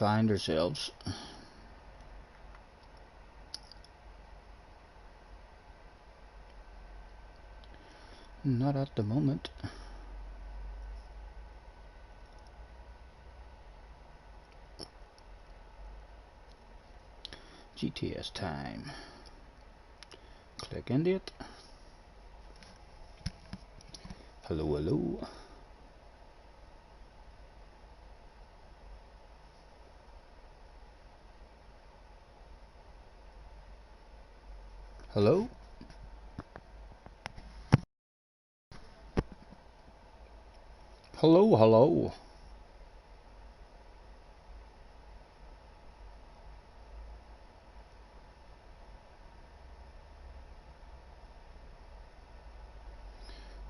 find ourselves. Not at the moment. GTS time. Click into it. Hello, hello. Hello? Hello, hello.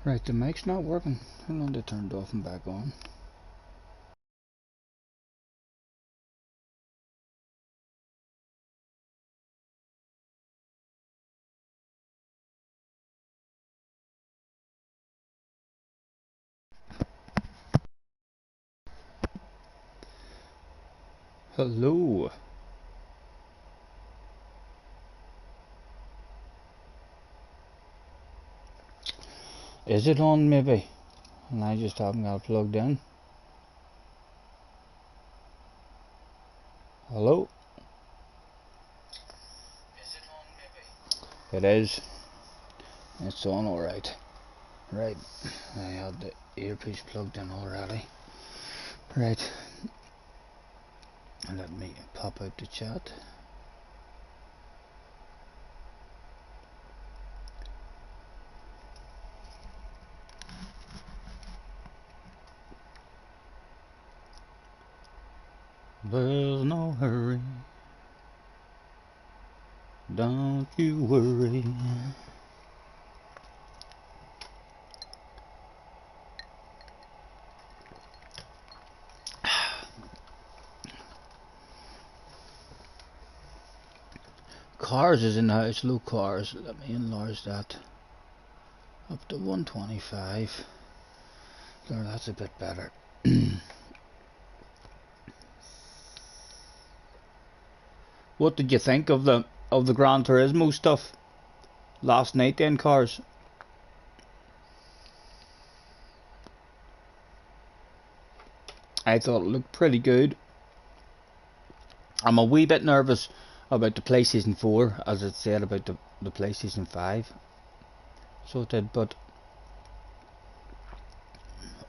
Right, the mic's not working. Hold on, they turned off and back on. Hello. Is it on maybe? And I just haven't got it plugged in. Hello? Is it on maybe? It is. It's on alright. Right. I had the earpiece plugged in already. Right. And let me pop out the chat. There's no hurry, don't you worry. Cars is in the house, low cars. Let me enlarge that up to 125. There, that's a bit better. What did you think of the Gran Turismo stuff last night then, cars? I thought it looked pretty good. I'm a wee bit nervous about the PlayStation 4, as it said about the PlayStation 5. So it did, but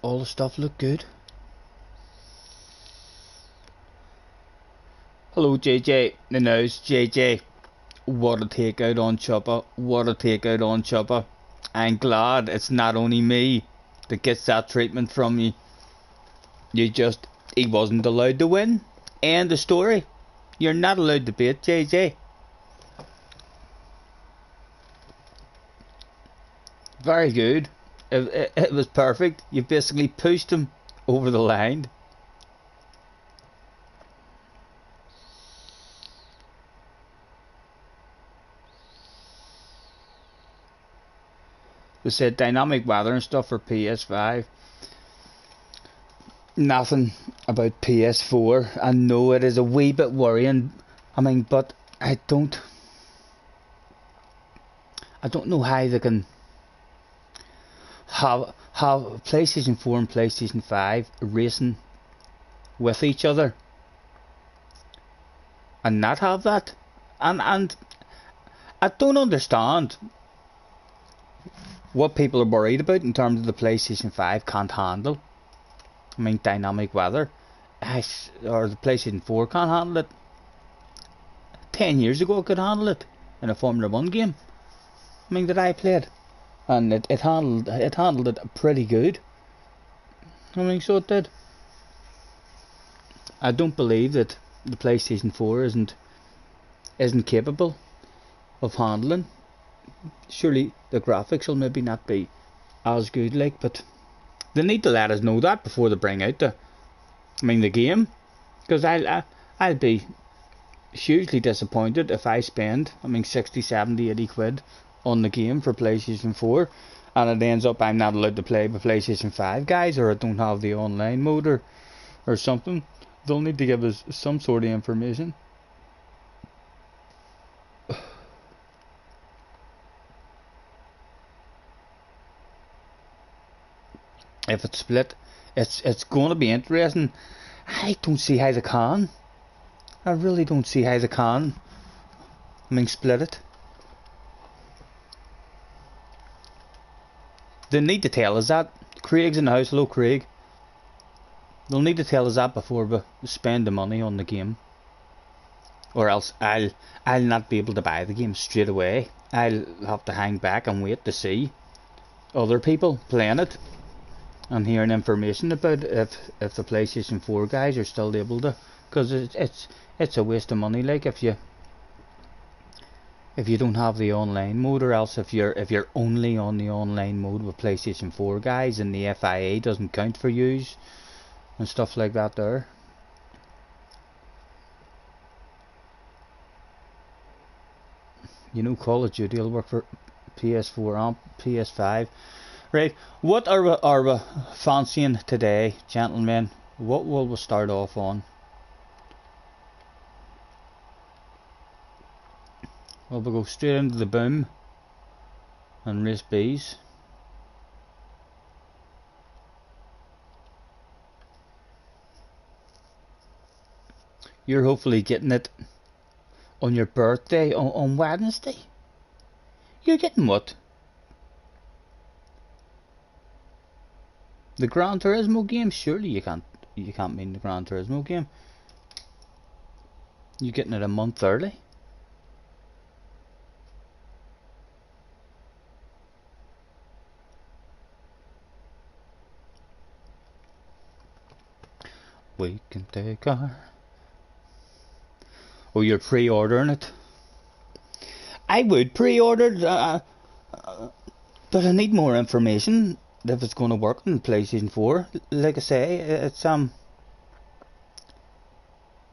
all the stuff looked good. Hello JJ, the nose JJ. What a takeout on Chopper. What a takeout on Chopper. I'm glad it's not only me that gets that treatment from you. He wasn't allowed to win. End of story. You're not allowed to beat JJ. Very good. It was perfect. You basically pushed him over the line. They said dynamic weather and stuff for PS5. Nothing about PS4. I know it is a wee bit worrying. I mean, but I don't know how they can have PlayStation 4 and PlayStation 5 racing with each other and not have that. And I don't understand what people are worried about in terms of the PlayStation 5 can't handle. I mean, dynamic weather, or the PlayStation 4 can't handle it. 10 years ago it could handle it in a Formula 1 game, I mean, that I played, and it handled it pretty good. I mean, so it did. I don't believe that the PlayStation 4 isn't capable of handling. Surely the graphics will maybe not be as good, like, but they need to let us know that before they bring out the game, because I'll be hugely disappointed if I spend 60, 70, 80 quid on the game for PlayStation 4 and it ends up I'm not allowed to play with PlayStation 5 guys, or I don't have the online mode or something. They'll need to give us some sort of information. If it's split, it's going to be interesting. I don't see how they can. I really don't see how they can. I mean, split it. They need to tell us that. Craig's in the house. Hello, Craig. They'll need to tell us that before we spend the money on the game, or else I'll not be able to buy the game straight away. I'll have to hang back and wait to see other people playing it and hearing information about it if the PlayStation 4 guys are still able to, because it's a waste of money. Like if you don't have the online mode, or else if you're only on the online mode with PlayStation 4 guys and the FIA doesn't count for yous and stuff like that there. You know, Call of Duty will work for PS4 and PS5. Right, what are we fancying today, gentlemen? What will we start off on? Well, we'll go straight into the boom and race bees. You're hopefully getting it on your birthday on Wednesday. You're getting what? The Gran Turismo game? Surely you can't mean the Gran Turismo game. You're getting it a month early. We can take our... Oh, you're pre-ordering it? I would pre-order, but I need more information if it's going to work on PlayStation 4. Like I say, it's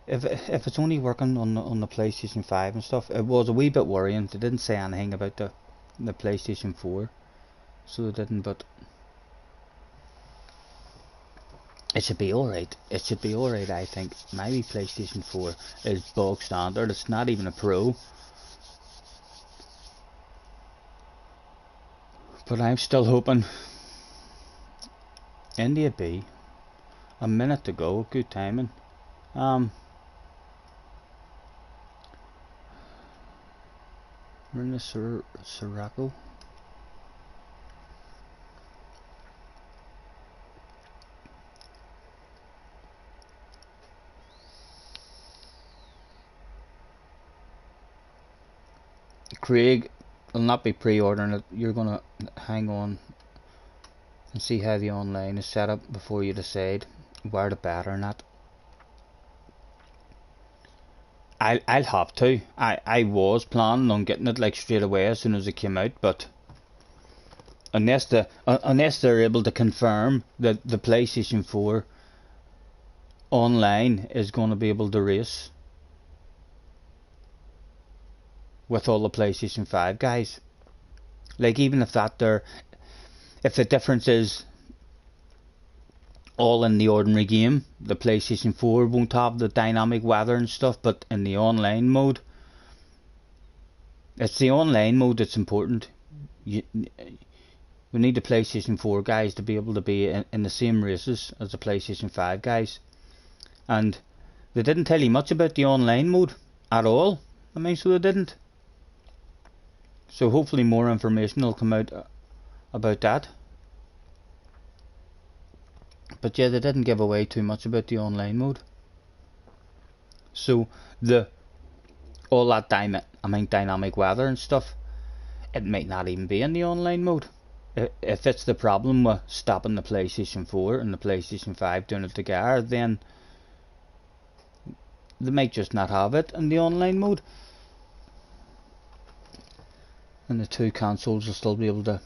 if it's only working on the PlayStation 5 and stuff, it was a wee bit worrying. They didn't say anything about the PlayStation 4, so they didn't. But it should be alright. It should be alright, I think. My wee PlayStation 4 is bog standard. It's not even a Pro. But I'm still hoping. India B. A minute to go. Good timing. We're in the Sirocco. Craig will not be pre-ordering it. You're gonna hang on and see how the online is set up before you decide where to bet or not. I'll have to. I was planning on getting it like straight away as soon as it came out, but unless they're able to confirm that the PlayStation 4 online is going to be able to race with all the PlayStation 5 guys, like even if if the difference is all in the ordinary game, the PlayStation 4 won't have the dynamic weather and stuff, but in the online mode, it's the online mode that's important. We need the PlayStation 4 guys to be able to be in the same races as the PlayStation 5 guys, and they didn't tell you much about the online mode at all. I mean, so they didn't. So hopefully more information will come out about that. But yeah, they didn't give away too much about the online mode. So all that dynamic weather and stuff, it might not even be in the online mode. If it's the problem with stopping the PlayStation 4 and the PlayStation 5 doing it together, then they might just not have it in the online mode. And the two consoles will still be able to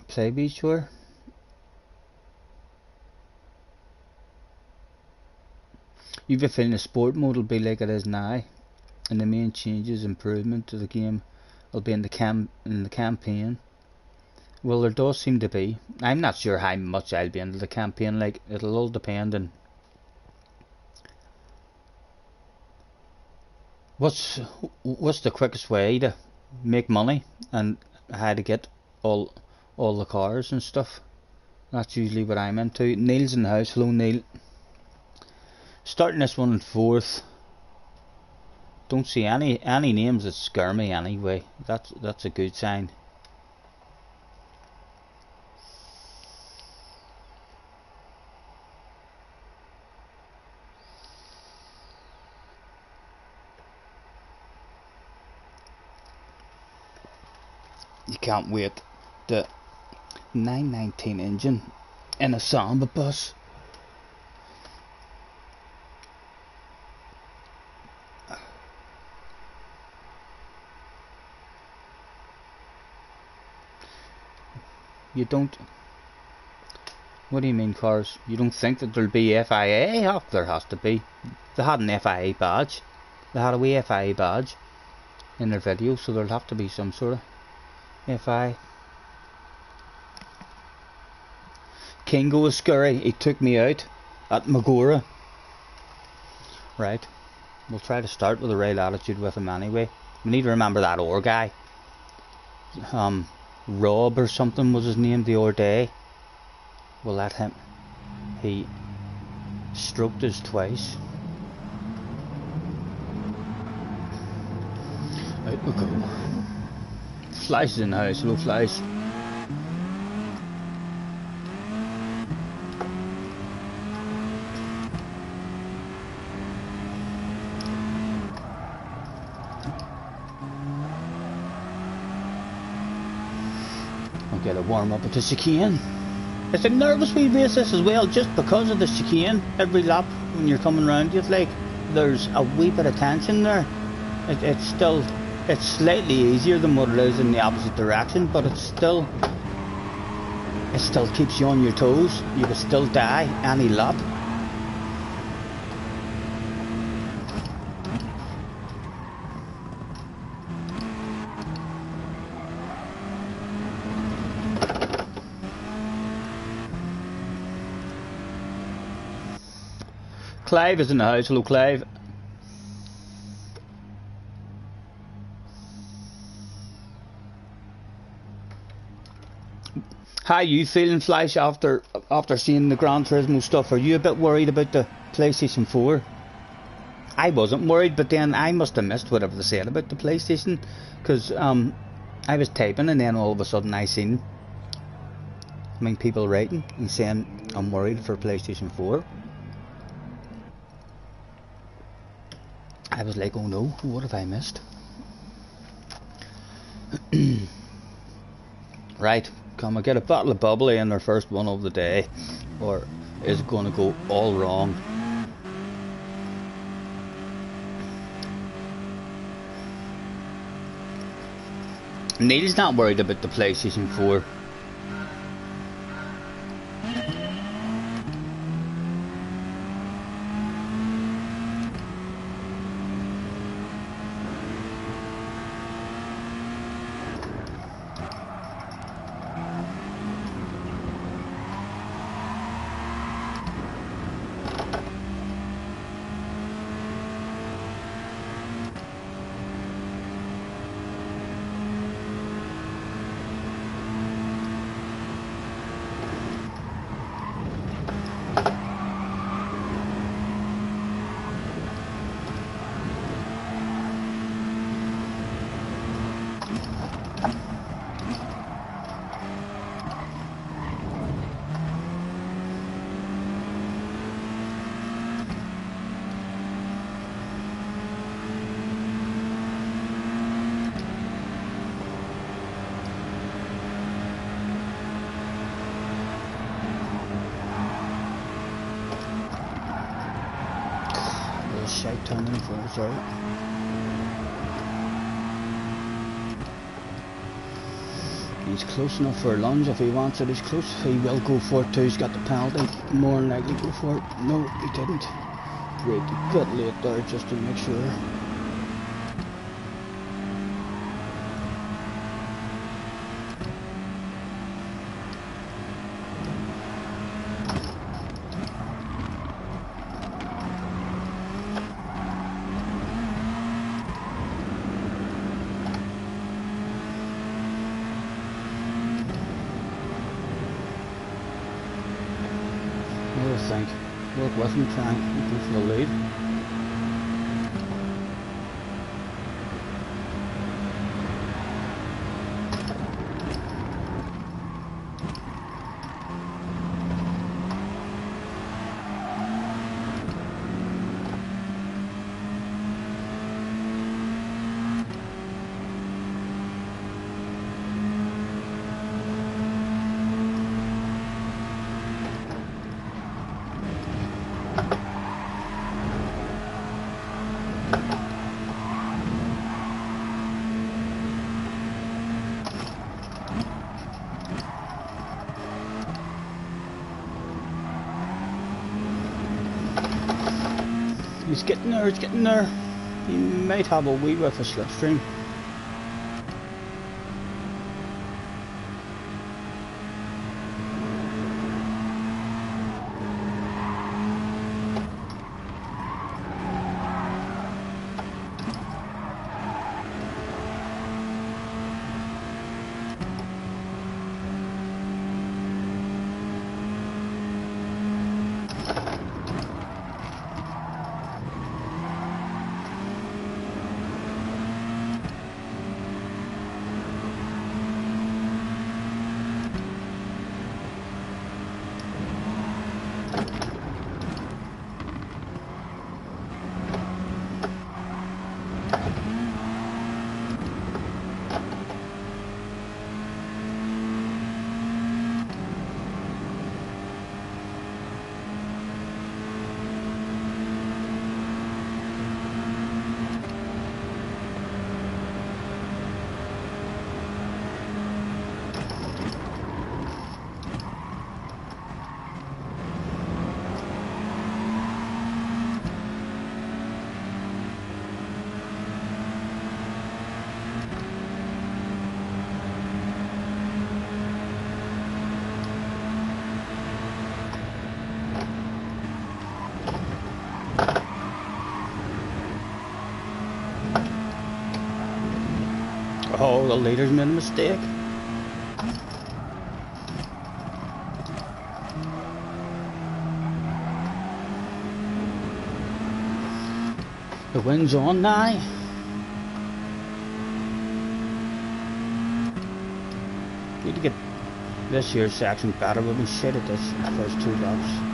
play with each other. You've a feeling the sport mode will be like it is now, and the main changes, improvement to the game will be in the campaign. Well, there does seem to be. I'm not sure how much I'll be into the campaign. Like, it'll all depend on what's the quickest way to make money and how to get all the cars and stuff? That's usually what I'm into. Neil's in the house. Hello, Neil. Starting this one in 4th. Don't see any names that scare me anyway. That's a good sign. You can't wait. The 919 engine in a Samba bus. You don't. What do you mean, cars? You don't think that there'll be FIA? Oh, there has to be. They had an FIA badge. They had a wee FIA badge in their video, so there'll have to be some sort of FI. Kingo was scary. He took me out at Magora. Right. We'll try to start with a right attitude with him anyway. We need to remember that Orr guy. Rob or something was his name the other day. We'll let him. He stroked us twice. Out we go. Flies is in the house. Hello, Flies. Get a warm up at the chicane. It's a nervous wee race this as well, just because of the chicane. Every lap when you're coming round, it's like there's a wee bit of tension there. It's slightly easier than what it is in the opposite direction, but it still keeps you on your toes. You could still die any lap. Clive is in the house. Hello, Clive. How are you feeling, Flash, after seeing the Gran Turismo stuff? Are you a bit worried about the PlayStation 4? I wasn't worried, but then I must have missed whatever they said about the PlayStation, because I was typing and then all of a sudden I seen people writing and saying I'm worried for PlayStation 4. I was like, oh no, what have I missed? Right, come and get a bottle of bubbly in their first one of the day, or is it going to go all wrong? Neil's not worried about the PlayStation 4. Shite turning for us, right? He's close enough for a lunge if he wants it. He's close. He will go for it too. He's got the penalty. More than likely go for it. No, he didn't. Great, a bit late there just to make sure. stick with him, try and go for the lead. He's getting there, he's getting there. He might have a wee bit of a slipstream. Oh, the leader's made a mistake. The wind's on now. Need to get this year's section better. We've been shit at this first 2 laps.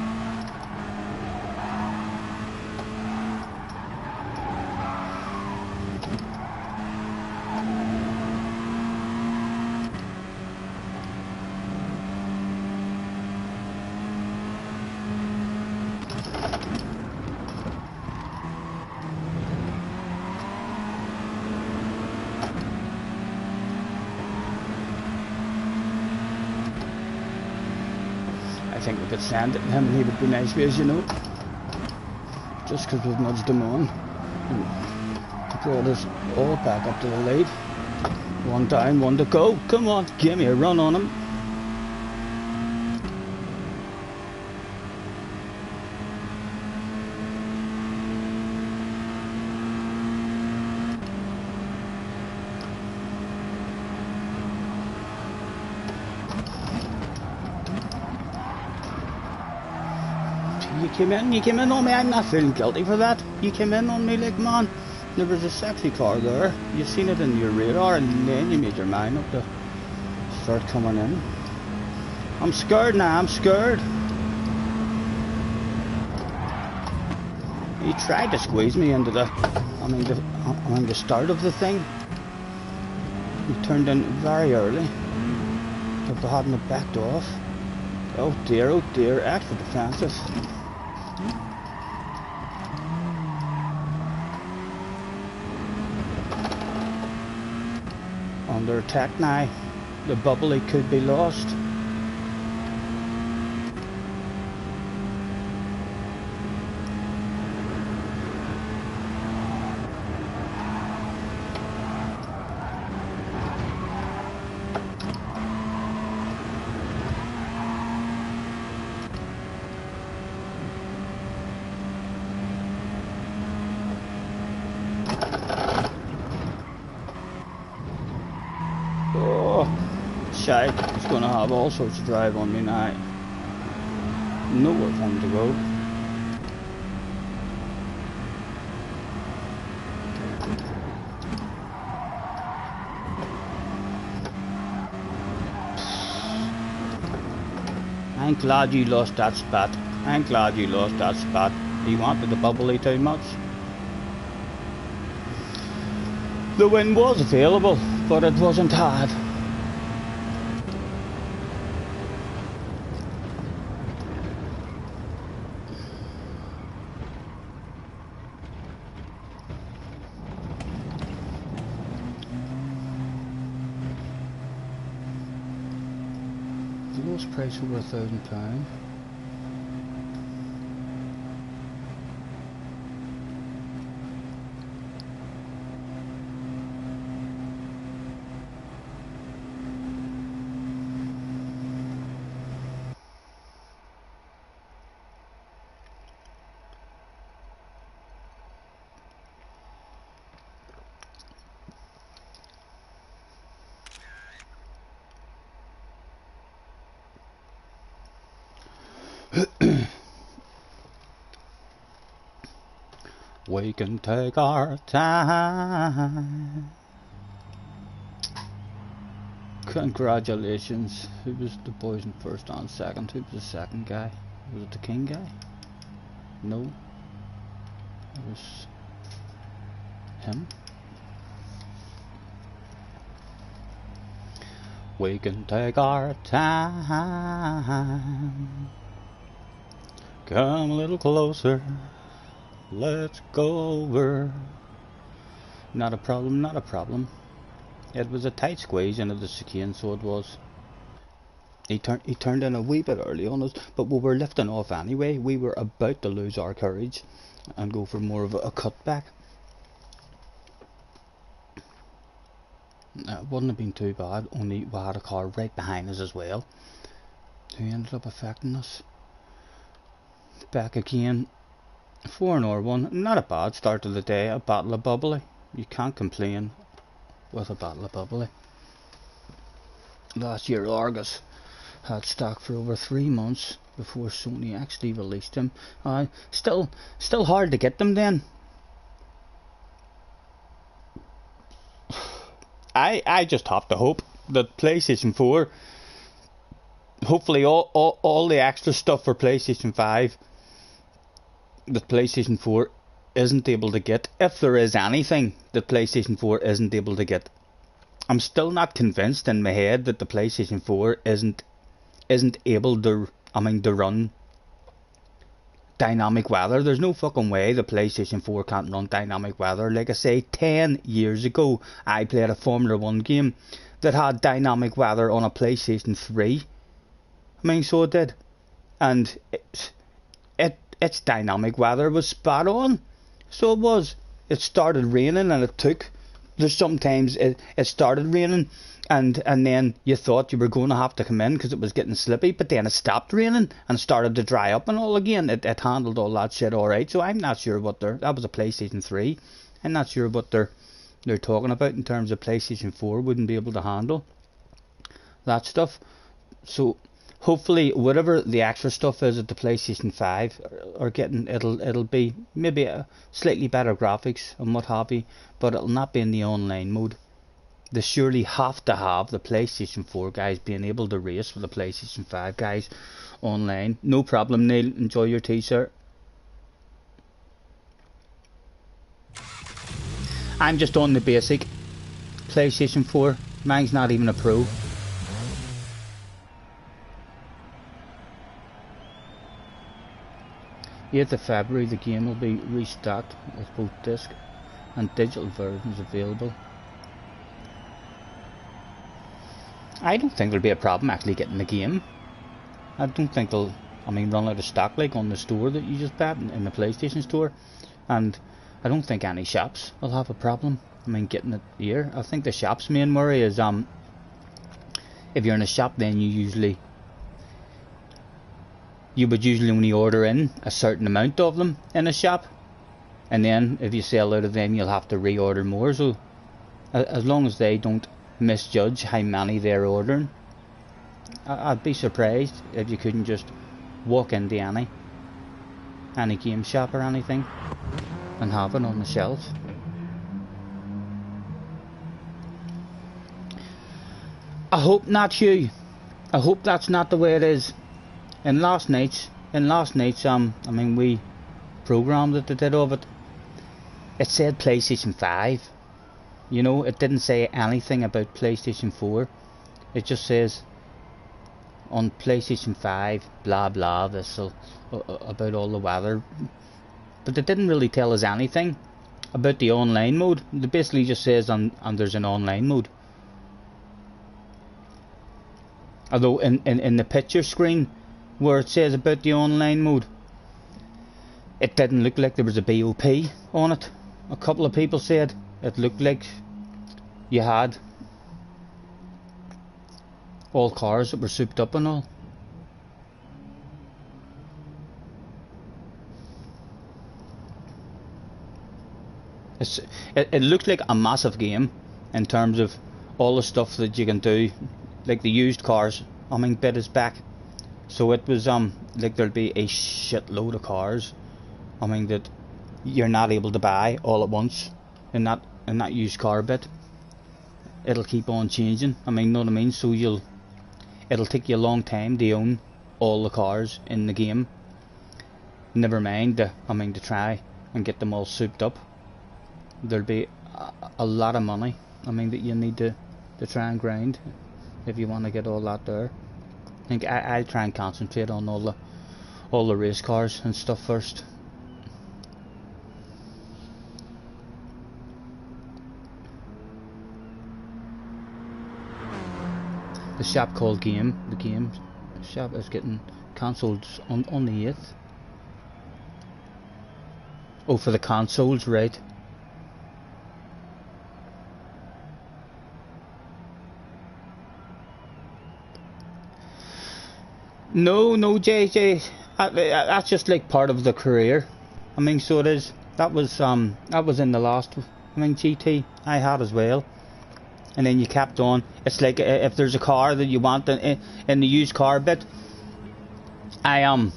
I think we could send it to him and he would be nice with us, you know. Just because we've nudged him on. And brought us all back up to the lead. 1 down, 1 to go. Come on, give me a run on him. You came in on me. I'm not feeling guilty for that. You came in on me like, man, there was a sexy car there. You seen it in your radar and then you made your mind up to start coming in. I'm scared now, I'm scared. He tried to squeeze me into the start of the thing. He turned in very early. If I hadn't have backed off. Oh dear, extra defensive. Under attack now. The bubbly could be lost. Shite, he's gonna have all sorts of drive on me now. Nowhere for him to go. I'm glad you lost that spot. I'm glad you lost that spot. You wanted the bubbly too much. The win was available, but it wasn't had. The lowest price over £1,000. We can take our time. Congratulations. Who was the boys in first and second? Who was the second guy? Was it the King guy? No. It was him. We can take our time. Come a little closer. Let's go over. Not a problem, not a problem. It was a tight squeeze into the chicane, so it was. He turned in a wee bit early on us, but we were lifting off anyway. We were about to lose our courage and go for more of a cutback. It wouldn't have been too bad, only we had a car right behind us as well, who ended up affecting us. Back again. 4-1, not a bad start to the day. A battle of bubbly. You can't complain with a battle of bubbly. Last year Argus had stock for over 3 months before Sony actually released them. Still hard to get them then. I just have to hope that PlayStation 4, hopefully all the extra stuff for PlayStation 5 that PlayStation 4 isn't able to get, if there is anything that PlayStation 4 isn't able to get. I'm still not convinced in my head that the PlayStation 4 isn't able to run dynamic weather. There's no fucking way the PlayStation 4 can't run dynamic weather. Like I say, 10 years ago I played a Formula 1 game that had dynamic weather on a PlayStation 3. So it did, and its dynamic weather was spot on. So it was. It started raining and it took. There's sometimes it started raining and then you thought you were going to have to come in because it was getting slippy, but then it stopped raining and started to dry up and all again. It handled all that shit alright. So I'm not sure what that was a PlayStation 3. I'm not sure what they're talking about in terms of PlayStation 4 wouldn't be able to handle that stuff. So hopefully whatever the extra stuff is that the PlayStation 5 are getting, it'll be maybe a slightly better graphics and what have you, but it'll not be in the online mode. They surely have to have the PlayStation 4 guys being able to race with the PlayStation 5 guys online. No problem, Neil. Enjoy your tea, sir. I'm just on the basic PlayStation 4. Mine's not even a Pro. 8th of February the game will be restocked with both disc and digital versions available. I don't think there'll be a problem actually getting the game. I don't think they'll run out of stock like on the store that you just bought in the PlayStation store, and I don't think any shops will have a problem getting it here. I think the shop's main worry is if you're in a shop, then you would usually only order in a certain amount of them in a shop, and then if you sell out of them you'll have to reorder more. So as long as they don't misjudge how many they're ordering, I'd be surprised if you couldn't just walk into any game shop or anything and have it on the shelf. I hope not, Hugh. I hope that's not the way it is. in last night's I mean, we programmed it, did of it. It said PlayStation 5. You know, it didn't say anything about PlayStation 4. It just says on PlayStation 5, blah blah, this'll about all the weather. But it didn't really tell us anything about the online mode. It basically just says there's an online mode. Although in the picture screen where it says about the online mode, it didn't look like there was a BOP on it. A couple of people said it looked like you had all cars that were souped up and all. It looked like a massive game in terms of all the stuff that you can do, like the used cars. I mean, bit is back, so it was like there'll be a shitload of cars. I mean that you're not able to buy all at once in that used car bit. It'll keep on changing. I mean, know what I mean? So it'll take you a long time to own all the cars in the game. Never mind to try and get them all souped up. There'll be a lot of money, I mean, that you need to try and grind if you want to get all that there. I think I'll try and concentrate on all the race cars and stuff first. The shop called the game shop is getting cancelled on the 8th. Oh, for the consoles, right. No, JJ, that's just like part of the career. I mean, so it is. That was in the last, I mean, GT I had as well. And then you kept on. It's like if there's a car that you want in the used car bit, I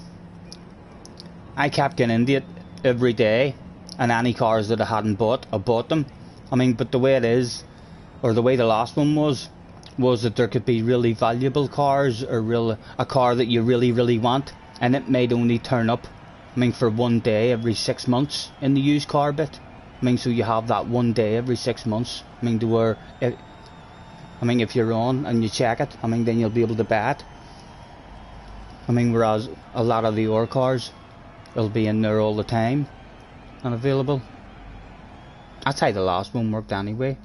kept getting into it every day, and any cars that I hadn't bought, I bought them. I mean, but the way it is, or the way the last one was that there could be really valuable cars, or a car that you really want, and it might only turn up, I mean, for one day every 6 months in the used car bit. I mean, so you have that one day every 6 months. I mean, to where if you're on and you check it, I mean, then you'll be able to buy it. I mean, whereas a lot of the ore cars will be in there all the time and available. That's how the last one worked anyway.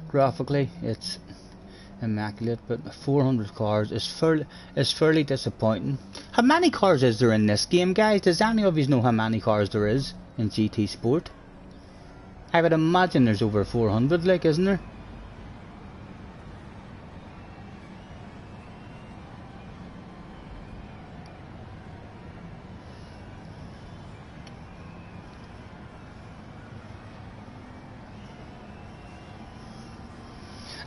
Graphically, it's immaculate, but 400 cars is fairly disappointing. How many cars is there in this game, guys? Does any of you know how many cars there is in GT Sport? I would imagine there's over 400, like, isn't there?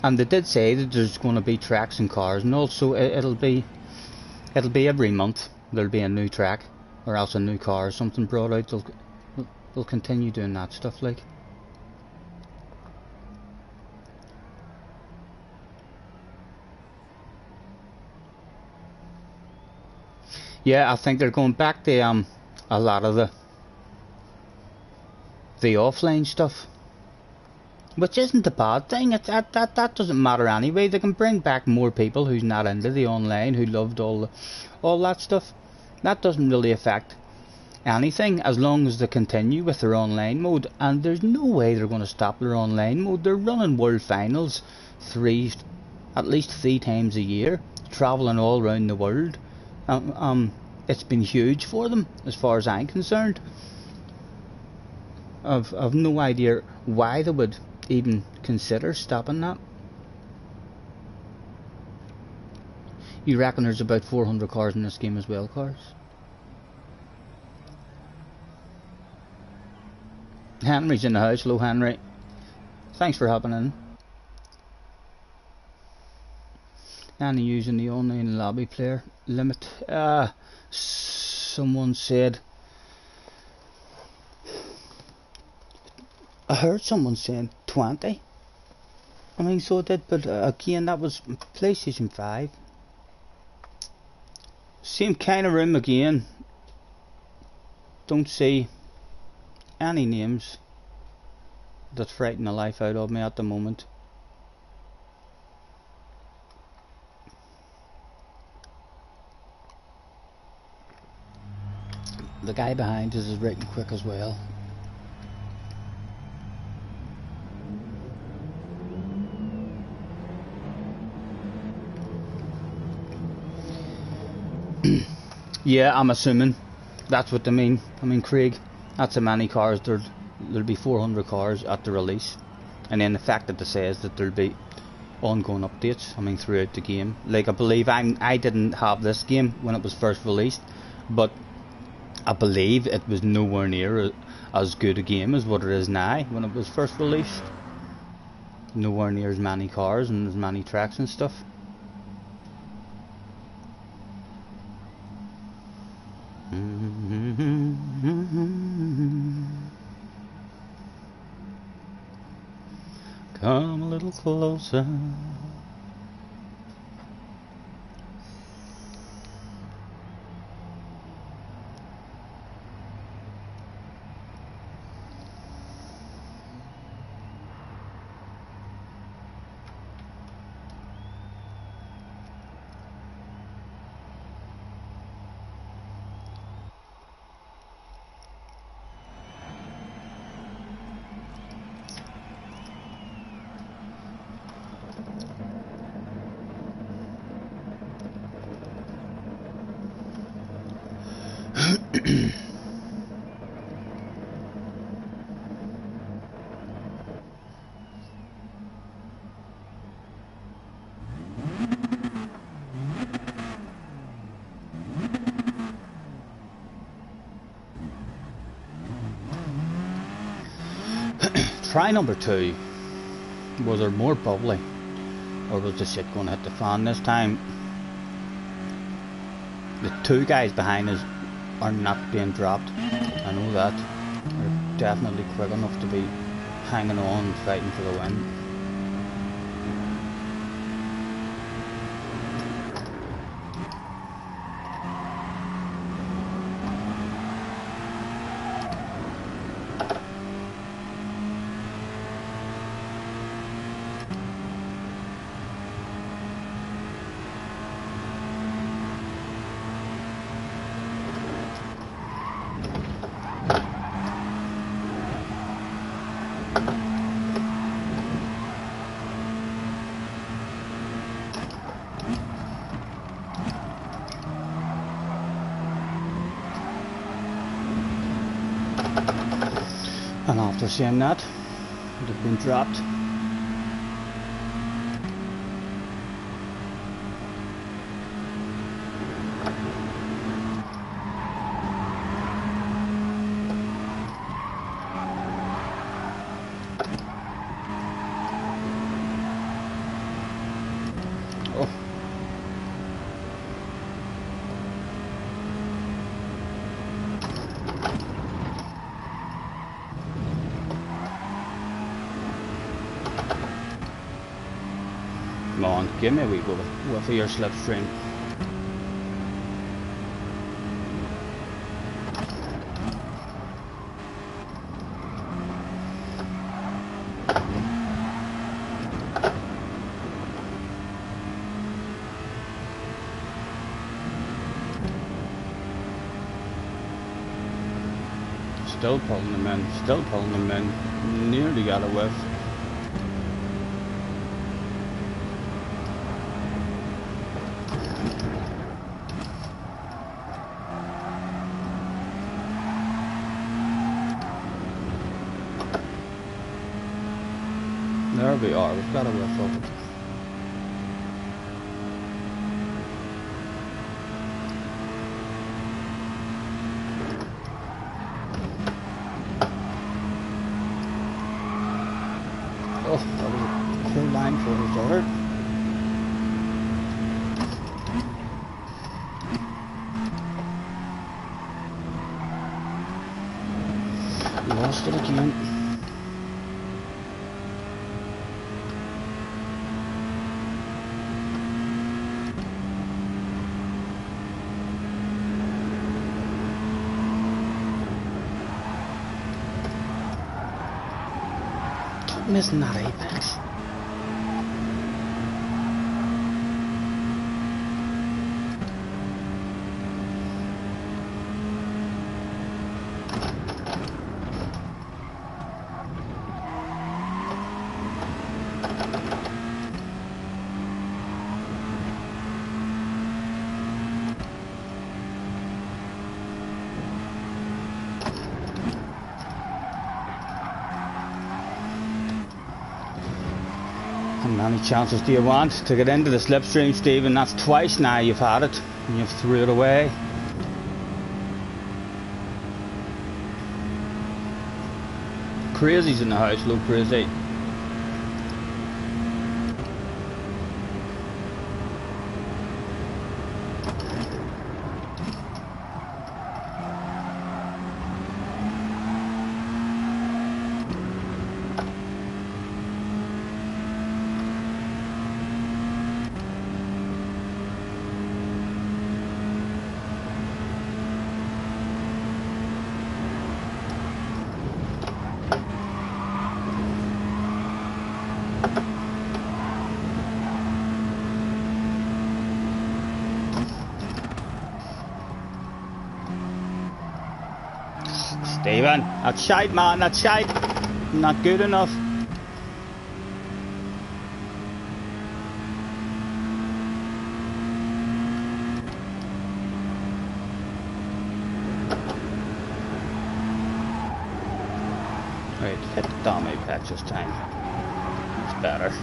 And they did say that there's going to be tracks and cars, and also it'll be every month there'll be a new track, or else a new car or something brought out. They'll continue doing that stuff, like. Yeah, I think they're going back to a lot of the offline stuff. Which isn't a bad thing. That doesn't matter anyway. They can bring back more people who's not into the online, who loved all that stuff. That doesn't really affect anything as long as they continue with their online mode. And there's no way they're going to stop their online mode. They're running world finals at least three times a year, traveling all around the world. It's been huge for them as far as I'm concerned. I've no idea why they would even consider stopping that. You reckon there's about 400 cars in this game as well, cars? Henry's in the house. Hello, Henry. Thanks for hopping in. And using the online lobby player limit. Someone said I heard someone saying 20. I mean, so it did, but again, that was PlayStation 5. Same kind of room again. Don't see any names that frighten the life out of me at the moment. The guy behind us is writing quick as well. Yeah, I'm assuming that's what they mean. I mean, Craig, that's how many cars there'll be 400 cars at the release, and then the fact that it says that there'll be ongoing updates. I mean, throughout the game. Like, I believe I didn't have this game when it was first released, but I believe it was nowhere near as good a game as what it is now when it was first released. Nowhere near as many cars and as many tracks and stuff. Come a little closer. Try number 2. Was there more bubbly, or was the shit going to hit the fan this time? The 2 guys behind us are not being dropped. I know that. They're definitely quick enough to be hanging on and fighting for the win. And after seeing that, they've been dropped. Oh. Come on, give me a wee whiff of your slipstream. Still pulling them in, nearly got a whiff. There we are, we've got a whiff of it. Oh, that was a full line for the start. Lost it again. Missing that apex. How many chances do you want to get into the slipstream, Stephen? That's twice now you've had it and you've threw it away. Crazy's in the house, look crazy. Stephen, that's shite, man, that's shite. Not good enough. Right, hit the dummy patch this time. It's better.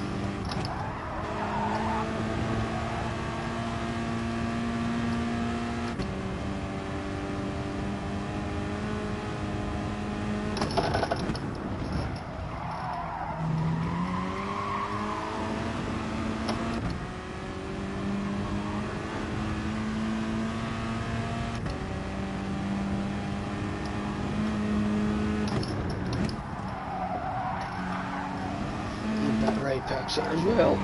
Apex there as well.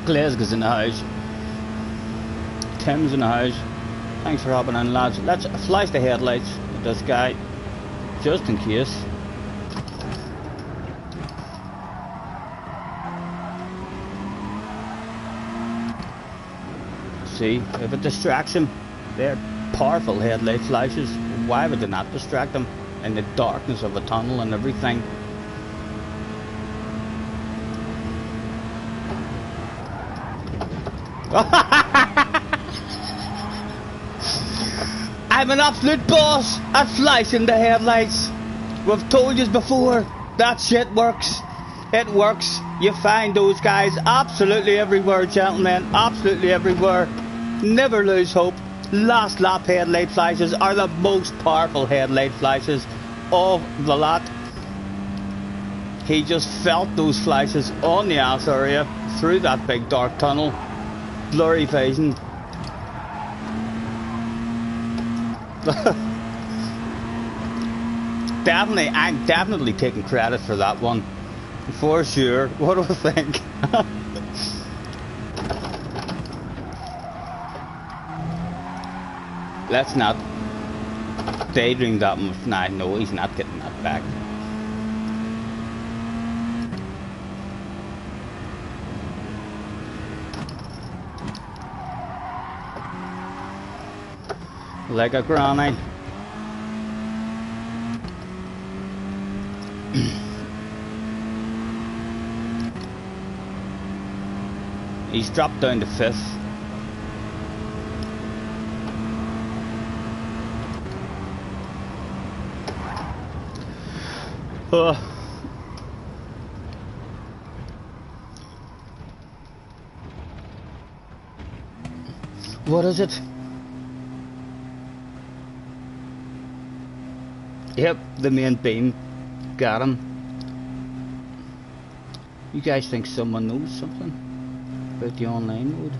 Glasgow's in the house. Tim's in the house. Thanks for hopping in, lads. Let's flash the headlights with this guy, just in case. See, if it distracts him, they're powerful headlight flashes. Why would they not distract him in the darkness of a tunnel and everything? I'm an absolute boss at flashing the headlights. We've told you before, that shit works. It works. You find those guys absolutely everywhere, gentlemen. Absolutely everywhere. Never lose hope. Last lap headlight flashes are the most powerful headlight flashes of the lot. He just felt those flashes on the ass area through that big dark tunnel. Blurry vision. I'm definitely taking credit for that one. For sure. What do I think? Let's not daydream that much. Nah, no, he's not getting that back. Like a granny. He's dropped down to 5th. What is it? Yep, the main beam. Got him. You guys think someone knows something about the online mode?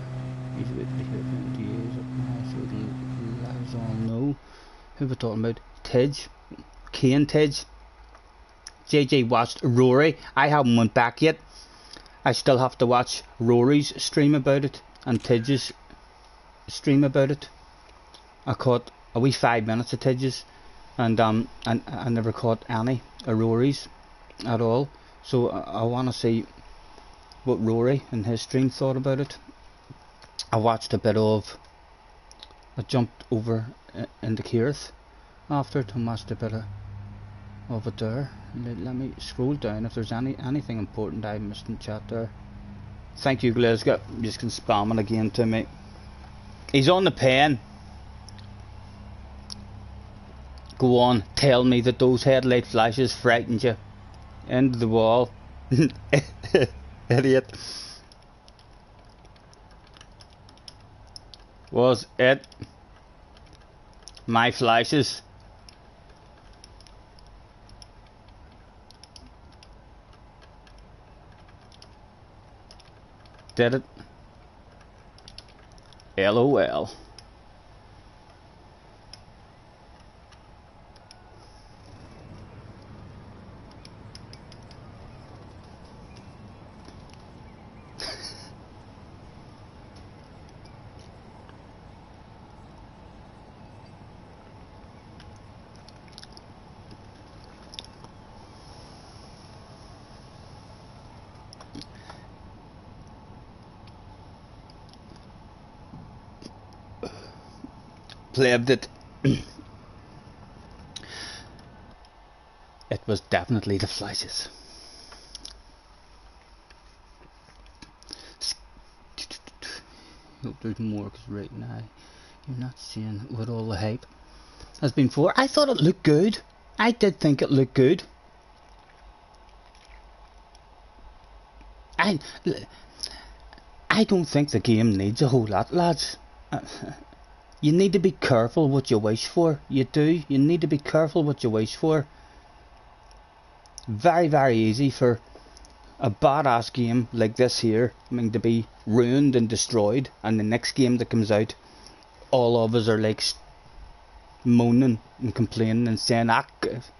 He's waiting to hear from DAs up now, so let us all know. Who we're talking about? Tidge. Kane Tidge. JJ watched Rory. I haven't went back yet. I still have to watch Rory's stream about it and Tidge's stream about it. I caught a wee 5 minutes of tidges, and I never caught any Rory's at all. So I want to see what Rory and his stream thought about it. I watched a bit of. I jumped over into Kirith after it and watched a bit of it there. Let me scroll down if there's anything important I missed in chat there. Thank you, Glasgow. You just can spam it again to me. He's on the pen. Go on, tell me that those headlight flashes frightened you. Into the wall. Idiot. Was it my flashes? Did it? LOL. Played it. It was definitely the flashes. Hope there's more, because right now you're not seeing what all the hype has been for. I thought it looked good. I did think it looked good. I don't think the game needs a whole lot, lads. You need to be careful what you wish for. You do. You need to be careful what you wish for. Very, very easy for a badass game like this here, I mean, to be ruined and destroyed, and the next game that comes out, all of us are like moaning and complaining and saying, ah,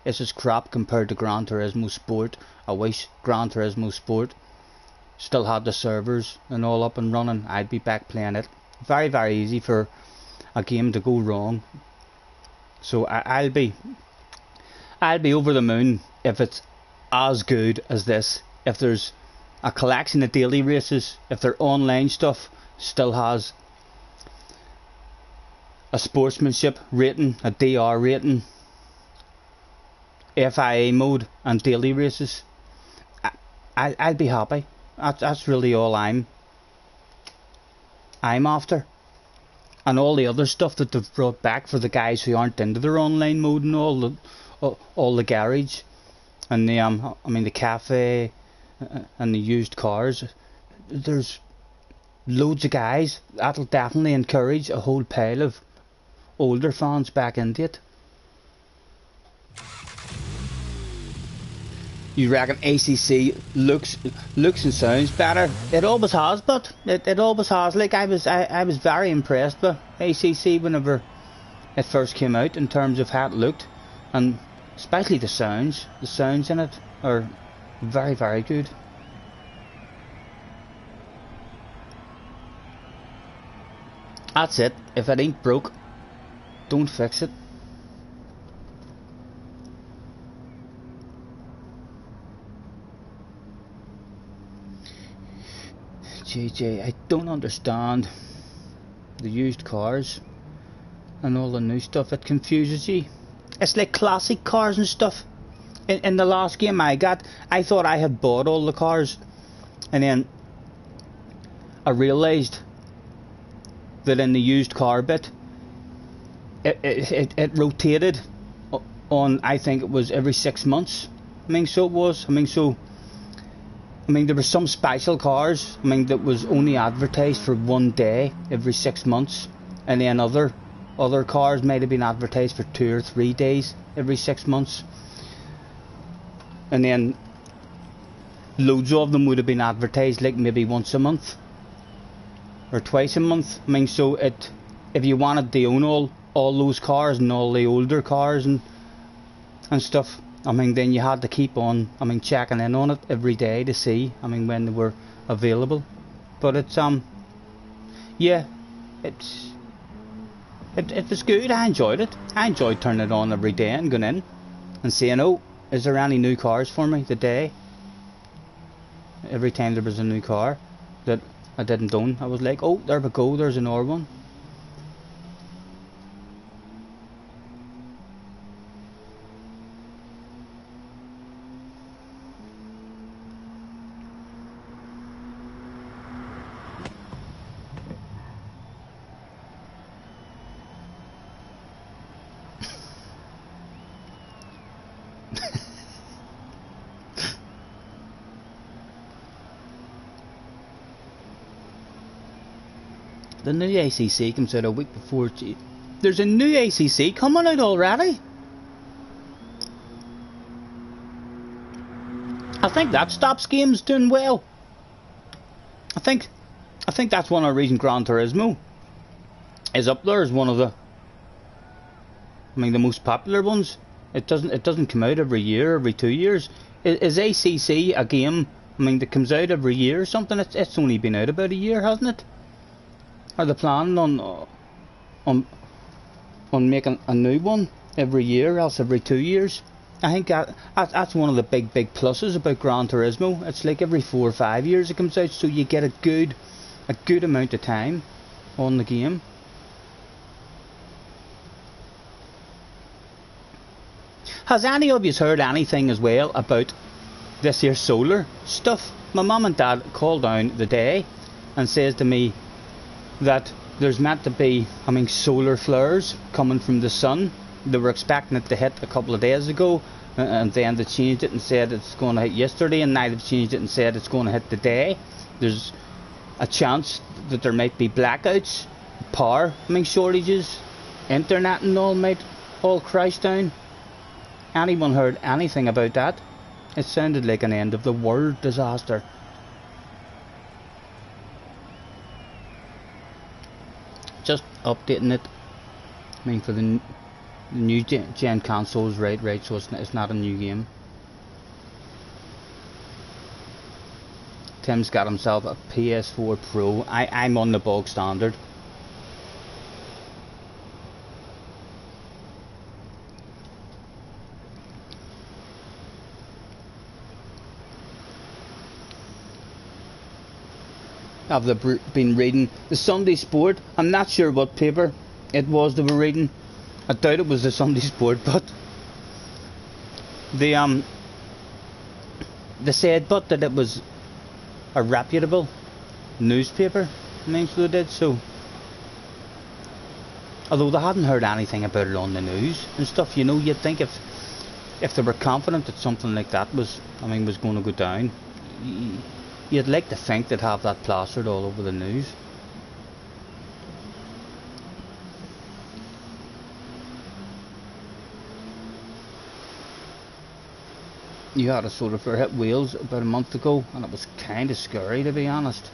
this is crap compared to Gran Turismo Sport. I wish Gran Turismo Sport still had the servers and all up and running. I'd be back playing it. Very, very easy for a game to go wrong. So I'll be over the moon if it's as good as this. If there's a collection of daily races, if their online stuff still has a sportsmanship rating, a DR rating, FIA mode and daily races, I'll be happy. That's really all I'm after. And all the other stuff that they've brought back for the guys who aren't into their online mode, and all the garage and the I mean the cafe and the used cars. There's loads of guys. That'll definitely encourage a whole pile of older fans back into it. You reckon ACC looks and sounds better? It always has, but it always has. Like I was very impressed with ACC whenever it first came out in terms of how it looked, and especially the sounds. The sounds in it are very, very good. That's it. If it ain't broke, don't fix it. JJ, I don't understand the used cars and all the new stuff. It confuses you. It's like classic cars and stuff. In the last game I thought I had bought all the cars, and then I realised that in the used car bit it rotated on, I think it was every 6 months. I mean, so it was. I mean, there were some special cars, I mean, that was only advertised for 1 day every 6 months, and then other cars might have been advertised for 2 or 3 days every 6 months, and then loads of them would have been advertised like maybe once a month or twice a month. I mean, so if you wanted to own all those cars and all the older cars and stuff, I mean, then you had to keep on, I mean, checking in on it every day to see, I mean, when they were available. But it's yeah, It was good. I enjoyed it. I enjoyed turning it on every day and going in and saying, oh, is there any new cars for me today? Every time there was a new car that I didn't own, I was like, oh, there we go, there's another one. The new ACC comes out a week before. There's a new ACC coming out already. I think that stops games doing well. I think that's one of the reasons Gran Turismo is up there as one of the, the most popular ones. It doesn't come out every year, every 2 years. Is ACC a game? That comes out every year or something? It's only been out about a year, hasn't it? Are they planning on making a new one every year, else every 2 years? I think that's one of the big pluses about Gran Turismo. It's like every 4 or 5 years it comes out, so you get a good amount of time on the game. Has any of you heard anything as well about this here solar stuff? My mum and dad called down the day and says to me that there's meant to be, solar flares coming from the sun. They were expecting it to hit a couple of days ago, and then they changed it and said it's going to hit yesterday, and now they've changed it and said it's going to hit today. There's a chance that there might be blackouts, power, shortages, internet and all might all crash down. Anyone heard anything about that? It sounded like an end of the world disaster. Just updating it. For the new gen consoles, right, so it's not a new game. Tim's got himself a PS4 Pro. I'm on the bog standard. I've been reading the Sunday Sport. I'm not sure what paper it was they were reading. I doubt it was the Sunday Sport, but they said that it was a reputable newspaper. So they did so. Although they hadn't heard anything about it on the news and stuff, you'd think if they were confident that something like that was going to go down, you'd like to think they'd have that plastered all over the news. You had a solar flare hit Wales about a month ago, and it was kind of scary, to be honest.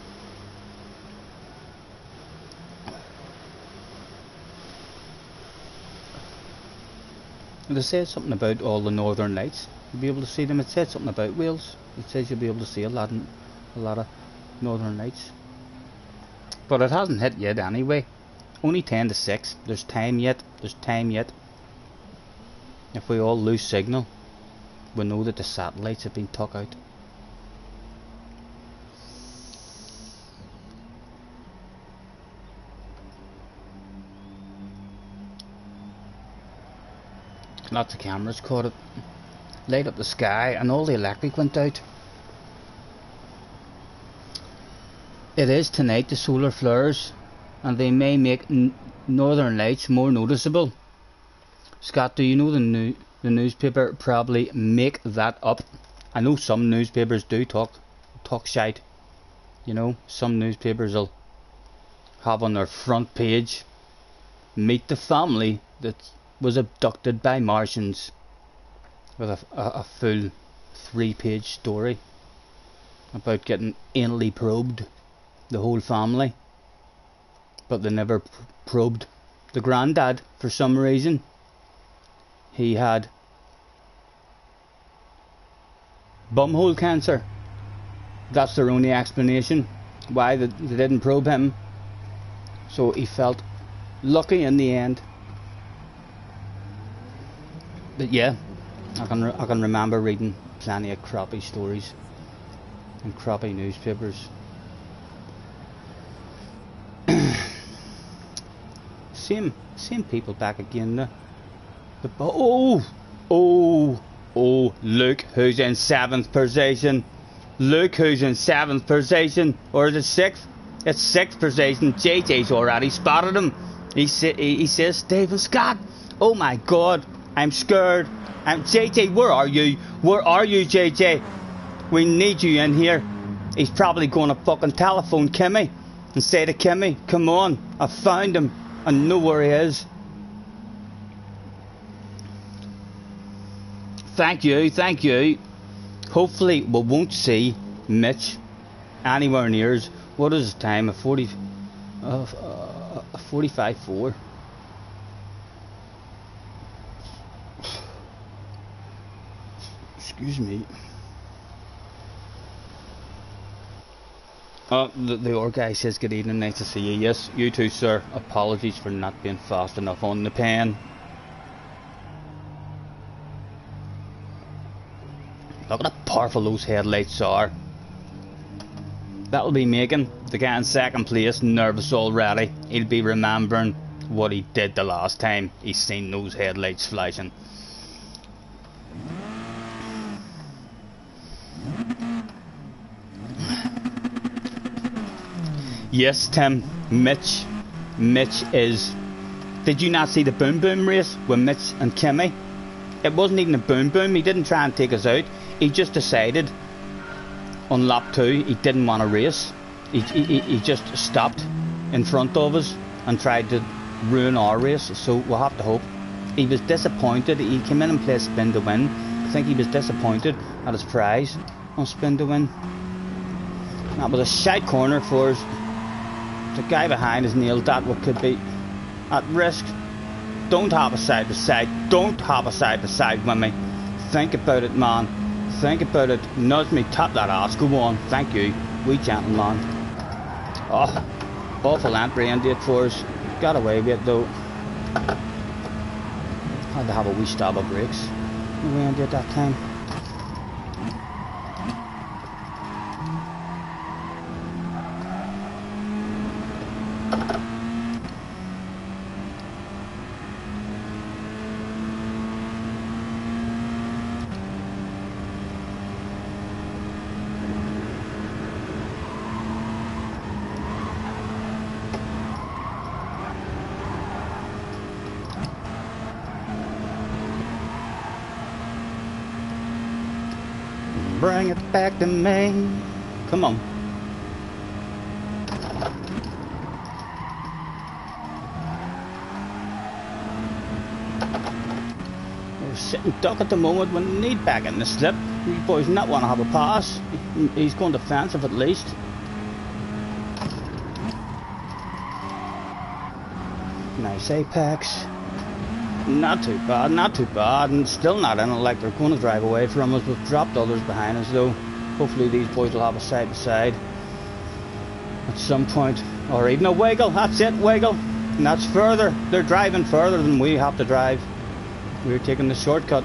They said something about all the northern lights. You'll be able to see them. It said something about Wales. It says you'll be able to see a lot of northern lights. But it hasn't hit yet anyway. Only 10 to 6. There's time yet. If we all lose signal, we know that the satellites have been took out. Lots of cameras caught it. Light up the sky and all the electric went out. It is tonight, the solar flares, and they may make northern lights more noticeable. Scott, do you know the newspaper probably make that up? I know some newspapers do talk shite. Some newspapers will have on their front page, meet the family that was abducted by Martians, with a full 3-page story about getting anally probed, the whole family. But they never probed the granddad for some reason. He had bumhole cancer. That's their only explanation why they didn't probe him. So he felt lucky in the end. But yeah, I can remember reading plenty of crappy stories in crappy newspapers. same people back again now. Oh, look who's in 7th position. Look who's in 7th position. Or is it 6th? It's 6th position. JJ's already spotted him. He says, Stephen Scott, oh my God, I'm scared. JJ, where are you? Where are you, JJ? We need you in here. He's probably going to fucking telephone Kimmy and say to Kimmy, come on, I found him. I know where he is. Thank you. Hopefully we won't see Mitch anywhere near us. What is his time? A 45.4. Excuse me. The old guy says good evening, nice to see you. Yes, you too, sir. Apologies for not being fast enough on the pen. Look at how powerful those headlights are. That'll be making the guy in 2nd place nervous already. He'll be remembering what he did the last time he seen those headlights flashing. Yes, Tim, Mitch is... Did you not see the boom boom race with Mitch and Kimmy? It wasn't even a boom boom. He didn't try and take us out. He just decided on lap 2 he didn't want to race. He just stopped in front of us and tried to ruin our race. So we'll have to hope. He was disappointed. He came in and played spin to win. I think he was disappointed at his prize on spin to win. That was a shite corner for us. The guy behind has nailed that. What could be at risk. Don't have a side by side. Don't have a side by side with me. Think about it, man. Think about it. Nudge me, tap that ass. Go on. Thank you. We gentleman. Oh, awful entry into it for us. Got away with it though. Had to have a wee stab of brakes. We ended at that time. Bring it back to me. Come on. We're sitting duck at the moment. We need back in the slip. You boys not want to have a pass. He's going defensive at least. Nice apex. Not too bad, and still not in it like they're going to drive away from us. We've dropped others behind us though. Hopefully these boys will have a side by side at some point, or even a wiggle. That's it, wiggle. And that's further. They're driving further than we have to drive. We're taking the shortcut.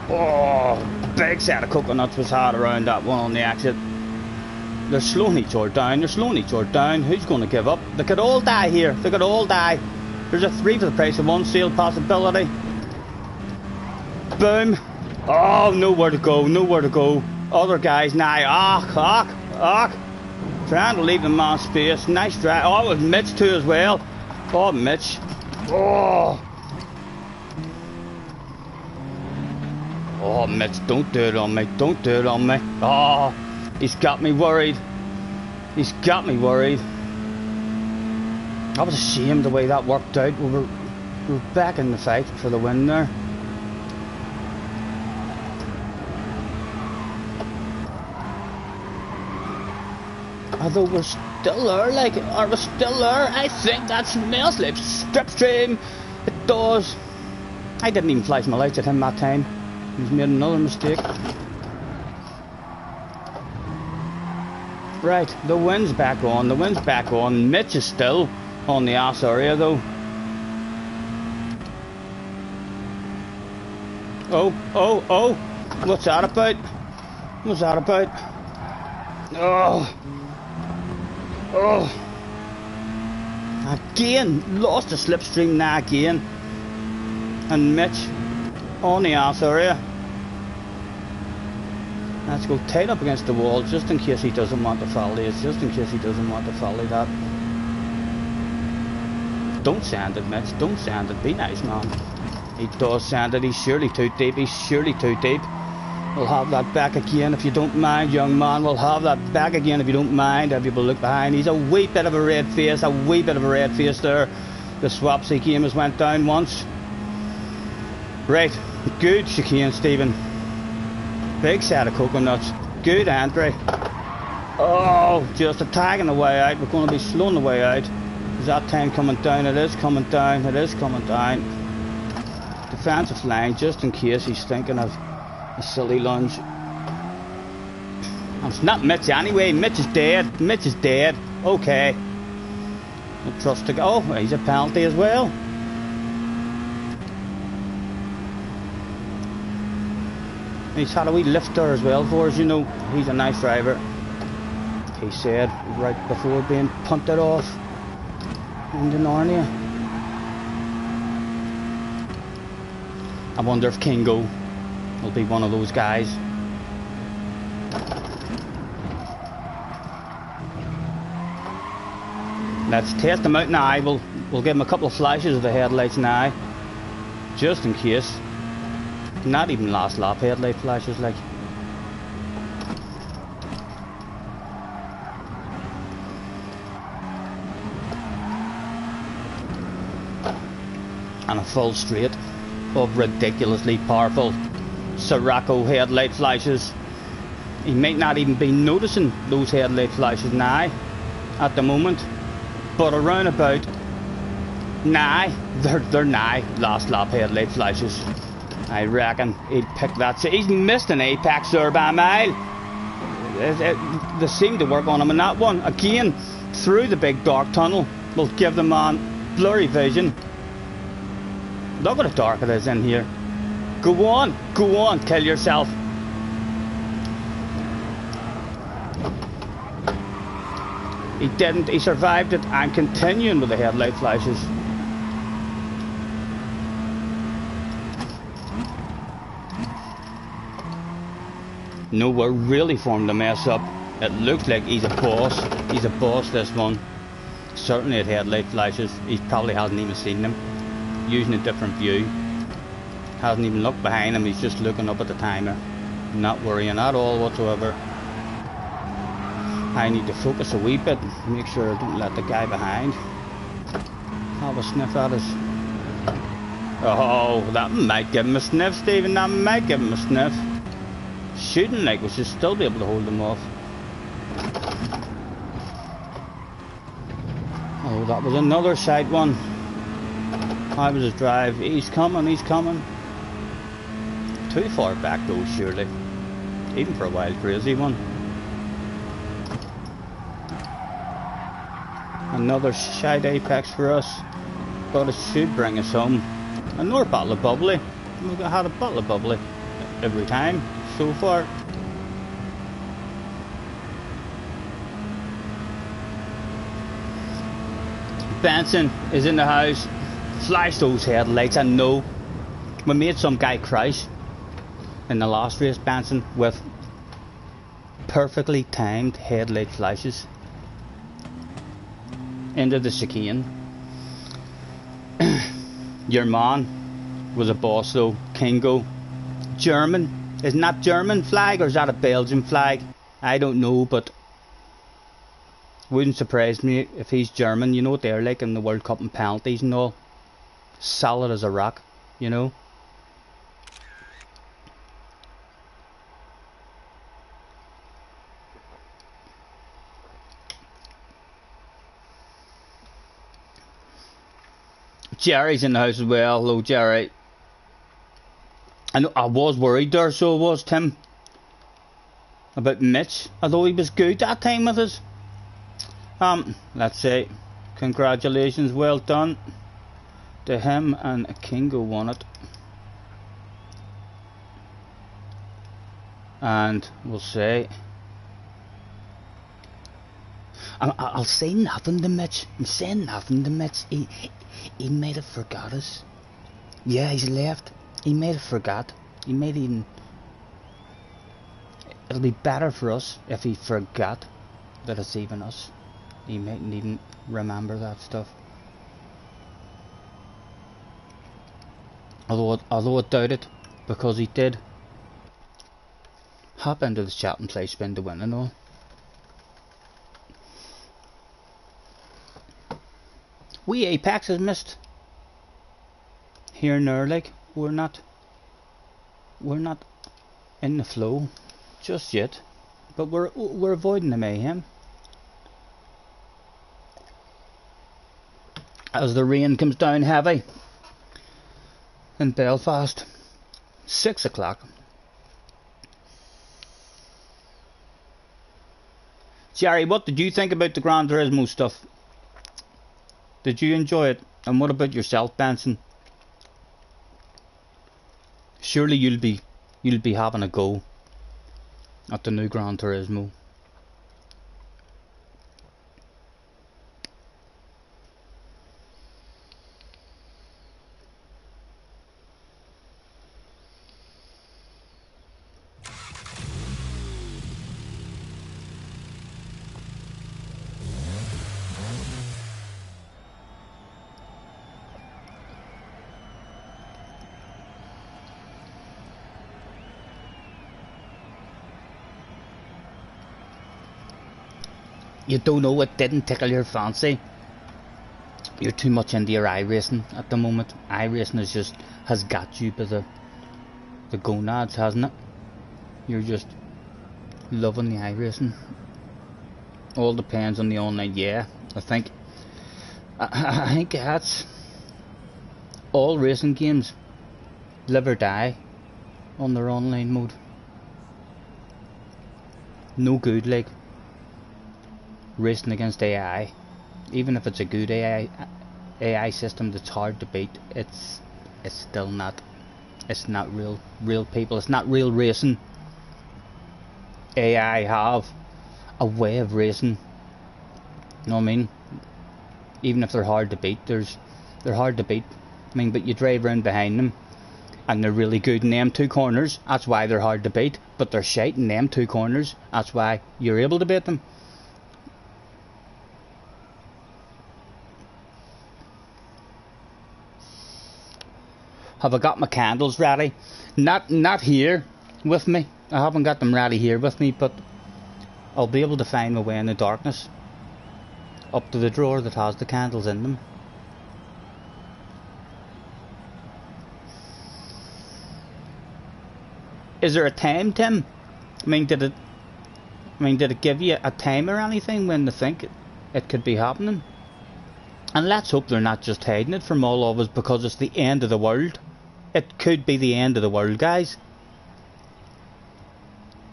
Oh, big set of coconuts was hard around that one on the exit. They're slowing each other down. Who's going to give up? They could all die here. They could all die. There's a 3 for the price of 1 sale possibility. Boom. Oh, nowhere to go. Other guys now. Trying to leave the man space. Nice drive. Oh, it was Mitch too as well. Oh, Mitch. Oh, Mitch, don't do it on me. Oh, he's got me worried. I was ashamed the way that worked out. We were back in the fight for the win there. Although we're still there, are we still there? I think that smells slipstream. It does. I didn't even flash my lights at him that time. He's made another mistake. Right, the wind's back on. The wind's back on. Mitch is still on the ass area though. Oh. What's that about? What's that about? Oh. Again, lost the slipstream now again. And Mitch on the ass area. Let's go tight up against the wall just in case he doesn't want to follow it. Just in case he doesn't want to follow that. Don't sand it, Mitch. Don't sand it. Be nice, man. He does sand it. He's surely too deep. He's surely too deep. We'll have that back again if you don't mind, young man. We'll have that back again if you don't mind. Have people look behind. He's a wee bit of a red face. A wee bit of a red face there. The swapsy game has went down once. Right. Good chicane, Stephen. Big set of coconuts. Good entry. Oh, just attacking the way out. We're going to be slowing the way out. Is that time coming down? It is coming down. It is coming down. Defensive line, just in case he's thinking of a silly lunge. It's not Mitch anyway. Mitch is dead. Mitch is dead. Okay. No trust to go. Oh, he's a penalty as well. He's had a wee lift there as well for us, you know. He's a nice driver. He said right before being punted off into Narnia. I wonder if Kingo will be one of those guys. Let's test him out now. We'll give him a couple of flashes of the headlights now, just in case. Not even last lap headlight flashes, like. And a full straight of ridiculously powerful Sirocco headlight flashes. He might not even be noticing those headlight flashes now at the moment, but around about now they're now last lap headlight flashes. I reckon he'd pick that. He's missed an apex there by a mile. They seem to work on him in that one. Again, through the big dark tunnel will give the man blurry vision. Look at how dark it is in here. Go on, kill yourself. He didn't, he survived it and continuing with the headlight flashes. Nowhere really for him to mess up. It looks like he's a boss. He's a boss, this one. Certainly at headlight flashes. He probably hasn't even seen them. Using a different view. Hasn't even looked behind him. He's just looking up at the timer. Not worrying at all whatsoever. I need to focus a wee bit. Make sure I don't let the guy behind have a sniff at us. Oh, that might give him a sniff, Stephen. That might give him a sniff. Shooting like we should still be able to hold them off. Oh, that was another side one. How was his drive? He's coming. Too far back though, surely. Even for a wild crazy one. Another shite apex for us. But it should bring us home. Another bottle of bubbly. We've had a bottle of bubbly every time so far. Benson is in the house. Flash those headlights. I know we made some guy crash in the last race, Benson, with perfectly timed headlight flashes into the chicane. Your man was a boss though. Kingo. German. Isn't that German flag or is that a Belgian flag? I don't know, but wouldn't surprise me if he's German. You know what they're like in the World Cup and penalties and all. Solid as a rock, you know. Jerry's in the house as well. Hello, Jerry. I know I was worried there, so I was, Tim, about Mitch, although he was good that time with us. Let's say congratulations, well done to him, and Kingo won it. And we'll say, I'll say nothing to Mitch. I'm saying nothing to Mitch. He might have forgot us. Yeah, he's left. He might have forgot. He might even. It'll be better for us if he forgot that it's even us. He mightn't even remember that stuff. Although I doubt it, because he did hop into the chat and play spin to win and all. We Apex has missed here and there, like we're not in the flow just yet, but we're avoiding the mayhem as the rain comes down heavy in Belfast. 6 o'clock. Jerry, what did you think about the Gran Turismo stuff? Did you enjoy it? And what about yourself, Benson? Surely you'll be having a go at the new Gran Turismo. You don't know, it didn't tickle your fancy. You're too much into your iRacing at the moment. iRacing has got you by the gonads, hasn't it? You're just loving the iRacing. All depends on the online. Yeah, I think that's all racing games live or die on their online mode. No good, like racing against AI, even if it's a good AI system that's hard to beat, it's still not. It's not real people. It's not real racing. AI have a way of racing. You know what I mean? Even if they're hard to beat, they're hard to beat. I mean, but you drive around behind them, and they're really good in them two corners. That's why they're hard to beat. But they're shite in them two corners. That's why you're able to beat them. Have I got my candles ready? Not here with me. I haven't got them ready here with me, but I'll be able to find my way in the darkness up to the drawer that has the candles in them. Is there a time, Tim? I mean, did it give you a time or anything when they think it could be happening? And let's hope they're not just hiding it from all of us because it's the end of the world. It could be the end of the world, guys.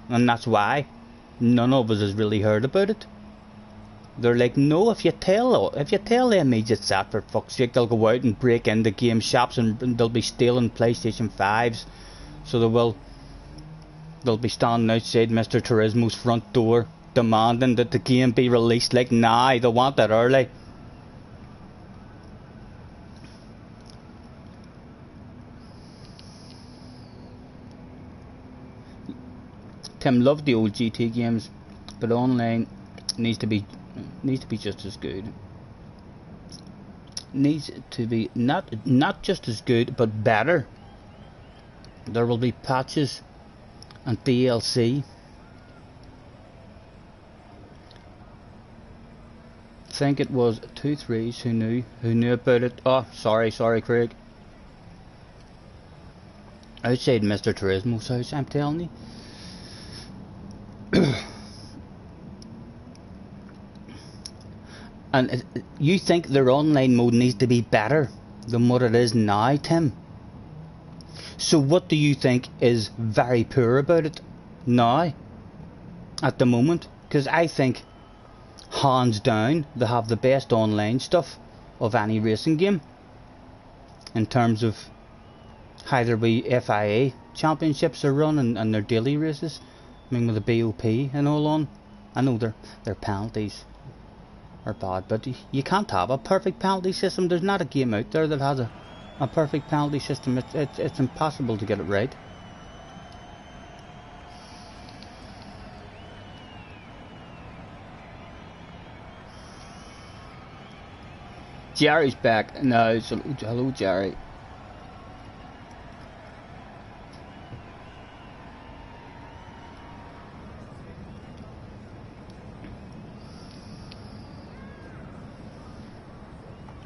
And that's why none of us has really heard about it. They're like, no, if you tell the immediate set, for fuck's sake, they'll go out and break into game shops and they'll be stealing PlayStation 5s. So they'll be standing outside Mr. Turismo's front door demanding that the game be released. Like, nah, they want it early. Tim loved the old GT games, but online needs to be just as good. Needs to be not just as good, but better. There will be patches and DLC. I think it was 2-3s who knew about it. Oh, sorry, Craig. Outside Mr. Turismo's house, I'm telling you. And you think their online mode needs to be better than what it is now, Tim? So what do you think is very poor about it now, at the moment? Because I think, hands down, they have the best online stuff of any racing game, in terms of how their wee FIA championships are run, and their daily races. I mean, with the BOP and all on. I know their penalties are bad, but you can't have a perfect penalty system. There's not a game out there that has a perfect penalty system. It's impossible to get it right. Jerry's back. No, hello Jerry.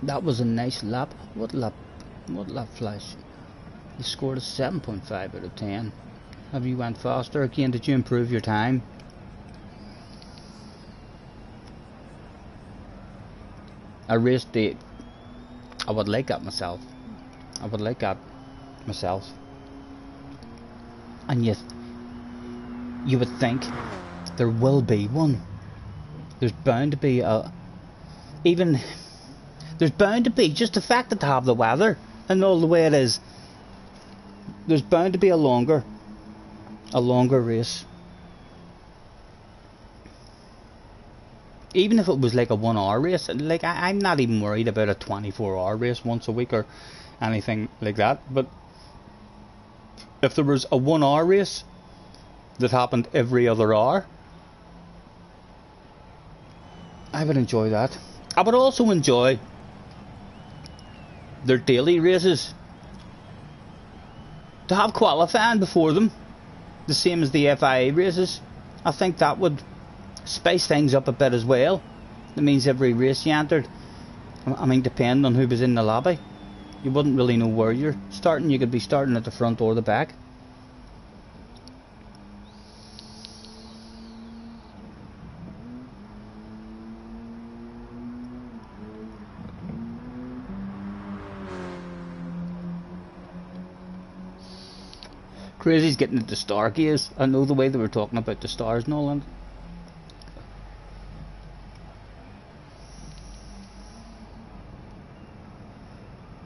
That was a nice lap. What lap flash? You scored a 7.5 out of 10. Have you went faster again? Did you improve your time? I raced the... I would like that myself. And yet, you would think there will be one. There's bound to be a... Even... There's bound to be, just the fact that they have the weather and all the way it is, there's bound to be a longer race. Even if it was like a 1 hour race, like I'm not even worried about a 24-hour race once a week or anything like that, but if there was a 1 hour race that happened every other hour, I would enjoy that. I would also enjoy their daily races to have qualifying before them, the same as the FIA races. I think that would spice things up a bit as well. It means every race you entered, I mean, depending on who was in the lobby, you wouldn't really know where you're starting. You could be starting at the front or the back. Crazy's getting into Stargaze. I know the way they were talking about the stars and all that.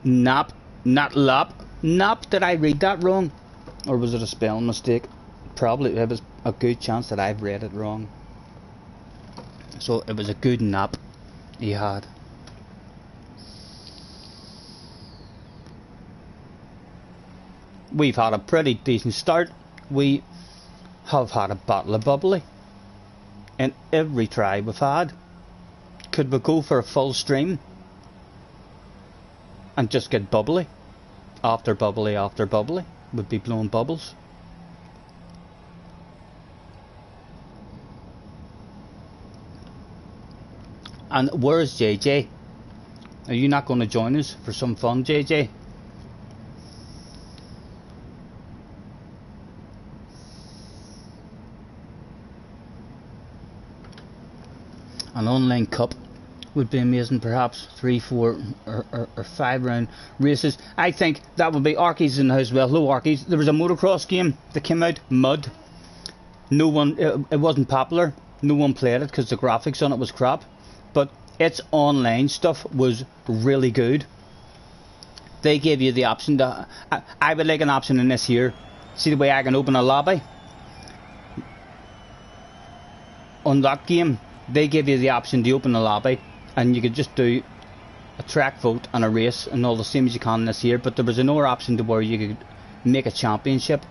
Nap, not lap. Nap, did I read that wrong? Or was it a spelling mistake? Probably, it was a good chance that I've read it wrong. So it was a good nap he had. We've had a pretty decent start. We have had a bottle of bubbly in every try we've had. Could we go for a full stream and just get bubbly after bubbly after bubbly? Would be blowing bubbles. And where's JJ? Are you not going to join us for some fun, JJ? An online cup would be amazing, perhaps 3, 4 or 5 round races. I think that would be. Arky's in the house. Well, hello Arky's. There was a motocross game that came out, Mud. No one, it wasn't popular, no one played it because the graphics on it was crap, but its online stuff was really good. They gave you the option to, I would like an option in this here. See the way I can open a lobby? On that game, they give you the option to open a lobby and you could just do a track vote and a race and all the same as you can in this here, but there was another option to where you could make a championship.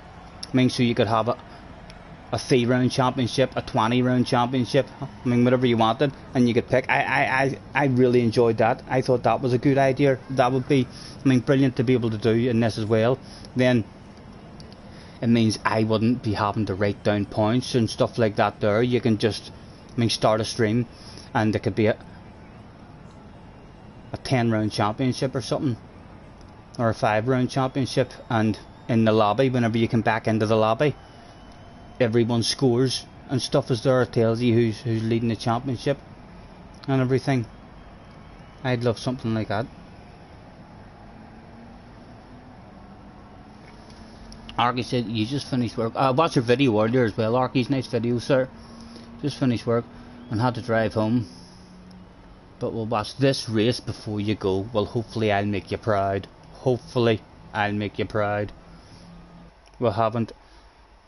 I mean, so you could have a 3 round championship, a 20 round championship, I mean whatever you wanted, and you could pick. I really enjoyed that. I thought that was a good idea. That would be, I mean, brilliant to be able to do in this as well. Then it means I wouldn't be having to write down points and stuff like that there. You can just, I mean, start a stream and it could be a 10 round championship or something, or a 5 round championship, and in the lobby, whenever you come back into the lobby, everyone scores and stuff is there. It tells you who's leading the championship and everything. I'd love something like that. Arky said, you just finished work. Watch your video earlier as well, Arky's nice video, sir. Just finished work and had to drive home. But we'll watch this race before you go. Well, hopefully I'll make you proud. Hopefully I'll make you proud. We haven't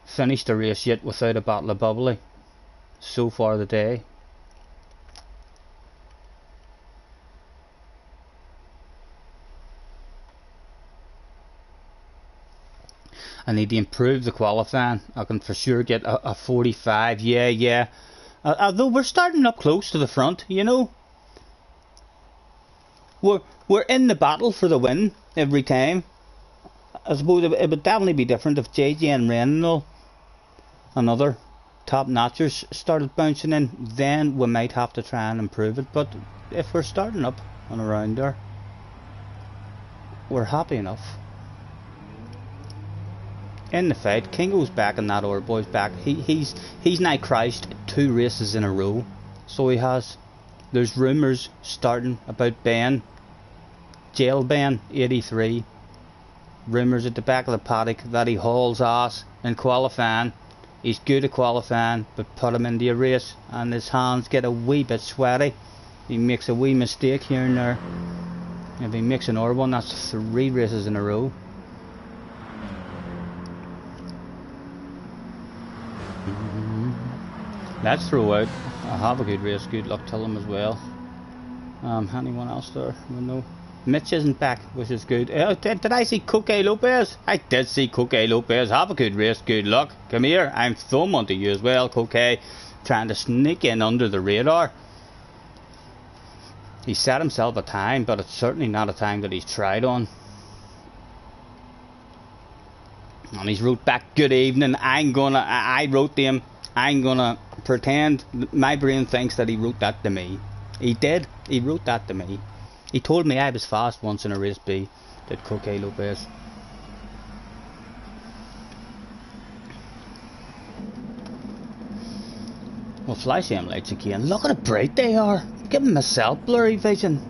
finished the race yet without a bottle of bubbly. So far the day. I need to improve the qualifying. I can for sure get a 45. Yeah. Although we're starting up close to the front, you know. We're in the battle for the win every time. I suppose it would definitely be different if JJ and Ren and other top notchers started bouncing in. Then we might have to try and improve it. But if we're starting up and around there, we're happy enough. In the fight, Kingo's back and that other boy's back. He's now crashed 2 races in a row. So he has. There's rumours starting about Ben. Jail Ben 83. Rumours at the back of the paddock that he hauls ass in qualifying. He's good at qualifying, but put him into a race and his hands get a wee bit sweaty. He makes a wee mistake here and there. If he makes another one, that's 3 races in a row. Let's throw out. Have a good race. Good luck to him as well. Anyone else there? No. Mitch isn't back, which is good. Did I see Coque Lopez? I did see Coque Lopez. Have a good race. Good luck. Come here. I'm thumb onto you as well, Coque. Trying to sneak in under the radar. He set himself a time, but it's certainly not a time that he's tried on. And he's wrote back, good evening. I wrote to him. I'm gonna pretend my brain thinks that he wrote that to me. He did. He wrote that to me. He told me I was fast once in a race B. Did Coque Lopez. Well, flash them lights again. Look at how bright they are. Give myself blurry vision.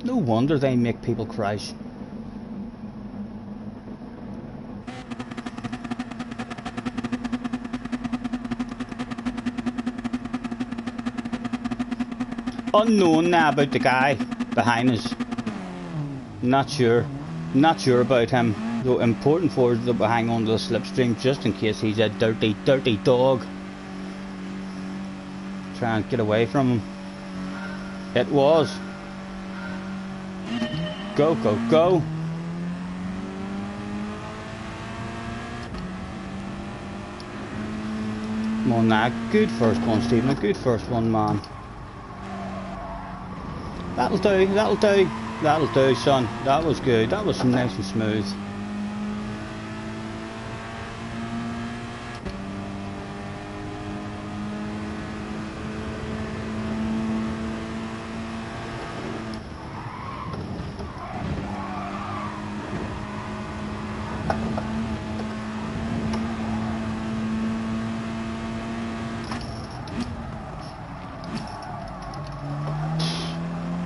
No wonder they make people crash. Unknown now about the guy behind us. Not sure about him. Though important for us to hang on to the slipstream just in case he's a dirty dog. Try and get away from him. It was. Go. Come on now. Good first one, Stephen. A good first one, man. That'll do, son. That was good. That was nice and smooth.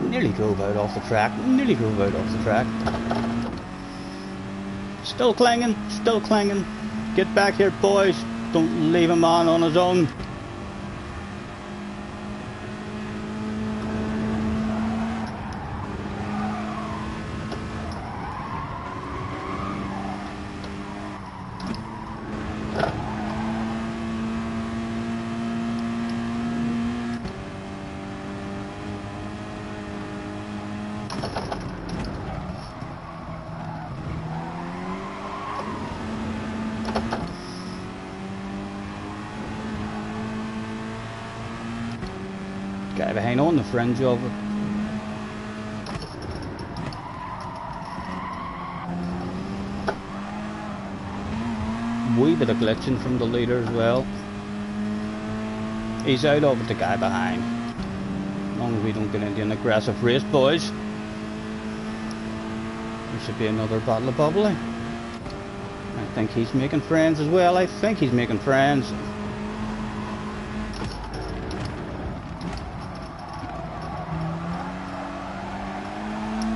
Nearly drove out off the track. Still clanging. Get back here, boys. Don't leave him on his own. Gotta hang on the fringe of it. Wee bit of glitching from the leader as well. He's out of it, the guy behind. As long as we don't get into an aggressive race, boys. There should be another bottle of bubbly. I think he's making friends as well.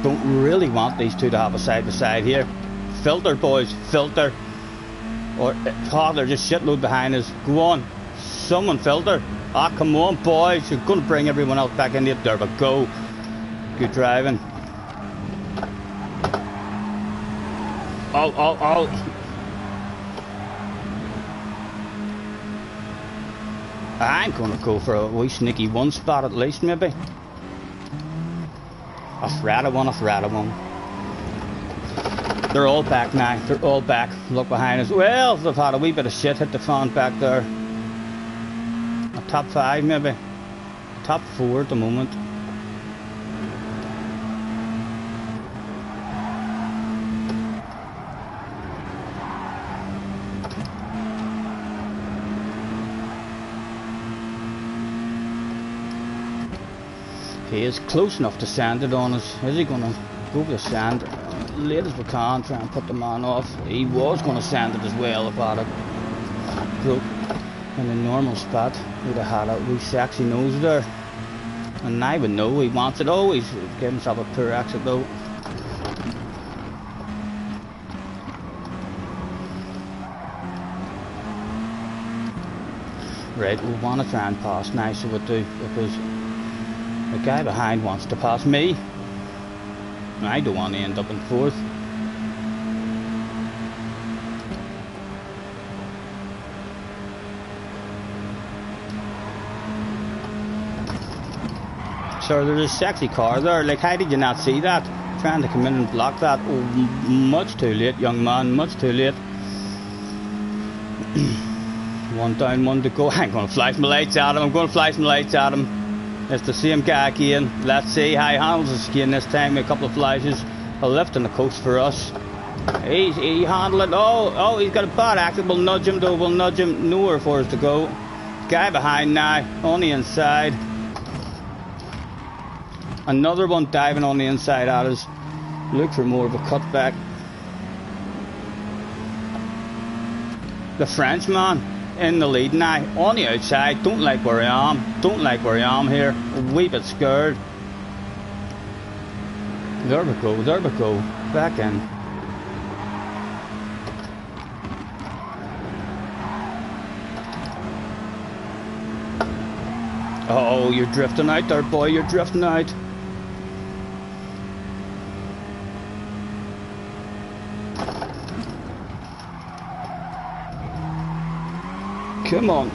Don't really want these two to have a side by side here. Filter, boys, filter. Or, oh, they're just shitload behind us. Go on. Someone filter. Ah, come on, boys. You're going to bring everyone else back in it. There we go. Good driving. Oh, oh, oh. I'm going to go for a wee sneaky one spot at least, maybe. A threat of one, a threat of one. They're all back now. They're all back. Look behind us. Well, they've had a wee bit of shit hit the fan back there. A top 5 maybe. Top 4 at the moment. He is close enough to sand it on us. Is he going to go for the sand? Late as we can, try and put the man off. He was going to sand it as well if I had broke in the normal spot. Would have had a wee sexy nose there. And I would know he wants it. Oh, he's giving himself a poor exit though. Right, we want to try and pass now, so we do, because the guy behind wants to pass me. I don't want to end up in 4th. So there's a sexy car there. Like, how did you not see that? Trying to come in and block that. Oh, much too late, young man. Much too late. One down, one to go. I'm going to flash my lights at him. I'm going to flash my lights at him. It's the same guy again. Let's see how he handles us again this time with a couple of flashes. A lift on the coast for us. He handled it. Oh, he's got a bad exit. We'll nudge him though. We'll nudge him. Nowhere for us to go. Guy behind now. On the inside. Another one diving on the inside at us. Look for more of a cutback. The Frenchman in the lead now, on the outside. Don't like where I am. Don't like where I am here. A wee bit scared. There we go. There we go. Back in. Oh, you're drifting out there, boy. You're drifting out. Come on.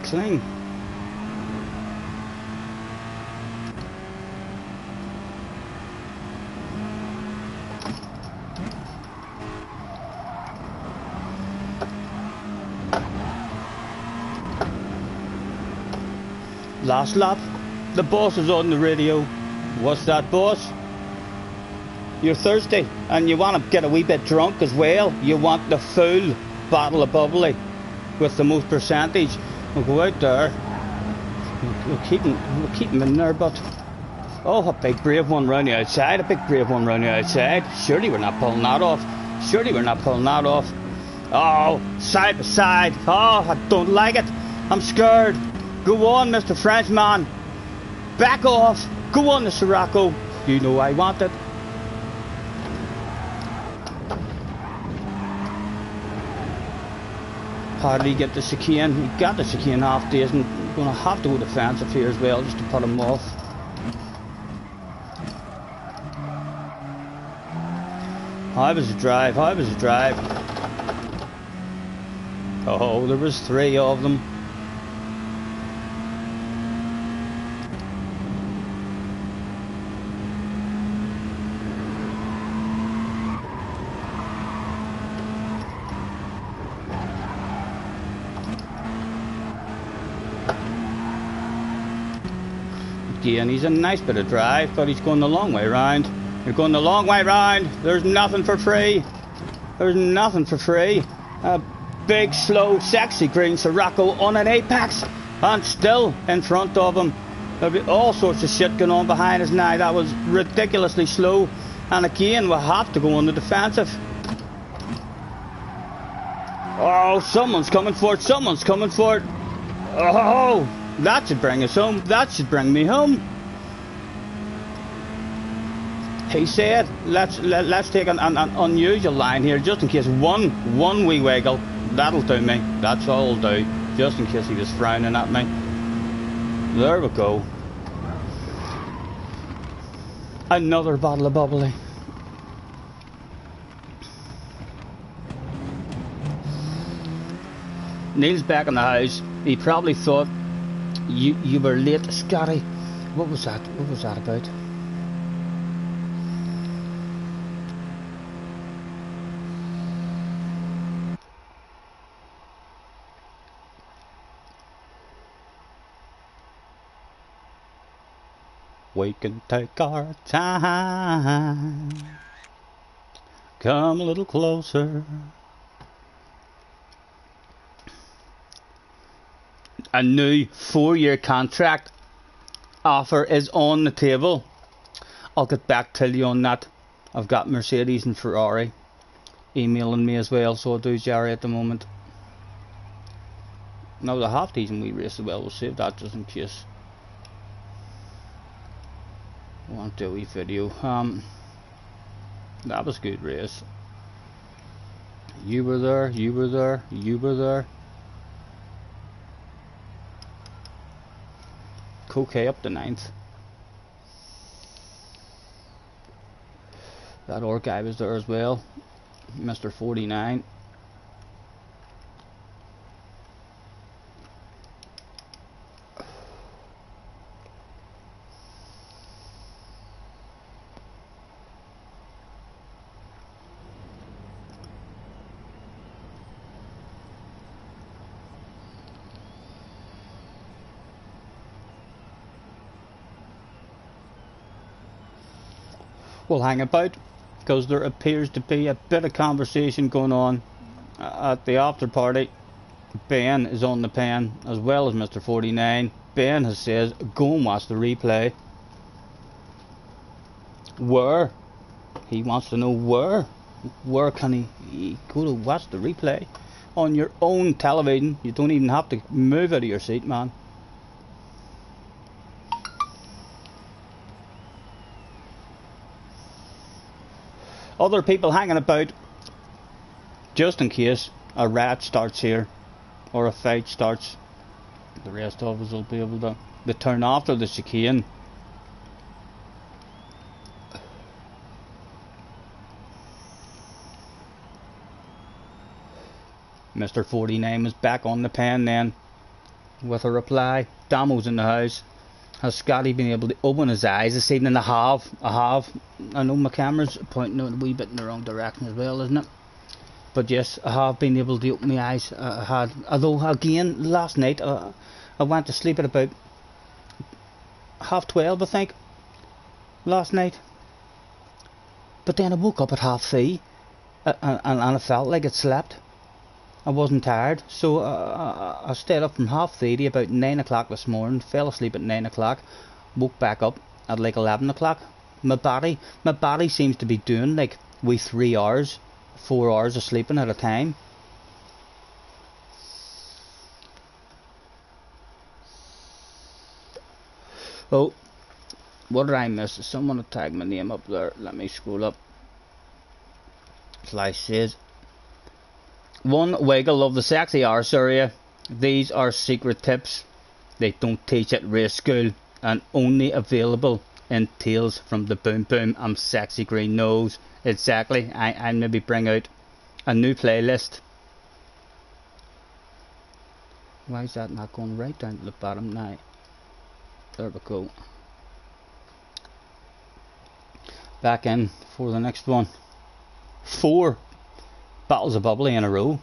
Clean. Last lap. The boss is on the radio. What's that, boss? You're thirsty and you want to get a wee bit drunk as well. You want the full bottle of bubbly with the most percentage. We'll go out there. We'll keep him in there, but oh, a big brave one round the outside. A big brave one round the outside. Surely we're not pulling that off. Surely we're not pulling that off. Oh, side by side. Oh, I don't like it. I'm scared. Go on, Mr. Frenchman. Back off. Go on, Mr. Rocco. You know I want it. How did he get the chicane? He got the chicane half decent. Going to have to go defensive here as well, just to put him off. How was the drive? How was the drive? Oh, there was 3 of them. And he's a nice bit of drive, but he's going the long way round. You're going the long way round. There's nothing for free. There's nothing for free. A big, slow, sexy green Sirocco on an apex, and still in front of him. There'll be all sorts of shit going on behind us now. That was ridiculously slow, and again we have to go on the defensive. Oh, someone's coming for it. Someone's coming for it. Oh, that should bring us home. That should bring me home. He said, let's take an unusual line here, just in case one wee wiggle, that'll do me. That's all I'll do, just in case he was frowning at me. There we go. Another bottle of bubbly. Neil's back in the house. He probably thought you were late, Scotty. What was that? What was that about? We can take our time. Come a little closer. A new 4-year contract offer is on the table. I'll get back to you on that. I've got Mercedes and Ferrari emailing me as well, so I do, Jerry, at the moment. Now the half season we race as well, we'll save that just in case I want to do a wee video. That was a good race. You were there, you were there, you were there. Okay, up to 9th. That other guy was there as well, Mr. 49. We'll hang about, because there appears to be a bit of conversation going on at the after party. Ben is on the pen as well as Mr. 49. Ben has says go and watch the replay. Where? He wants to know where. Where can he go to watch the replay? On your own television. You don't even have to move out of your seat, man. Other people hanging about, just in case a rat starts here or a fight starts. The rest of us will be able to turn after the chicane. Mr. 49 is back on the pen then with a reply. Damo's in the house. Has Scotty been able to open his eyes this evening? I have. I know my camera's pointing out a wee bit in the wrong direction as well, isn't it? But yes, I have been able to open my eyes. I had, although again last night I went to sleep at about 12:30, I think, last night. But then I woke up at 3:30 and I felt like I'd slept. I wasn't tired, so I stayed up from 3:30 about 9 o'clock this morning, fell asleep at 9 o'clock, woke back up at like 11 o'clock. My body seems to be doing like 3 hours, 4 hours of sleeping at a time. Oh, what did I miss? Someone had tagged my name up there. Let me scroll up. Slice says, one wiggle of the sexy arse area. These are secret tips they don't teach at race school and only available in Tales from the Boom Boom and Sexy Green Nose. Exactly. I maybe bring out a new playlist. Why is that not going right down to the bottom now? There we go. Back in for the next one. 4 bottles of bubbly in a row.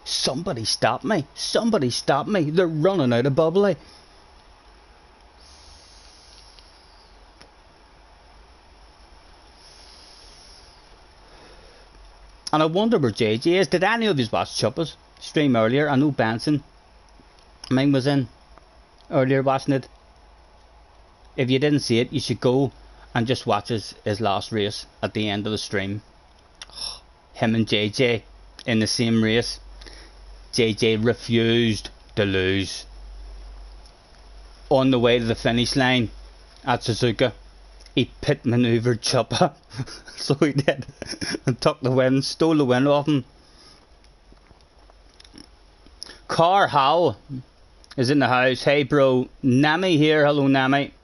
Somebody stop me. Somebody stop me. They're running out of bubbly. And I wonder where JJ is. Did any of you watch Chuppa's stream earlier? I know Benson, mine was in earlier watching it. If you didn't see it, you should go and just watch his last race at the end of the stream. Him and JJ in the same race. JJ refused to lose. On the way to the finish line, at Suzuka. He pit manoeuvred Choppa. So he did. And took the win, stole the win off him. Car Hal is in the house. Hey bro, Nami here. Hello Nami.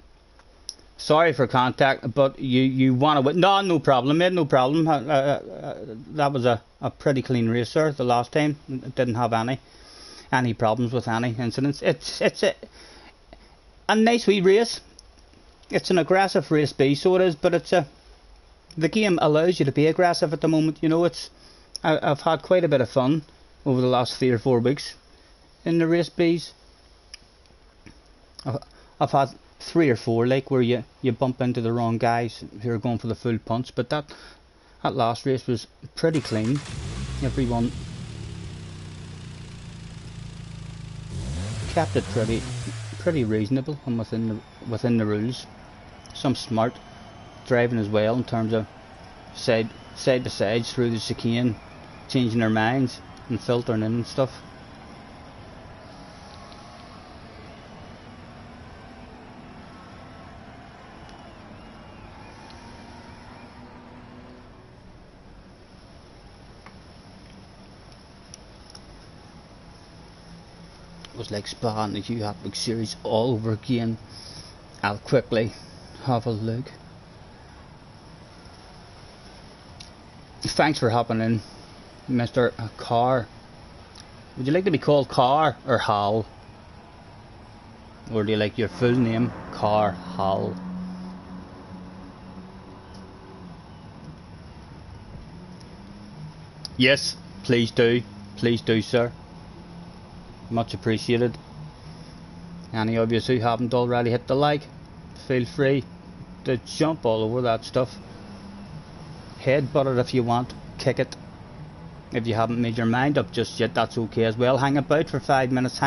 Sorry for contact, but you want to win? No problem, mate. No problem. That was a pretty clean racer the last time. It didn't have any problems with any incidents. It's a nice wee race. It's an aggressive race B, so it is. But the game allows you to be aggressive at the moment. You know, I've had quite a bit of fun over the last 3 or 4 weeks in the race Bs. I've had 3 or 4 like where you bump into the wrong guys who are going for the full punch, but that last race was pretty clean. Everyone kept it pretty reasonable and within the rules. Some smart driving as well in terms of side to sides through the chicane, changing their minds and filtering in and stuff. It was like Spa and the Hugh Hapwick series all over again. I'll quickly have a look. Thanks for hopping in, Mr. Carr. Would you like to be called Carr or Hal? Or do you like your full name, Carr Hal? Yes, please do. Please do, sir. Much appreciated. Any of you who haven't already hit the like, feel free to jump all over that stuff. Headbutt it if you want, kick it. If you haven't made your mind up just yet, that's okay as well. Hang about for 5 minutes,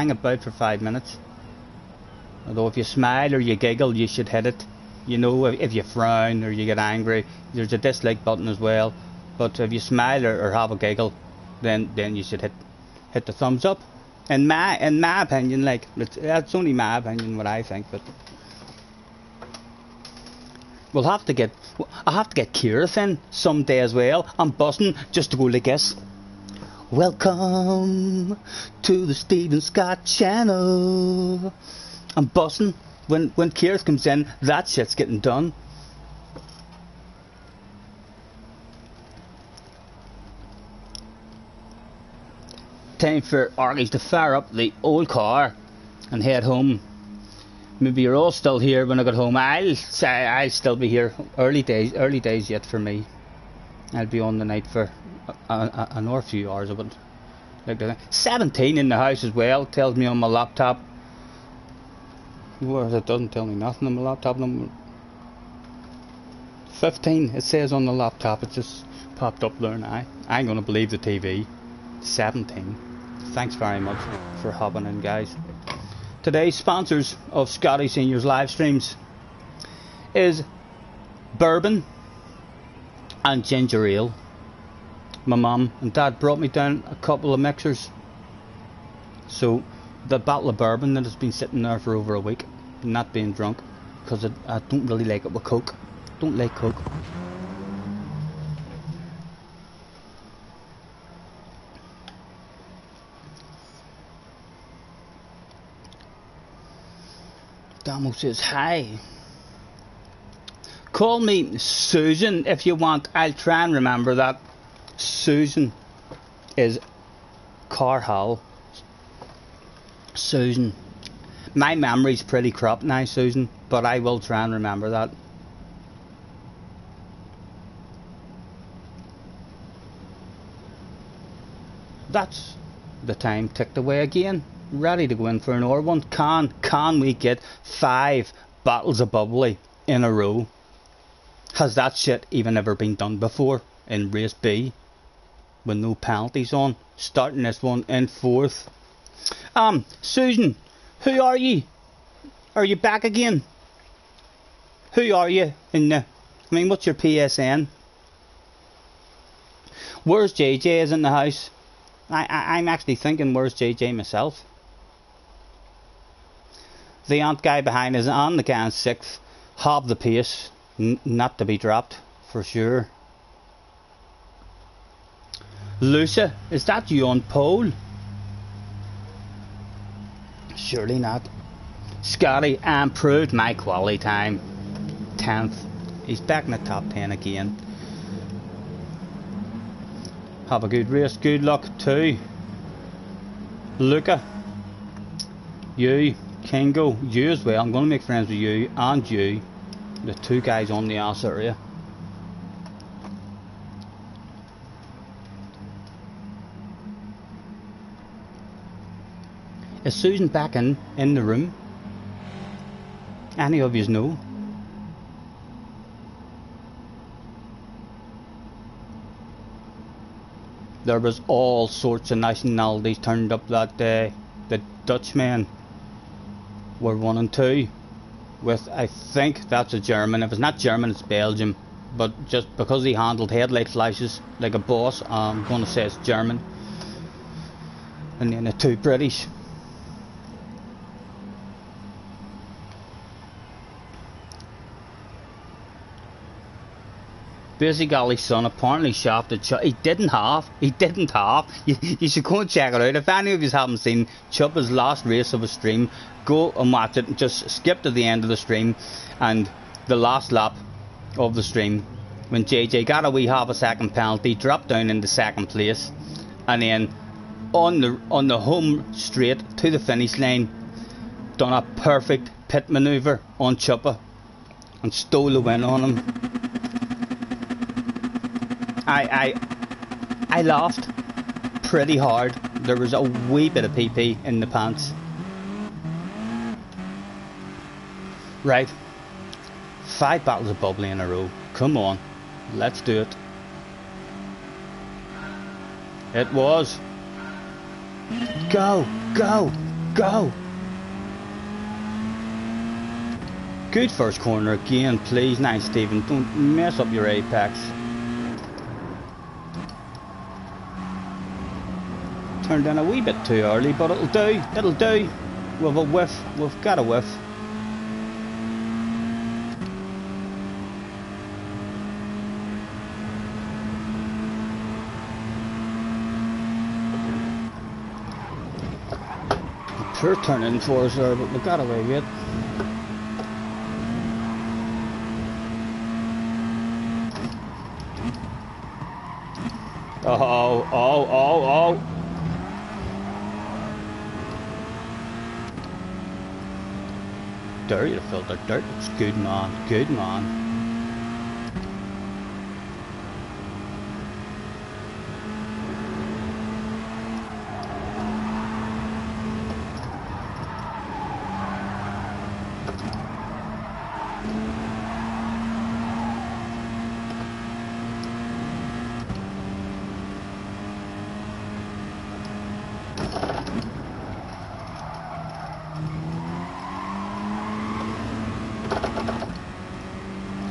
Although if you smile or you giggle, you should hit it. You know, if you frown or you get angry, there's a dislike button as well. But if you smile or have a giggle, then you should hit the thumbs up. In my opinion, like, that's only my opinion, what I think, but I have to get Kira in someday as well. I'm bussing just to go like this. Welcome to the Stephen Scott channel. I'm bussing. When Kira comes in, that shit's getting done. Time for Argies to fire up the old car and head home. Maybe you're all still here when I get home. I'll still be here. Early days yet for me. I'll be on the night for another few hours of it. Like that. 17 in the house as well. Tells me on my laptop. Well, it doesn't tell me nothing on my laptop. 15. It says on the laptop. It just popped up there now. I ain't gonna believe the TV. 17. Thanks very much for hopping in, guys. Today's sponsors of Scotty Senior's live streams is bourbon and ginger ale. My mum and dad brought me down a couple of mixers. So the bottle of bourbon that has been sitting there for over a week, not being drunk, because I don't really like it with Coke. Don't like Coke. Damo says hi. Call me Susan if you want. I'll try and remember that. Susan is Carhall. Susan. My memory's pretty crap now, Susan, but I will try and remember that. That's the time ticked away again. Ready to go in for another one. Can we get 5 bottles of bubbly in a row? Has that shit even ever been done before in race B with no penalties on? Starting this one in 4th. Susan, who are you? Are you back again? Who are you what's your PSN? Where's JJ? Is in the house? I'm actually thinking, where's JJ myself? The ant guy behind is on the guy in 6th. have the pace, not to be dropped for sure. Lucia, is that you on pole? Surely not. Scotty improved my quality time. 10th. He's back in the top 10 again. Have a good race. Good luck too. Luca. You. Kingo. You as well. I'm going to make friends with you and you. The two guys on the ass area. Is Susan back in the room? Any of you know? There was all sorts of nationalities turned up that day. The Dutchmen were 1 and 2 with, I think that's a German. If it's not German, it's Belgium, but just because he handled headlight flashes like a boss, I'm going to say it's German. And then the 2 British. Busy Golly's son apparently shafted Chubb. He didn't have. You should go and check it out. If any of you haven't seen Chubb's last race of a stream, go and watch it. Just skip to the end of the stream and the last lap of the stream when JJ got a wee half a second penalty, dropped down into second place, and then on the home straight to the finish line, done a perfect pit manoeuvre on Chuppa and stole the win on him. I laughed pretty hard. There was a wee bit of pee in the pants. Right, 5 battles of bubbly in a row. Come on, let's do it. It was. Go, go, go. Good first corner again, please. Nice, Stephen. Don't mess up your apex. Turned in a wee bit too early, but it'll do. It'll do. We've a whiff. We've got a whiff. Poor turning for us there, but we got away with it. Oh. Dirty to filter dirt. It's good, man. Good, man.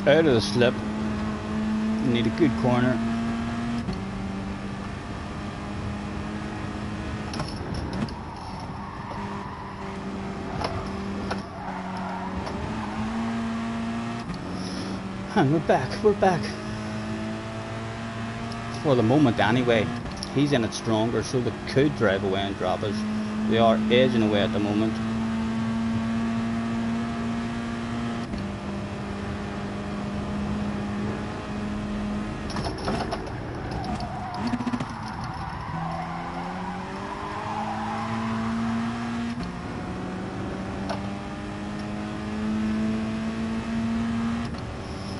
Out of the slip. Need a good corner. And we're back. For the moment anyway. He's in it stronger, so they could drive away and drop us. They are edging away at the moment.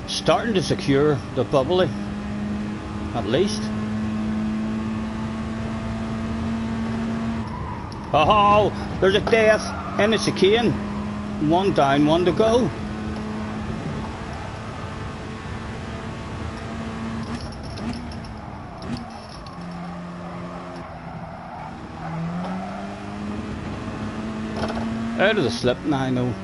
Starting to secure the bubbly, at least. Oh, there's a death in the chicane. 1 down, 1 to go. Out of the slip now, I know.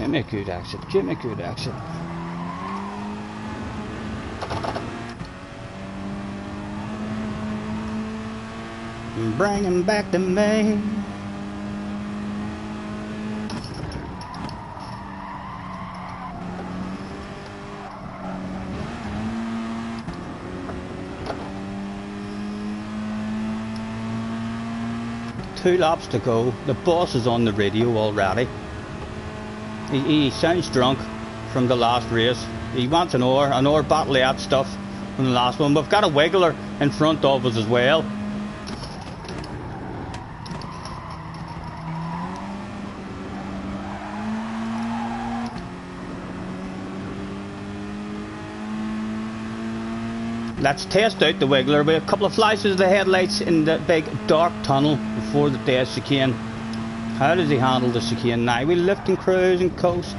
Give me a good exit. Give me a good exit. Bring him back to me. Two laps to go. The boss is on the radio already. He sounds drunk from the last race. He wants an hour battle out stuff from the last one. We've got a wiggler in front of us as well. Let's test out the wiggler with a couple of flashes of the headlights in the big dark tunnel before the day chicane. How does he handle the chicane now? We lift and cruise and coast.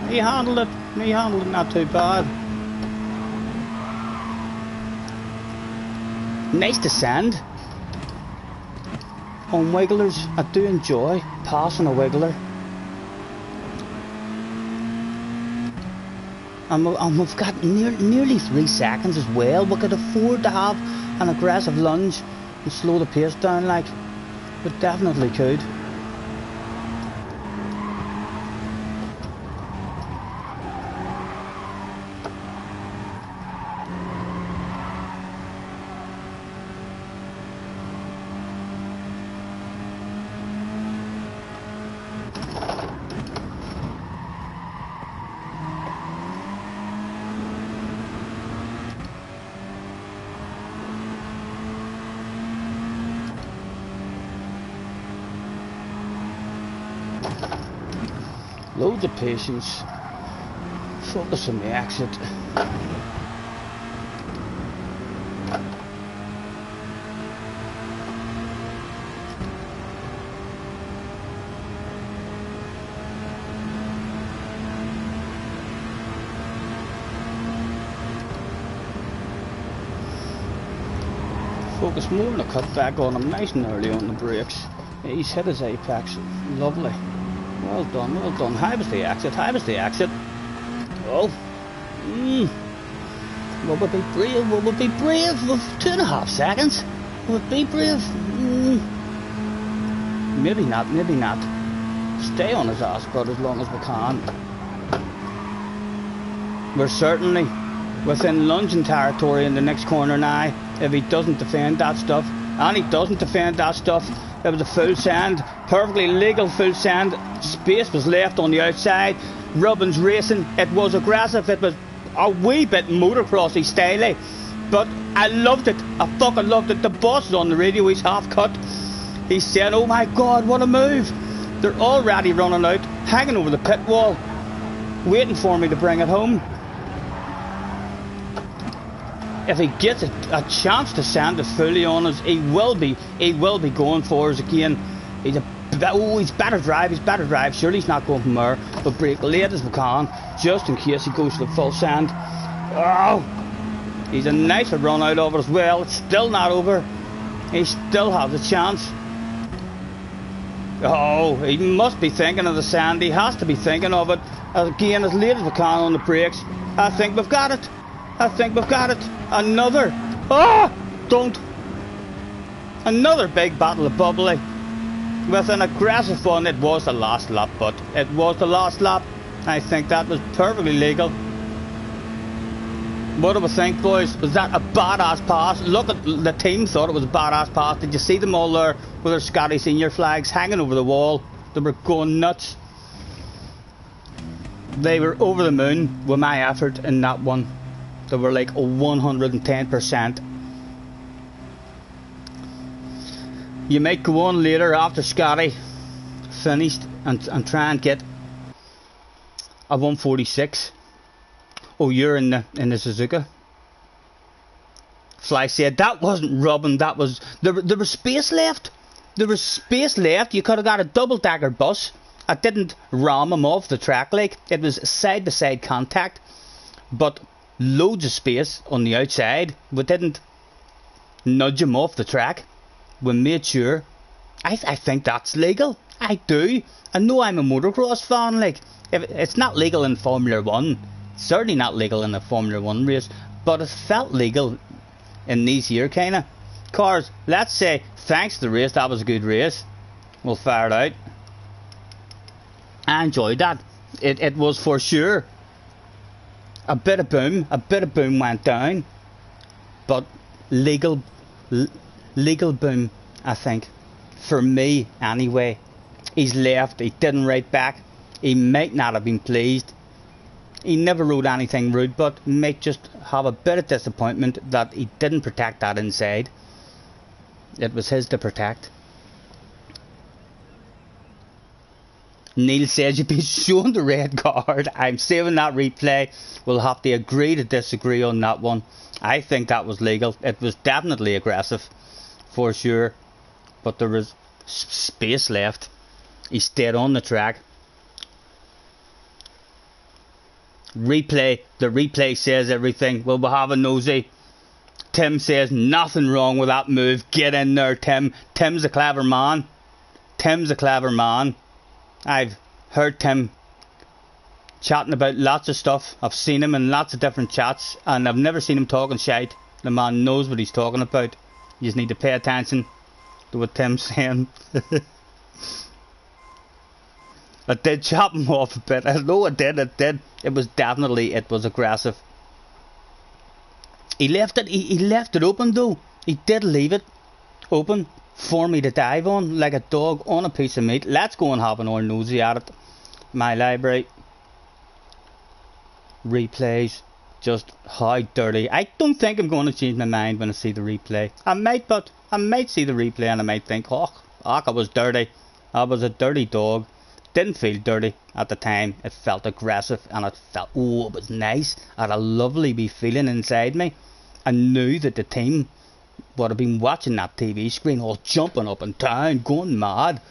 He handled it not too bad. Nice descend on wigglers. I do enjoy passing a wiggler. And we've got nearly 3 seconds as well. We could afford to have an aggressive lunge and slow the pace down, like. We definitely could. Loads of patience. Focus on the exit. Focus more on the cut back on him, nice and early on the brakes. He's hit his apex. Lovely. Well done, well done. How was the exit? How was the exit? Oh. Will we be brave? Will we be brave? With 2.5 seconds? Will we be brave? Maybe not, maybe not. Stay on his ass about as long as we can. We're certainly within lunging territory in the next corner now. If he doesn't defend that stuff, and he doesn't defend that stuff, it was a full send, perfectly legal full send. Space was left on the outside. Robbins racing. It was aggressive. It was a wee bit motocrossy styly, but I loved it. I fucking loved it. The boss is on the radio. He's half cut. He's saying, "Oh my God, what a move!" They're already running out, hanging over the pit wall, waiting for me to bring it home. If he gets a chance to send it fully on us, he will be going for us again. He's better drive. Surely he's not going from there, but brake late as we can, just in case he goes to the full send. Oh, he's a nicer run out of it as well. It's still not over. He still has a chance. Oh, he must be thinking of the sand. He has to be thinking of it again as late as we can on the brakes. I think we've got it. Another. Don't. Another big battle of bubbly. With an aggressive one. It was the last lap, but it was the last lap. I think that was perfectly legal. What do we think, boys? Was that a badass pass? Look at the team thought it was a badass pass. Did you see them all there with their Scotty senior flags hanging over the wall? They were going nuts. They were over the moon with my effort in that one. They were like 110%. You might go on later after Scotty finished and try and get a 146. Oh, you're in the Suzuka. Fly said that wasn't rubbing. That was there was space left. There was space left. You could have got a double-decker bus. I didn't ram him off the track like it was side-to-side contact, but loads of space on the outside. We didn't nudge him off the track. We made sure. I think that's legal. I do. I know I'm a motocross fan. Like, if it's not legal in Formula 1, certainly not legal in a Formula 1 race, but it felt legal in these here kind of cars. Let's say, thanks to the race, that was a good race. We'll fire it out. I enjoyed that. It was for sure a bit of boom went down, but legal boom, I think, for me anyway. He's left, he didn't write back, he might not have been pleased, he never wrote anything rude, but might just have a bit of disappointment that he didn't protect that inside. It was his to protect. Neil says you've been shown the red card. I'm saving that replay. We'll have to agree to disagree on that one. I think that was legal. It was definitely aggressive, for sure. But there was space left. He stayed on the track. Replay. The replay says everything. Well, we'll have a nosy. Tim says nothing wrong with that move. Get in there, Tim. Tim's a clever man. Tim's a clever man. I've heard Tim chatting about lots of stuff. I've seen him in lots of different chats, and I've never seen him talking shite. The man knows what he's talking about. You just need to pay attention to what Tim's saying. I did chop him off a bit. I know I did. It was aggressive. He left it open though. He did leave it open for me to dive on like a dog on a piece of meat. Let's go and have an old nosy at it. My library. Replays. Just how dirty. I don't think I'm going to change my mind when I see the replay. I might see the replay and I might think, oh, I was dirty. I was a dirty dog. Didn't feel dirty at the time. It felt aggressive and it was nice. I had a lovely wee feeling inside me. I knew that the team would have been watching that TV screen, all jumping up and down, going mad.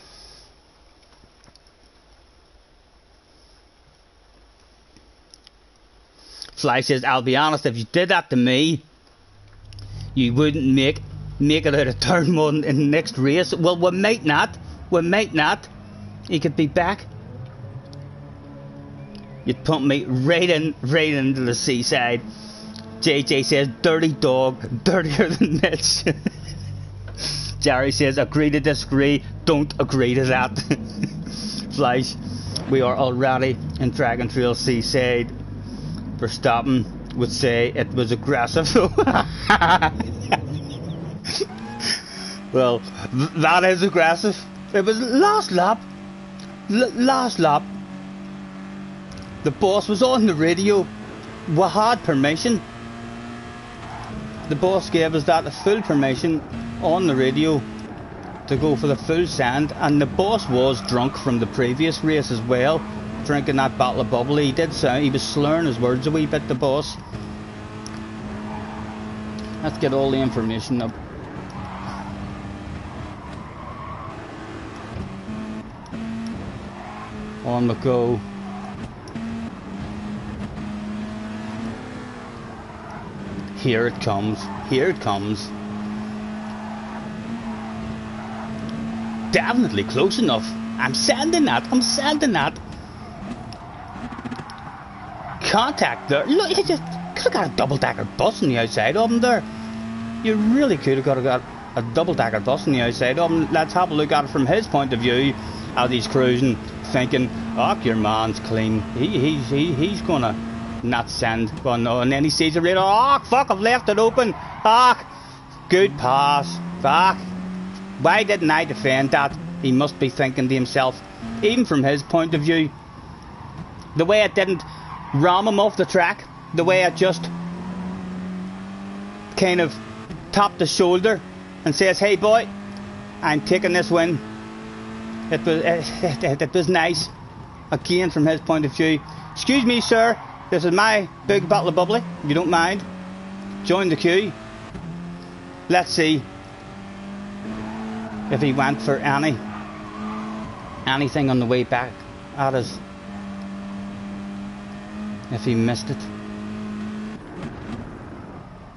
Fly says, I'll be honest, if you did that to me, you wouldn't make it out of turn one in the next race. Well, we might not. He could be back. You'd pump me right into the seaside. JJ says, dirty dog, dirtier than Mitch. Jerry says, agree to disagree, don't agree to that. Flash, we are already in Dragon Trail Seaside. Verstappen would say it was aggressive. Well, that is aggressive. It was last lap. Last lap. The boss was on the radio. We had permission. The boss gave us that full permission on the radio to go for the full send, and the boss was drunk from the previous race as well, drinking that bottle of bubbly. He was slurring his words a wee bit, the boss. Let's get all the information up. On the go. Here it comes. Here it comes. Definitely close enough. I'm sending that. Contact there. Look, you just could have got a double-decker bus on the outside of him there. You really could have got a double-decker bus on the outside of him. Let's have a look at it from his point of view as he's cruising, thinking, oh, your man's clean. He's gonna not send. Well, no, and then he sees the radar. Oh, fuck, I've left it open. Ah, good pass. Fuck. Why didn't I defend that? He must be thinking to himself, even from his point of view. The way I didn't ram him off the track, the way I just kind of tapped his shoulder and says, hey boy, I'm taking this win. It was nice. Again, from his point of view. Excuse me, sir. This is my big bottle of bubbly. If you don't mind, join the queue. Let's see if he went for anything on the way back at us. If he missed it.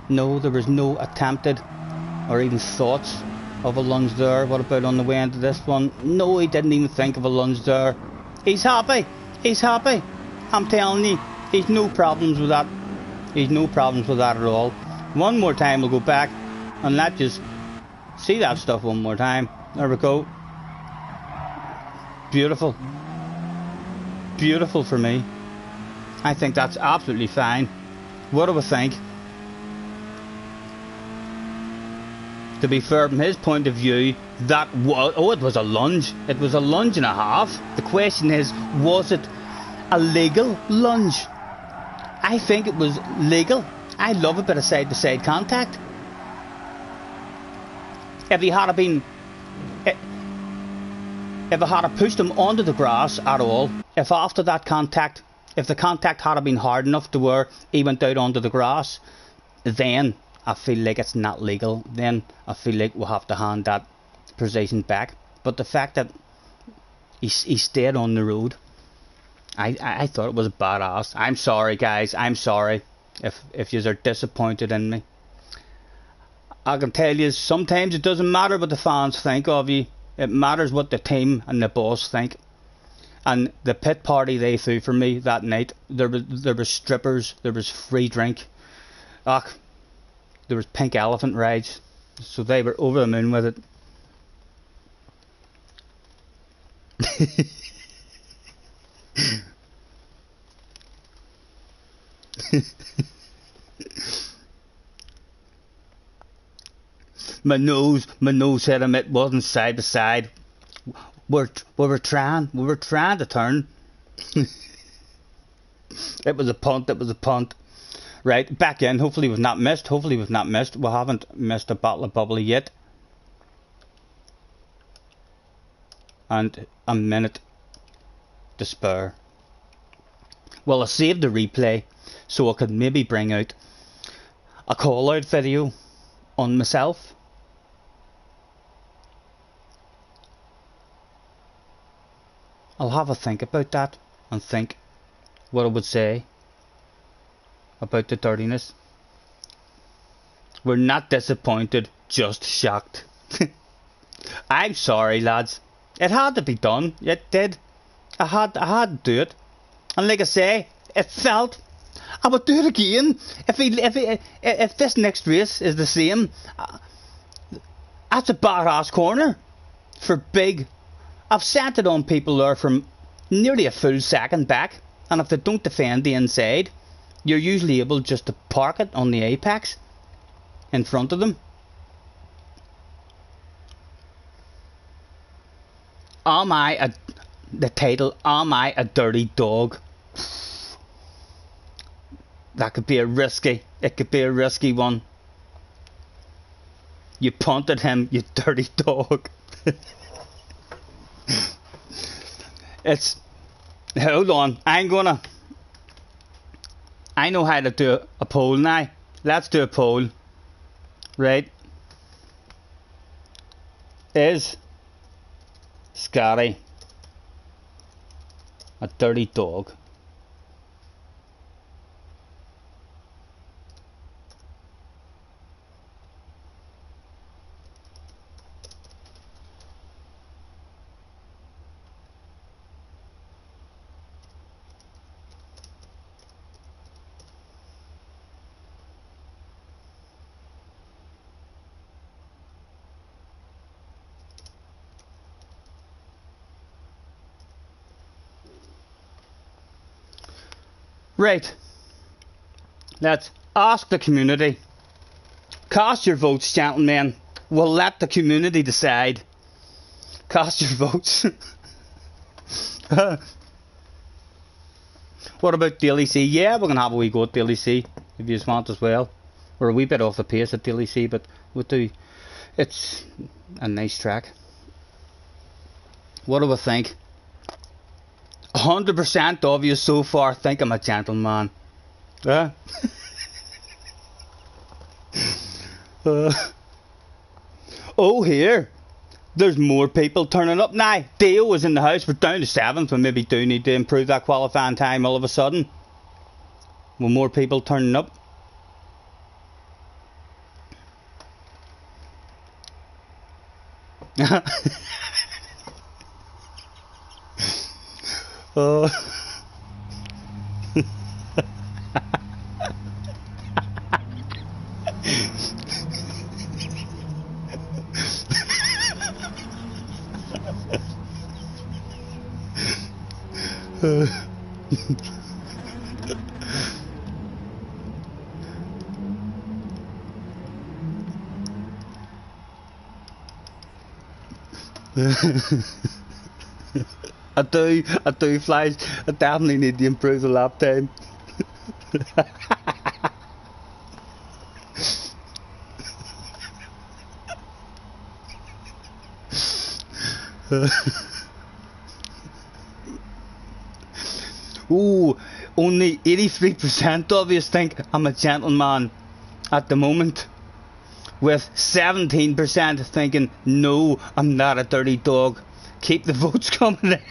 No, there was no attempted or even thoughts of a lunge there. What about on the way into this one? No, he didn't even think of a lunge there. He's happy. He's happy. I'm telling you, he's no problems with that. He's no problems with that at all. One more time, we'll go back and let's just see that stuff one more time. There we go. Beautiful. Beautiful for me. I think that's absolutely fine. What do we think? To be fair, from his point of view, that was... Oh, it was a lunge. It was a lunge and a half. The question is, was it a legal lunge? I think it was legal. I love a bit of side-to-side contact. If he had been... If I had pushed him onto the grass at all, if after that contact, if the contact had been hard enough to where he went out onto the grass, then I feel like it's not legal. Then I feel like we'll have to hand that position back. But the fact that he stayed on the road, I thought it was badass. I'm sorry, guys. I'm sorry if you are disappointed in me. I can tell you, sometimes it doesn't matter what the fans think of you. It matters what the team and the boss think. And the pit party they threw for me that night, there was strippers, there was free drink. There was pink elephant rides. So they were over the moon with it. My nose hit him. It wasn't side by side. We were trying to turn. It was a punt. Right, back in. Hopefully we've not missed. We haven't missed a bottle of bubbly yet. And a minute to spare. Well, I saved the replay so I could maybe bring out a call out video on myself. I'll have a think about that and think what I would say about the dirtiness. We're not disappointed, just shocked. I'm sorry, lads. It had to be done. It did. I had to do it. And like I say, it felt. I would do it again if this next race is the same. That's a badass corner for big. I've sent it on people there from nearly a full second back, and if they don't defend the inside, you're usually able just to park it on the apex in front of them. The title, Am I a Dirty Dog? That could be it could be a risky one. You punted him, you dirty dog. Hold on, I know how to do a poll now. Let's do a poll. Right. Is Scotty a dirty dog? Right, let's ask the community. Cast your votes, gentlemen. We'll let the community decide. Cast your votes. What about Daily C? Yeah, we're going to have a wee go at Daily C, if you just want as well. We're a wee bit off the pace at Daily C, but we'll do. It's a nice track. What do we think? 100% of you so far think I'm a gentleman. Oh, here. There's more people turning up now. Dale was in the house. We're down to 7th. We maybe do need to improve that qualifying time all of a sudden. With more people turning up. Oh. I do, Flash. I definitely need to improve the lap time. Ooh, only 83% of you think I'm a gentleman at the moment, with 17% thinking no, I'm not a dirty dog. Keep the votes coming in.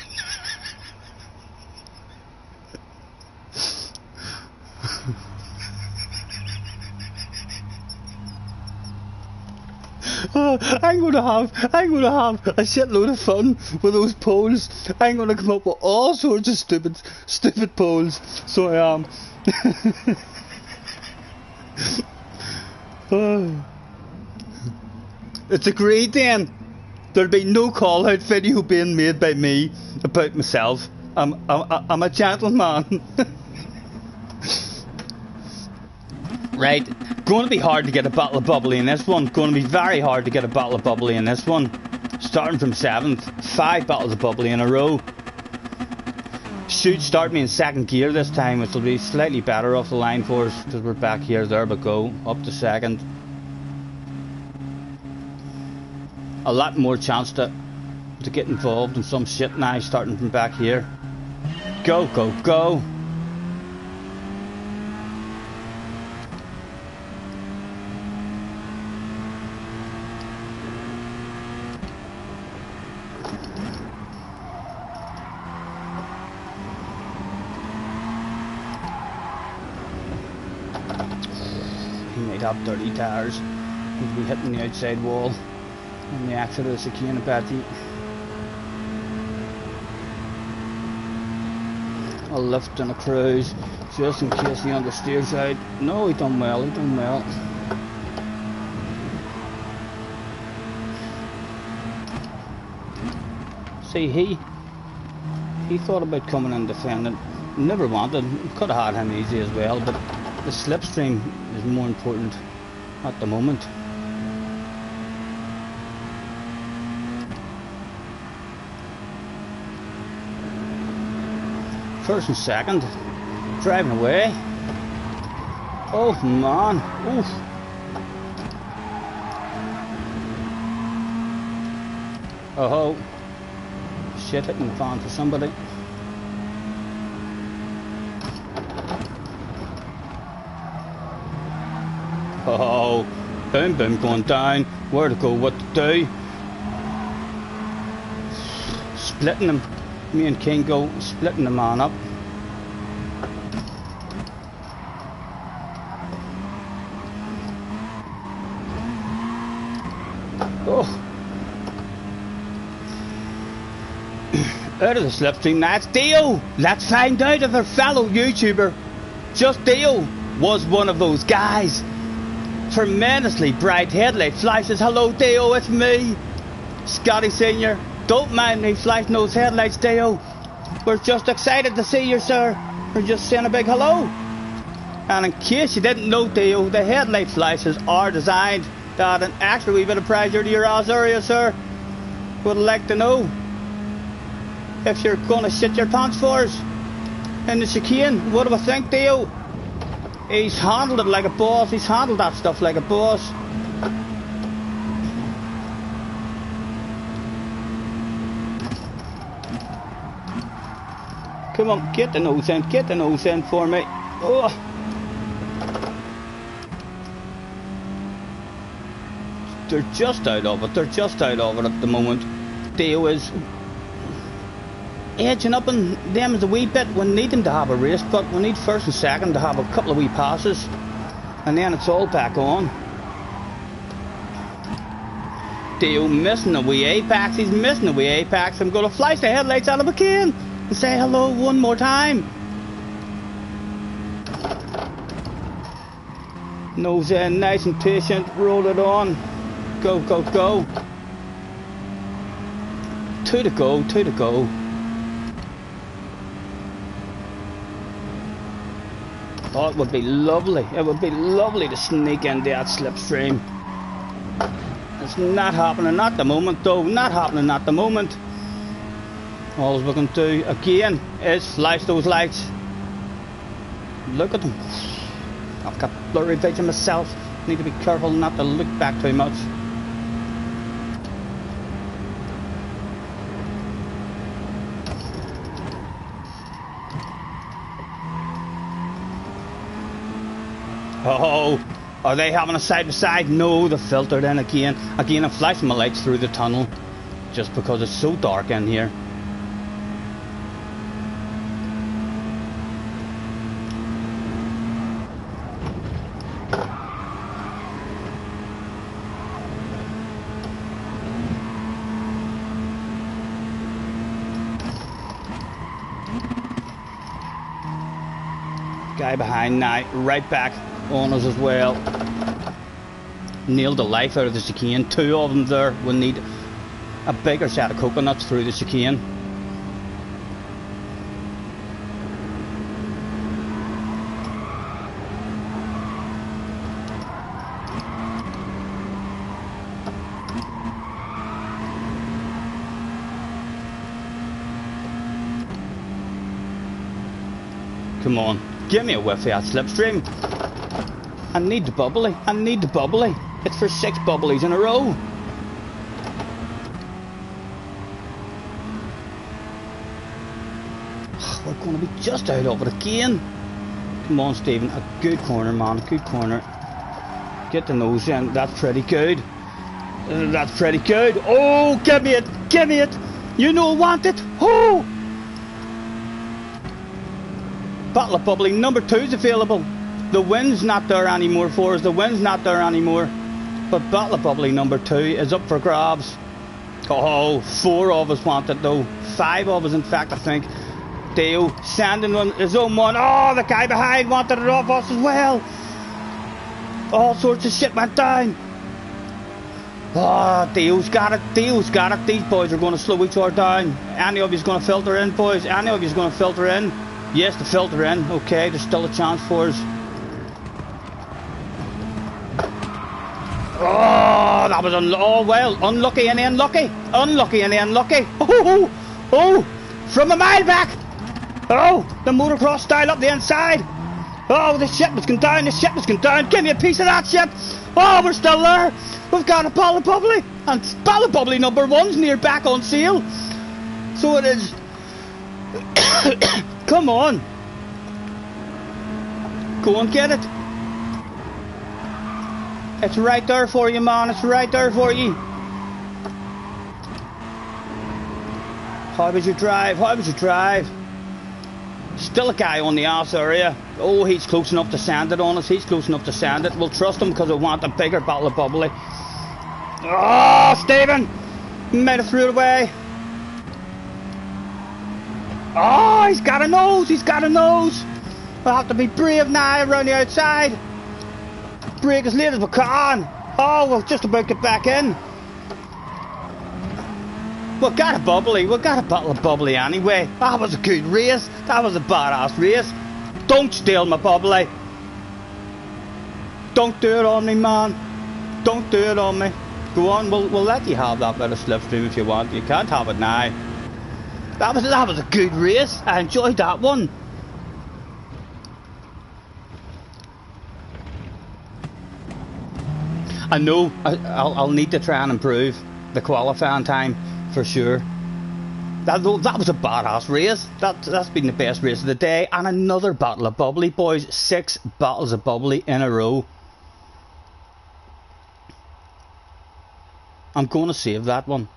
I'm gonna have a shitload of fun with those polls. I'm gonna come up with all sorts of stupid polls. So I am. It's agreed then. There'll be no call out video being made by me about myself. I'm a gentleman. Right, going to be hard to get a bottle of bubbly in this one. Going to be very hard to get a bottle of bubbly in this one. Starting from 7th, 5 bottles of bubbly in a row. Should start me in 2nd gear this time, which will be slightly better off the line for us because we're back here. There we go, up to 2nd. A lot more chance to get involved in some shit now, starting from back here. Go, go, go. He might have dirty tyres. He'll be hitting the outside wall on the exit of the chicane of Prity. A lift and a cruise, just in case he understeers out. No, he done well, he done well. See, he thought about coming and defending. Never wanted, could have had him easy as well, but the slipstream is more important at the moment. First and 2nd, driving away. Oh man, oof. Oh, shit, hitting the fan for somebody. Oh, boom boom going down, where to go, what to do. Splitting them, me and King go splitting the man up. Oh. Out of the slipstream, that's Dio. Let's find out if our fellow YouTuber, Just Dio, was one of those guys. Tremendously bright headlight flashes. Hello Dio, it's me, Scotty Senior. Don't mind me flashing those headlights, Dio. We're just excited to see you, sir. We're just saying a big hello. And in case you didn't know, Dio, the headlight flashes are designed to add an extra wee bit of pressure to your ass area, sir. Would like to know if you're gonna shit your pants for us in the chicane. What do I think, Dio? He's handled it like a boss. He's handled that stuff like a boss. Come on, get the nose in for me. Oh. They're just out of it. They're just out of it at the moment. Dio is edging up on them as a wee bit. We need them to have a race, but we need 1st and 2nd to have a couple of wee passes, and then it's all back on. Theo missing the wee apex. He's missing the wee apex. I'm going to flash the headlights out of a can and say hello one more time. Nose in, nice and patient. Roll it on. Go, go, go. Two to go, two to go. Oh, it would be lovely. It would be lovely to sneak into that slipstream. It's not happening at the moment, though. Not happening at the moment. All we can do again is flash those lights. Look at them. I've got blurry vision myself. Need to be careful not to look back too much. Oh, are they having a side by side? No, they're filtered in again. Again, I'm flashing my lights through the tunnel just because it's so dark in here. Guy behind now, right back on us as well. Nailed the life out of the chicane. Two of them there. We need a bigger set of coconuts through the chicane. Come on, give me a whiff of that slipstream. I need the bubbly. I need the bubbly. It's for 6 bubblies in a row. We're going to be just out of it again. Come on, Stephen. A good corner, man. A good corner. Get the nose in. That's pretty good. That's pretty good. Oh, give me it. Give me it. You know I want it. Oh! Bottle of bubbly number 2 is available. The wind's not there anymore for us. The wind's not there anymore. But bottle of bubbly number 2 is up for grabs. Oh, 4 of us want it though. 5 of us, in fact, I think. Theo sending his own one. Oh, the guy behind wanted it off us as well. All sorts of shit went down. Oh, Theo's got it. Theo's got it. These boys are going to slow each other down. Any of you's going to filter in, boys? Any of you's going to filter in? Yes, the filter in. Okay, there's still a chance for us. Oh, that was unlucky and unlucky. Unlucky and unlucky. Oh, oh, from a mile back. Oh, the motocross style up the inside. Oh, the ship was going down. The ship was going down. Give me a piece of that ship. Oh, we're still there. We've got a bottle of bubbly. And bottle of bubbly number 1's near back on sale. So it is. Come on. Go and get it. It's right there for you, man. It's right there for you. How would you drive? How would you drive? Still a guy on the ass area. Oh, he's close enough to sand it on us. He's close enough to sand it. We'll trust him because we want a bigger bottle of bubbly. Oh, Stephen! Might have threw it away. Oh, he's got a nose. He's got a nose. We'll have to be brave now around the outside. Brake as late as we can. Oh, we'll just about get back in. We got a bubbly. We got a bottle of bubbly anyway. That was a good race. That was a badass race. Don't steal my bubbly. Don't do it on me, man. Don't do it on me. Go on, we'll let you have that bit of slipstream if you want. You can't have it now. That was a good race. I enjoyed that one. I know I'll need to try and improve the qualifying time for sure. That was a badass race. That's been the best race of the day. And another bottle of bubbly, boys. 6 bottles of bubbly in a row. I'm going to save that one.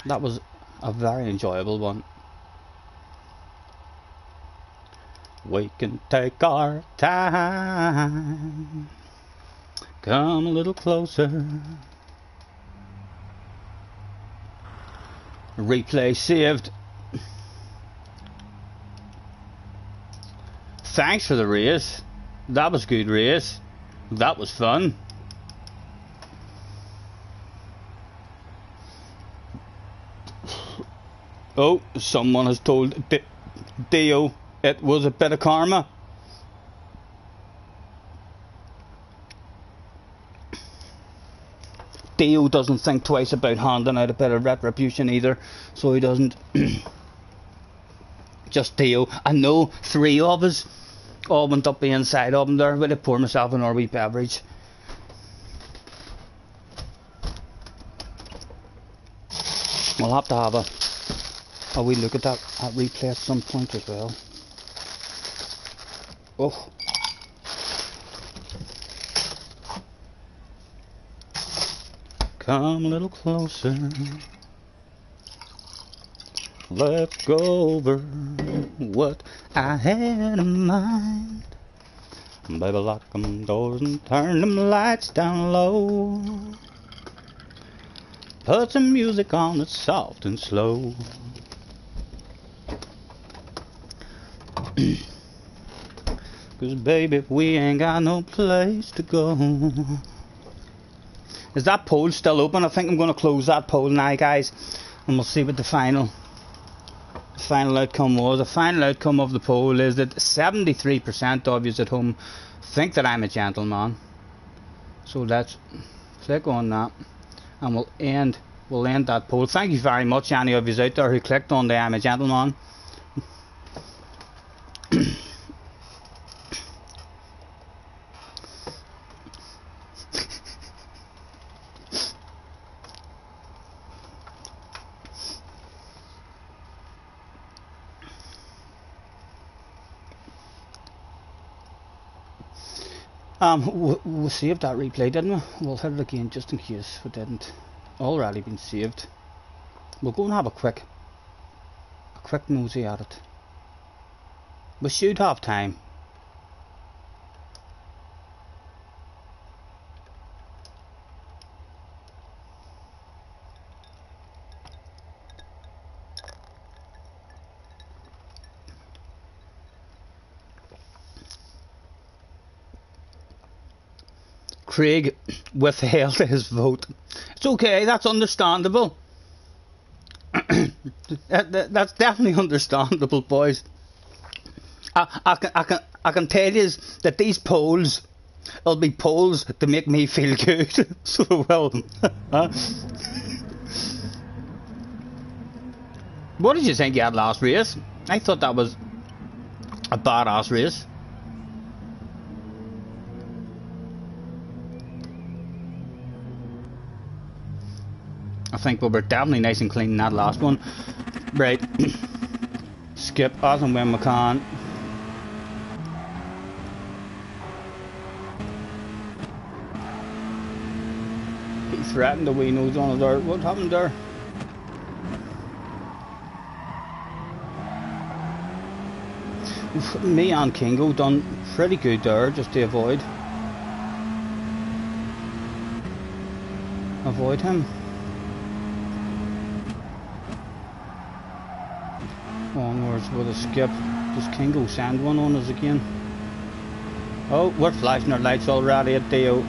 That was a very enjoyable one. We can take our time. Come a little closer. Replay saved. Thanks for the race. That was a good race. That was fun. Oh, someone has told Dio it was a bit of karma. Dio doesn't think twice about handing out a bit of retribution either, so he doesn't. Just Dio. I know 3 of us all went up the inside of him there, but I pour myself an wee beverage. We'll have to have a wee look at that replay at some point as well. Oh. Come a little closer. Let's go over what I had in mind. Baby, lock them doors and turn them lights down low. Put some music on that's soft and slow. Cause baby, we ain't got no place to go. Is that poll still open? I think I'm going to close that poll now, guys, and we'll see what the final outcome was. The final outcome of the poll is that 73% of you at home think that I'm a gentleman. So let's click on that, and we'll end that poll. Thank you very much, any of you out there who clicked on the I'm a gentleman. We saved that replay, didn't we? We'll hit it again just in case we didn't. Already been saved. We'll go and have a quick nosy at it. We should have time. Craig withheld his vote. It's okay, that's understandable. That's definitely understandable, boys. I can tell you that these polls will be polls to make me feel good. So well. What did you think you had last race? I thought that was a badass race. I think we were definitely nice and clean in that last one. Right. Skip as and when we can. He threatened the wee nose on us there. What happened there? Me and Kingo done pretty good there just to avoid him. Onwards with a skip. Does Kingo send one on us again? Oh, we're flashing our lights already at Dio.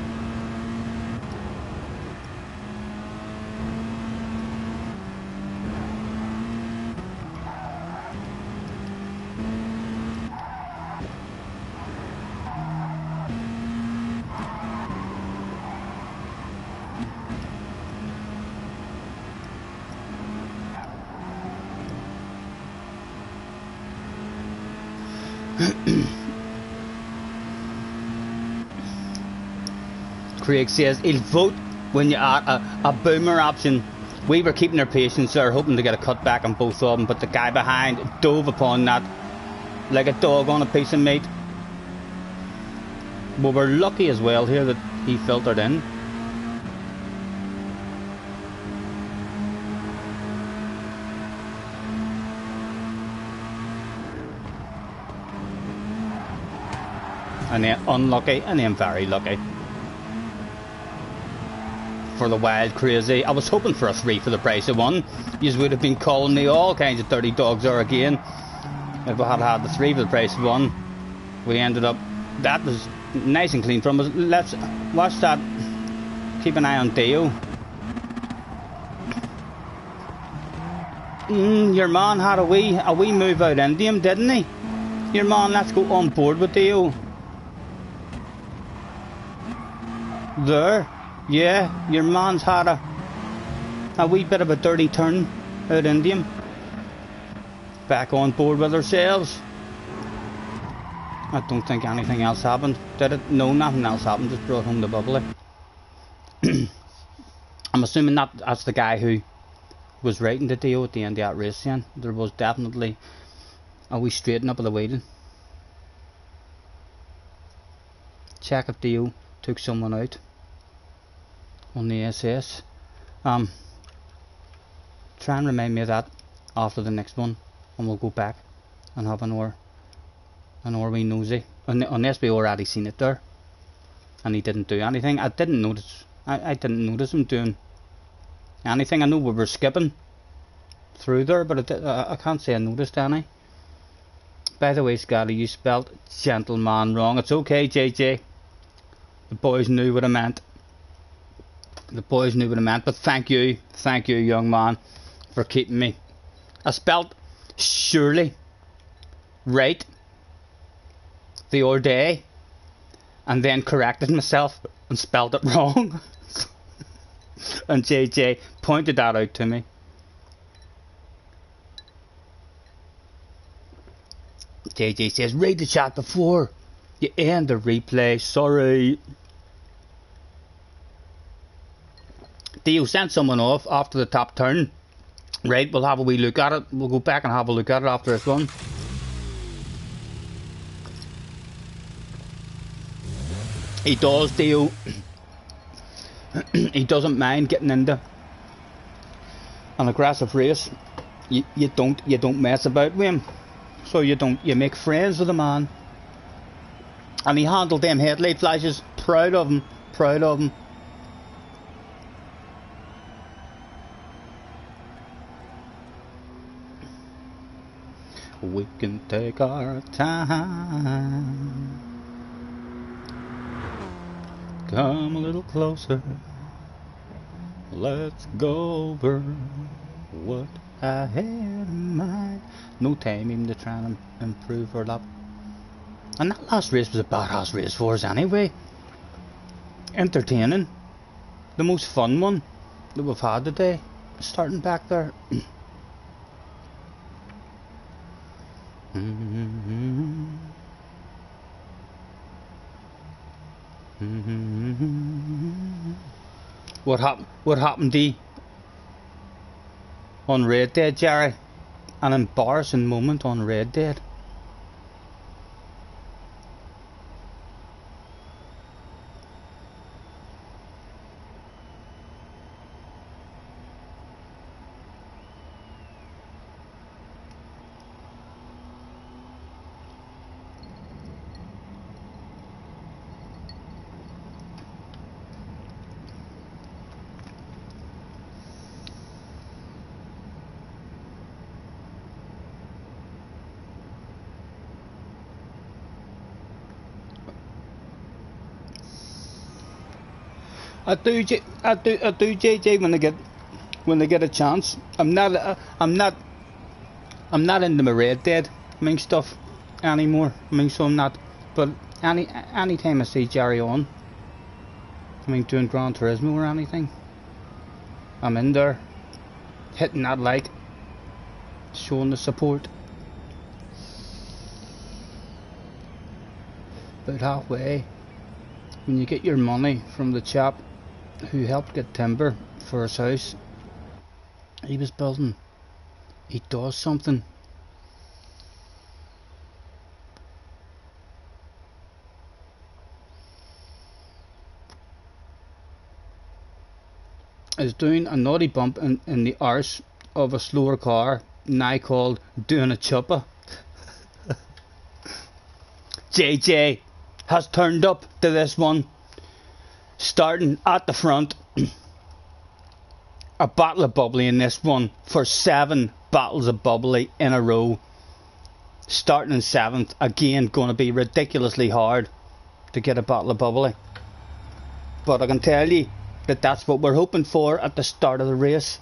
Craig says he'll vote when you add a boomer option. We were keeping our patience there, hoping to get a cut back on both of them, but the guy behind dove upon that like a dog on a piece of meat. But we're lucky as well here that he filtered in. And then unlucky, and then very lucky. for the wild crazy. I was hoping for a 3 for the price of 1. You would have been calling me all kinds of dirty dogs there again if I had had the 3 for the price of 1. We ended up, that was nice and clean from us. Let's watch that. Keep an eye on Theo. Your man had a wee move out into him, didn't he? Your man, let's go on board with Theo. There. Yeah, your man's had a wee bit of a dirty turn out into him. Back on board with ourselves. I don't think anything else happened, did it? No, nothing else happened, just brought home the bubbly. I'm assuming that's the guy who was writing the deal at the end of that race then. There was definitely a wee straighten up of the waiting. Check if Dio took someone out on the SS. Try and remind me of that after the next one, and we'll go back and have an hour wee nosy. Unless we already seen it there and he didn't do anything. I didn't notice him doing anything. I know we were skipping through there, but I can't say I noticed any. By the way, Scotty, you spelled gentleman wrong. It's okay, JJ. The boys knew what I meant. The boys knew what I meant, but thank you, young man, for keeping me. I spelled surely right the other day, and then corrected myself and spelled it wrong. And JJ pointed that out to me. JJ says, read the chat before you end the replay. Sorry. Theo sent someone off after the top turn. Right, we'll have a wee look at it. We'll go back and have a look at it after this one. He does, Theo. He doesn't mind getting into an aggressive race. You don't mess about with him. So you make friends with the man. And he handled them headlight flashes. Proud of him. We can take our time. Come a little closer. Let's go over what I had in mind. No time even to try and improve our lap. And that last race was a badass race for us anyway. Entertaining. The most fun one that we've had today. Starting back there. What happened to you on Red Dead, Jerry? An embarrassing moment on Red Dead. I do JJ when they get a chance. I'm not into my Red Dead stuff anymore. So I'm not. But any time I see Jerry on, doing Gran Turismo or anything, I'm in there, hitting that like, showing the support. About halfway, when you get your money from the chap who helped get timber for his house he was building, he does something. Is doing a naughty bump in the arse of a slower car, now called doing a chopper. JJ has turned up to this one, starting at the front a bottle of bubbly in this one for 7 bottles of bubbly in a row. Starting in 7th, again going to be ridiculously hard to get a bottle of bubbly. But I can tell you that that's what we're hoping for at the start of the race.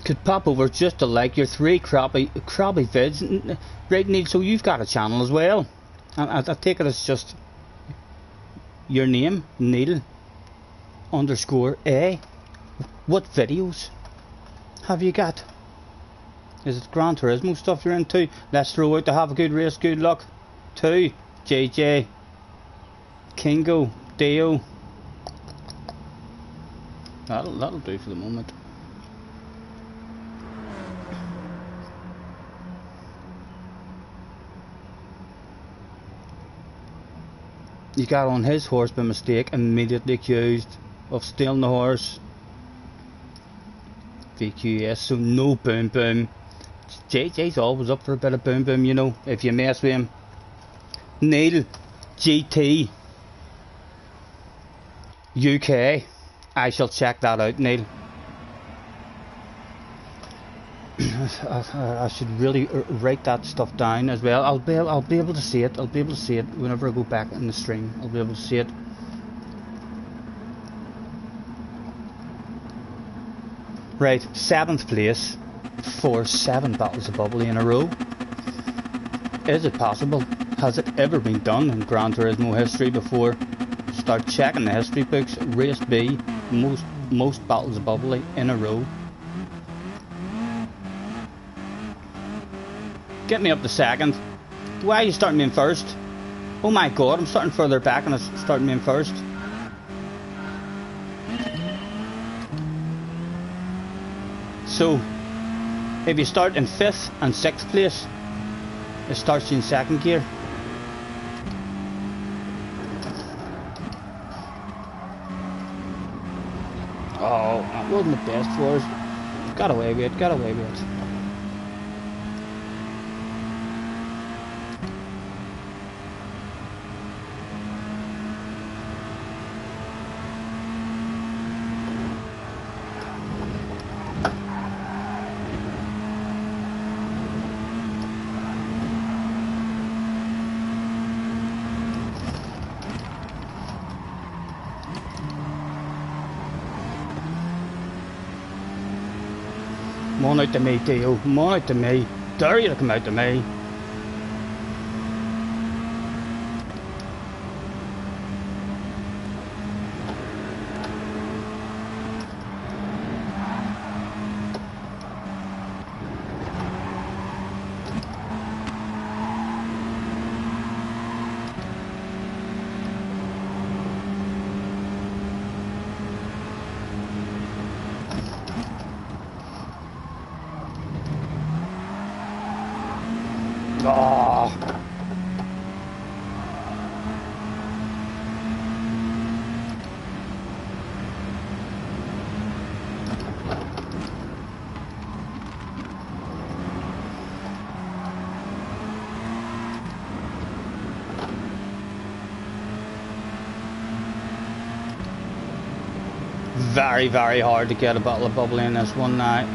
Could pop over just to like your 3 crappy vids. Right, Neil, so you've got a channel as well. I take it it's just your name, Neil _A. What videos have you got? Is it Gran Turismo stuff you're into? Let's throw out to have a good race, good luck. 2, JJ, Kingo, Dio. That'll do for the moment. He got on his horse by mistake, immediately accused of stealing the horse. VQS, so no boom boom. JJ's always up for a bit of boom boom, you know, if you mess with him. Neil GT UK. I shall check that out, Neil. I should really write that stuff down as well. I'll be able to see it. I'll be able to see it whenever I go back in the stream. I'll be able to see it. Right, 7th place for 7 bottles of bubbly in a row. Is it possible? Has it ever been done in Gran Turismo history before? Start checking the history books. Race B, most bottles of bubbly in a row. Get me up to 2nd. Why are you starting me in 1st? Oh my god, I'm starting further back and it's starting me in 1st. So, if you start in 5th and 6th place, it starts you in 2nd gear. Oh, that wasn't the best for us. Got away with it, got away with it. Come on out to me, Dio. Come on out to me. Dare you to come out to me. Oh. Very, very hard to get a bottle of bubbly in this one now.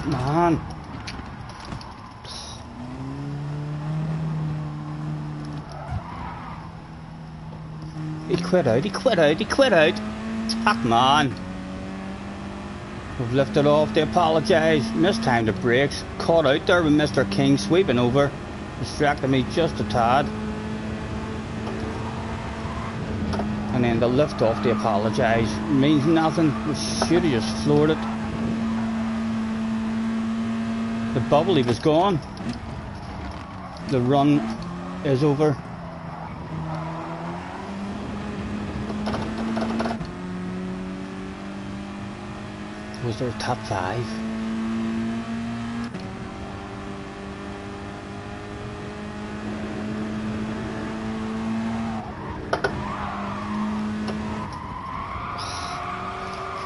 Man. He quit out, he quit out, he quit out. Fuck man. We've lifted off to apologise. Mistimed the brakes. Caught out there with Mr. King sweeping over. Distracted me just a tad. And then the lift off to apologise means nothing. We should have just floored it. The bubbly was gone. The run is over. Was there a top 5?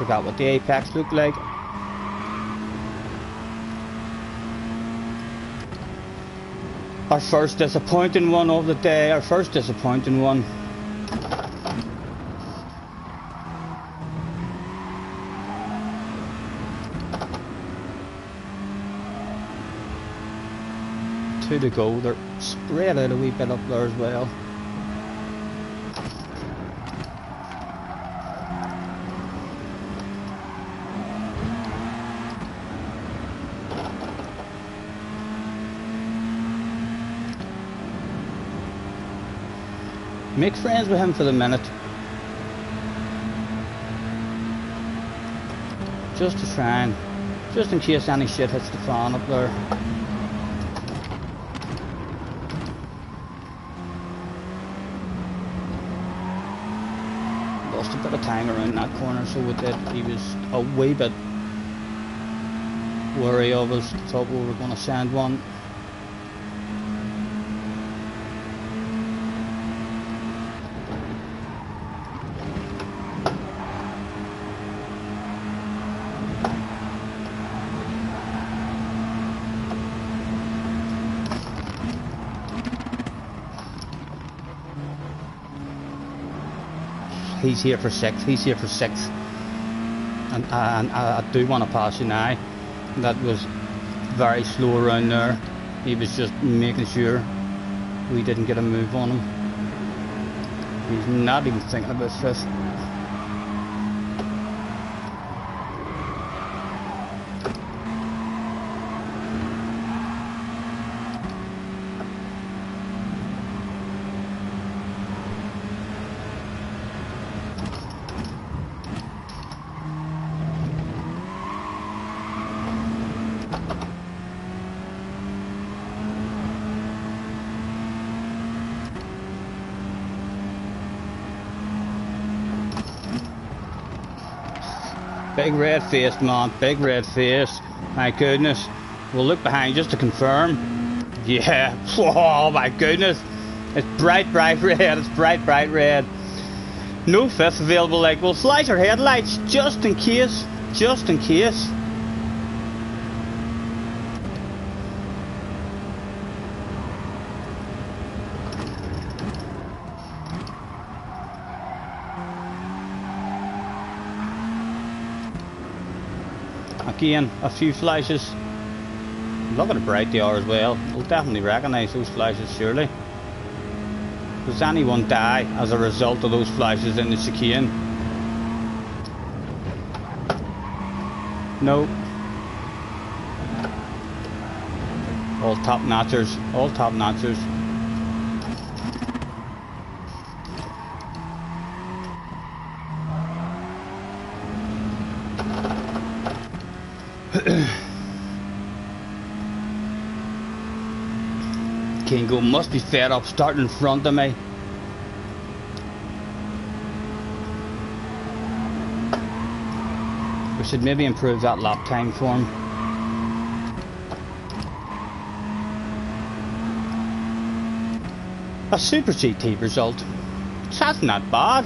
forgot what the apex looked like. Our first disappointing one of the day, our first disappointing one. Two to go, they're spread out a wee bit up there as well. Make friends with him for the minute. Just to try and, just in case any shit hits the fan up there. Lost a bit of time around that corner, so we did. He was a wee bit worried of us. Thought we were going to send one. He's here for sixth. He's here for sixth, and I do want to pass you now. That was very slow around there. He was just making sure we didn't get a move on him. He's not even thinking about fifth. Big red face, man, big red face. My goodness. We'll look behind just to confirm. Yeah, oh my goodness. It's bright, bright red, it's bright, bright red. No fifth available, like, we'll flash our headlights just in case, just in case. Again, a few flashes. Look at how bright they are as well. We'll definitely recognise those flashes, surely. Does anyone die as a result of those flashes in the chicane? No. All top notchers. All top notchers. Kingo must be fed up starting in front of me. We should maybe improve that lap time for him. A Super GT result. That's not bad.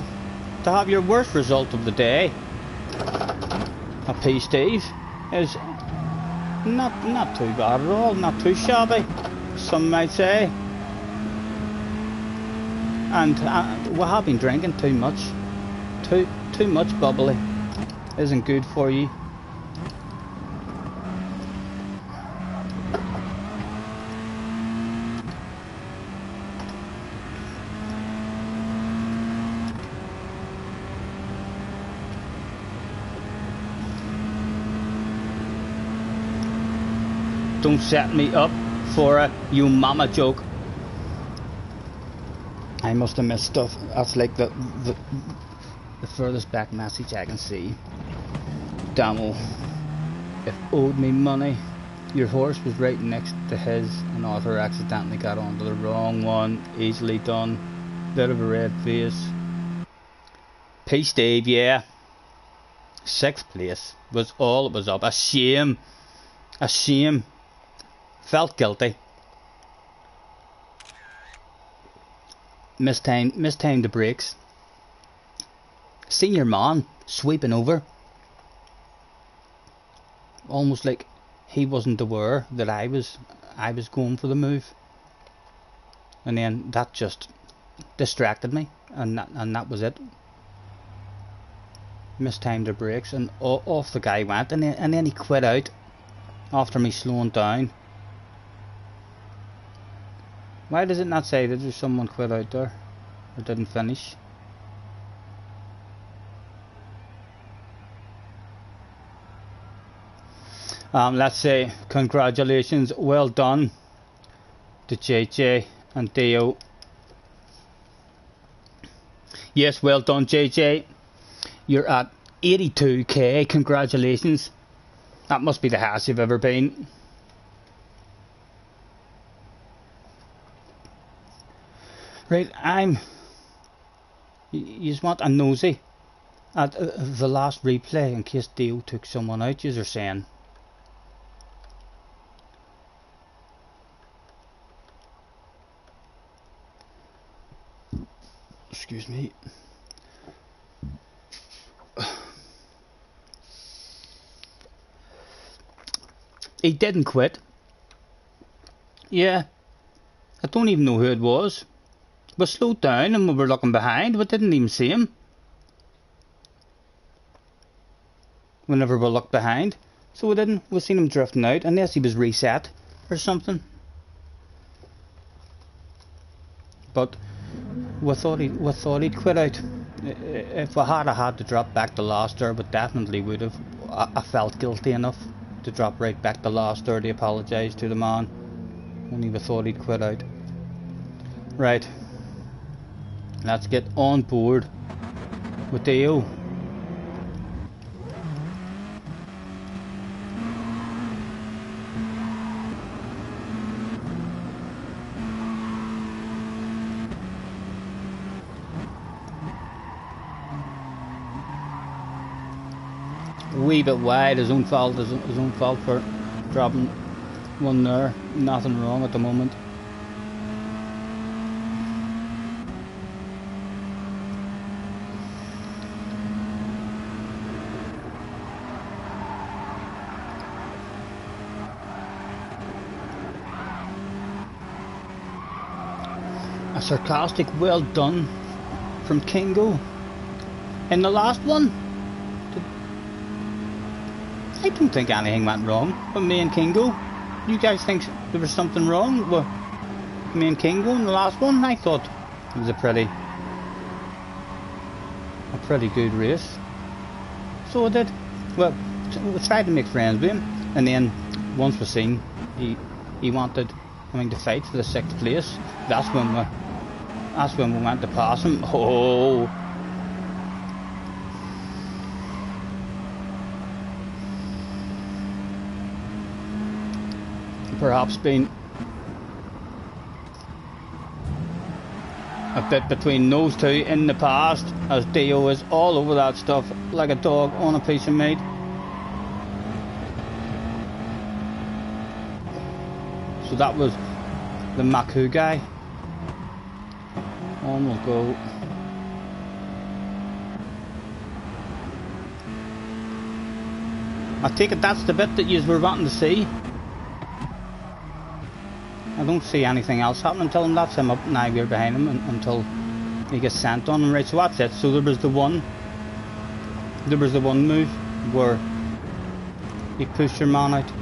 To have your worst result of the day, a P-Steve, is not too bad at all, not too shabby, some might say. And we have been drinking too much. Too much bubbly isn't good for you. Don't set me up for a you mama joke. I must have missed stuff. That's like the furthest back message I can see. Damo, if owed me money. Your horse was right next to his and Arthur accidentally got onto the wrong one. Easily done. Bit of a red face. Peace Dave, yeah. 6th place was all it was up. A shame. A shame. Felt guilty. Mistimed the brakes. Senior man sweeping over. almost like he wasn't aware that I was going for the move, and then that just distracted me, and that was it. Mistimed the brakes, and off the guy went, and then he quit out after me slowing down. Why does it not say that there's someone quit out there or didn't finish? Let's say congratulations, well done to JJ and Theo. Yes, well done JJ. You're at 82k, congratulations. That must be the highest you've ever been. Right, you just want a nosy at the last replay in case Theo took someone out, you're saying. Excuse me. He didn't quit. Yeah. I don't even know who it was. We slowed down and we were looking behind. We didn't even see him. Whenever we looked behind. So we seen him drifting out unless he was reset or something. But we thought he'd quit out. If we had to drop back the last there, we definitely would have. I felt guilty enough to drop right back the last there to apologise to the man. Only we thought he'd quit out. Right. Let's get on board with Theo. Wee bit wide, his own fault for dropping one there. Nothing wrong at the moment. A sarcastic well done from Kingo. In the last one, I don't think anything went wrong with me and Kingo. You guys think there was something wrong with me and Kingo in the last one? I thought it was a pretty good race. So I did. Well, we tried to make friends with him, and then once we seen he wanted to fight for the 6th place. That's when we went to pass him. Oh. Perhaps been a bit between those two in the past, as Dio is all over that stuff like a dog on a piece of meat. So that was the Maku guy. On we'll go. I take it that's the bit that you were wanting to see. I don't see anything else happening until him. That's him up now. We're behind him until he gets sent on. Right, so that's it. So there was the one move where he pushed your man out.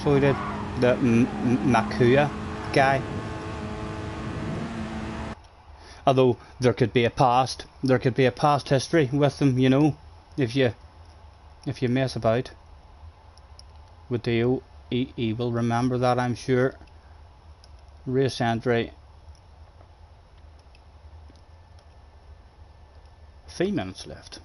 So he did. The Makuya guy. Although there could be a past history with him, you know, if you mess about with Dio, he will remember that, I'm sure. Race entry. 3 minutes left.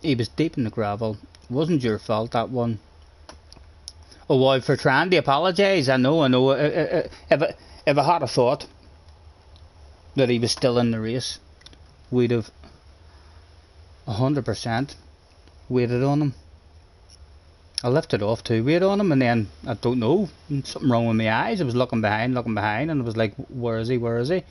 He was deep in the gravel. Wasn't your fault, that one. Oh, well, for trying to apologise. I know. If I had a thought that he was still in the race, we'd have 100% waited on him. I lifted off 2 weight on him, and then I don't know, something wrong with my eyes. I was looking behind, and I was like, where is he? Where is he?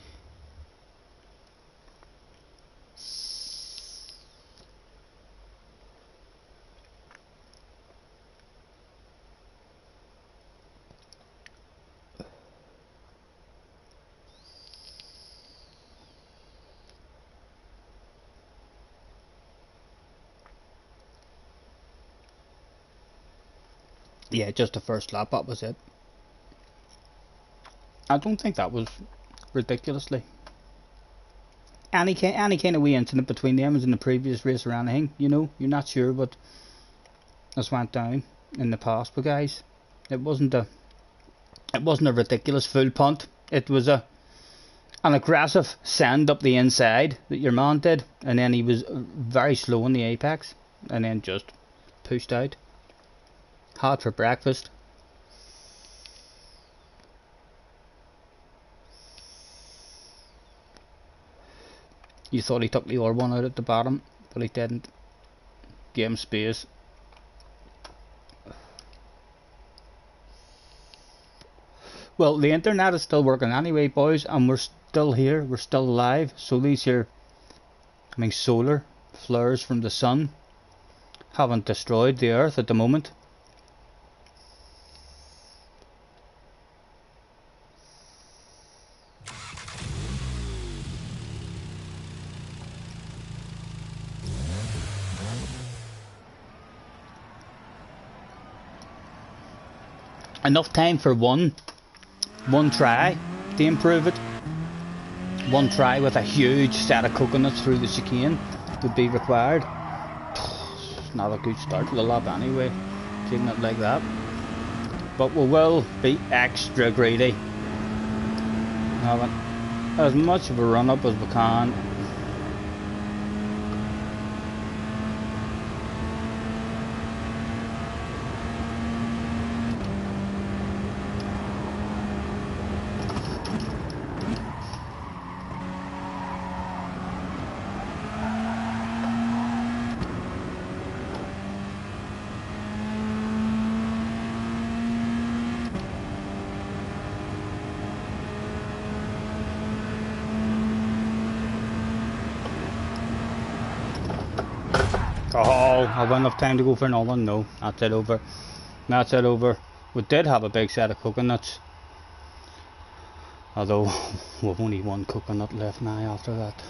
Yeah, just the first lap, that was it. I don't think that was ridiculously any kind of wee incident between them as in the previous race or anything. You know, you're not sure what has went down in the past, but guys, it wasn't a ridiculous full punt. It was an aggressive send up the inside that your man did, and then he was very slow in the apex, and then just pushed out. Hot for breakfast. You thought he took the other one out at the bottom, but he didn't. Gave him space. Well, the internet is still working anyway, boys, and we're still here. We're still alive. So these here, I mean, solar flares from the sun haven't destroyed the earth at the moment. Enough time for one try to improve it. One try with a huge set of coconuts through the chicane would be required. It's not a good start to the lap anyway, taking it like that. But we will be extra greedy, having as much of a run up as we can. Oh, have enough time to go for another one? No, that's it over. That's it over. We did have a big set of coconuts, although we've only one coconut left now after that.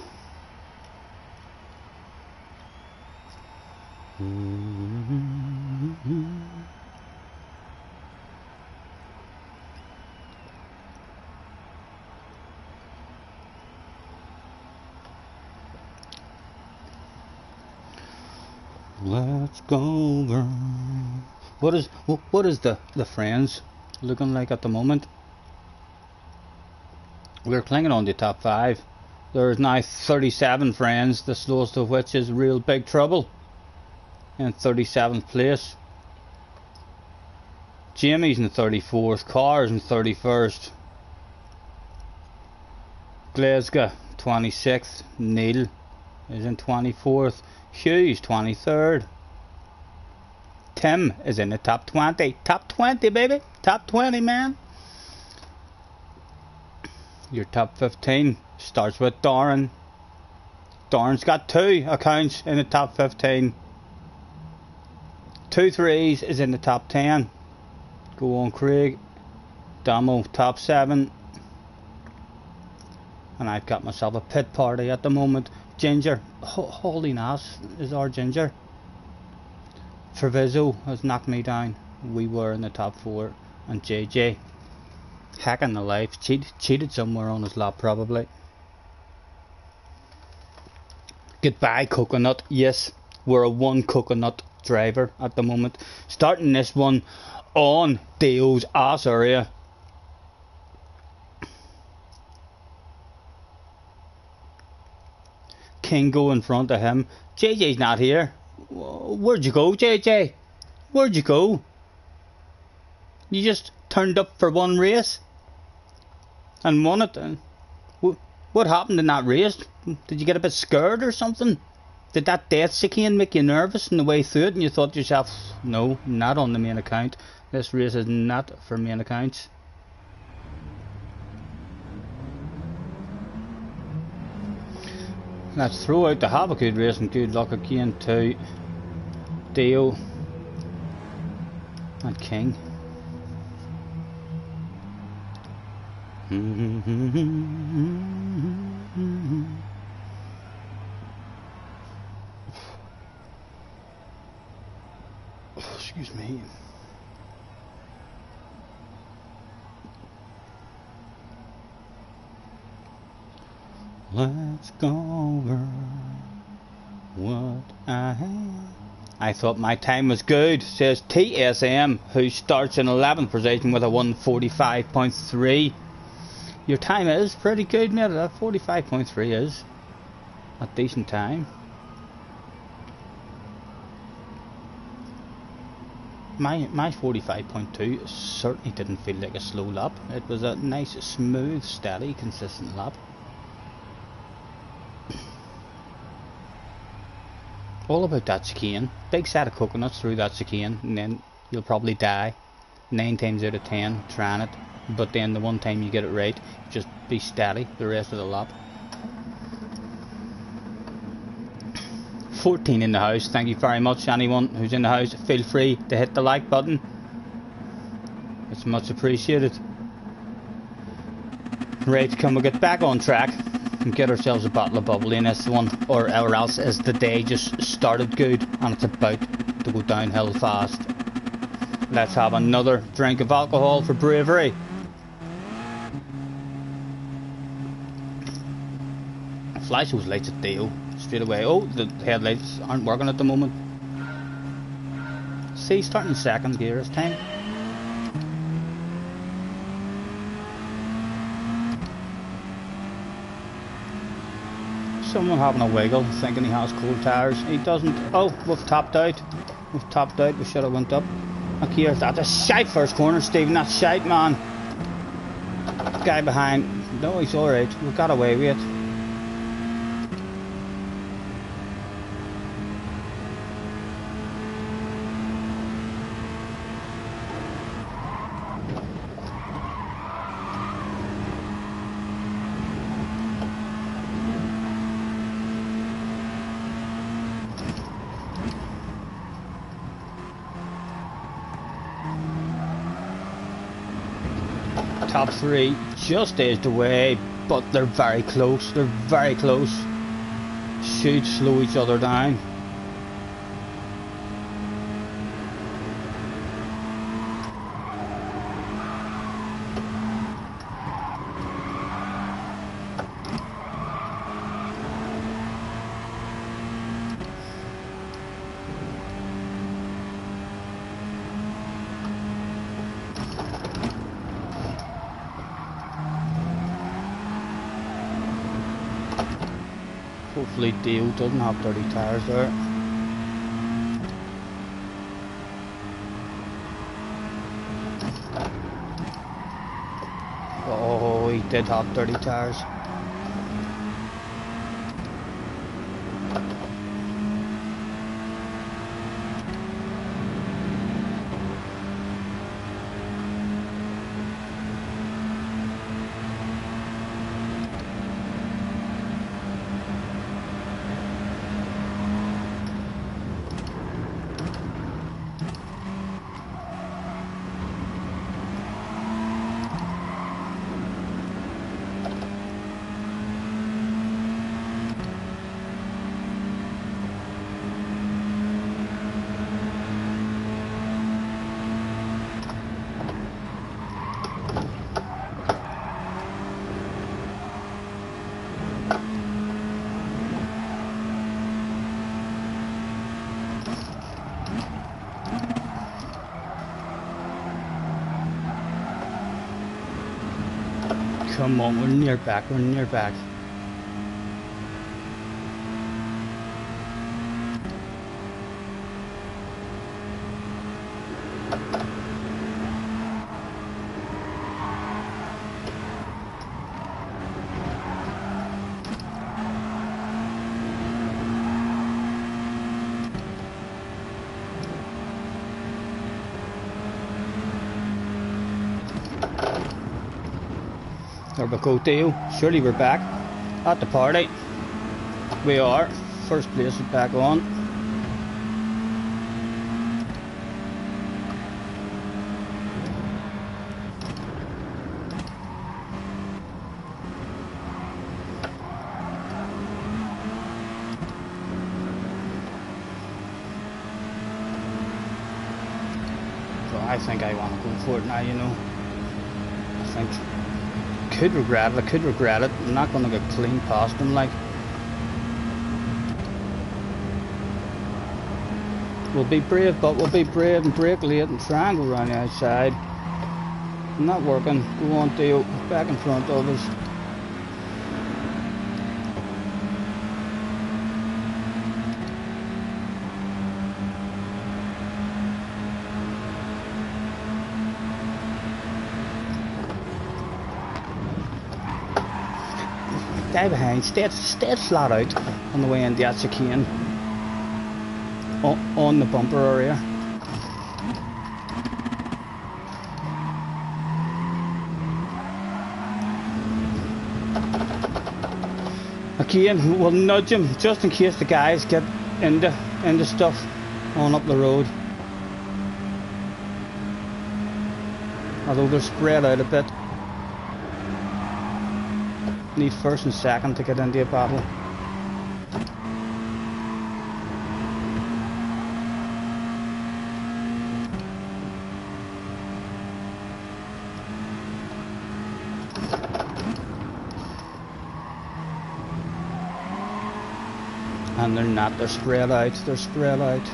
Let's go over. What is the friends looking like at the moment? We're clinging on the top 5. There's now 37 friends, the slowest of which is Real Big Trouble in 37th place. Jamie's in 34th, Carr's in 31st, Glasgow 26th, Neil is in 24th, Hugh's 23rd. Tim is in the top 20. Top 20, baby. Top 20, man. Your top 15 starts with Darren. Darren's got 2 accounts in the top 15. 2 threes is in the top 10. Go on, Craig. Damo, top 7. And I've got myself a pit party at the moment. Ginger, holy nass, is our Ginger. Treviso has knocked me down. We were in the top 4. And JJ, hacking the life, cheated somewhere on his lap probably. Goodbye coconut. Yes, we're a 1 coconut driver at the moment. Starting this one on Dio's ass area. Kingo in front of him. JJ's not here. Where'd you go, JJ? Where'd you go? You just turned up for one race and won it. What happened in that race? Did you get a bit scared or something? Did that death chicane make you nervous on the way through it and you thought to yourself, no, not on the main account. This race is not for main accounts. Let's throw out the have a good race and good luck again to Dio and King. Excuse me. Let's go over what I have. I thought my time was good, says TSM, who starts in 11th position with a 1:45.3. Your time is pretty good, mate. That 45.3 is a decent time. My 45.2 certainly didn't feel like a slow lap. It was a nice, smooth, steady, consistent lap. All about that chicane. Big set of coconuts through that chicane, and then you'll probably die 9 times out of 10 trying it. But then the one time you get it right, just be steady the rest of the lap. 14 in the house. Thank you very much. Anyone who's in the house, feel free to hit the like button. It's much appreciated. Right, can we get back on track and get ourselves a bottle of bubbly in this one, or else as the day just started good and it's about to go downhill fast. Let's have another drink of alcohol for bravery. Flash those lights at Dio straight away. Oh, the headlights aren't working at the moment. See, starting in second gear this time. Someone having a wiggle, thinking he has cold tires. He doesn't. Oh, we've topped out. We've topped out. We should have went up. Look here, that's a shite first corner, Stephen. That's shite, man. Guy behind. No, he's alright. We've got away with it. Top 3 just edged away, but they're very close. They're very close. Should slow each other down. Hopefully Dio doesn't have dirty tires there. Oh, he did have dirty tires. Come on, we're near back, we're near back. There we go, Theo. Surely we're back at the party. We are. First place is back on. So I think I want to go for it now, you know. I think could regret it, I could regret it. I'm not going to get clean past them, like. We'll be brave, but we'll be brave and break late and try and go around the outside. Not working. Go on, Theo. Back in front of us. Guy behind, stayed flat out on the way in the chicane on the bumper area. Again, we'll nudge him just in case the guys get into stuff on up the road. Although they're spread out a bit. Need first and second to get into a battle. And they're not, they're spread out, they're spread out.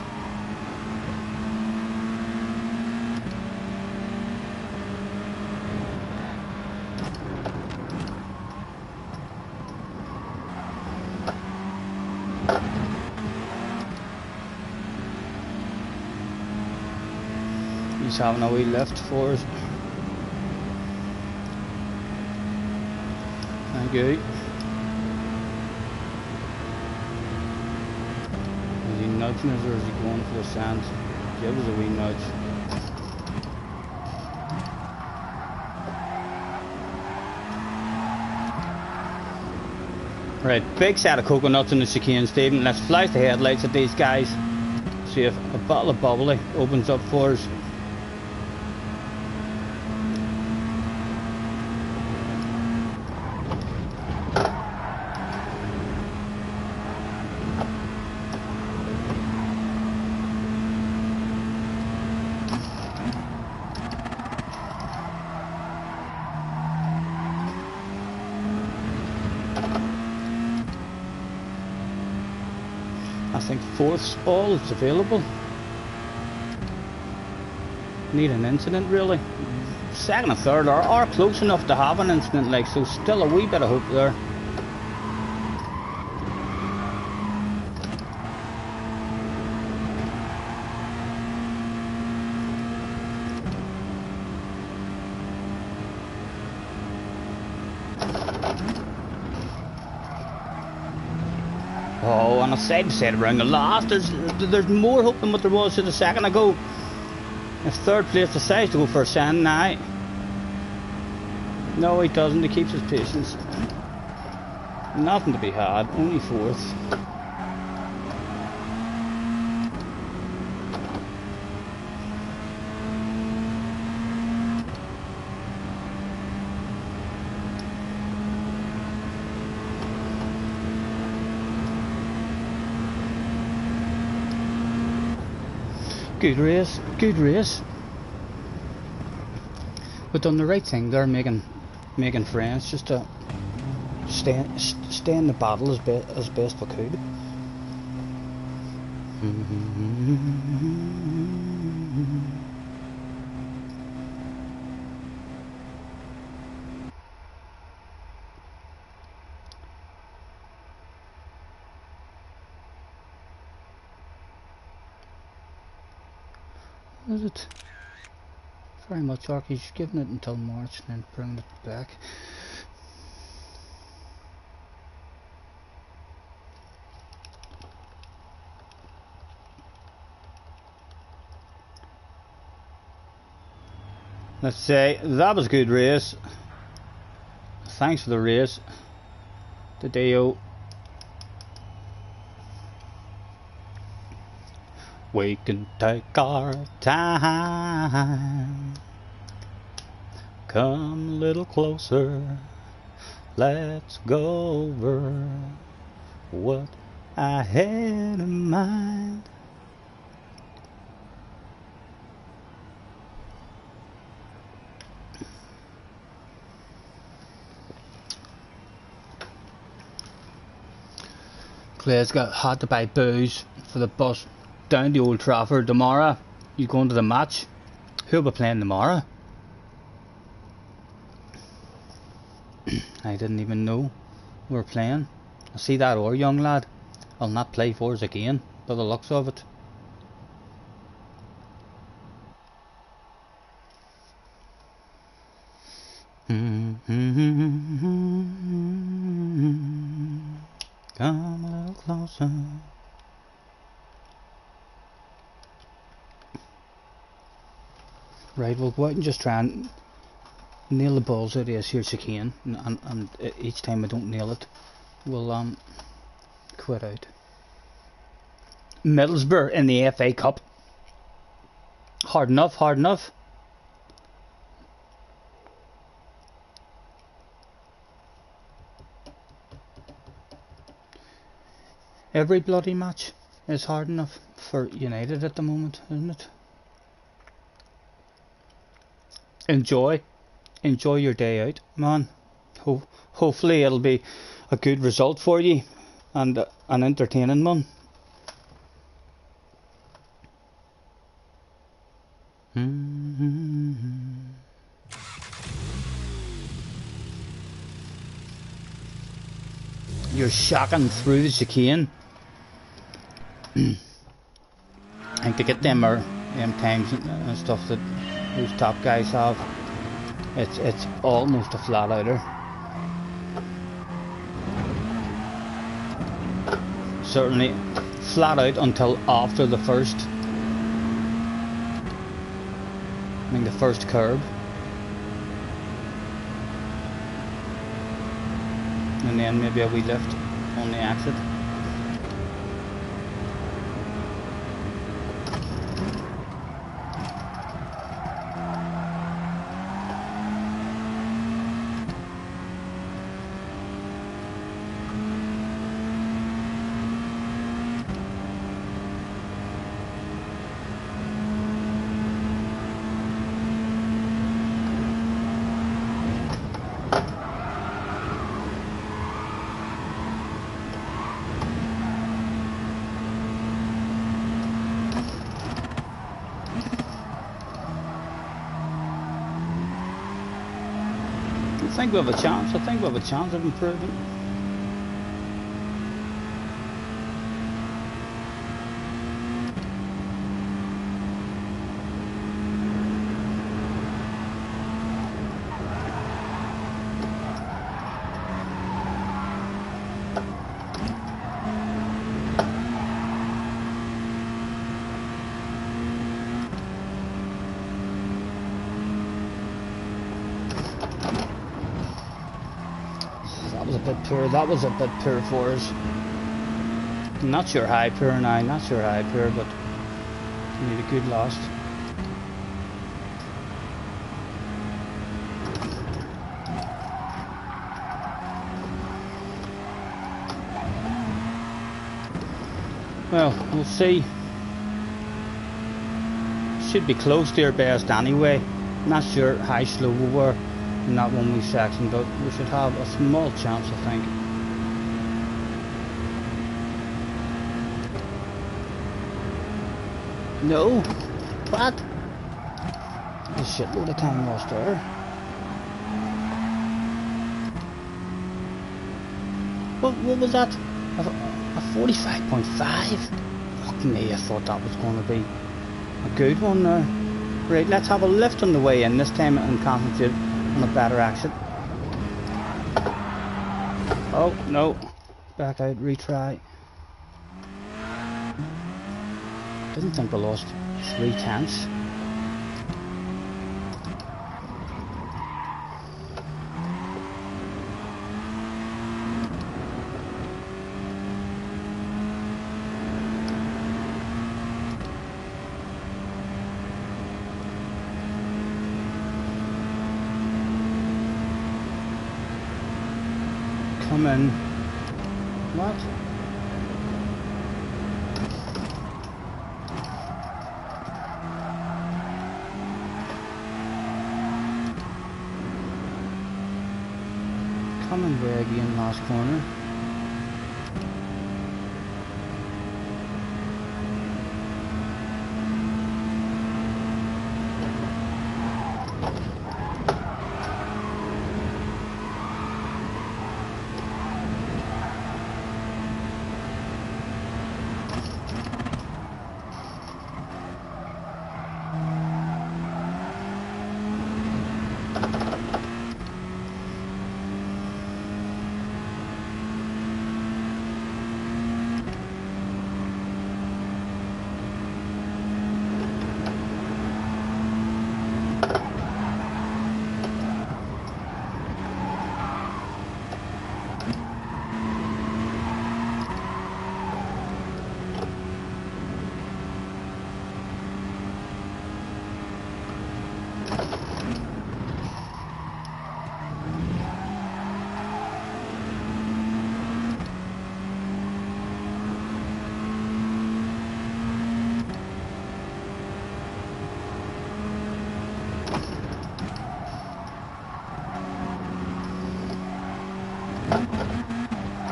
He's having a wee lift for us. Thank you. Is he nudging us or is he going for the sand? Give us a wee nudge. Right, big set of coconuts in the chicane, Stephen. Let's flash the headlights at these guys. See if a bottle of bubbly opens up for us. I think fourth's all that's available. Need an incident really. Second and third are close enough to have an incident, like, so still a wee bit of hope there. Oh, and a side by side around the last. There's more hope than what there was just a second ago. If third place decides to go for a sand now. No, he doesn't. He keeps his patience. Nothing to be had. Only fourth. Good race, good race. We've done the right thing there, making friends, just to stay in the battle as best we could. Is it? Very much, Archie's giving it until March and then bringing it back. Let's say that was a good race. thanks for the race, the Dio. We can take our time. Come a little closer. Let's go over what I had in mind. Claire's had to buy booze for the bus down to Old Trafford tomorrow. You going to the match? Who'll be playing tomorrow? I didn't even know we were playing. I see that our young lad. I'll not play for us again by the looks of it. Come a little closer. Right, we'll go out and just try and nail the balls out of this here chicane, and each time I don't nail it, we'll quit out. Middlesbrough in the FA Cup. Hard enough, hard enough. Every bloody match is hard enough for United at the moment, isn't it? Enjoy your day out, man. Hopefully it'll be a good result for you and an entertaining one. You're shocking through the chicane. I think to get them times and stuff that those top guys have, it's almost a flat outer. Certainly flat out until after the first, the first curb, and then maybe a wee lift on the exit. I think we have a chance. I think we have a chance of improving. That was a bit poor for us. Not sure high poor now, not sure high poor, but we need a good last. Well, we'll see. Should be close to our best anyway. Not sure how slow we were in that one wee section, but we should have a small chance, I think. No? What? A shitload of time lost there. What was that? A 45.5? Fuck me, I thought that was going to be a good one there. Right, let's have a lift on the way in this time and concentrate on a better exit. Oh, no. Back out, retry. Didn't think we lost 3/10. come in. What? Coming way again last corner.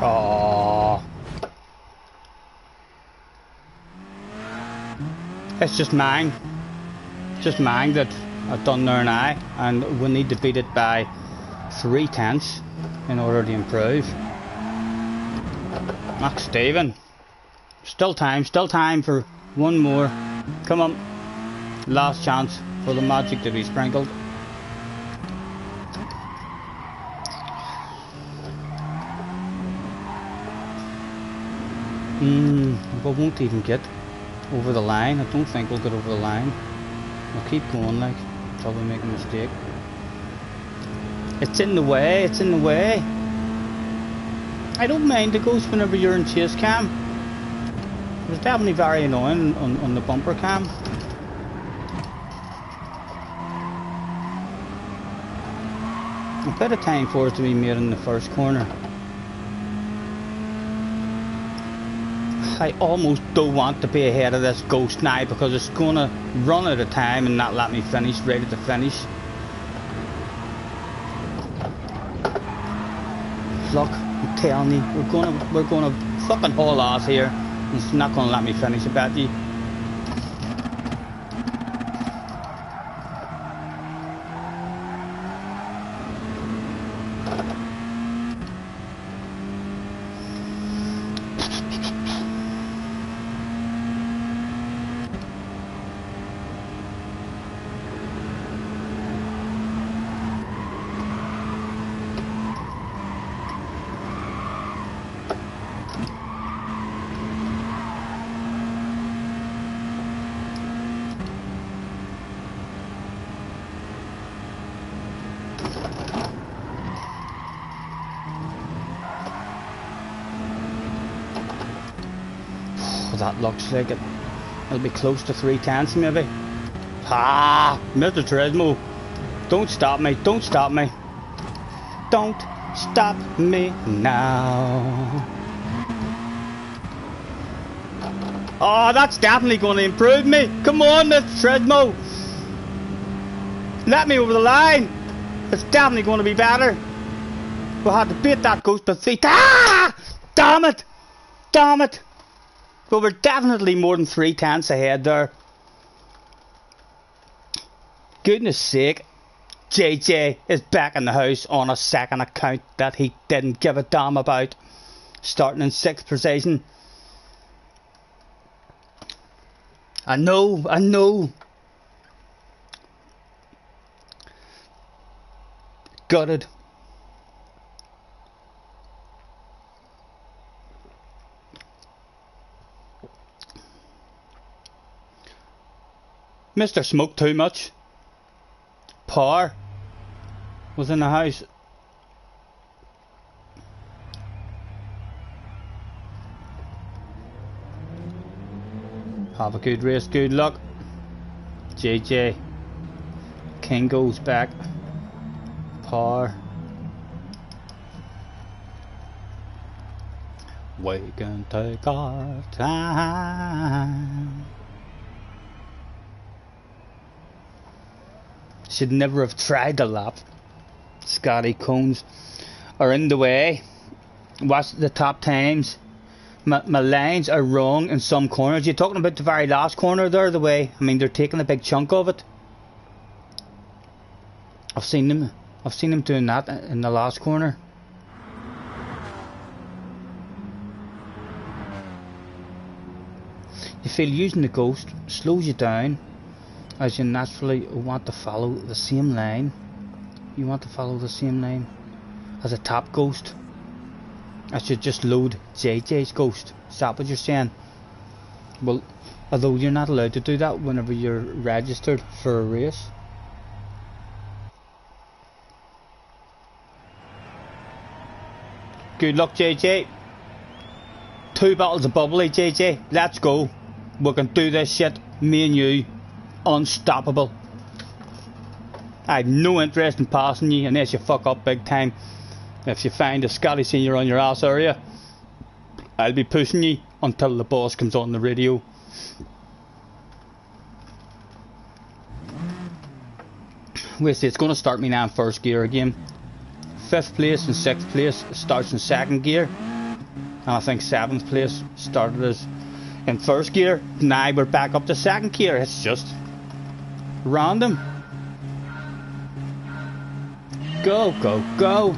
Oh, it's just mine that I've done there now, and we need to beat it by 3/10 in order to improve. Max Steven, still time for one more. Come on, last chance for the magic to be sprinkled. We won't even get over the line. I don't think we'll get over the line. We'll keep going like until we make a mistake. It's in the way, it's in the way. I don't mind the ghost whenever you're in chase cam. It was definitely very annoying on the bumper cam. A bit of time for it to be made in the first corner. I almost don't want to be ahead of this ghost now because it's going to run out of time and not let me finish right at the finish. Look, I'm telling you, we're gonna fucking haul off here. It's not gonna let me finish, I bet you. That looks like it'll be close to 3/10 maybe. Ah, Mr. Turismo, don't stop me, don't stop me. Don't stop me now. Oh, that's definitely going to improve me. Come on, Mr. Turismo. Let me over the line. It's definitely going to be better. We'll have to beat that ghost by 3. Ah! Damn it! Damn it! Well, we're definitely more than 3/10 ahead there. Goodness sake, JJ is back in the house on a second account that he didn't give a damn about. Starting in 6th position. I know. Gutted. Mr. Smoke Too Much. Power was in the house. Have a good race, good luck. JJ. King goes back. Power. We can take our time. Should never have tried the lap. Scotty cones are in the way. Watch the top times. My lines are wrong in some corners. You're talking about the very last corner there, the way. I mean, they're taking a big chunk of it. I've seen them doing that in the last corner. You feel using the ghost slows you down, as you naturally want to follow the same line. You want to follow the same line as a top ghost. I should just load JJ's ghost. Is that what you're saying? Well, although you're not allowed to do that whenever you're registered for a race. Good luck, JJ. 2 bottles of bubbly, JJ. Let's go. We can do this shit. Me and you. Unstoppable. I have no interest in passing you unless you fuck up big time. If you find a Scotty Senior on your ass area, I'll be pushing you until the boss comes on the radio. Wait, see, it's going to start me now in first gear again. 5th place and 6th place starts in 2nd gear. And I think 7th place started as in 1st gear. Now we're back up to 2nd gear. It's just random. Go, go, go.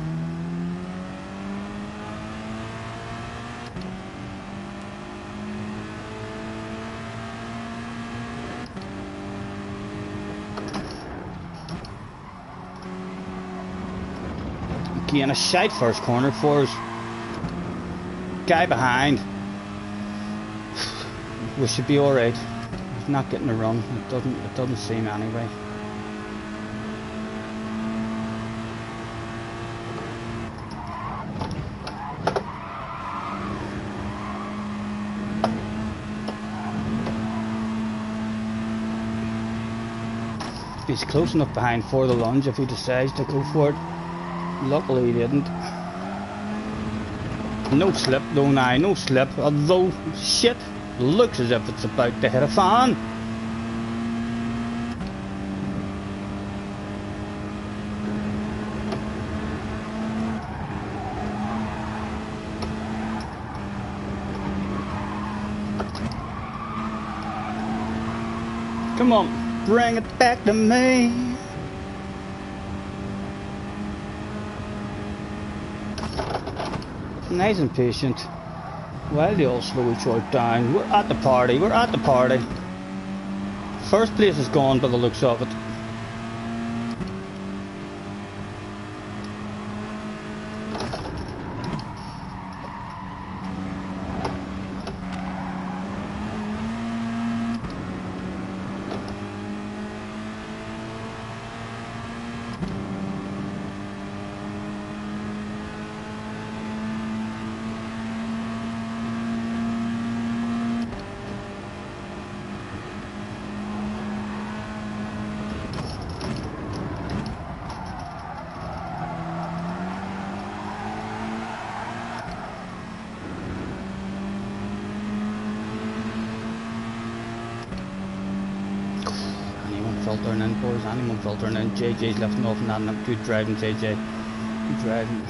Again, a shite first corner for us. Guy behind. We should be alright. He's not getting a run. It doesn't seem anyway. He's close enough behind for the lunge if he decides to go for it. Luckily he didn't. No slip though now, no slip. Although, shit, looks as if it's about to hit a fan. Come on, bring it back to me. Nice and patient while they all slow each other down. We're at the party, we're at the party. First place is gone by the looks of it. Filtering in, boys. Anyone filtering in. JJ's lifting off and that. Good driving, JJ. Good driving.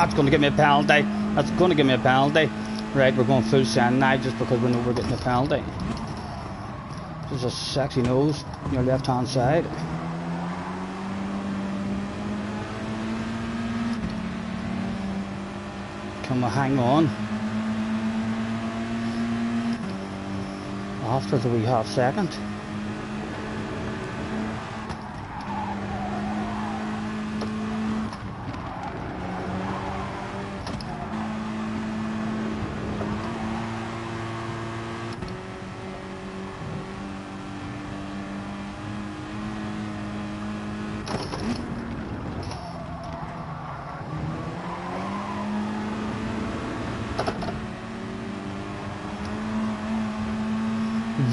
It's going to give me a penalty. That's going to give me a penalty. Right, we're going full send now just because we know we're getting a penalty. There's a sexy nose on your left hand side. Come on, hang on. After the wee half second.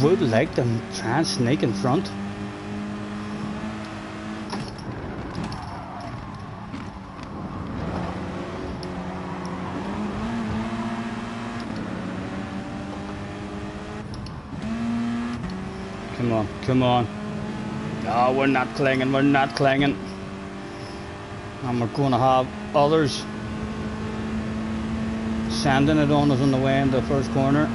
Would like them try and sneak in front. Come on, come on. Oh, we're not clinging, we're not clinging. And we're going to have others sanding it on us on the way in the first corner.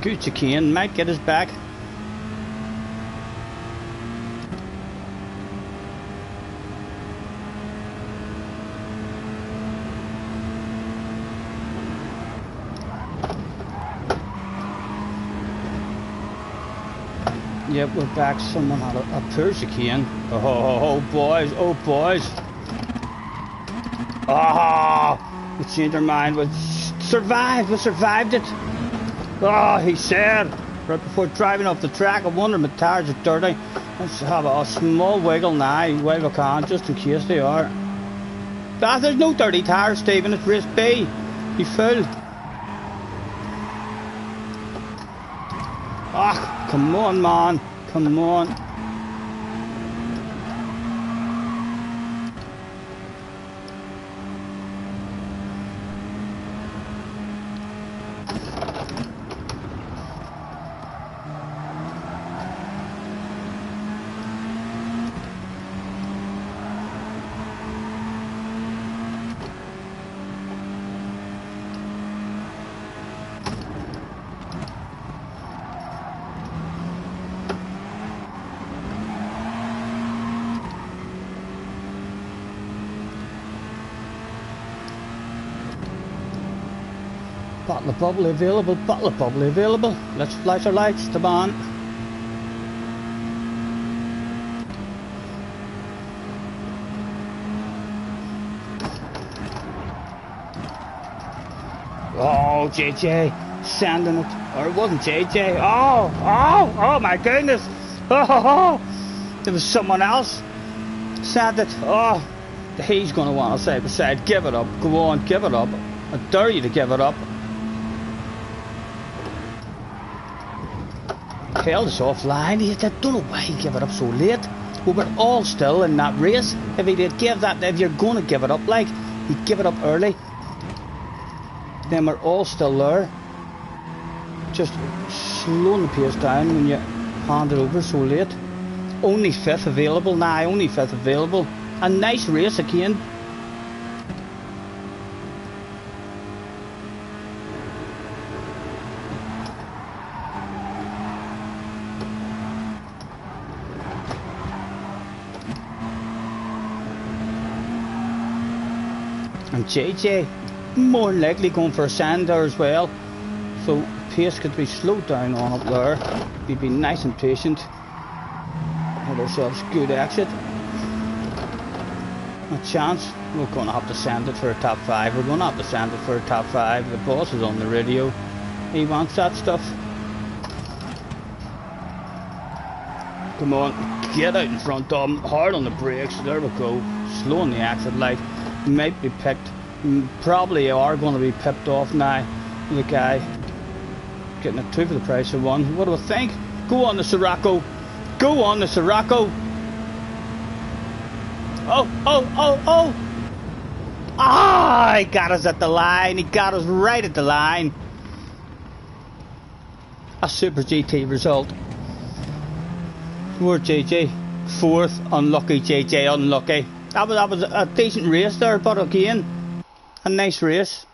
Good chicane, might get us back. Yep, we're back. Someone had a poor chicane. Oh boys, oh boys. Oh, we changed our mind. We survived it. Oh, he said, right before driving off the track, I wonder if my tires are dirty. Let's have a small wiggle now, while we can, just in case they are. Ah, there's no dirty tires, Stephen, it's race B. You fool. Ah, come on, man. Come on. Bottle of bubbly available, bottle of bubbly available. Let's flash our lights, come on. Oh, JJ, sanding it. Or it wasn't JJ. Oh my goodness. Oh, there was someone else. Sanded. Oh, he's going to want to say beside, give it up. Go on, give it up. I dare you to give it up. Held us offline. I don't know why he gave it up so late. We were all still in that race. If he did give that, if you're going to give it up, like, he'd give it up early. Then we're all still there. Just slowing the pace down when you hand it over so late. Only fifth available now. Only fifth available. A nice race again. And JJ more than likely going for a sand there as well, so pace could be slowed down on up there. We'd be nice and patient. Had ourselves good exit. A chance. We're going to have to send it for a top 5. We're going to have to send it for a top 5. The boss is on the radio. He wants that stuff. Come on, get out in front of him. Hard on the brakes. There we go. Slow on the exit light. Might be picked, probably are going to be pipped off now. The guy getting a 2 for the price of 1. What do I think? Go on the Sirocco. Go on the Sirocco. Oh. Ah, he got us at the line. He got us right at the line. A Super GT result. We're JJ. 4th. Unlucky JJ. Unlucky. That was a decent race there, but again, a nice race.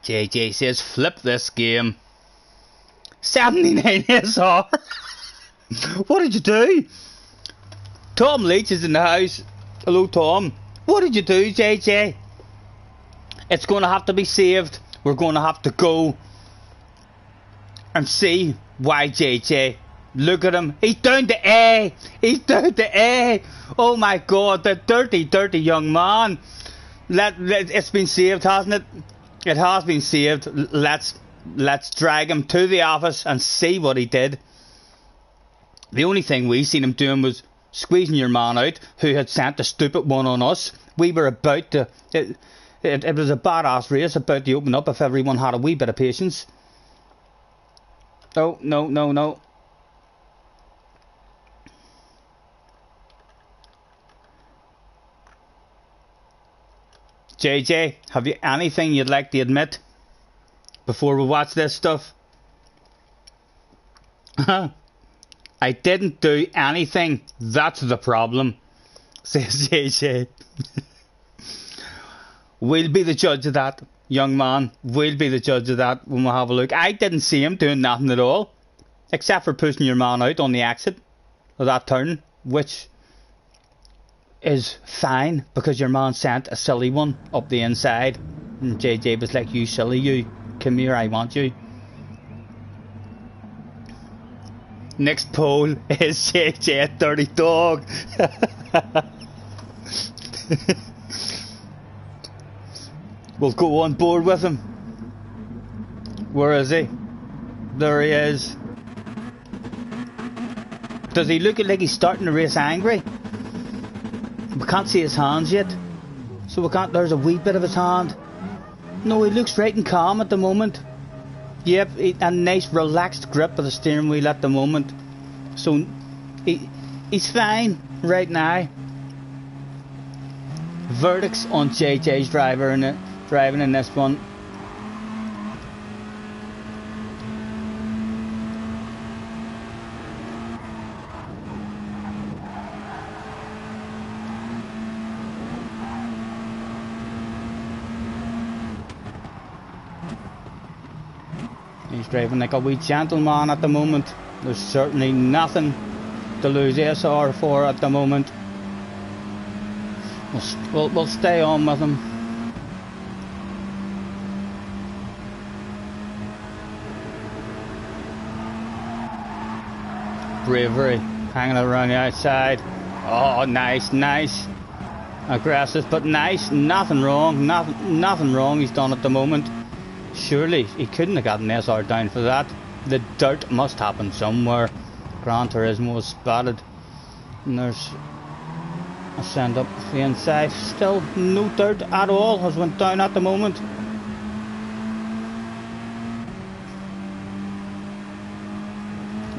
JJ says, flip this game. 79 SR. What did you do? Tom Leach is in the house. Hello, Tom. What did you do, JJ? It's going to have to be saved. We're going to have to go and see why JJ. Look at him. He's down to A. He's down to A. Oh my God, the dirty, dirty young man. It's been saved, hasn't it? It has been saved. Let's drag him to the office and see what he did. The only thing we seen him doing was squeezing your man out, who had sent the stupid one on us. We were about to... It was a badass race about to open up if everyone had a wee bit of patience. Oh, no, no, no. JJ, have you anything you'd like to admit before we watch this stuff? I didn't do anything. That's the problem, says JJ. We'll be the judge of that, young man. We'll be the judge of that when we have a look. I didn't see him doing nothing at all, except for pushing your man out on the exit of that turn, which is fine because your man sent a silly one up the inside. And JJ was like, you silly you, come here, I want you. Next pole is JJ a dirty dog. We'll go on board with him. Where is he? There he is. Does he look like he's starting to race angry? We can't see his hands yet, so we can't. There's a wee bit of his hand. No, he looks right and calm at the moment. Yep, a nice relaxed grip of the steering wheel at the moment. So he's fine right now. Verdicts on JJ's driving in this one. He's driving like a wee gentleman at the moment. There's certainly nothing to lose SR for at the moment. We'll stay on with him. Bravery, hanging around the outside. Oh, nice. Aggressive, but nice. Nothing wrong. Nothing wrong he's done at the moment. Surely he couldn't have gotten SR down for that. The dirt must happen somewhere. Gran Turismo was spotted. And there's a send up the inside. Still no dirt at all has went down at the moment.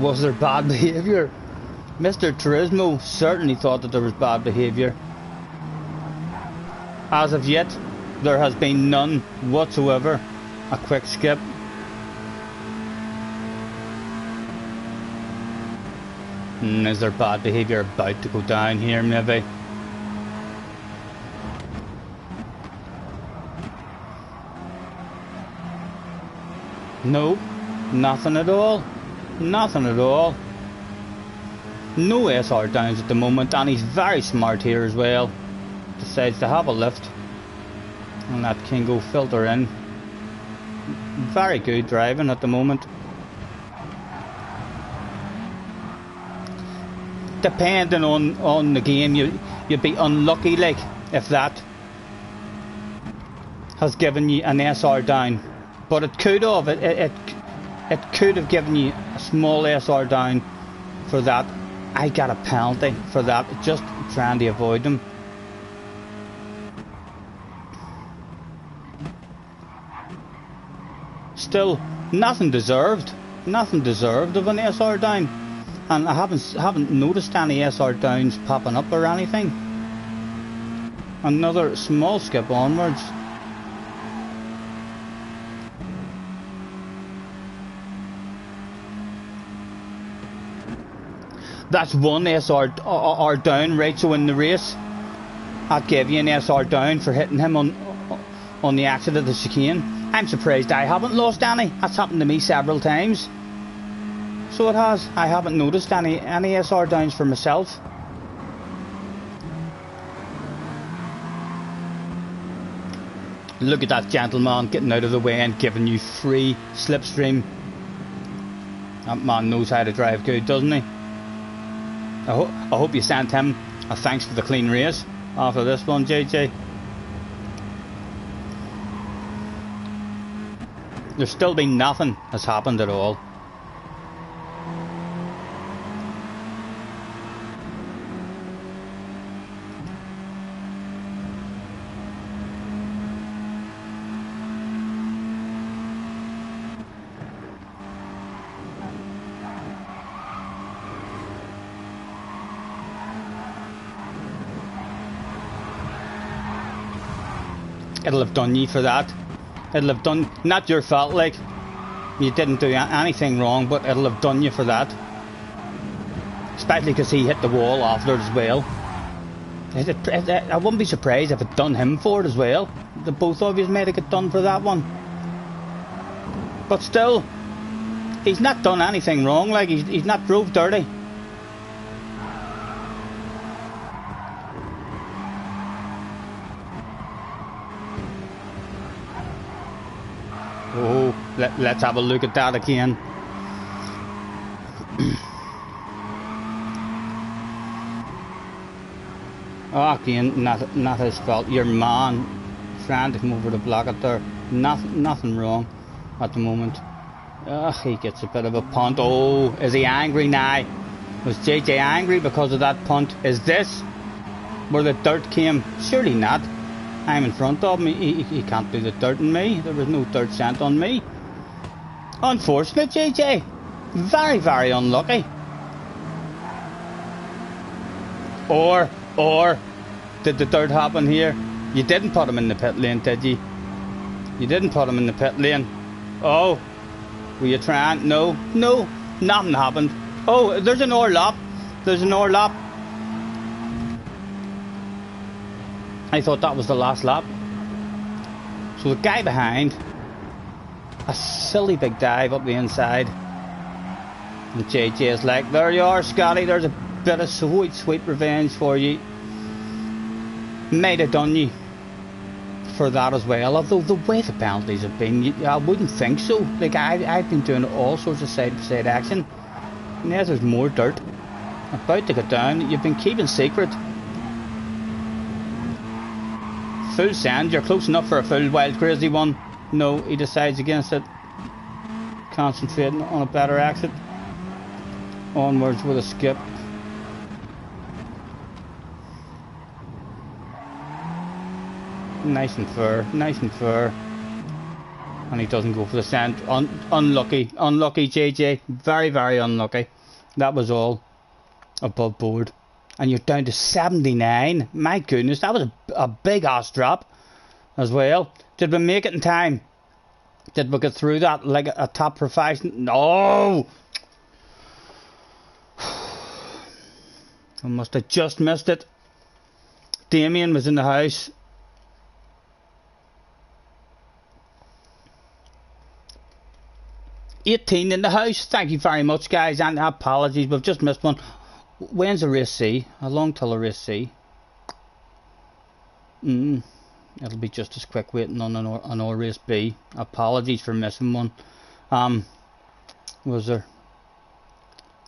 Was there bad behaviour? Mr. Turismo certainly thought that there was bad behaviour. As of yet, there has been none whatsoever. A quick skip. Is there bad behaviour about to go down here maybe? No, nothing at all. Nothing at all. No SR downs at the moment, and he's very smart here as well. Decides to have a lift and that can go filter in. Very good driving at the moment. Depending on the game, you'd be unlucky like if that has given you an SR down, but it could have. It could have given you a small SR down for that. I got a penalty for that, just trying to avoid them. Still, nothing deserved of an SR down, and I haven't noticed any SR downs popping up or anything. Another small skip onwards. That's one SR down, right? So in the race, I'd give you an SR down for hitting him on the exit of the chicane. I'm surprised I haven't lost any. That's happened to me several times. So it has. I haven't noticed any SR downs for myself. Look at that gentleman getting out of the way and giving you free slipstream. That man knows how to drive good, doesn't he? I hope you sent him a thanks for the clean race after this one, JJ. There's still been nothing has happened at all. It'll have done you for that. It'll have done, not your fault, like, you didn't do anything wrong, but it'll have done you for that. Especially because he hit the wall after it as well. I wouldn't be surprised if it done him for it as well. The both of you made it get done for that one. But still, he's not done anything wrong, like, he's not drove dirty. Oh, let's have a look at that again. Oh, again, not his fault. Your man trying to come over to block it there. Nothing wrong at the moment. He gets a bit of a punt. Oh, is he angry now? Was JJ angry because of that punt? Is this where the dirt came? Surely not. I'm in front of him. He can't do the dirt on me. There was no dirt sent on me. Unfortunate, JJ. Very, very unlucky. Or did the dirt happen here? You didn't put him in the pit lane, did you? You didn't put him in the pit lane. Oh, were you trying? No, nothing happened. Oh, there's an overlap. There's an overlap. I thought that was the last lap. So the guy behind, a silly big dive up the inside. And JJ is like, there you are, Scotty, there's a bit of sweet revenge for you. Might have done you for that as well, although the way the penalties have been, I wouldn't think so. Like, I've been doing all sorts of side-to-side action. Now there's more dirt. About to get down, you've been keeping secret. Full send, you're close enough for a full wild crazy one. No, he decides against it. Concentrating on a better exit. Onwards with a skip. Nice and fair. And he doesn't go for the send. Unlucky, JJ. Very, very unlucky. That was all above board. And you're down to 79. My goodness, that was a big ass drop as well. Did we make it in time? Did we get through that like a top professional? No! I must have just missed it. Damien was in the house. $18 in the house. Thank you very much, guys, and apologies, we've just missed one. When's a race C? How long till a race C? It'll be just as quick waiting on an race B. Apologies for missing one. Was there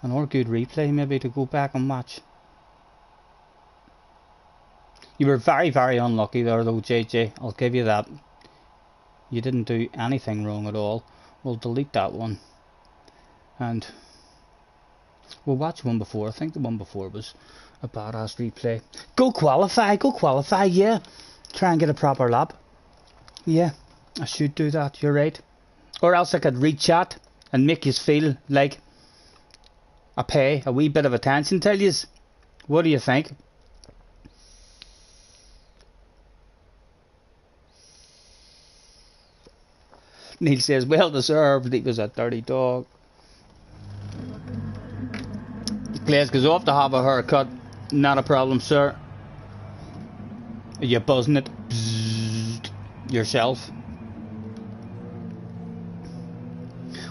an good replay maybe to go back and watch? You were very, very unlucky there though, JJ. I'll give you that. You didn't do anything wrong at all. We'll delete that one. And we'll watch one before. I think the one before was a badass replay. Go qualify, yeah. Try and get a proper lap. Yeah, I should do that, you're right. Or else I could read chat and make you feel like I pay a wee bit of attention to yous. What do you think? Neil says, well deserved, he was a dirty dog. Glaze goes off to have a haircut. Not a problem, sir. Are you buzzing it? Bzzzt. Yourself.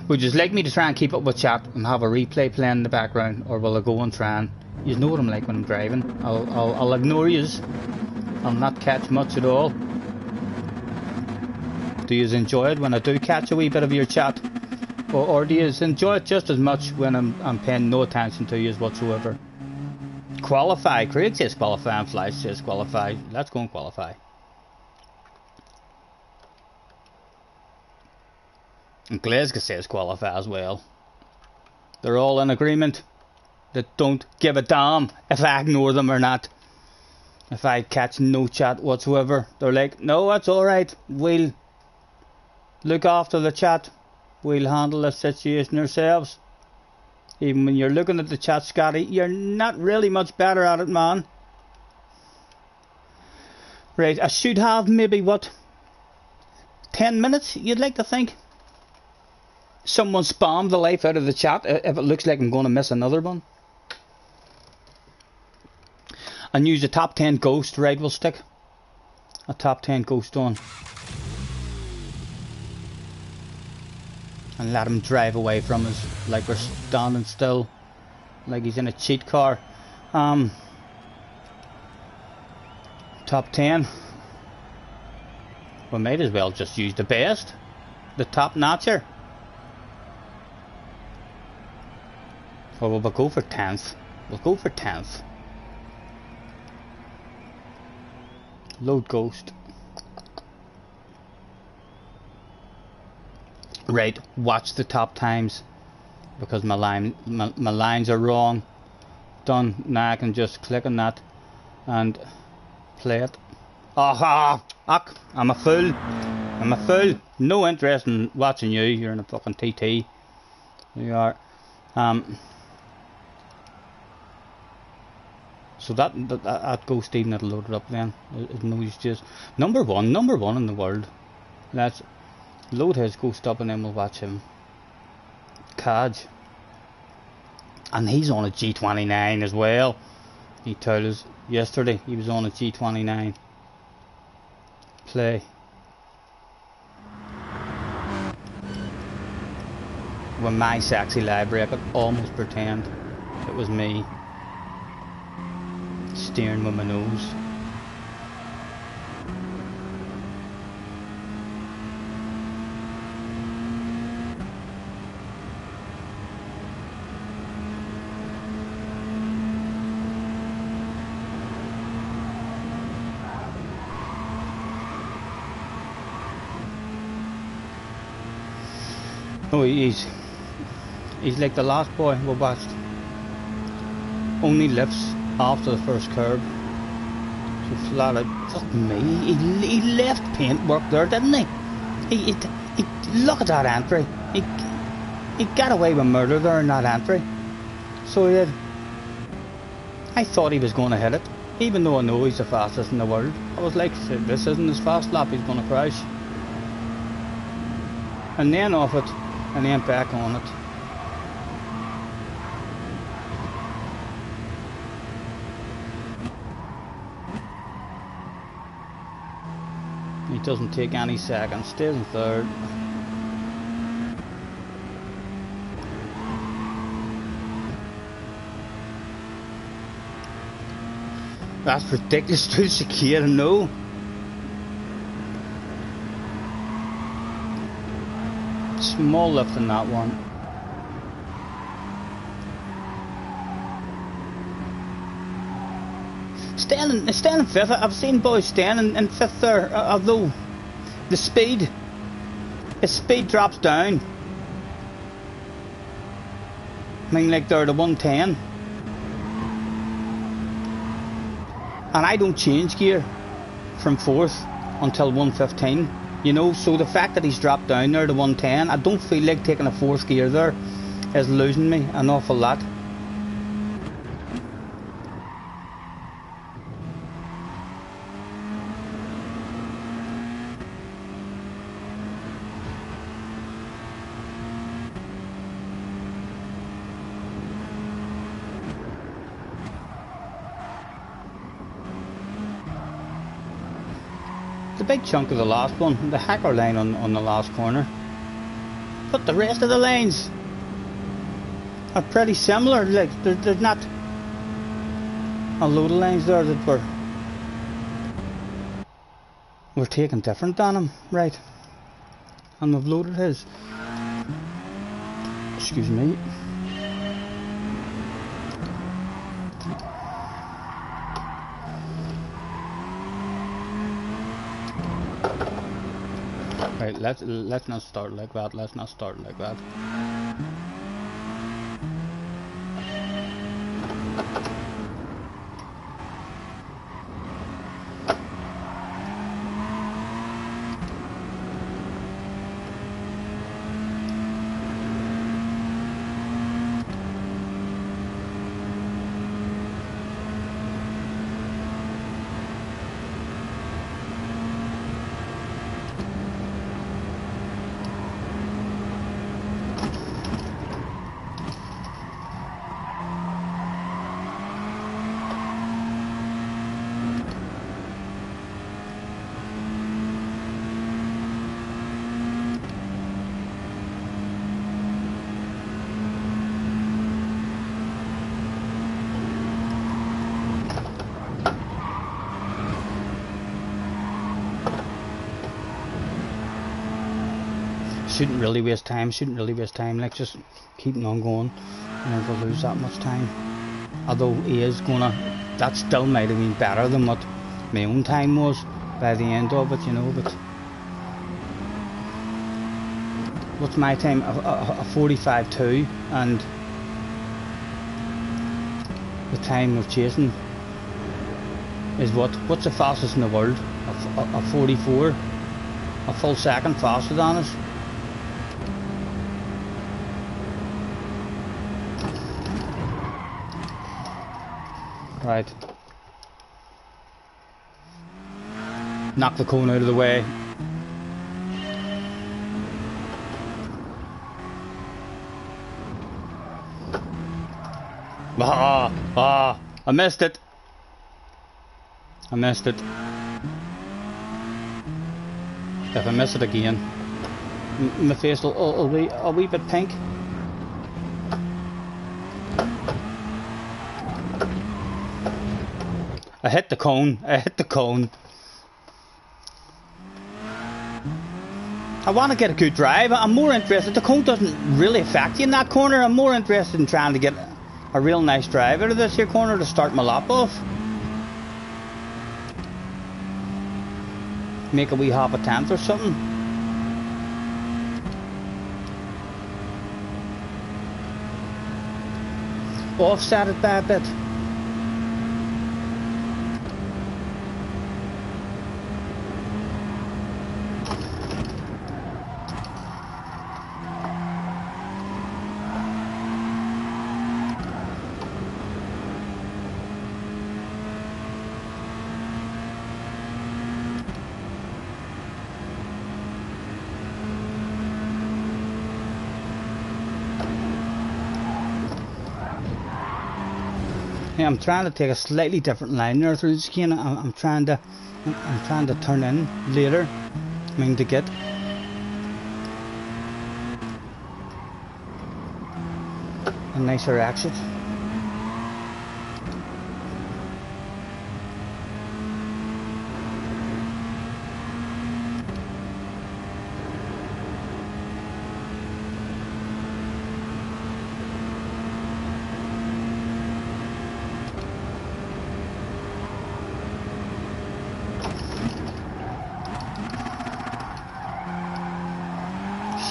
Would you like me to try and keep up with chat and have a replay playing in the background, or will I go and try and... You know what I'm like when I'm driving. I'll ignore yous. I'll not catch much at all. Do you enjoy it when I do catch a wee bit of your chat? Or do you enjoy it just as much when I'm paying no attention to you whatsoever? Qualify. Craig says qualify and Flash says qualify. Let's go and qualify. And Glasgow says qualify as well. They're all in agreement. They don't give a damn if I ignore them or not. If I catch no chat whatsoever. They're like, no, that's alright. We'll look after the chat. We'll handle the situation ourselves. Even when you're looking at the chat, Scotty, you're not really much better at it, man. Right, I should have maybe what? 10 minutes, you'd like to think. Someone spammed the life out of the chat if it looks like I'm going to miss another one. And use a top 10 ghost, right? We'll stick a top 10 ghost on. And let him drive away from us like we're standing still. Like he's in a cheat car. Top 10. We might as well just use the best. The top notcher. Or we'll go for 10th. We'll go for 10th. Load ghost. Right, watch the top times. Because my lines are wrong. Done. Now I can just click on that and play it. Aha! I'm a fool. I'm a fool. No interest in watching you. You're in a fucking TT. You are. So that ghost even that'll load it up then. It knows just number one in the world. Let's load his ghost up and then we'll watch him. Kaj. And he's on a G29 as well. He told us yesterday he was on a G29. Play. When my sexy library, I could almost pretend it was me steering with my nose. Oh, he's like the last boy we watched. Only lifts after the first curb. So flat out. Fuck me. He left paintwork there, didn't he? He look at that entry. He got away with murder there in that entry. So he did. I thought he was going to hit it, even though I know he's the fastest in the world. I was like, this isn't his fast lap. He's going to crash. And then off it. And then back on it. He doesn't take any seconds, stays in third. That's ridiculous, too secure, no. Small lift in that one. Staying in fifth. I've seen boys staying in fifth there, although his speed drops down. I mean, like they're the 110, and I don't change gear from fourth until 115. You know, so the fact that he's dropped down there to 110, I don't feel like taking a fourth gear there is losing me an awful lot. Big chunk of the last one, the hacker line on the last corner, but the rest of the lanes are pretty similar. Like there's not a load of lines there that we're taking different on him, right? And we've loaded his. Excuse me. Right, let's not start like that. Let's not start like that. shouldn't really waste time. Like, just keeping on going. You never lose that much time. Although he is gonna, that still might have been better than what my own time was by the end of it, you know. But what's my time? A 45.2, and the time of chasing is what's the fastest in the world? A 44, a full second faster than us. Right. Knock the cone out of the way. I missed it. If I miss it again, my face will be a wee bit pink. I hit the cone. I want to get a good drive. I'm more interested. The cone doesn't really affect you in that corner. I'm more interested in trying to get a real nice drive out of this here corner to start my lap off. Make a wee half a tenth or something. Offset it by a bit. Yeah, I'm trying to take a slightly different line there through the chicane. I'm trying to turn in later. I mean, to get a nicer exit.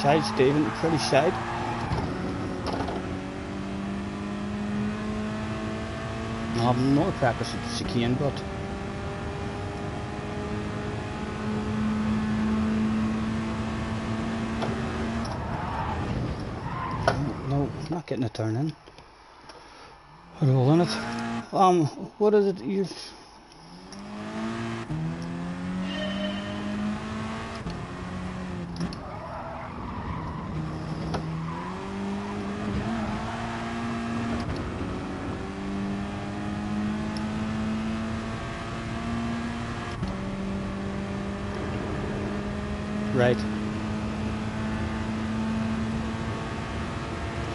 Shite, Stephen, pretty shite. I have more practice at the chicane, but no, not getting a turn in. At all in it. What is it? You've right.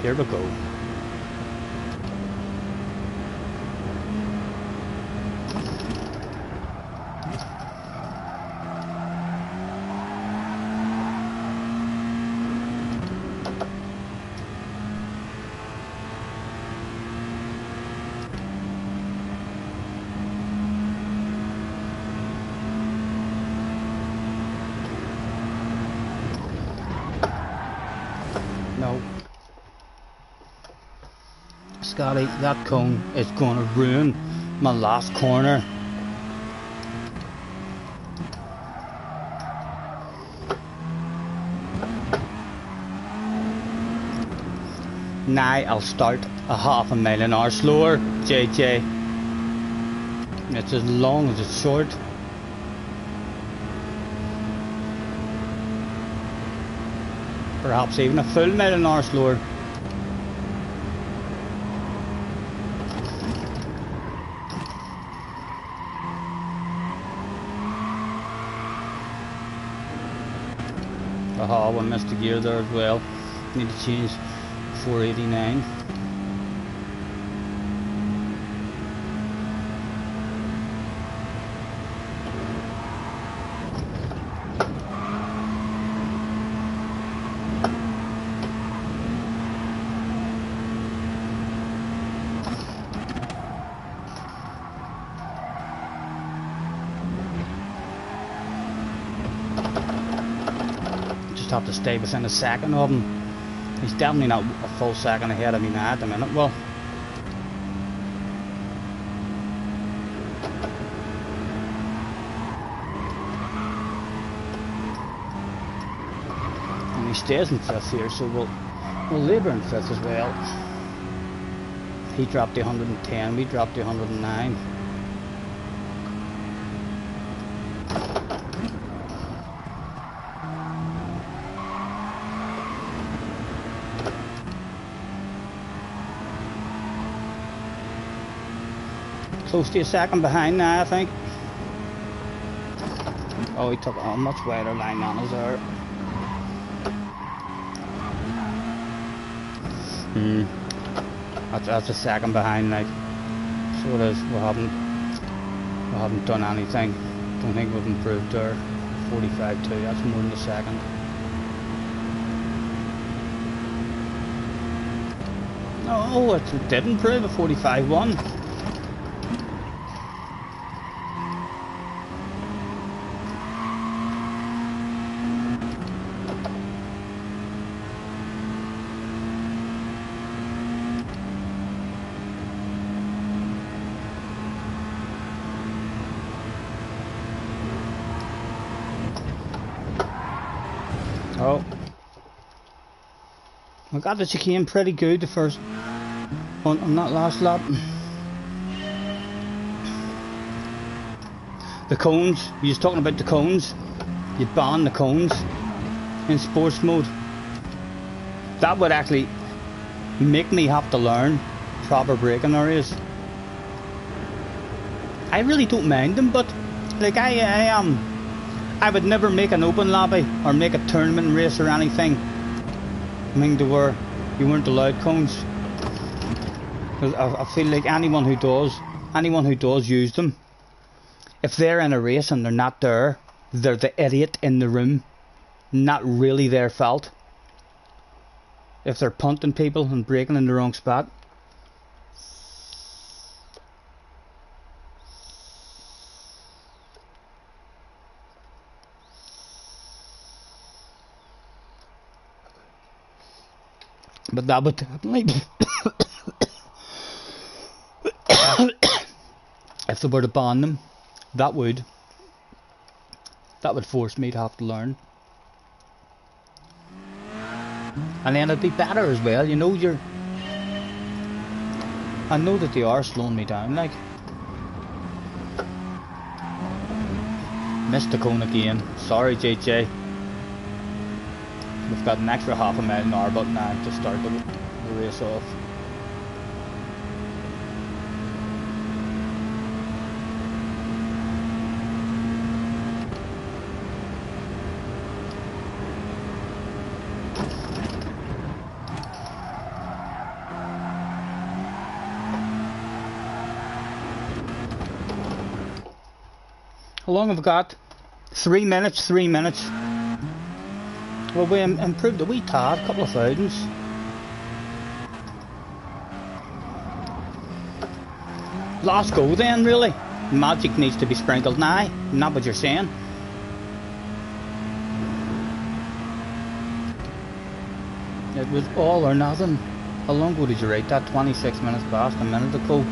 Here we go. No. Scotty, that cone is going to ruin my last corner. Now I'll start a half a mile an hour slower, JJ. It's as long as it's short. Perhaps even a full mile an hour slower. Aha, I missed a gear there as well. Need to change 489. just have to stay within a second of him. He's definitely not a full second ahead of me now at the minute. Well, and he stays in 5th here, so we'll labour in 5th as well. He dropped to 110, we dropped to 109. Close to a second behind now, I think. Oh, he took a much wider line on us there. That's a second behind, like. So it is. We haven't done anything. Don't think we've improved there. 45.2. That's more than a second. No, it did improve a 45.1. Oh, I got the chicane pretty good the first on that last lap. The cones, you was talking about the cones. You ban the cones in sports mode. That would actually make me have to learn proper braking areas. I really don't mind them, but like I would never make an open lobby or make a tournament race or anything. I mean, to where you weren't allowed cones. Because I feel like anyone who does use them, if they're in a race and they're not there, they're the idiot in the room. Not really their fault. If they're punting people and braking in the wrong spot. But that would definitely if they were to ban them, that would force me to have to learn. And then it'd be better as well, you know. I know that they are slowing me down, like. Missed the cone again. Sorry, JJ. We've got an extra half a mile an hour, but now to start the race off. How long have we got? 3 minutes, 3 minutes. Well, we improved a wee tad, a couple of thousands. Last go then, really. Magic needs to be sprinkled now, not what you're saying. It was all or nothing. How long ago did you write that? 26 minutes past a minute ago.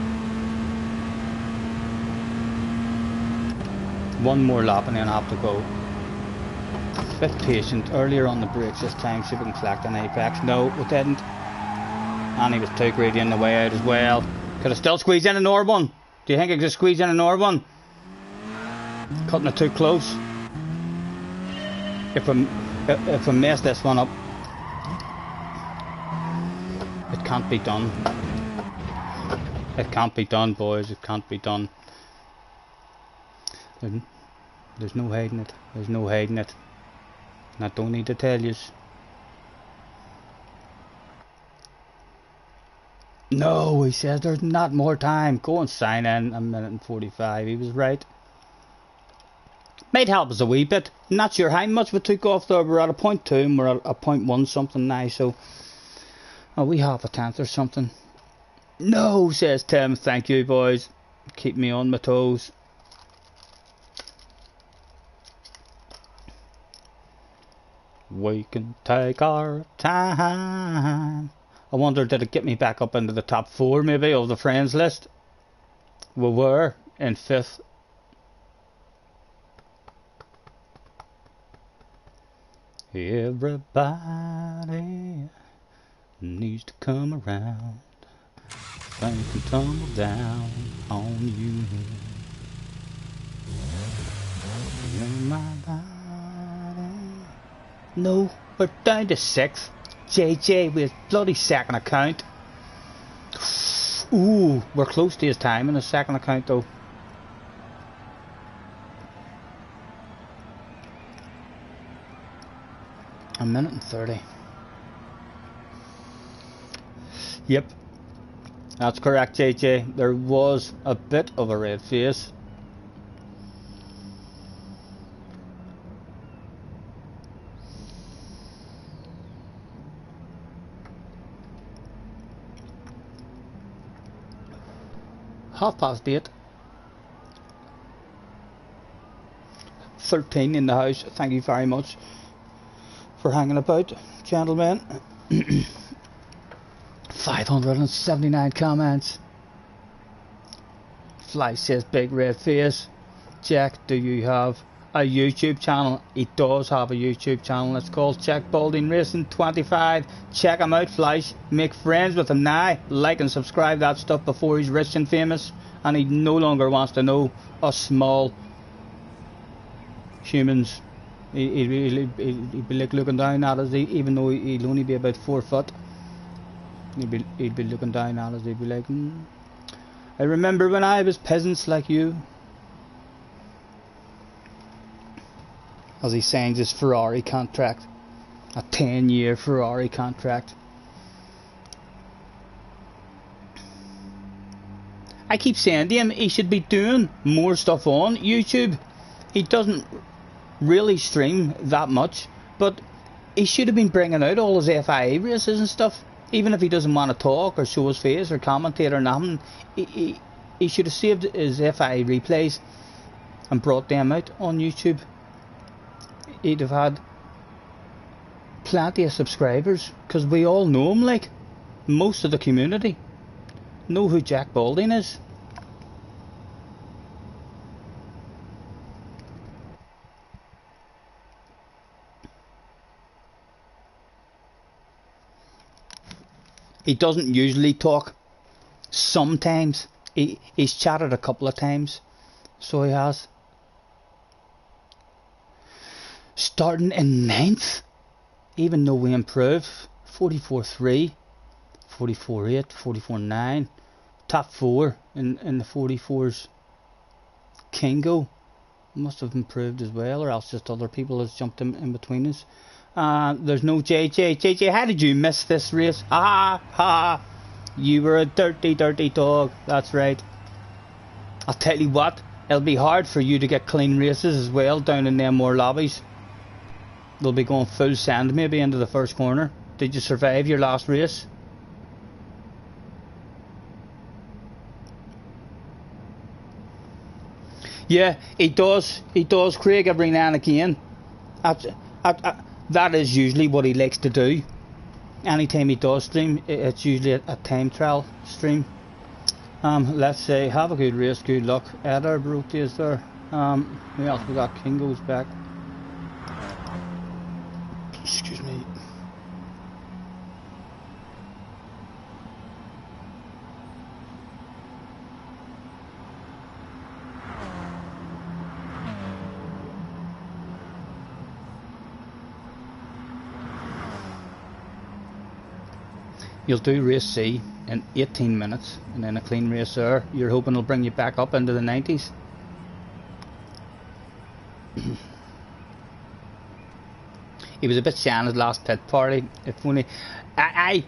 One more lap and then I have to go. Bit patient earlier on the brakes this time, see if we can collect an apex. No, we didn't. And he was too greedy in the way out as well. Could have still squeezed in an R1. Do you think I could squeeze in an R1? Cutting it too close. If I mess this one up, it can't be done. It can't be done, boys. It can't be done. There's no hiding it. There's no hiding it. And I don't need to tell yous. No, he says there's not more time. Go and sign in a minute and 45. He was right. Might help us a wee bit. Not sure how much we took off there. We're at a 0.2 and we're at a 0.1 something now. So, are we half a tenth or something? No, says Tim. Thank you, boys. Keep me on my toes. We can take our time. I wonder, did it get me back up into the top 4 maybe of the friends list? We were in 5th. Everybody needs to come around. Things can tumble down on you. You're my body. No, we're down to 6th. JJ with bloody second account. Ooh, we're close to his time in the second account though. A minute and 30. Yep, that's correct, JJ. There was a bit of a red face. (8:30). 13 in the house. Thank you very much for hanging about, gentlemen. 579 comments. Fly says big red face. Jack, do you have a YouTube channel? He does have a YouTube channel. It's called Jack Balding Racing 25. Check him out, Flies. Make friends with him now. Like and subscribe that stuff before he's rich and famous and he no longer wants to know us small humans. He'd be like looking down at us, even though he'd only be about 4 foot. He'd be looking down at us. He'd be like, I remember when I was peasants like you. As he signs his Ferrari contract, a 10-year Ferrari contract. I keep saying to him, he should be doing more stuff on YouTube. He doesn't really stream that much, but he should have been bringing out all his FIA races and stuff. Even if he doesn't want to talk or show his face or commentate or nothing, he should have saved his FIA replays and brought them out on YouTube. He'd have had plenty of subscribers, because we all know him. Like, most of the community know who Jack Balding is. He doesn't usually talk. Sometimes he's chatted a couple of times, so he has. Starting in 9th, even though we improved. 44.3, 44.8, 44.9, top 4 in the 44s. Kingo must have improved as well, or else just other people has jumped in between us. There's no JJ. JJ, how did you miss this race? Ha! You were a dirty dog. That's right. I'll tell you what, it'll be hard for you to get clean races as well down in them more lobbies. They'll be going full send maybe into the first corner. Did you survive your last race? Yeah, he does, Craig, every now and again. That is usually what he likes to do. Anytime he does stream, it's usually a time trial stream. Let's say, have a good race, good luck. Edder broke is there. Who else we got? Kingo's back. Excuse me. You'll do race C in 18 minutes and then a clean race there. You're hoping it'll bring you back up into the 90s. He was a bit shy on his last pit party. If only I've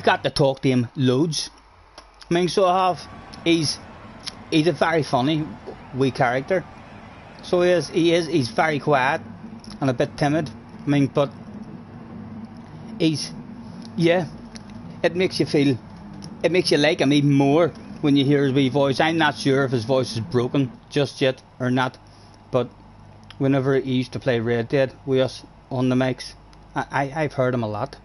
got to talk to him loads. I mean, so I have. He's a very funny wee character. So he's very quiet and a bit timid. I mean, but yeah, it makes you feel, it makes you like him even more when you hear his wee voice. I'm not sure if his voice is broken just yet or not, but whenever he used to play Red Dead with us on the mics. I've heard him a lot,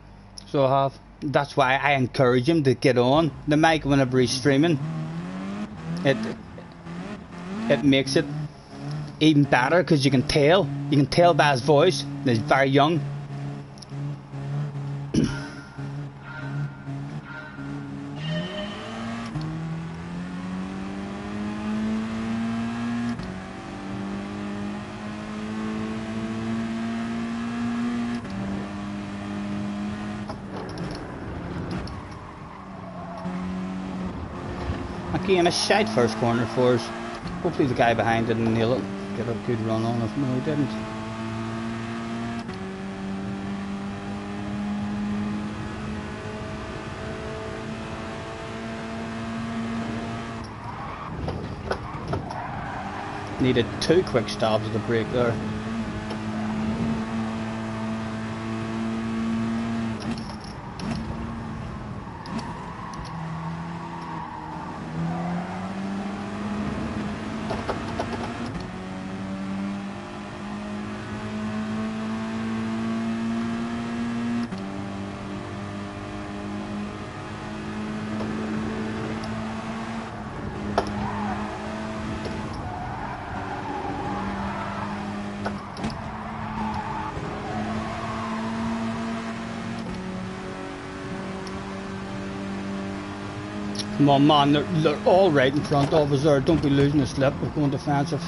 so I have. That's why I encourage him to get on the mic whenever he's streaming. It makes it even better because you can tell by his voice that he's very young. Again, a shite first corner for us. Hopefully the guy behind didn't nail it. Get a good run on it. No, he didn't. Needed 2 quick stabs of the brake there. Come on, man, they're all right in front of us there. Don't be losing a slip. We're going defensive.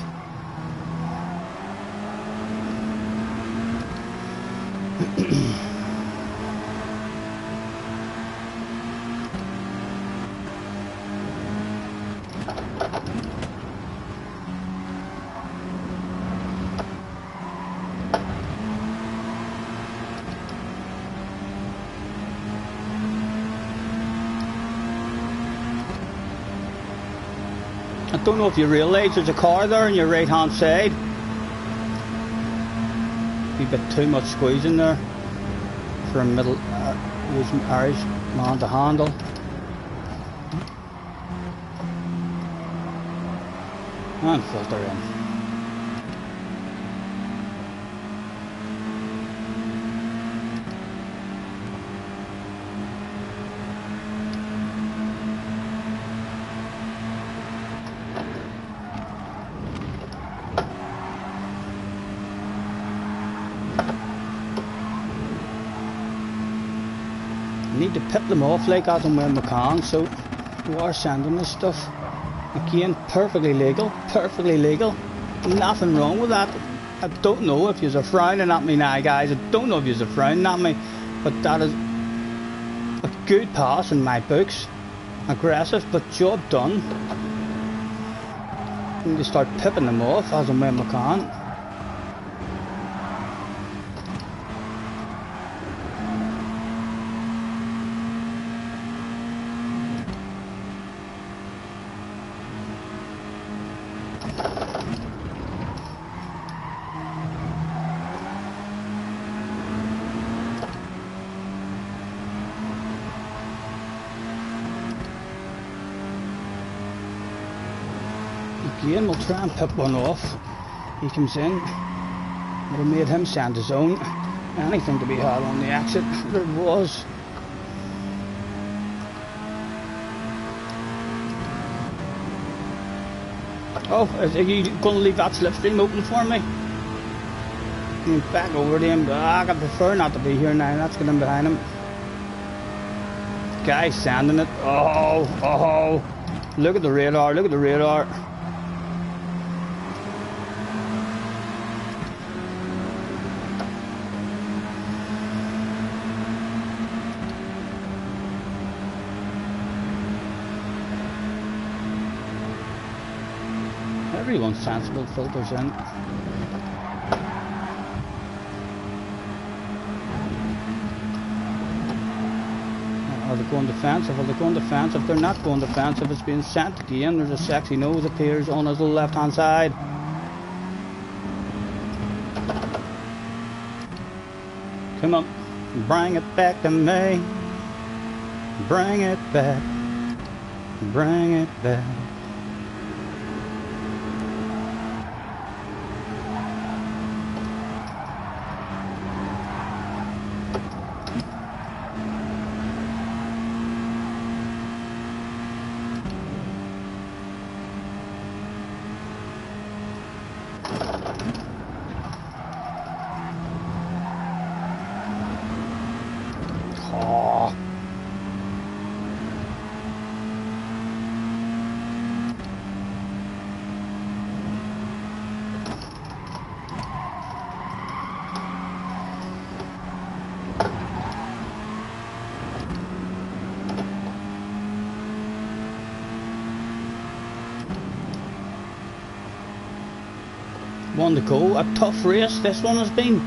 I don't know if you realise there's a car there on your right hand side. A bit too much squeezing there for a middle Irish man to handle. And filter in. Need to pip them off like as and when we can, so we are sending this stuff. Again, perfectly legal, nothing wrong with that. I don't know if you're frowning at me now, guys. I don't know if you're frowning at me, but that is a good pass in my books. Aggressive, but job done. Need to start pipping them off as and when we can. Again, we'll try and pip one off. He comes in. Would have made him send his own. Anything to be had on the exit. There was. Oh, are you going to leave that slipstream open for me? Back over to him. I prefer not to be here now. Let's get him behind him. Guy's sanding it. Oh. Look at the radar. Everyone's sensible filters in. Are they going defensive? They're not going defensive. It's being sent again. There's a sexy nose appears on his left hand side. Come on, bring it back to me. Bring it back. one to go. A tough race this one has been.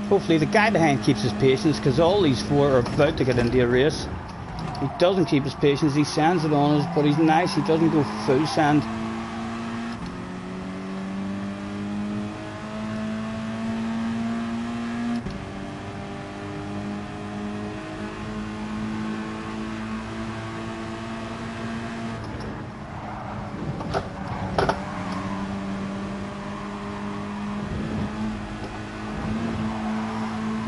Hopefully the guy behind keeps his patience, because all these four are about to get into a race. He doesn't keep his patience, he sends it on us, but he's nice, he doesn't go full send.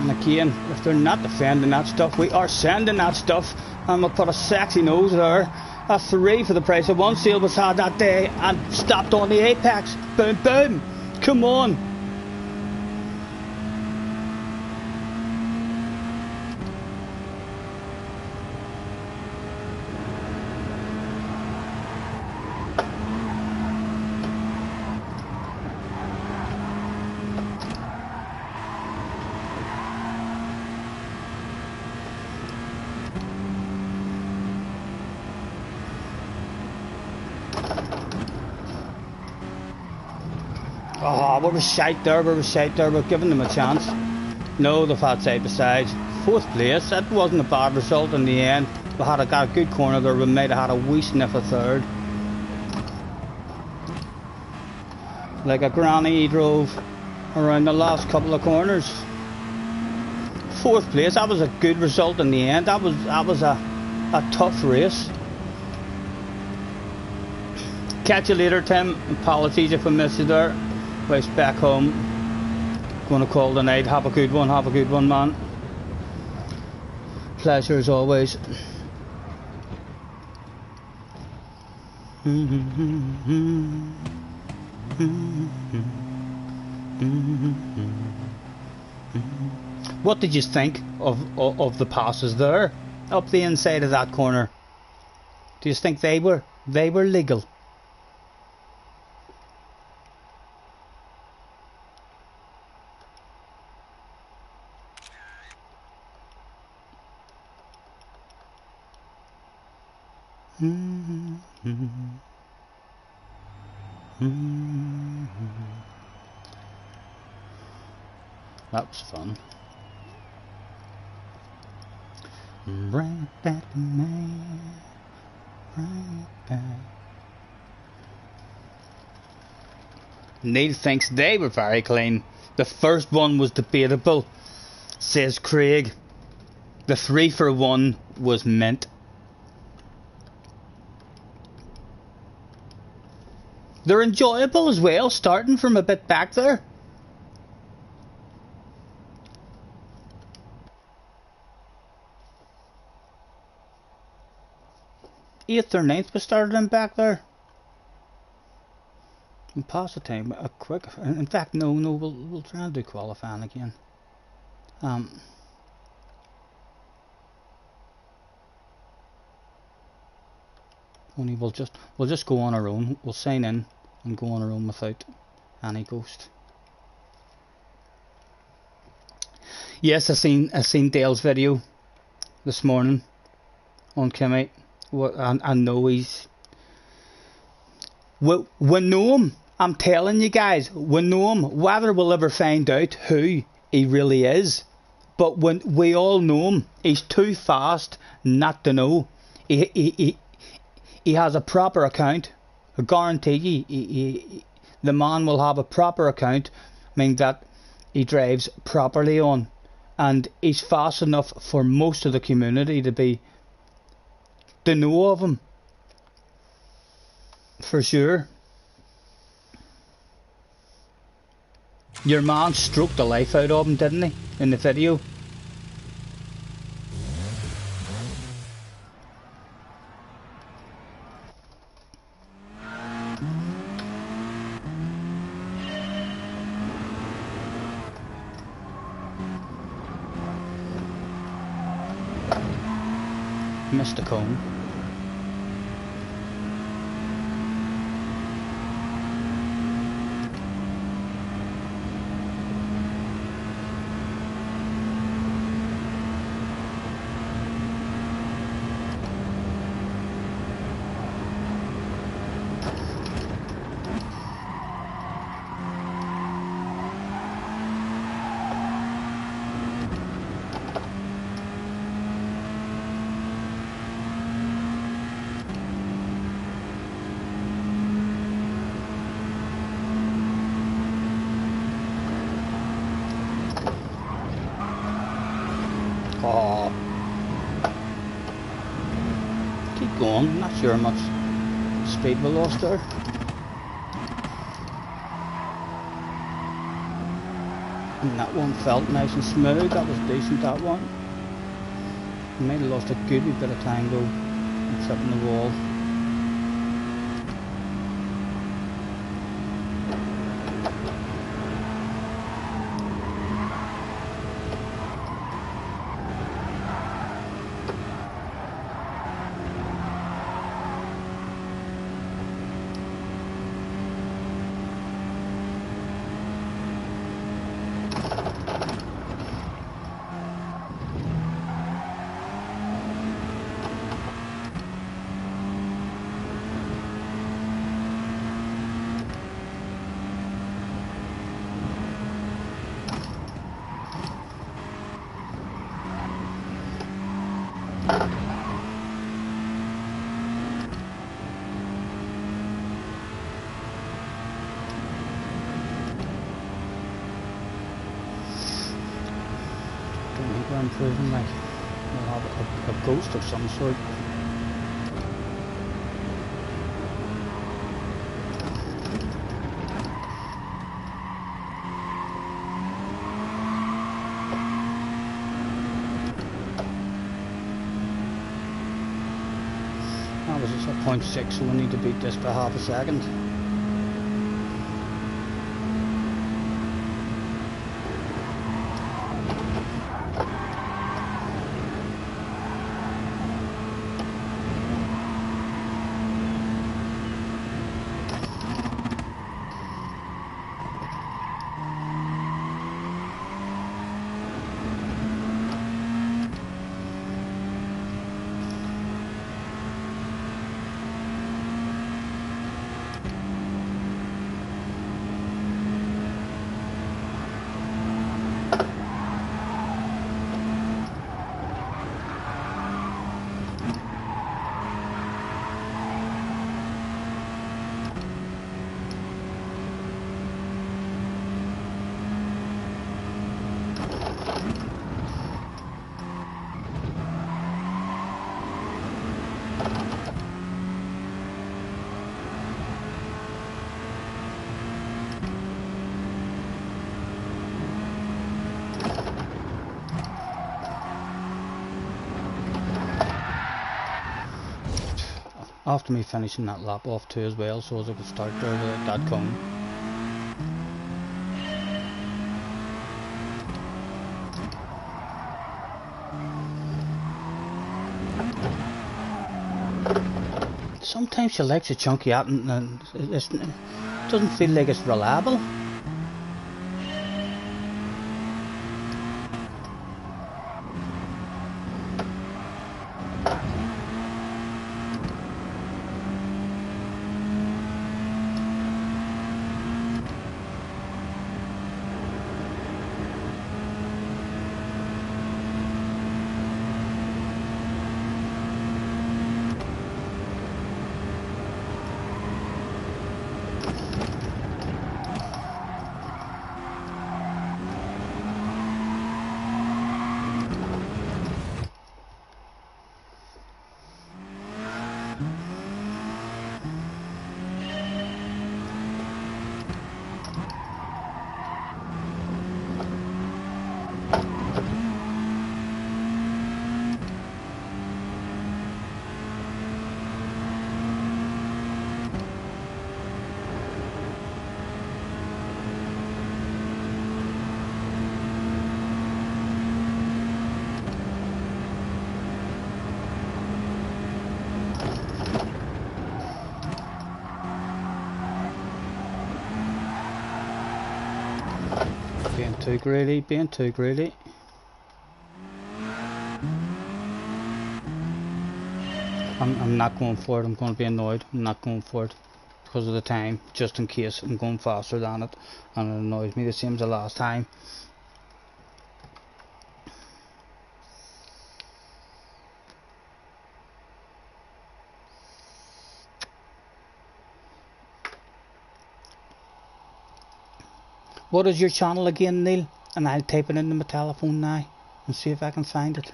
And again, if they're not defending that stuff, we are sending that stuff, and we'll put a sexy nose there. A 3 for the price of 1. Seal was had that day and stopped on the apex. Boom, boom. Come on. Oh, we were shite there, we're giving them a chance. No, they've had side by side. 4th place, that wasn't a bad result in the end. We had got a good corner there, we might have had a wee sniff of 3rd. Like a granny he drove around the last couple of corners. 4th place, that was a good result in the end. That was a tough race. Catch you later, Tim. Apologies if I missed you there. Waste back home. Gonna call tonight. Have a good one, man. Pleasure as always. What did you think of the passes there up the inside of that corner? Do you think they were legal? That was fun. Right back to me, right back. Neil thinks they were very clean. The first one was debatable, says Craig. The 3 for 1 was mint. They're enjoyable as well, starting from a bit back there. Eighth or 9th we started in back there. And pass the time a quick. In fact, no, we'll try and do qualifying again. Only we'll just go on our own. We'll sign in and go on our own without any ghost. Yes, I seen Dale's video this morning on Kimmy. I know he's. We know him. I'm telling you guys, we know him. Whether we'll ever find out who he really is, but when we all know him, he's too fast not to know. He has a proper account. I guarantee you, the man will have a proper account, meaning that he drives properly on, and he's fast enough for most of the community to know of him. For sure. Your man stroked the life out of him, didn't he, in the video? Mr. Comb. Oh, keep going. Not sure how much speed we lost there. And that one felt nice and smooth. That was decent, that one. We might have lost a good wee bit of time though, and tripping the wall. We're improving, like we'll have a ghost of some sort. That was just a 0.6, so we need to beat this by half a second. After me finishing that lap off too as well, so as I could start there with that cone. Sometimes she likes a chunky at and it doesn't feel like it's reliable. Being too greedy, being too greedy. I'm not going for it, I'm going to be annoyed. I'm not going for it because of the time, just in case I'm going faster than it and it annoys me the same as the last time. What is your channel again, Neil? And I'll type it into my telephone now and see if I can find it.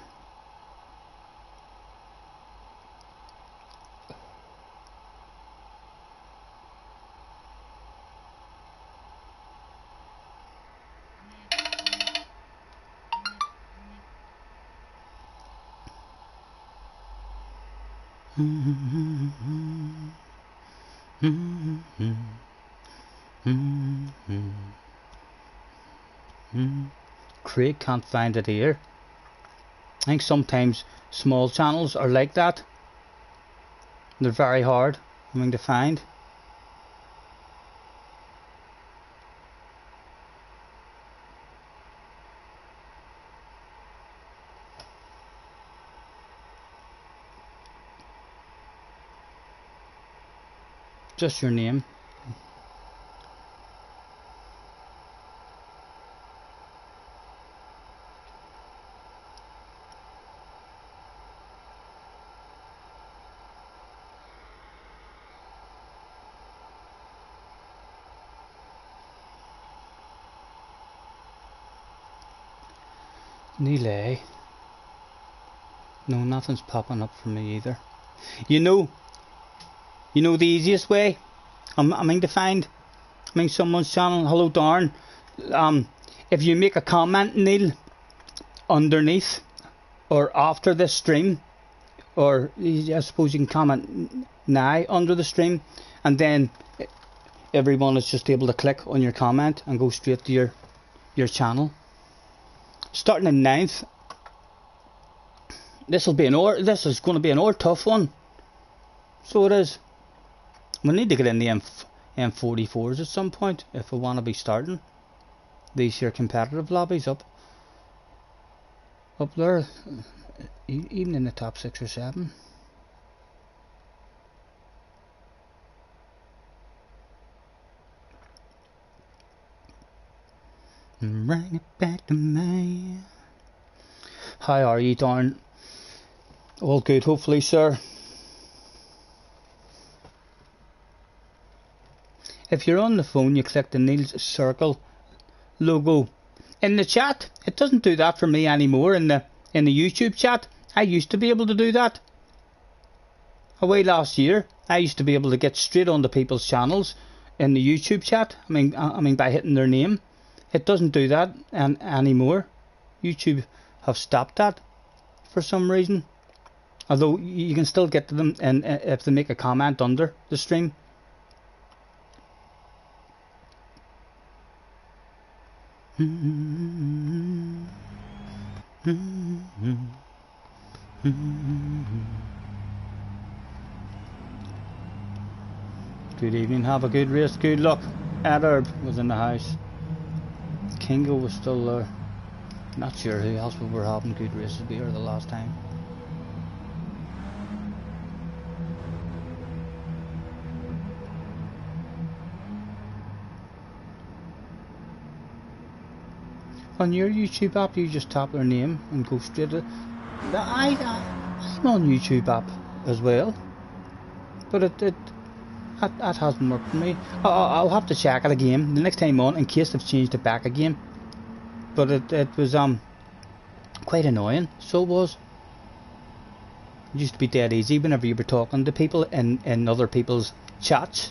Craig can't find it here. I think sometimes small channels are like that. They're very hard, I mean, to find. Just your name. Neelay. No, nothing's popping up for me either. You know the easiest way I mean to find someone's channel. Hello Darn. If you make a comment, Neil, underneath or after this stream, or I suppose you can comment now under the stream, and then everyone is just able to click on your comment and go straight to your channel. Starting in 9th. This is going to be an tough one. So it is. We need to get in the M44s at some point if we want to be starting these here competitive lobbies up there, even in the top 6 or 7. Bring it back to me. How are you, Darn? All good, hopefully, sir. If you're on the phone, you click the Neil's Circle logo. In the chat, it doesn't do that for me anymore. In the YouTube chat, I used to be able to do that. Away last year, I used to be able to get straight onto people's channels in the YouTube chat. I mean by hitting their name. It doesn't do that anymore. YouTube have stopped that for some reason. Although you can still get to them, and if they make a comment under the stream. Good evening, have a good race, good luck. Adherb was in the house. Kingo was still there. Not sure who else we were having good races here the last time. On your YouTube app, you just tap their name and go straight to. I'm on YouTube app as well, but that hasn't worked for me. I'll have to check it again the next time on in case they've changed it back again. But it was quite annoying. So it was. It used to be dead easy whenever you were talking to people in other people's chats.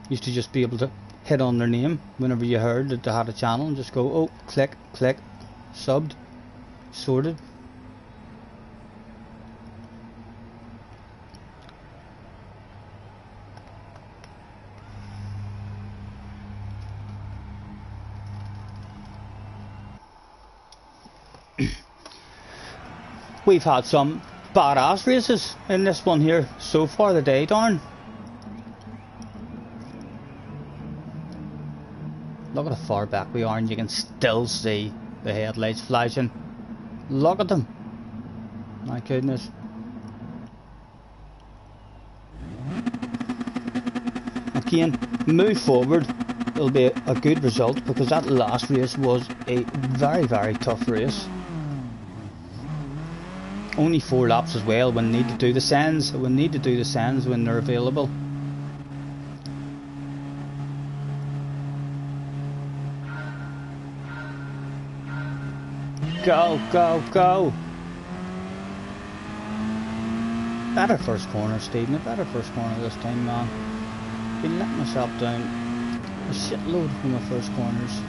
You used to just be able to hit on their name whenever you heard that they had a channel and just go, oh, click, subbed, sorted. We've had some badass races in this one here so far today, Darn. Look at how far back we are and you can still see the headlights flashing. Look at them. My goodness. Again, move forward. It'll be a good result because that last race was a very, very tough race. Only 4 laps as well. We need to do the sends. We need to do the sends when they're available. Go, go, go! Better first corner, Stephen. A better first corner this time, man. Been letting myself down a shitload from my first corners.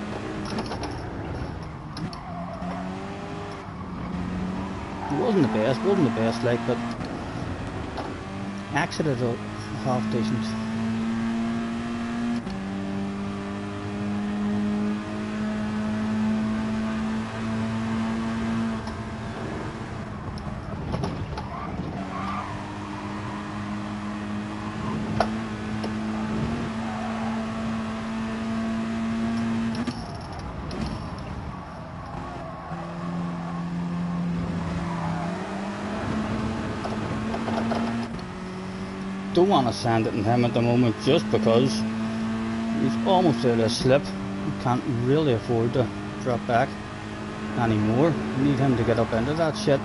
It wasn't the best, like, but exited a half decent. Don't want to send it in him at the moment just because he's almost out of slip. He can't really afford to drop back anymore. We need him to get up into that shit.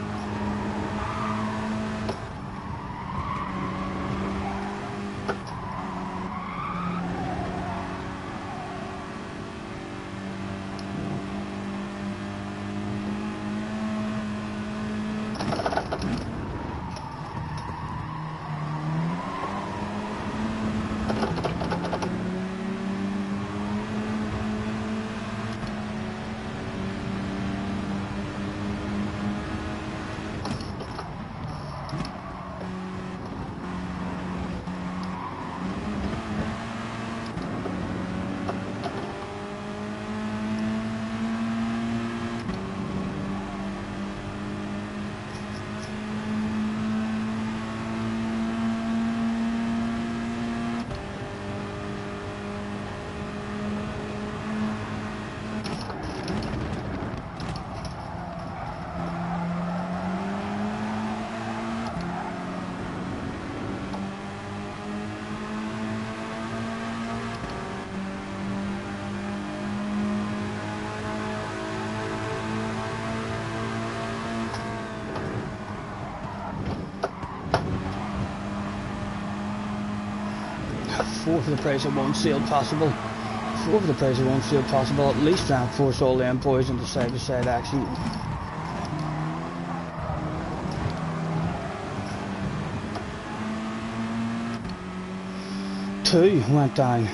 Four for the price of one sealed possible. Four for the price of one sealed possible. At least try and force all them boys into side-by-side action. Two went down.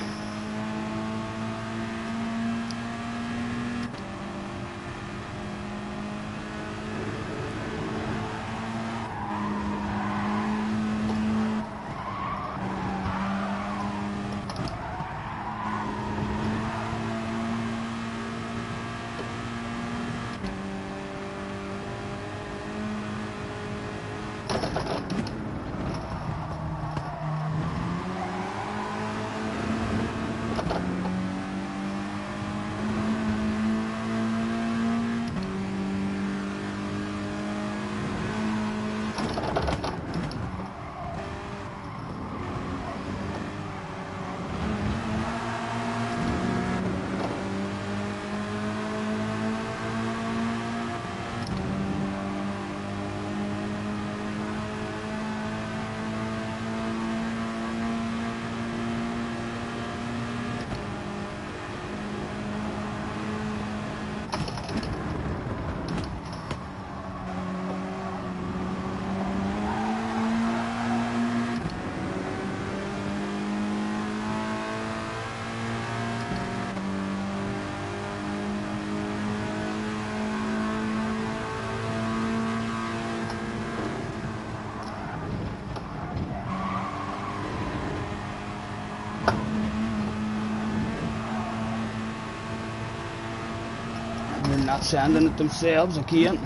They're not sending it themselves again.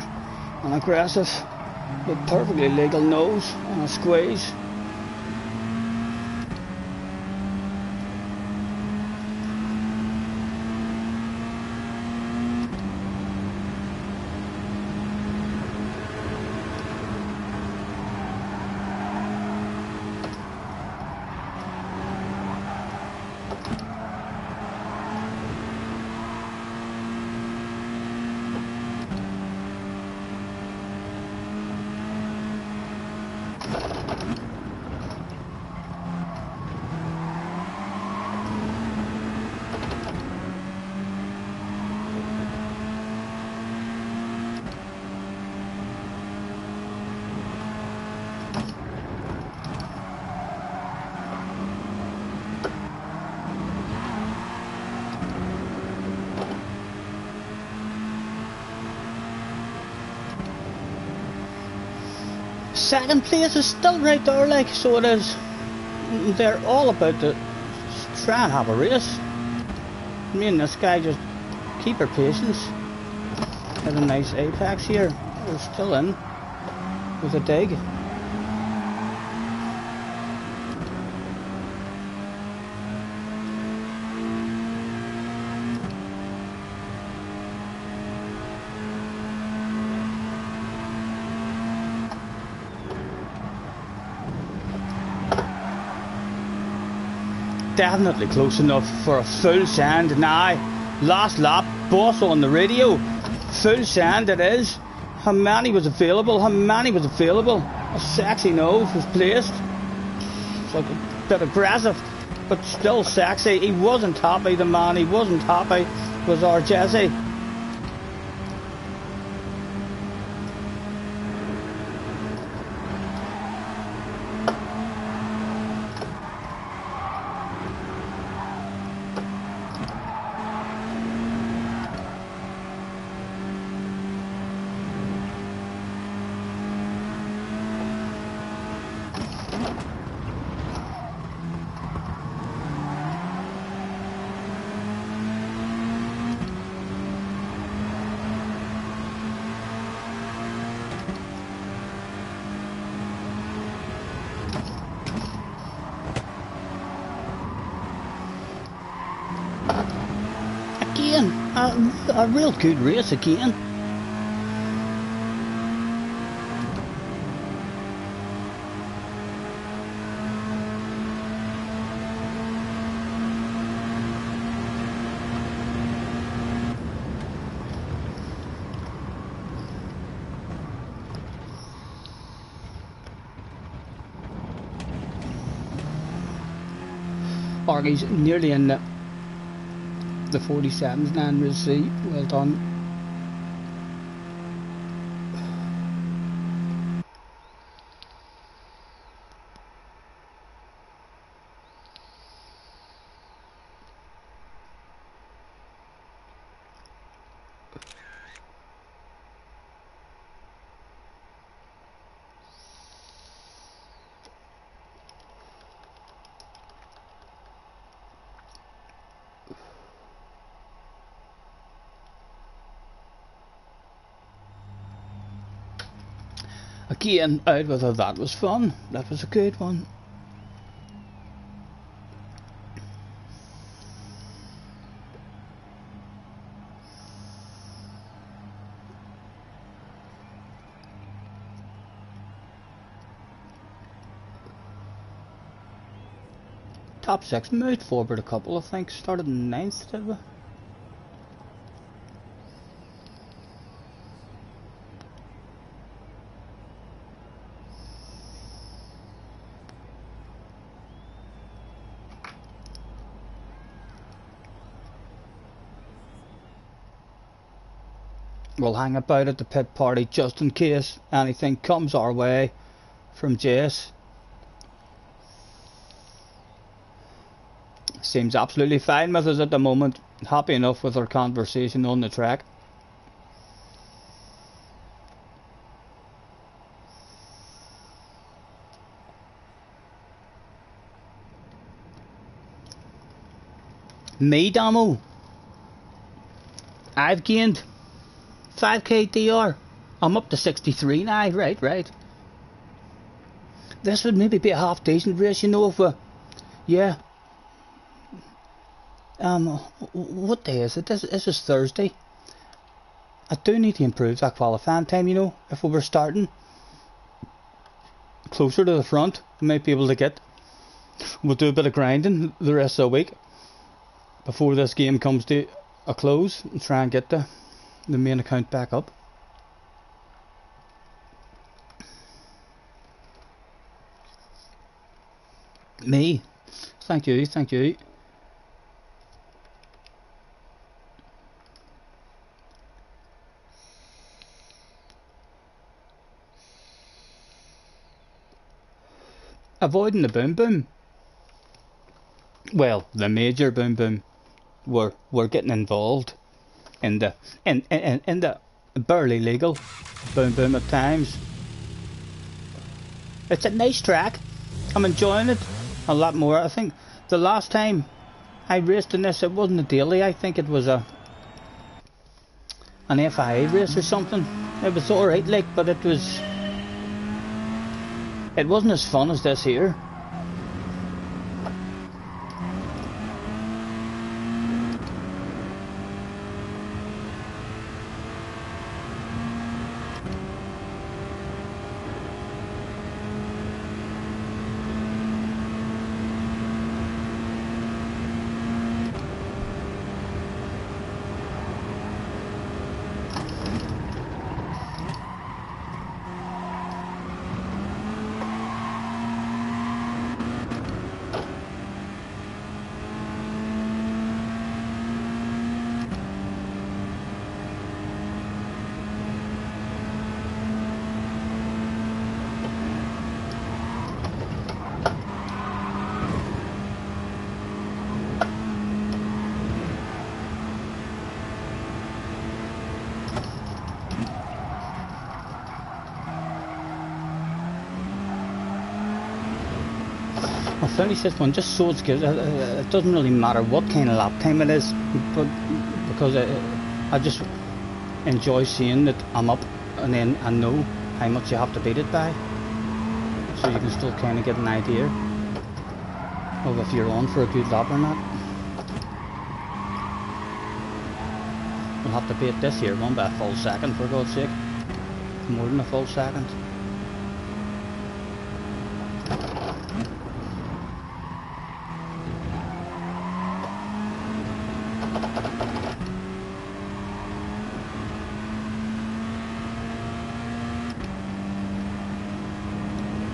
An aggressive but perfectly legal nose and a squeeze. Second place is still right there, like, so it is. They're all about to try and have a race. Me and this guy just keep our patience. Had a nice apex here. We're still in with a dig. Definitely close enough for a full sand now. Last lap, boss on the radio. Full sand it is. How many was available? How many was available? A sexy nose was placed. It's like a bit aggressive, but still sexy. He wasn't happy, the man. He wasn't happy. Was our Jesse. Again, a real good race again. Argie's nearly in the 47s now, we'll see. Well done. Again, out with her. That was fun. That was a good one. Top 6, moved forward a couple, I think. Started in 9th, did we? We'll hang about at the pit party just in case anything comes our way from Jace. Seems absolutely fine with us at the moment. Happy enough with our conversation on the track. Me, Damo. I've gained 5k DR. I'm up to 63 now. Right. This would maybe be a half decent race, you know, if we... Yeah. What day is it? This is Thursday. I do need to improve that qualifying time, you know. If we were starting closer to the front, we might be able to get... We'll do a bit of grinding the rest of the week before this game comes to a close and try and get the main account back up. Me? Thank you. Avoiding the boom boom. Well, the major boom boom. We're getting involved in the barely legal boom boom at times. It's a nice track. I'm enjoying it a lot more. I think the last time I raced in this, it wasn't a daily. I think it was an FIA race or something. It was alright, like, but it wasn't as fun as this here. I'll finish this one just so it's good. It doesn't really matter what kind of lap time it is, but because I just enjoy seeing that I'm up, and then I know how much you have to beat it by, so you can still kind of get an idea of if you're on for a good lap or not. We'll have to beat this here one by a full second, for God's sake. More than a full second.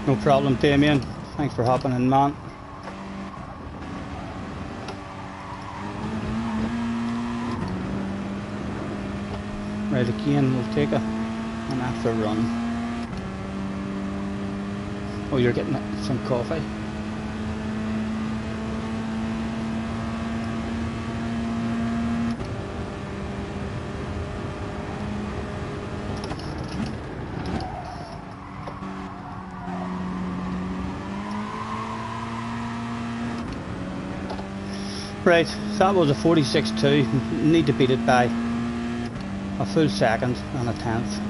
No problem, Damien. Thanks for hopping in, man. Right, again, we'll take an extra run. Oh, you're getting some coffee? Right, so that was a 46.2. Need to beat it by a full second and a tenth.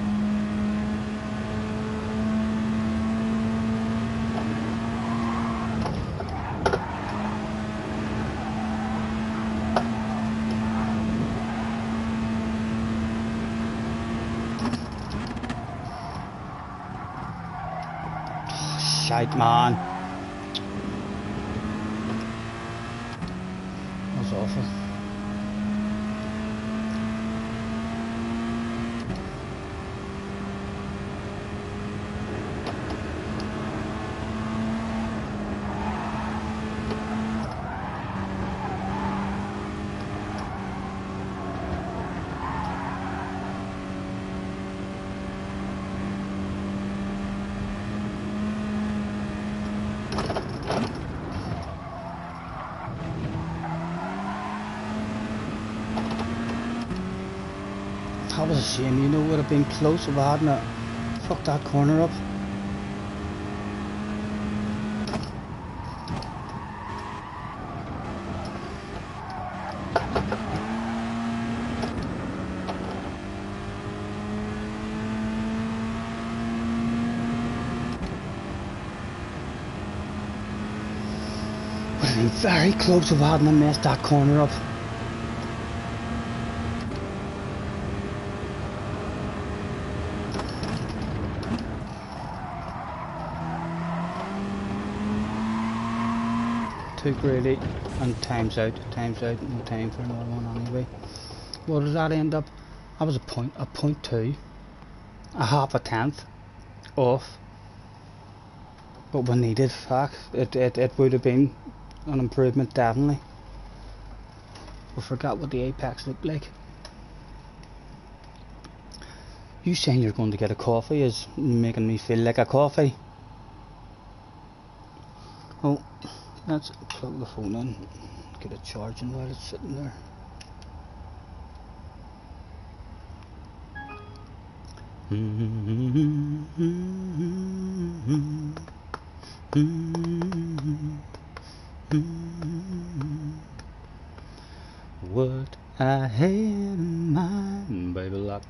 Oh, shite, man. Awful. That was a shame, you know, it would have been close if I hadn't fucked that corner up. Would have been very close if I hadn't messed that corner up. Too greedy, and time's out, no time for another one anyway. What does that end up? That was a point two, a half a tenth off, but we needed, fuck, it would have been an improvement definitely. We forgot what the apex looked like. You saying you're going to get a coffee is making me feel like a coffee. Oh, let's plug the phone in, get it charging while it's sitting there.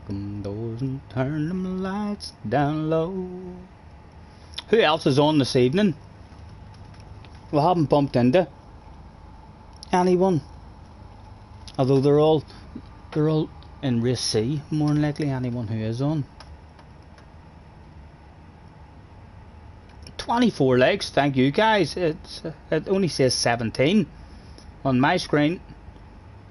them doors and turn them lights down low. Who else is on this evening? We haven't bumped into anyone. Although they're all in race C, more than likely anyone who is on. 24 legs, thank you guys. It only says 17 on my screen,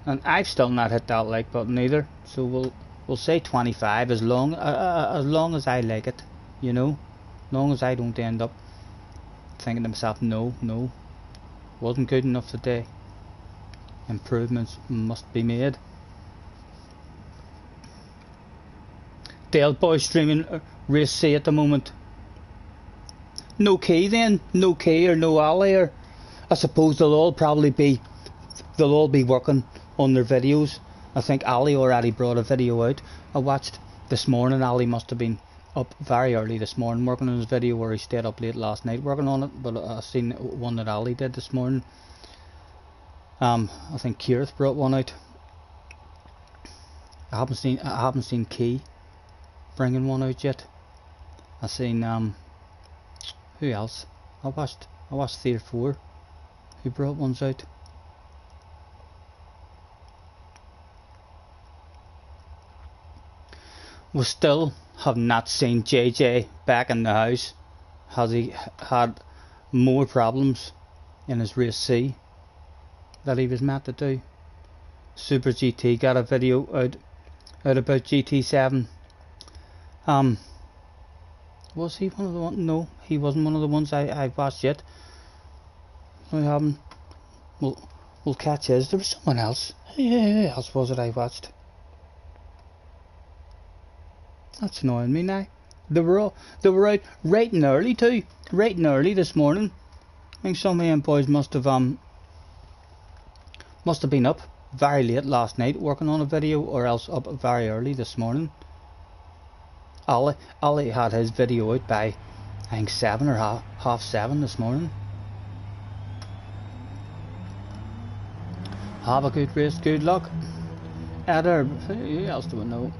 and I've still not hit that like button either. So we'll say 25 as long as I like it, you know, as long as I don't end up thinking to myself, no, wasn't good enough today. Improvements must be made. Dale Boy streaming race C at the moment. No key then, no key or no alley, or I suppose they'll all be working on their videos. I think Ali already brought a video out. I watched this morning. Ali must have been up very early this morning working on his video, or he stayed up late last night working on it. But I've seen one that Ali did this morning. I think Keirth brought one out. I haven't seen Key bringing one out yet. I seen who else? I watched 3 or 4 who brought ones out. We still have not seen JJ back in the house. Has he had more problems in his race C that he was meant to do? Super GT got a video out about GT7. Was he one of the ones? No, he wasn't one of the ones I watched yet. I haven't. We'll catch his. There was someone else. Who else was it I watched? That's annoying me now. They were out right and early too. Right and early this morning. I think some of them boys must have been up very late last night working on a video, or else up very early this morning. Ali had his video out by I think 7 or half 7 this morning. Have a good race, good luck. Eder, who else do we know?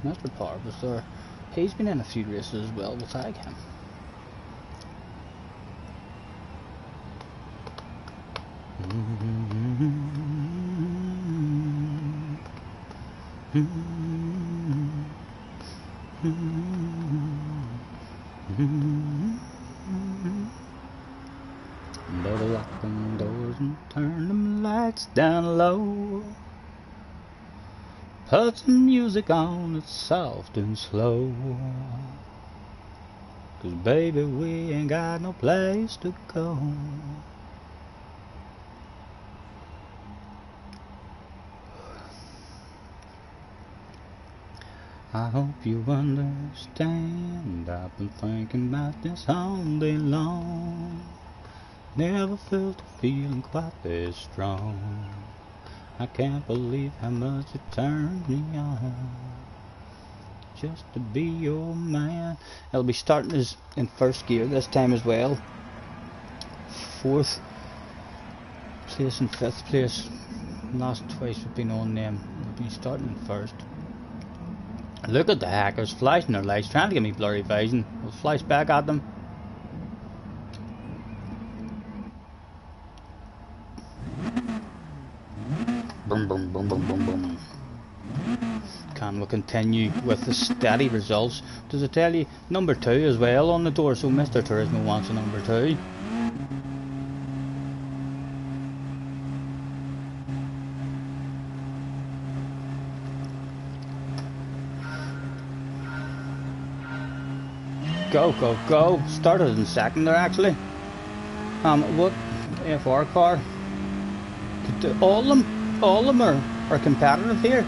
Mr. Parv was there. He's been in a few races as well. We'll tag him. Better lock them doors and turn them lights down low. Put some music on that's soft and slow. 'Cause baby, we ain't got no place to go. I hope you understand. I've been thinking about this all day long. Never felt a feeling quite this strong. I can't believe how much it turns me on just to be your man. I'll be starting this in first gear this time as well. 4th place and 5th place. Last twice we've been on them. We'll be starting in first. Look at the hackers flashing their lights, trying to give me blurry vision. We'll flash back at them. Boom, boom, boom, boom, boom, boom. Can we continue with the steady results? Does it tell you number 2 as well on the door? So Mr. Turismo wants a number 2. Go, go, go. Started in second there actually. What FR car? All of them are competitive here.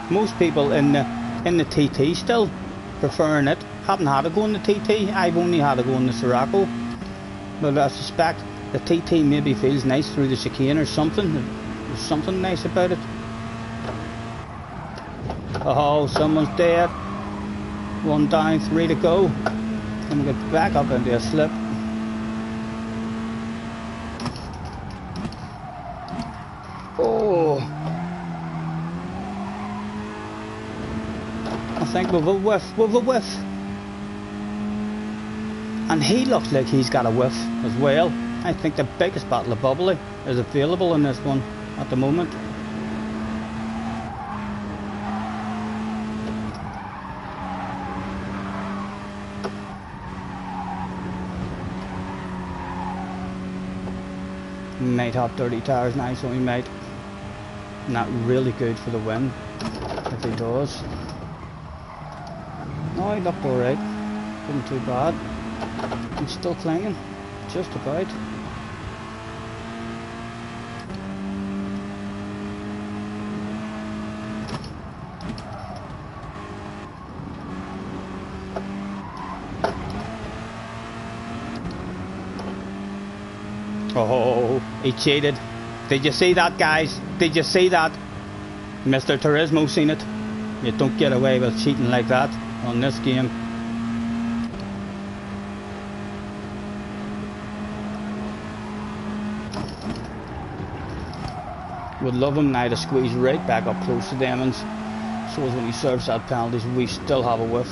Most people in the TT still preferring it. Haven't had to go in the TT. I've only had to go in the Sirocco. But I suspect the TT maybe feels nice through the chicane or something. There's something nice about it. Oh, someone's dead. 1 down, 3 to go. And we get back up into a slip. think we've a whiff. We've a whiff. And he looks like he's got a whiff as well. I think the biggest bottle of bubbly is available in this one at the moment. He might have dirty tires now, so he might. Not really good for the win if he does. No, he looked alright. Wasn't too bad. He's still clinging, just about. Oh, he cheated. Did you see that, guys? Did you see that? Mr. Turismo seen it. You don't get away with cheating like that on this game. Would love him now to squeeze right back up close to them, and so as when he serves that penalty, we still have a whiff.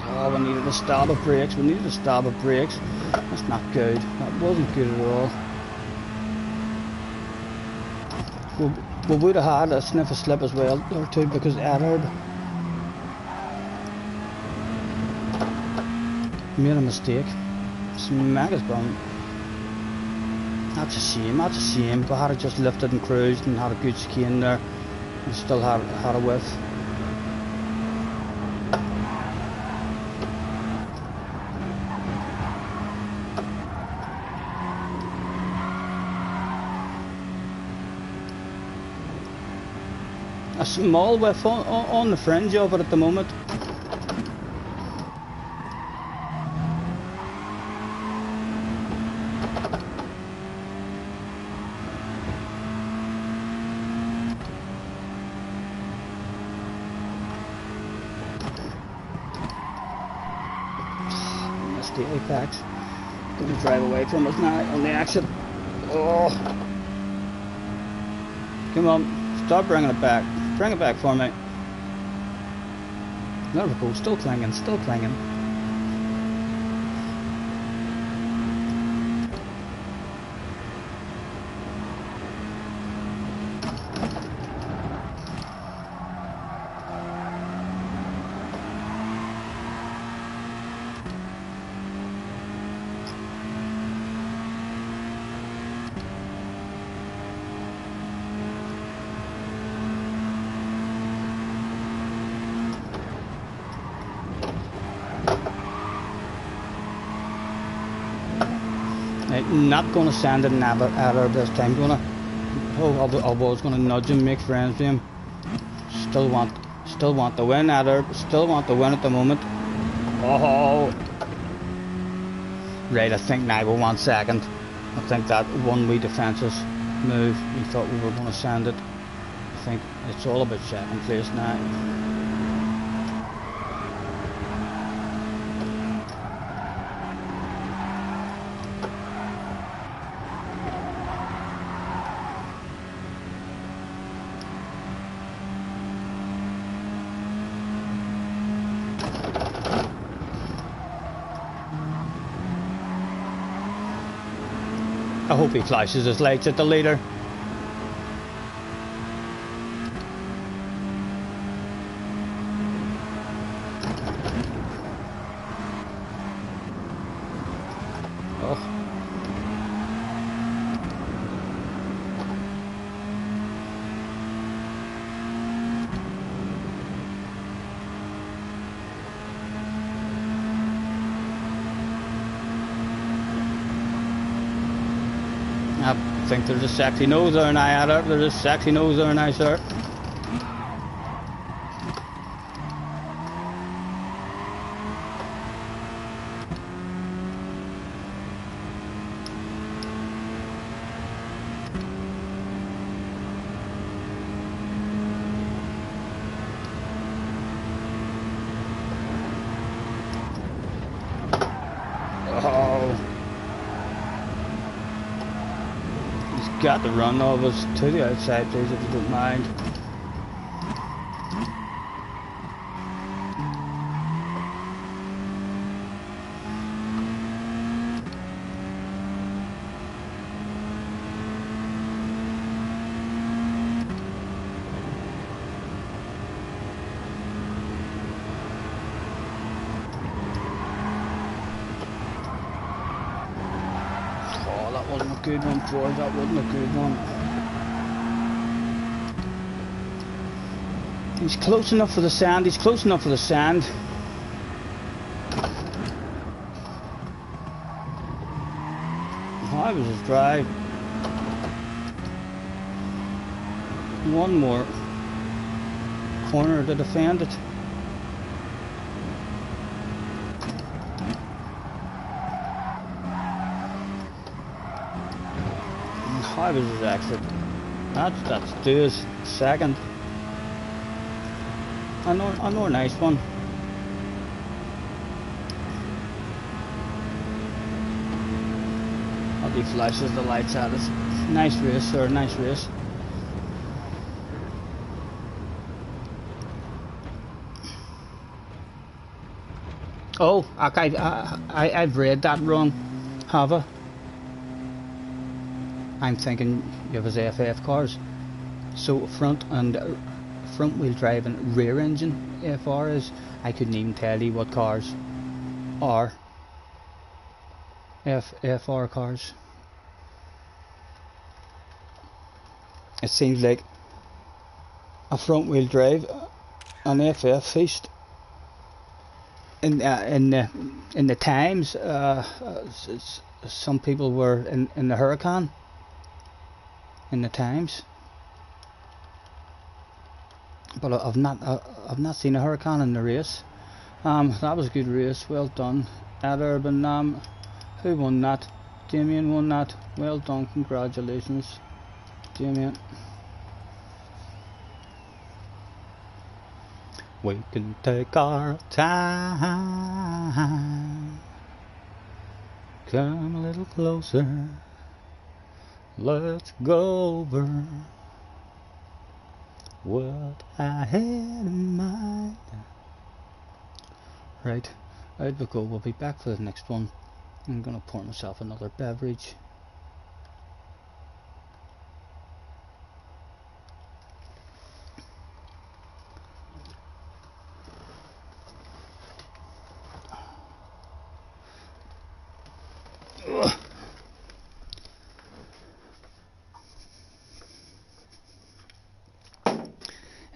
Oh, we needed a stab of brakes. We needed a stab of brakes. That's not good. That wasn't good at all. We would have had a sniff of slip as well or two because Edward made a mistake. Smack his bum. That's a shame, that's a shame. If I had just lifted and cruised and had a good chicane there, we still had a whiff. A small whiff on the fringe of it at the moment. Missed the apex. Gonna drive away from us now on the exit. Oh, come on, stop bringing it back. Bring it back for me. There we go, still clinging, still clinging. Not going to send it in error this time. I was going to nudge him, make friends with him. Still want the win, error. Still want the win at the moment. Oh, right. I think now we're 1 second. I think that one wee defensive move. We thought we were going to send it. I think it's all about second place now. I hope he flashes his lights at the leader. Oh. I think there's a sexy nose there now, Adder. There's a sexy nose there now, sir. got the run of us to the outside, please, if you don't mind. That wasn't a good one, Troy. That wasn't a good one. He's close enough for the sand. He's close enough for the sand. I was his drive. One more corner to defend it. I was his exit. That's Stu's second. I know a nice one. He flashes the lights at us. Nice race, sir. Nice race. Oh, okay. I've read that wrong. Have I? I'm thinking it was FF cars. So front wheel drive and rear engine FR is. I couldn't even tell you what cars are FR cars. It seems like a front wheel drive, an FF feast. In the times, some people were in the Huracan. In the times, but I've not seen a Huracan in the race. That was a good race. Well done, Ed Urban. Who won that? Damien won that. Well done. Congratulations, Damien. We can take our time. Come a little closer. Let's go over what I had in mind. Right, out we go. We'll be back for the next one. I'm gonna pour myself another beverage.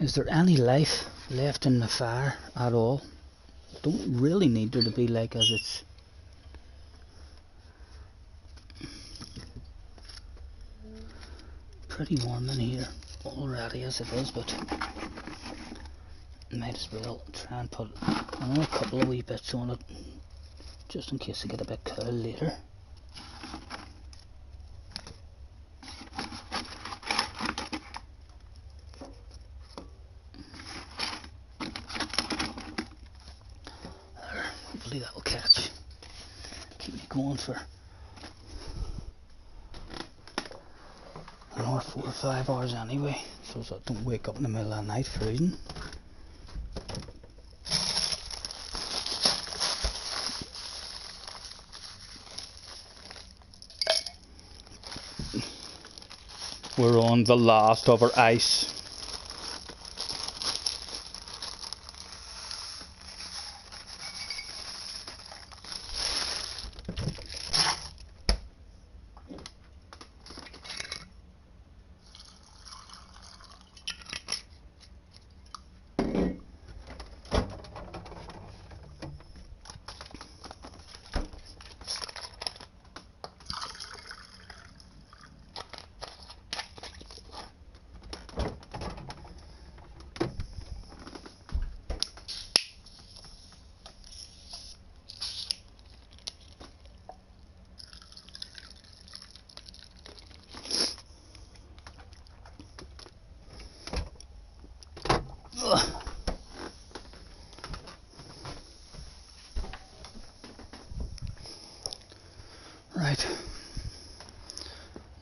Is there any life left in the fire at all? Don't really need there to be, like, as it's pretty warm in here already as it is, but might as well try and put another couple of wee bits on it just in case I get a bit cold later. Hopefully that will catch. Keep me going for another 4 or 5 hours anyway, so that I don't wake up in the middle of the night freezing. We're on the last of our ice.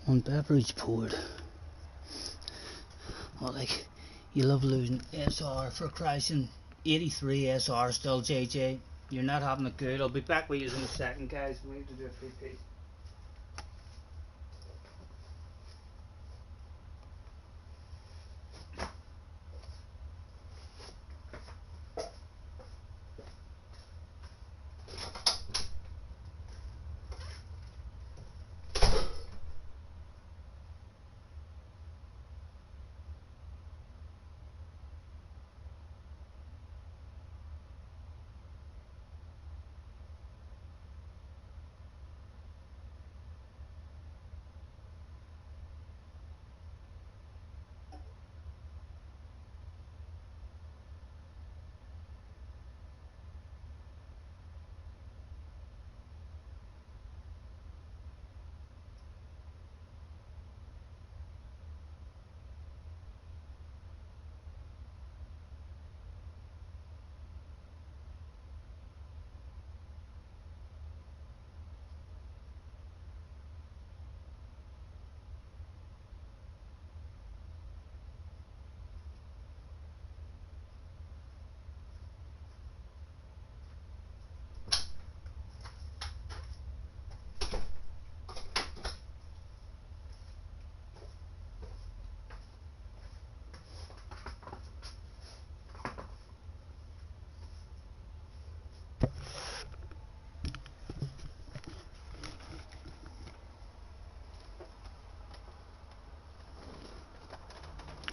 One beverage poured. Oh, like, you love losing SR for Christ. 83 SR still, JJ. You're not having it good. I'll be back with you in a second, guys. We need to do a free piece.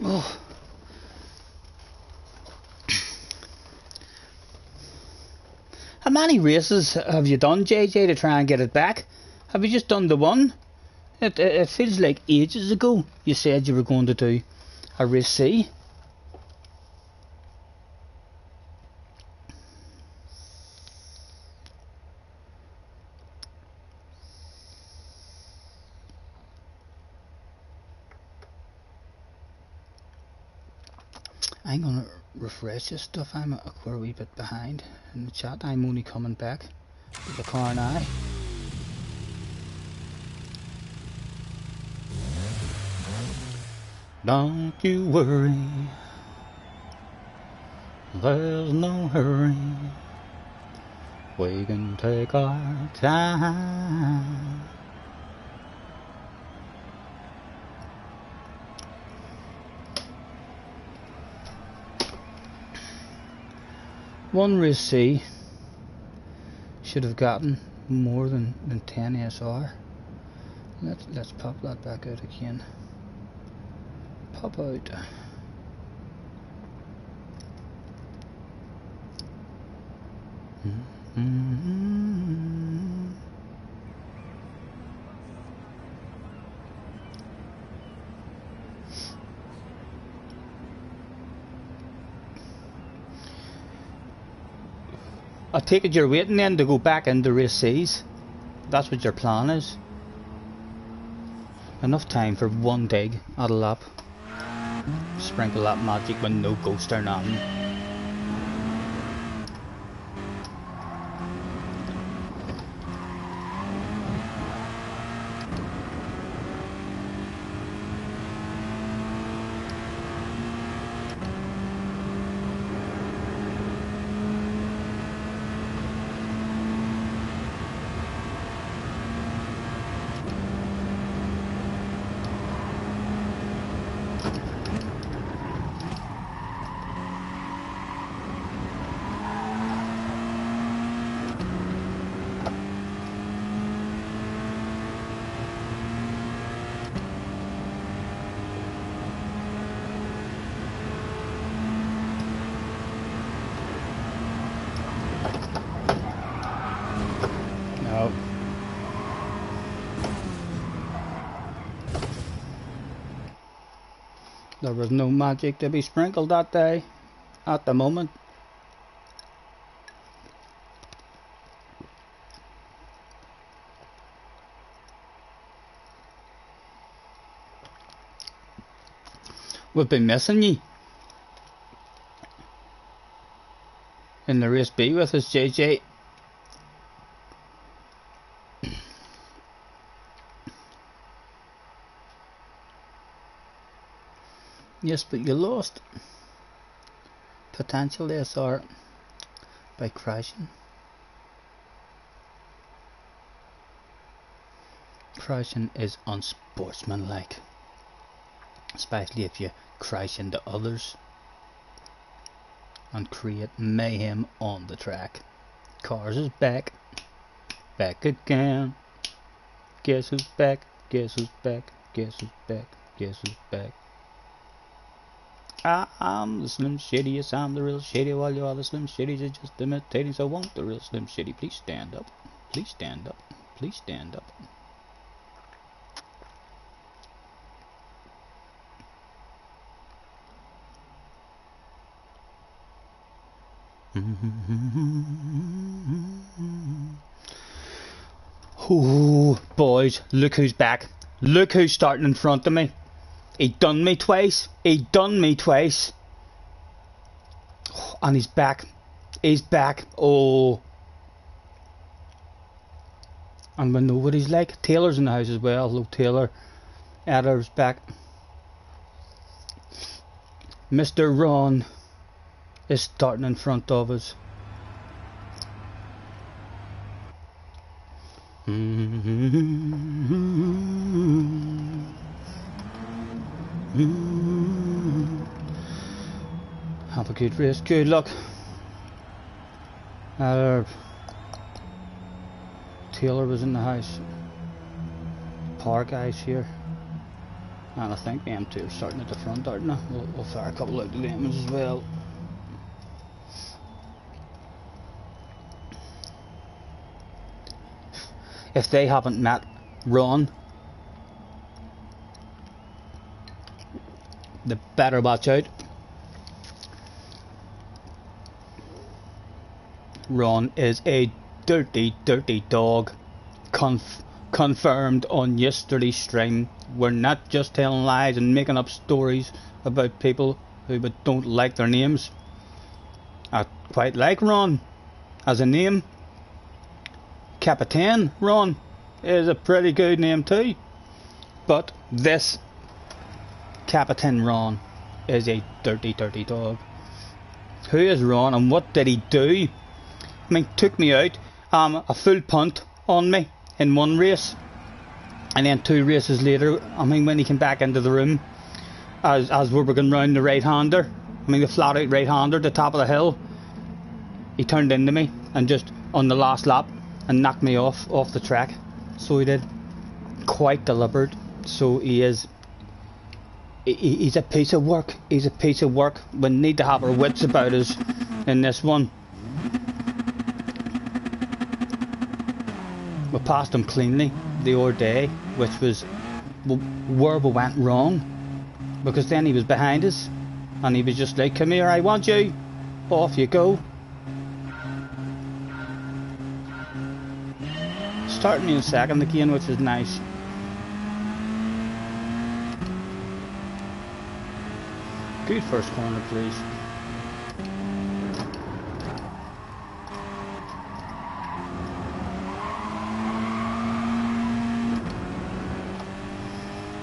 Oh. How many races have you done, JJ, to try and get it back? Have you just done the one? It feels like ages ago you said you were going to do a race C. I'm gonna refresh this stuff. I'm a wee bit behind in the chat. I'm only coming back to the car now. Don't you worry, there's no hurry. We can take our time. One race C should have gotten more than 10 SR. Let's pop that back out again. Pop out. I take it you're waiting then to go back into race C's. That's what your plan is. Enough time for one dig at a lap. Sprinkle that magic when no ghost or nothing. There was no magic to be sprinkled that day, at the moment. We've been missing ye in the race B with us, JJ. Yes, but you lost potential SR by crashing. Crashing is unsportsmanlike, especially if you crash into others and create mayhem on the track. Cars is back, back again. Guess who's back? Guess who's back? Guess who's back? Guess who's back? I'm the Slim Shady, yes I'm the real Shady, while you other Slim Shadys are just imitating, so won't the real Slim Shady please stand up? Please stand up. Please stand up. Oh, boys, look who's back. Look who's starting in front of me. He done me twice. He done me twice. Oh, and he's back. He's back. Oh. And we know what he's like. Taylor's in the house as well. Hello, Taylor. Adler's back. Mr. Ron is starting in front of us. Have a good race. Good luck. Taylor was in the house. Power guys here. And I think them two are starting at the front, aren't they? We'll fire a couple out of them as well. If they haven't met Ron, they better watch out. Ron is a dirty, dirty dog. Confirmed on yesterday's stream. We're not just telling lies and making up stories about people who don't like their names. I quite like Ron as a name. Captain Ron is a pretty good name too. But this Captain Ron is a dirty, dirty dog. Who is Ron and what did he do? I mean, took me out a full punt on me in one race, and then 2 races later, I mean, when he came back into the room as we were going round the right-hander, I mean the flat out right-hander, the top of the hill, he turned into me and just on the last lap and knocked me off the track. So he did. Quite deliberate. So he is. He's a piece of work. He's a piece of work. We need to have our wits about us in this one. We passed him cleanly the other day, which was where we went wrong, because then he was behind us and he was just like, come here, I want you, off you go. Starting in second again, which is nice. Good first corner, please.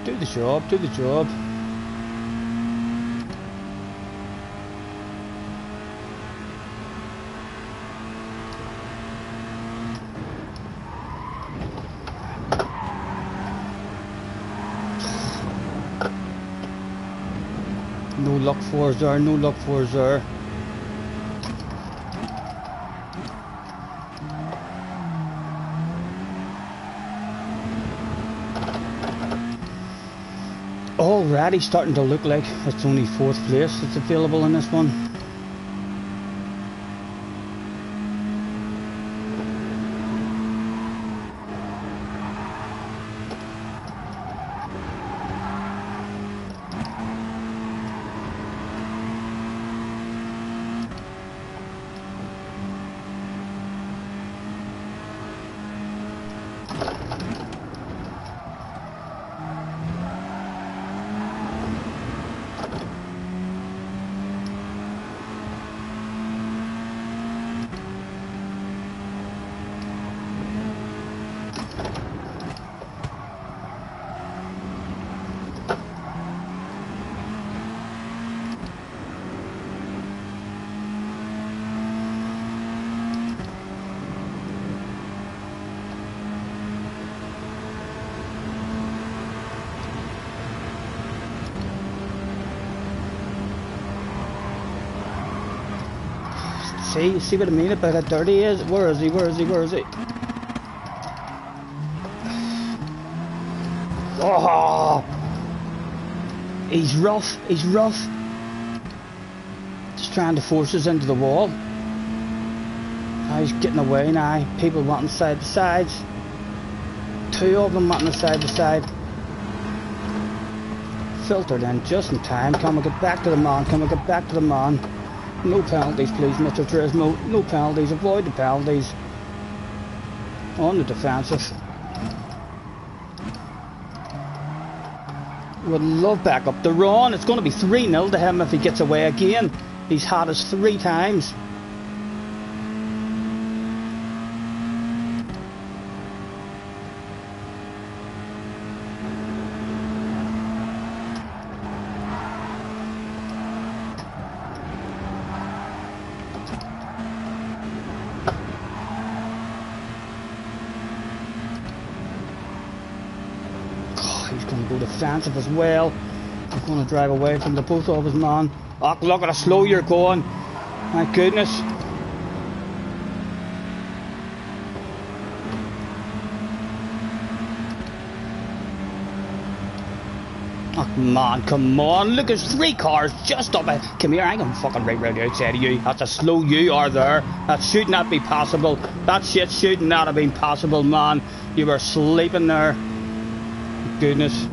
Do the job, do the job. No luck for us there, no luck for us there. Already starting to look like it's only 4th place that's available in this one. See what I mean about how dirty he is? Where is he? Where is he? Where is he? Oh! He's rough. He's rough. Just trying to force us into the wall. Now he's getting away now. People wanting side to sides. Two of them wanting the side to side. Filtered in just in time. Can we get back to the man? Can we get back to the man? No penalties, please, Mr. Turismo. No penalties. Avoid the penalties. On the defensive. Would love back up the run. It's going to be 3-0 to him if he gets away again. He's had us 3 times. He's going to go defensive as well. He's going to drive away from the post office man. Oh, look at how slow you're going. My goodness. Oh man, come on. Look, there's 3 cars just up. Come here, I'm going fucking right round the outside of you. That's how slow you are there. That should not be possible. That shit should not have been possible, man. You were sleeping there. Goodness.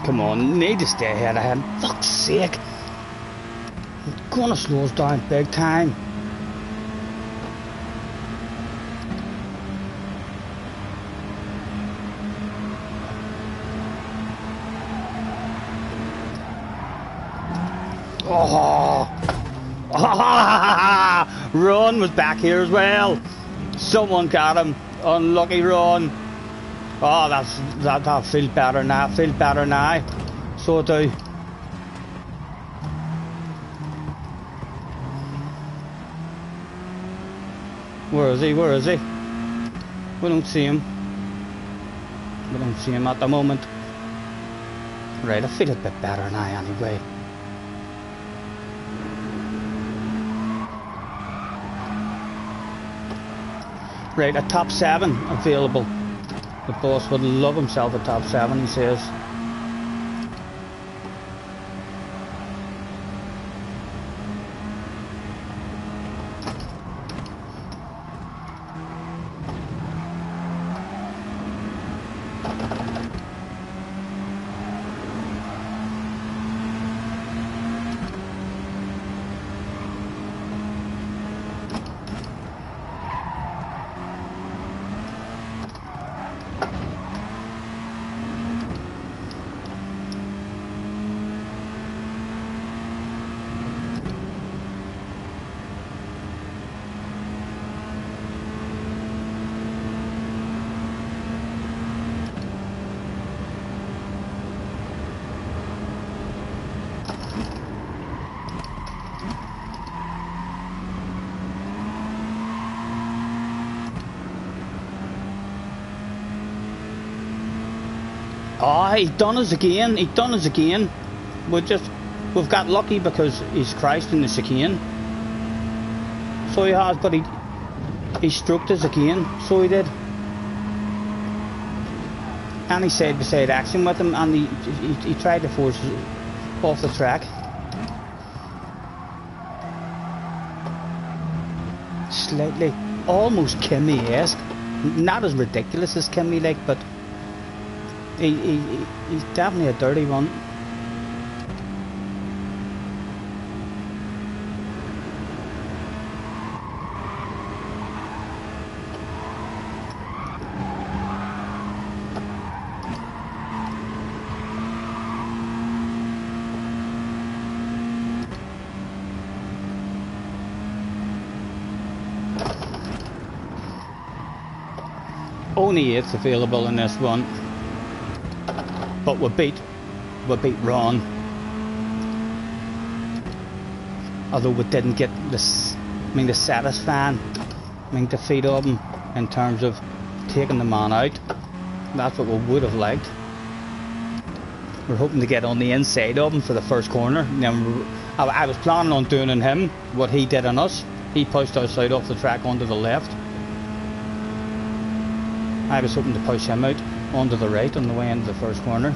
Come on, need to stay ahead of him. Fuck's sake. He's gonna slow us down big time. Oh, Ron was back here as well. Someone got him. Unlucky Ron. Oh, that feels better now. Feels better now. So do. Where is he? Where is he? We don't see him. We don't see him at the moment. Right, I feel a bit better now anyway. Right, a top 7 available. The boss would love himself a top 7, he says. Oh, he's done us again. He's done us again. We've got lucky because he's Christ in the chicane. So he has, but he stroked us again. So he did. And he side by side action with him, and he tried to force us off the track. Slightly, almost Kimmy-esque. Not as ridiculous as Kimmy, like, but he's definitely a dirty one. Only 8's available in this one. But we beat Ron. although we didn't get this, the satisfying defeat of him in terms of taking the man out. That's what we would have liked. We're hoping to get on the inside of him for the first corner. I was planning on doing on him what he did on us. He pushed us out off the track onto the left. I was hoping to push him out onto the right on the way into the first corner.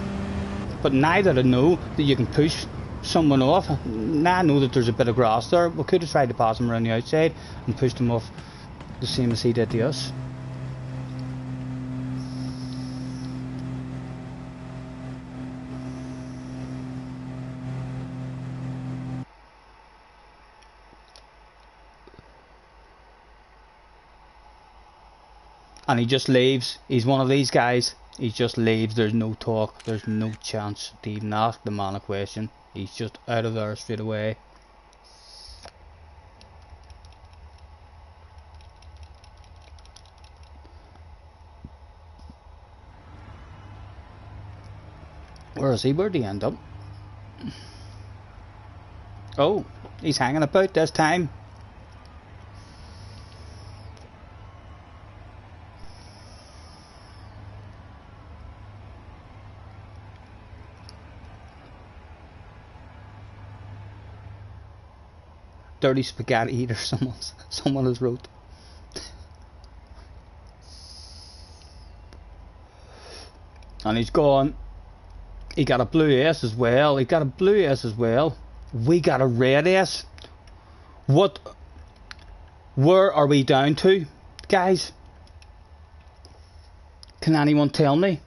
But now that I know that you can push someone off, now I know that there's a bit of grass there, we could have tried to pass him around the outside and pushed him off the same as he did to us. And he just leaves. He's one of these guys. He just leaves. There's no talk. There's no chance to even ask the man a question. He's just out of there straight away. Where is he? Where'd he end up? Oh, he's hanging about this time. Dirty spaghetti eater, someone has wrote. And he's gone. He got a blue S as well. He got a blue S as well. We got a red S. What? Where are we down to, guys? Can anyone tell me?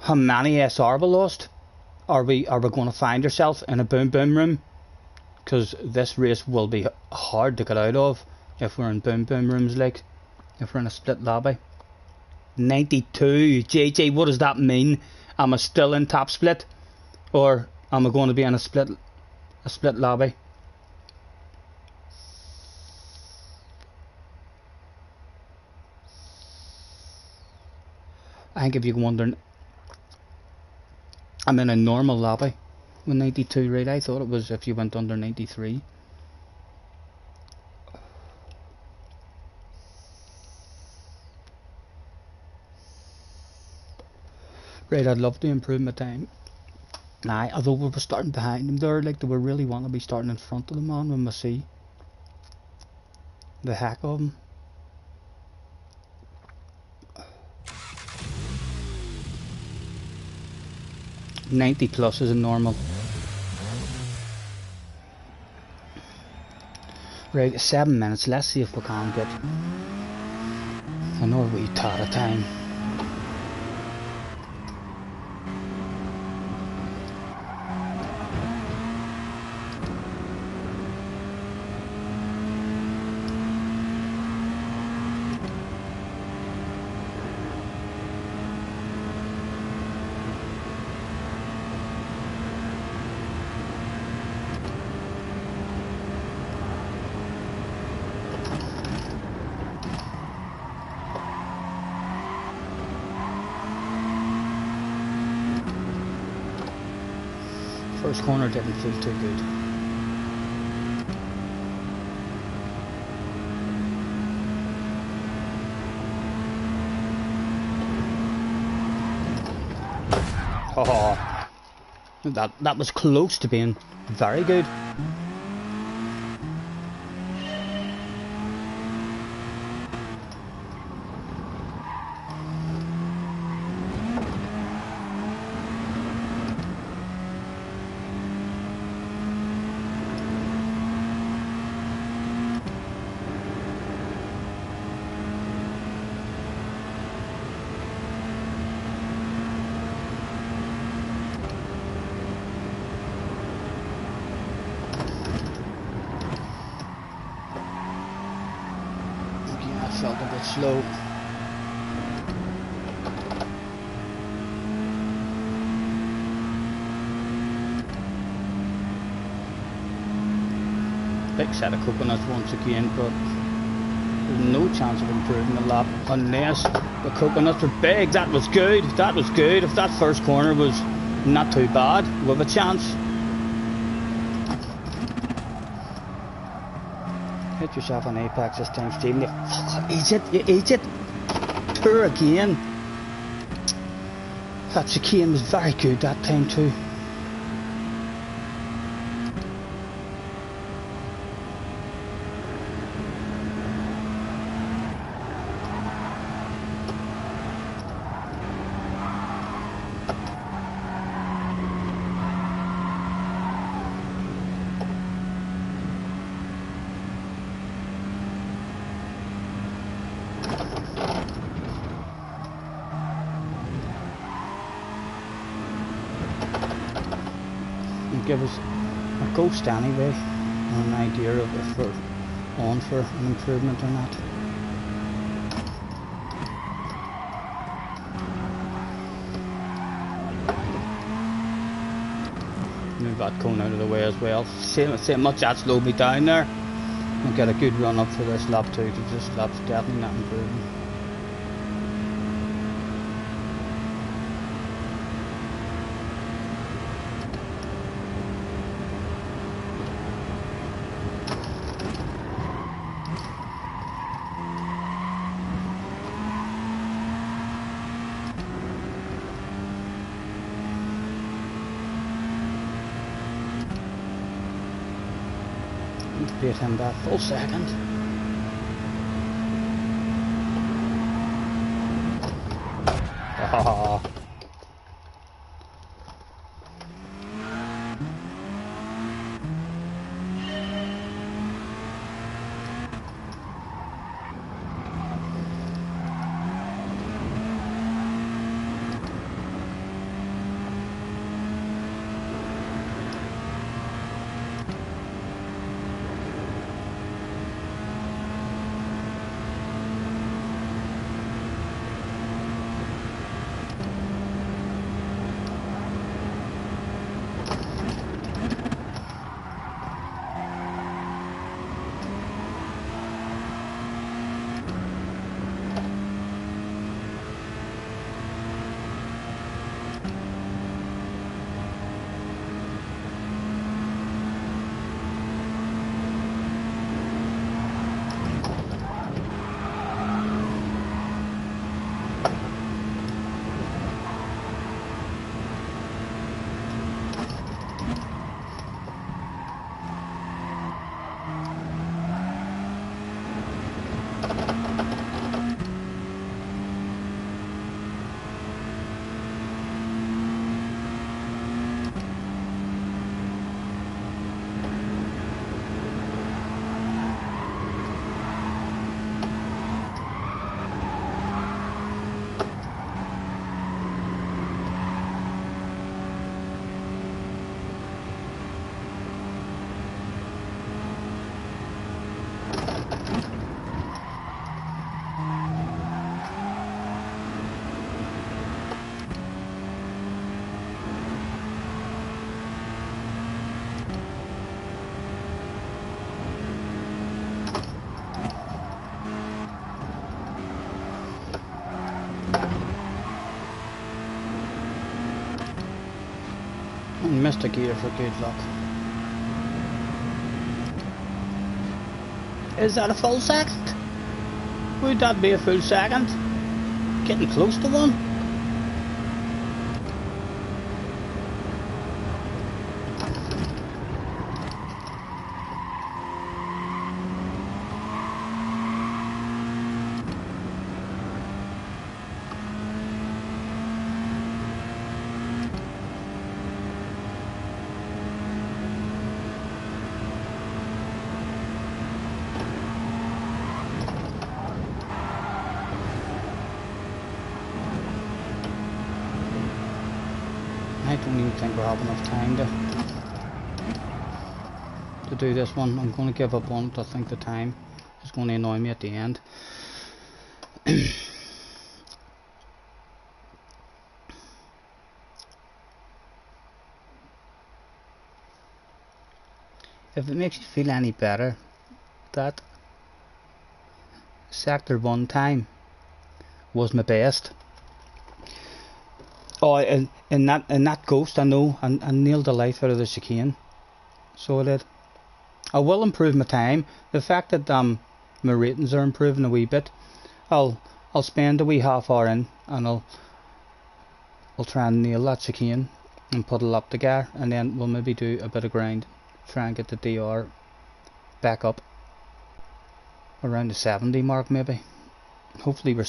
How many SR we lost? Are we going to find ourselves in a boom boom room? Because this race will be hard to get out of if we're in boom boom rooms, like if we're in a split lobby. 92, JJ, what does that mean? Am I still in top split, or am I going to be in a split lobby? I think if you're wondering, I'm in a normal lobby with 92, right? I thought it was if you went under 93. Right, I'd love to improve my time. Nah, although we were starting behind them there, like, do we really want to be starting in front of the man when we see the heck of him? $90 plus is a normal. Right, 7 minutes. Let's see if we can get another wee tad of time. First corner didn't feel too good. Oh, that was close to being very good. Felt a bit slow. Big set of coconuts once again, but there's no chance of improving the lap unless the coconuts are big. That was good. That was good. If that first corner was not too bad, we have a chance. Get yourself an apex this time, Stephen. You fuck, eat it, you eat it. Poor again. That chicane was very good that time too. Give us a ghost anyway, or an idea of if we're on for an improvement or not. Move that cone out of the way as well. See much that slowed me down there. I'll get a good run up for this lap too, because this lap's definitely not improving. Beat him that full second. Ah. Missed a gear for good luck. Is that a full second? Would that be a full second? Getting close to one. I don't even think we'll have enough time to do this one. I'm going to give up on it. I think the time is going to annoy me at the end. If it makes you feel any better, that sector 1 time was my best. Oh, in that ghost, I know I nailed the life out of the chicane, so I did. I will improve my time. The fact that my ratings are improving a wee bit, I'll spend a wee half hour in, and I'll try and nail that chicane and put it up the gear, and then we'll maybe do a bit of grind, try and get the DR back up around the 70 mark maybe. Hopefully we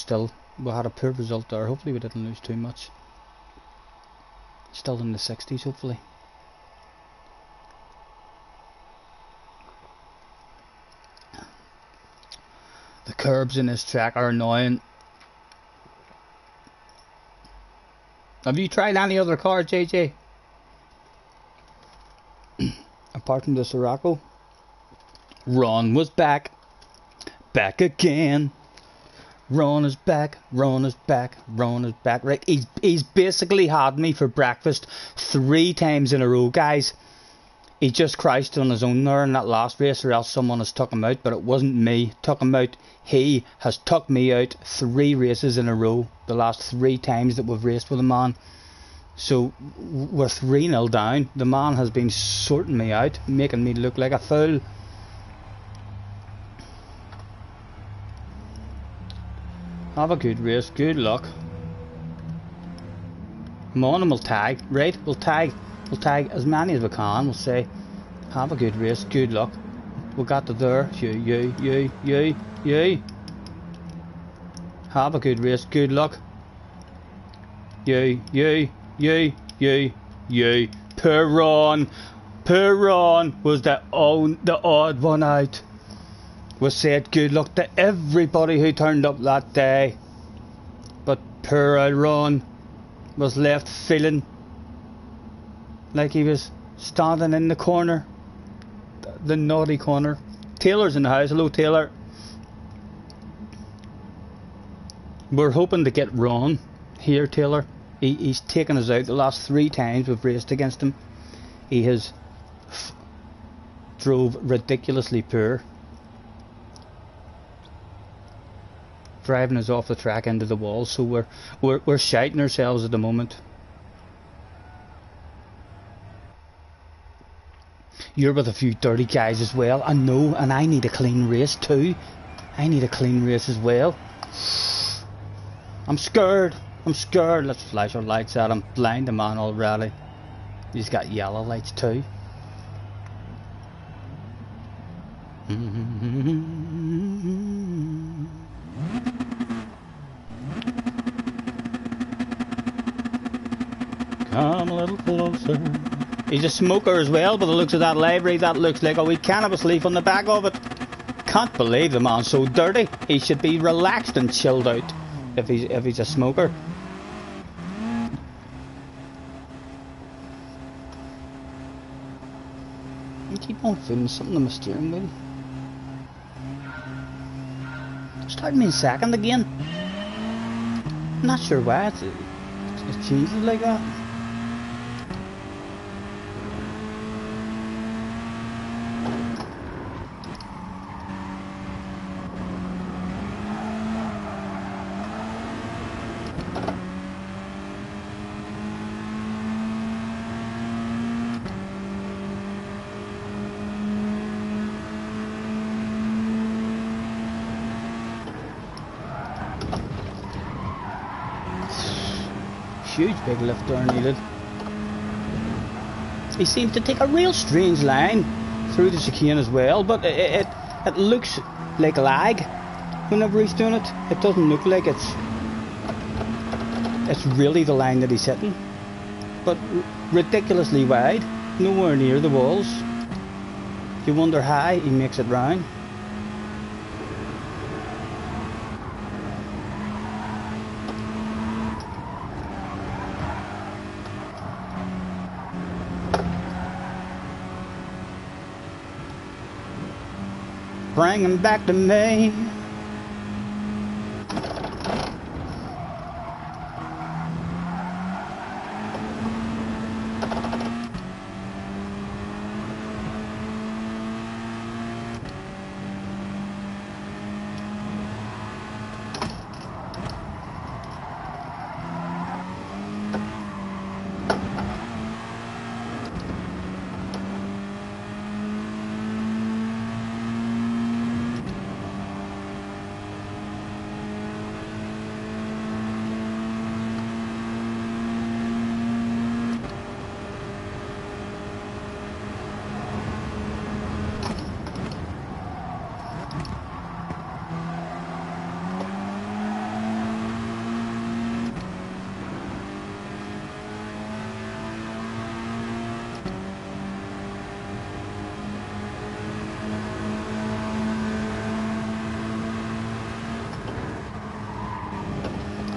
had a poor result there, hopefully we didn't lose too much. Still in the 60s hopefully. The curbs in this track are annoying. Have you tried any other car, JJ? Apart from the Sirocco? Ron was back. Back again. Ron is back. Ron is back. Ron is back. Right, he's basically had me for breakfast 3 times in a row, guys. He just crashed on his own there in that last race, or else someone has took him out, but it wasn't me took him out. He has took me out 3 races in a row, the last 3 times that we've raced with a man. So we're 3-0 down. The man has been sorting me out, making me look like a fool. Have a good race, good luck. Come on and we'll tag, right? We'll tag as many as we can. We'll say, have a good race, good luck. We got to there. You. Have a good race, good luck. You. Poor Ron was the odd one out. We said good luck to everybody who turned up that day, but poor old Ron was left feeling like he was standing in the corner, the naughty corner. Taylor's in the house. Hello, Taylor. We're hoping to get Ron here, Taylor. He's taken us out the last 3 times we've raced against him. He has drove ridiculously poor, driving us off the track into the wall. So we're shiting ourselves at the moment. You're with a few dirty guys as well. I know, and I need a clean race too. I need a clean race as well. I'm scared. Let's flash our lights at him. Blind the man already. He's got yellow lights too. Come a little closer. He's a smoker as well, but the looks of that library, that looks like a wee cannabis leaf on the back of it. Can't believe the man's so dirty. He should be relaxed and chilled out if he's a smoker. I keep on feeling something on my steering wheel. Starting me in second again. Not sure why it changes like that. Huge big lift there needed. He seems to take a real strange line through the chicane as well, but it looks like lag whenever he's doing it. It doesn't look like it's really the line that he's hitting, but ridiculously wide, nowhere near the walls. You wonder how he makes it round. Bring him back to me.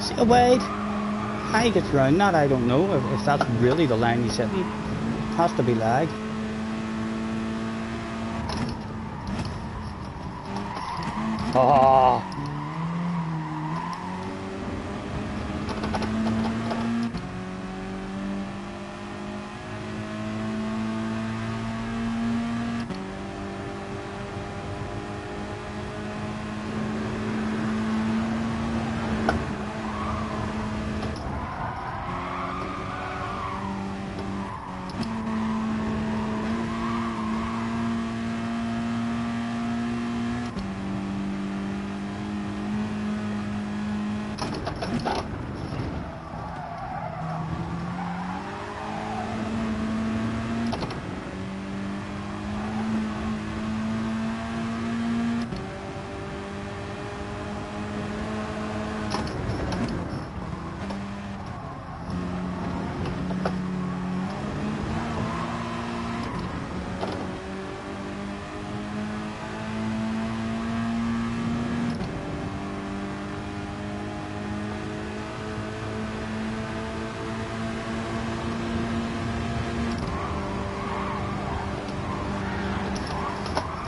See a wide. How he gets round that, I don't know. If that's really the line he's hitting. Has to be lag. Oh.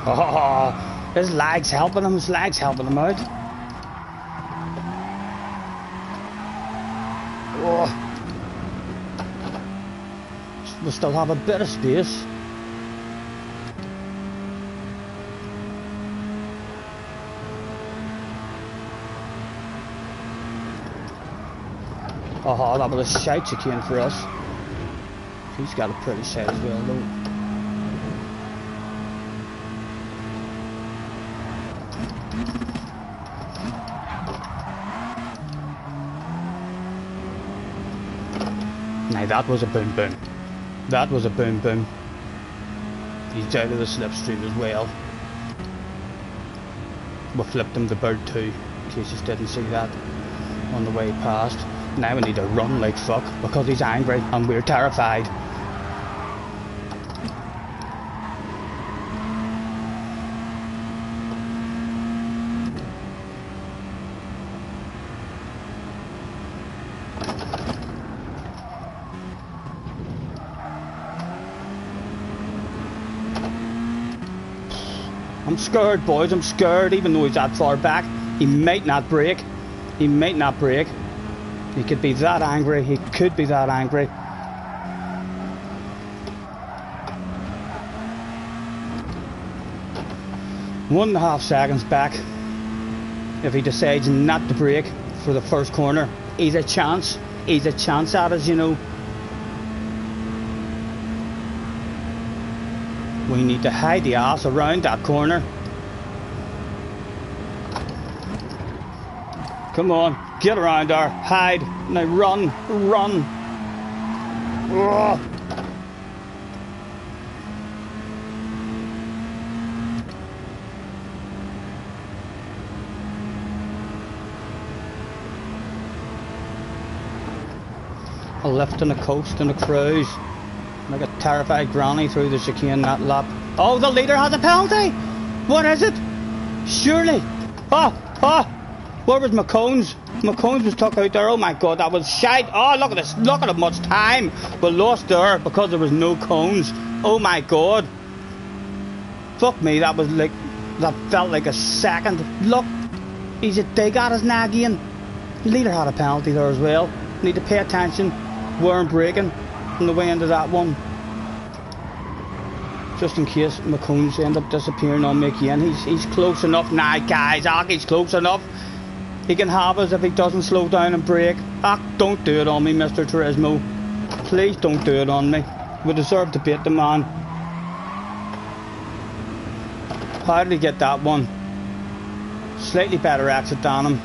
Oh, his lag's helping him, out. Oh. We still have a bit of space. Oh, that was a shite chicane for us. He's got a pretty side as well, though. Now that was a boom boom. That was a boom boom. He's out of the slipstream as well. We flipped him the bird too, in case you didn't see that on the way past. Now we need to run like fuck because he's angry and we're terrified. I'm scared, boys, I'm scared, even though he's that far back. He might not brake. He might not brake. He could be that angry. He could be that angry. One and a half seconds back. If he decides not to brake for the first corner, he's a chance. He's a chance at us, you know. We need to hide the ass around that corner. Come on, get around there, hide. Now run, run. Ugh. A lift and a coast and a cruise. Like a terrified granny through the chicane that lap. Oh, the leader has a penalty! What is it? Surely. Where was McCones? McCones was tucked out there. Oh my god, that was shite. Oh, look at this. Look at how much time we lost there because there was no cones. Oh my god. Fuck me, that felt like a second. Look, he's a dig at us now again. The leader had a penalty there as well. Need to pay attention. Weren't braking on the way into that one, just in case McCones end up disappearing on me again. He's close enough now, guys. He's close enough. He can have us if he doesn't slow down and brake. Don't do it on me, Mr. Turismo. Please don't do it on me. We deserve to beat the man. How did he get that one? Slightly better exit than him.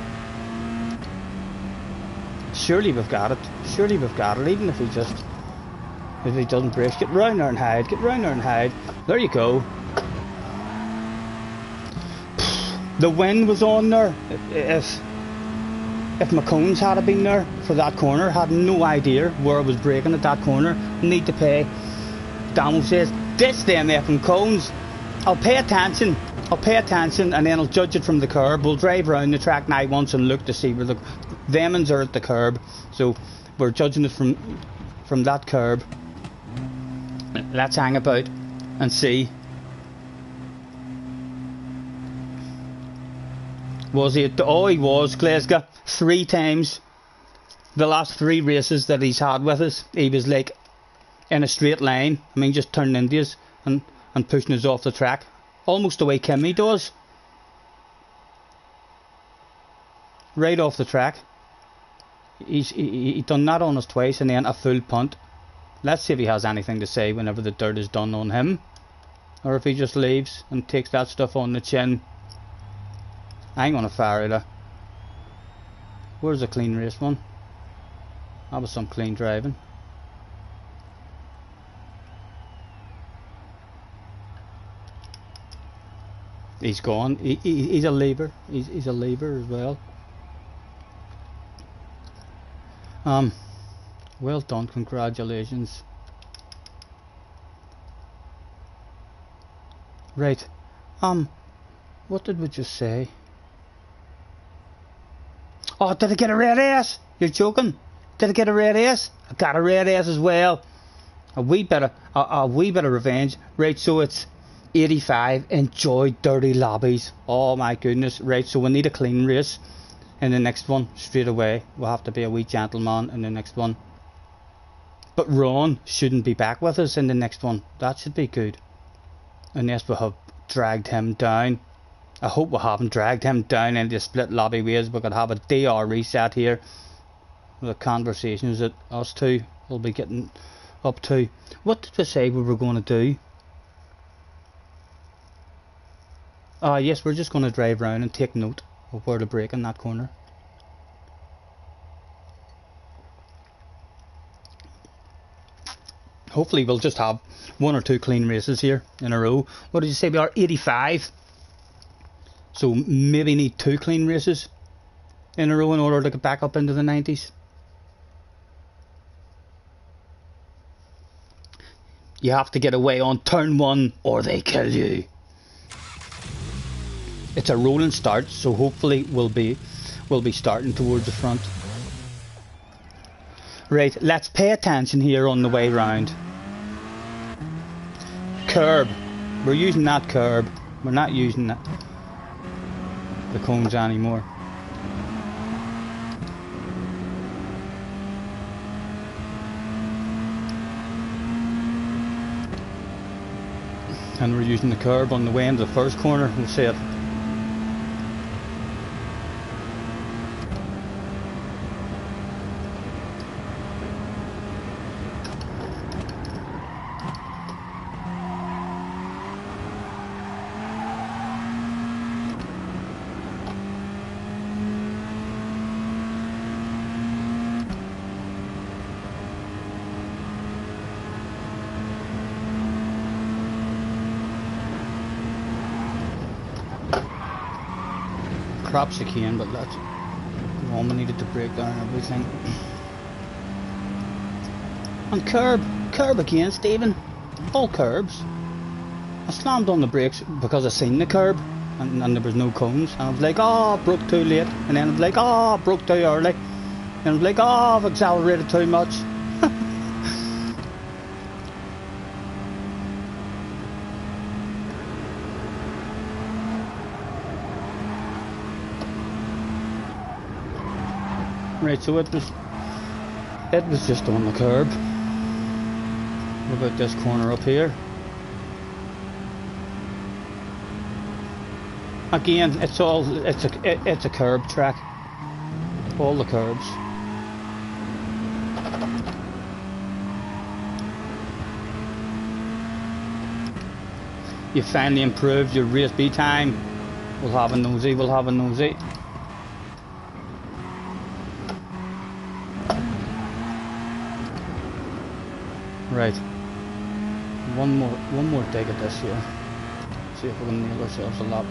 Surely we've got it. Surely we've got it, even if he doesn't brake. Get round there and hide. Get round there and hide. There you go. The wind was on there. If McCones had been there for that corner, had no idea where I was braking at that corner. Need to pay. Damo says, ditch them effing cones. I'll pay attention. I'll pay attention and then I'll judge it from the curb. We'll drive around the track now once and look to see where the Demons are at the curb. So we're judging it from that curb. Let's hang about and see. Was he at the... Oh, he was, Glasgow. 3 times. The last 3 races that he's had with us, he was like in a straight line. I mean, just turning into us and pushing us off the track. Almost the way Kimmy does. Right off the track. He done that on us twice and then a full punt. Let's see if he has anything to say whenever the dirt is done on him. Or if he just leaves and takes that stuff on the chin. I ain't gonna fire it. Where's the clean race one? That was some clean driving. He's gone. He's a leaver. He's a leaver as well. Well done. Congratulations. Right. What did we just say? Oh, did I get a red S? You're joking? Did I get a red S? I got a red S as well. A wee bit of revenge. Right, so it's 85. Enjoy dirty lobbies. Oh my goodness. Right, so we need a clean race in the next one straight away. We'll have to be a wee gentleman in the next one. But Ron shouldn't be back with us in the next one. That should be good. Unless we have dragged him down. I hope we haven't dragged him down into the split lobby ways. We could have a DR reset here. The conversations that us two will be getting up to. What did we say we were going to do? Yes, we're just going to drive around and take note of where to brake in that corner. Hopefully we'll just have 1 or 2 clean races here in a row. What did you say? We are 85. So maybe need 2 clean races in a row in order to get back up into the 90s. You have to get away on turn 1 or they kill you. It's a rolling start, so hopefully we'll be starting towards the front. Right, let's pay attention here on the way round. Curb. We're using that curb. We're not using the cones anymore. And we're using the curb on the way into the first corner. We'll see it. Crops again, but that's one we needed to break down everything. And curb again, Stephen. All curbs. I slammed on the brakes because I seen the curb and there was no cones. And I was like, oh, broke too late. And then I was like, oh, broke too early. And I was like, oh, I've accelerated too much. Right, so it was just on the curb. What about this corner up here? Again, it's a curb track. All the curbs. You finally improved your race B time. We'll have a nosy. Right. One more dig at this here. See if we can nail ourselves a lap.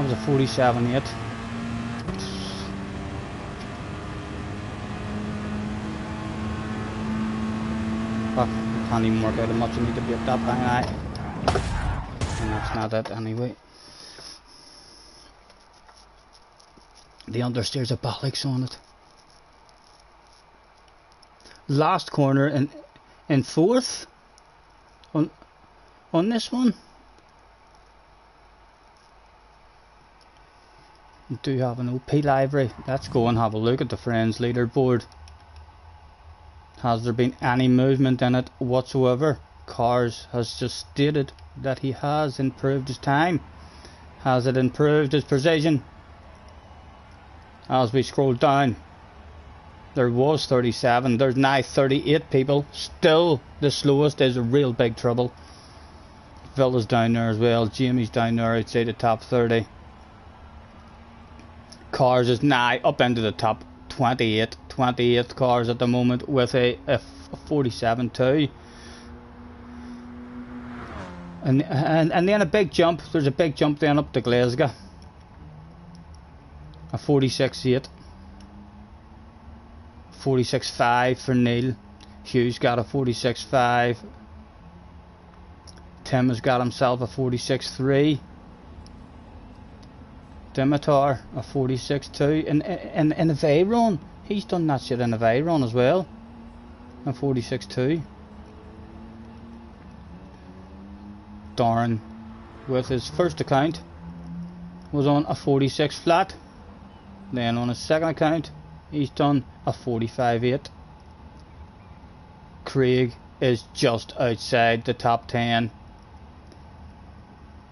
was a 47.8. Fuck, I can't even work out how much I need to be at that high. And that's not it anyway. The understeer's a bollocks on it. Last corner in fourth on this one. We do have an OP livery. Let's go and have a look at the friends leaderboard. Has there been any movement in it whatsoever? Cars has just stated that he has improved his time. Has it improved his precision? As we scroll down, there was 37, there's now 38 people. Still the slowest is a real big trouble. Villa's down there as well, Jamie's down there outside the top 30. Cars is now up into the top 28 cars at the moment with a 47.2. And then a big jump, there's a big jump then up to Glasgow. A 46.8. 46.5 for Neil. Hugh's got a 46.5. Tim has got himself a 46.3. Dimitar a 46.2. In a Veyron, he's done that shit in a Veyron as well. A 46.2. Darren, with his first account, was on a 46 flat. Then on his second account, he's done a 45.8. Craig is just outside the top 10.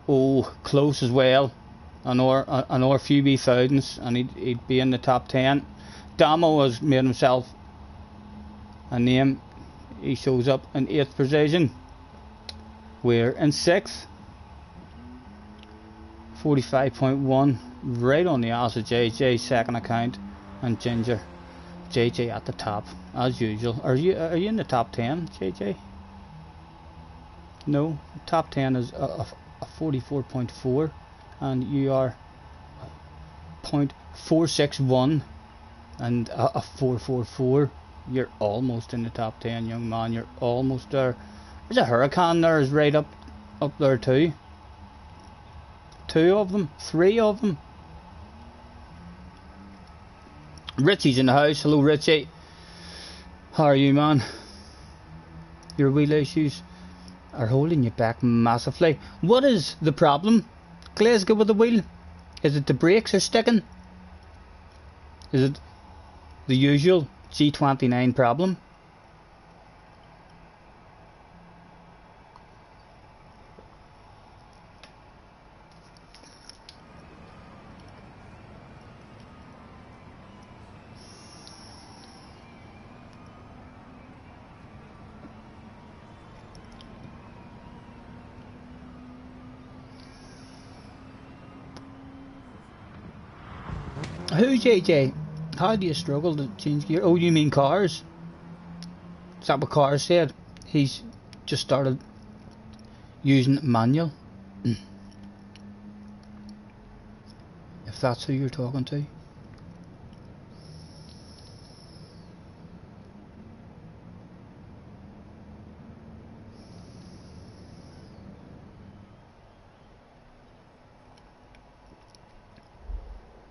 Oh, close as well. Another few wee thousands, and he'd be in the top 10. Damo has made himself a name. He shows up in 8th position. We're in 6th. 45.1, right on the ass of JJ's second account, and Ginger. JJ at the top, as usual. Are you in the top 10, JJ? No, top 10 is a 44.4, and you are 0.461 and a 444. You're almost in the top 10, young man. You're almost there. There's a Hurricane there, is right up there too. 2 of them, 3 of them. Richie's in the house. Hello, Richie. How are you, man? Your wheel issues are holding you back massively. What is the problem, Glasgow, with the wheel? Is it the brakes are sticking? Is it the usual G29 problem? Who, JJ? How do you struggle to change gear? Oh, you mean cars? Is that what cars said? He's just started using manual. If that's who you're talking to.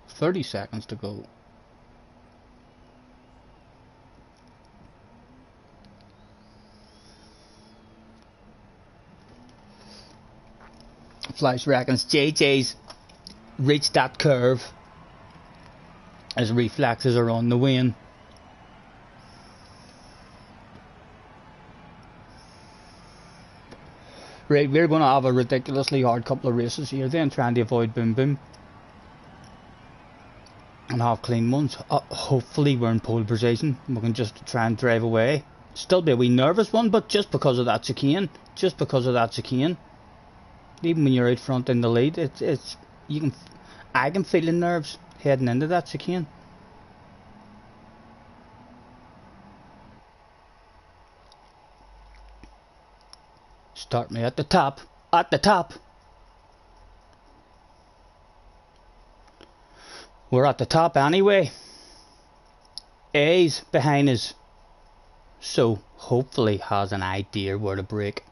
"30 seconds to go." Flash reckons JJ's reached that curve. His reflexes are on the wane. Right, we're going to have a ridiculously hard couple of races here then, trying to avoid boom boom and have clean ones. Hopefully we're in pole position. We can just try and drive away. Still be a wee nervous one, but just because of that chicane. Just because of that chicane. Even when you're out front in the lead, I can feel the nerves heading into that chicane. Start me at the top. At the top. We're at the top anyway. A's behind us, so hopefully has an idea where to brake.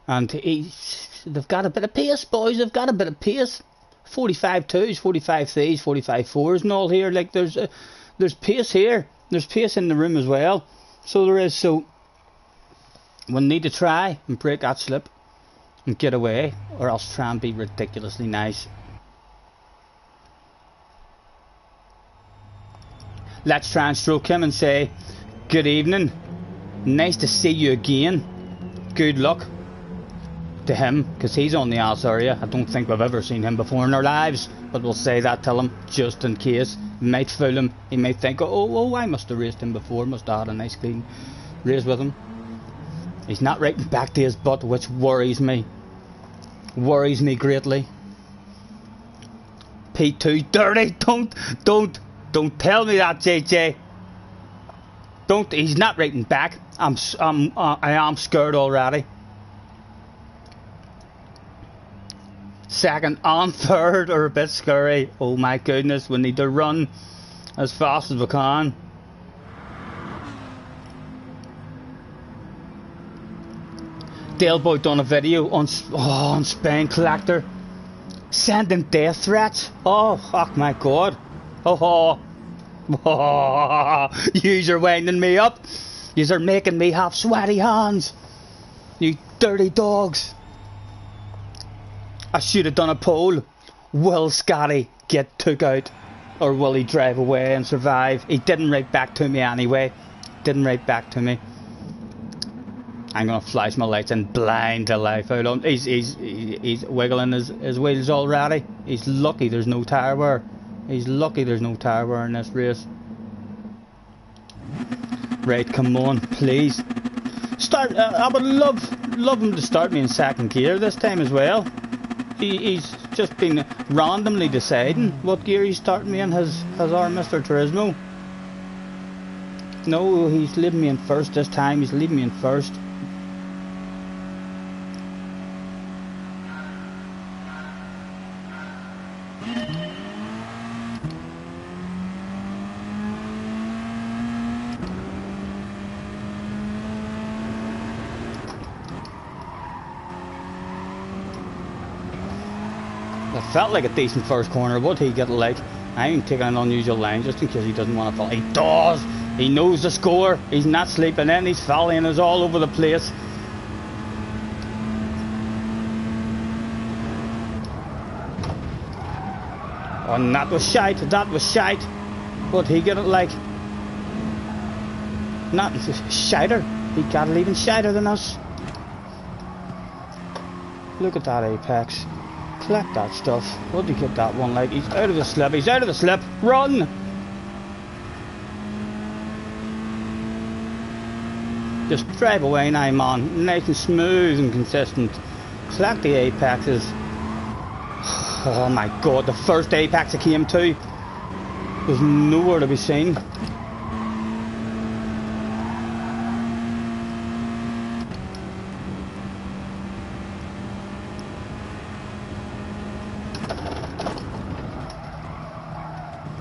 And they've got a bit of pace, boys. They've got a bit of pace. 45 twos, 45 threes, 45 fours, and all here. Like there's pace here. There's pace in the room as well. So there is. So we'll need to try and break that slip and get away, or else try and be ridiculously nice. Let's try and stroke him and say, good evening, nice to see you again, good luck to him, because he's on the arse area. I don't think we've ever seen him before in our lives, but we'll say that, tell him, just in case. We might fool him, he might think, oh, I must have raced him before, must have had a nice clean race with him. He's not writing back to his butt, which worries me greatly. P2 dirty, don't tell me that, JJ. Don't. He's not writing back. I am scared already. Second and third are a bit scary. Oh my goodness, we need to run as fast as we can. Dale Boy done a video on Spain Collector, sending death threats. Oh fuck my god. Oh, you're winding me up. You're making me have sweaty hands. You dirty dogs. I should have done a poll. Will Scotty get took out, or will he drive away and survive? He didn't write back to me anyway. Didn't write back to me. I'm gonna flash my lights and blind the life out of him. He's wiggling his wheels already. He's lucky there's no tyre wear. He's lucky there's no tyre wear in this race. Right, come on, please. Start. I would love him to start me in second gear this time as well. He's just been randomly deciding what gear he's starting me in. Has our Mr. Turismo. No, he's leaving me in first this time. He's leaving me in first. That felt like a decent first corner. Would he get like? I'm taking an unusual line just in case he doesn't want to fall. He does. He knows the score. He's not sleeping in. He's volleying us all over the place. Oh, and that was shite. That was shite. Would he get it like? Not shiter. He got it even shiter than us. Look at that apex. Collect that stuff. What did he get that one like? He's out of the slip. He's out of the slip. Run! Just drive away now, man. Nice and smooth and consistent. Collect the apexes. Oh my god, the first apex I came to was nowhere to be seen.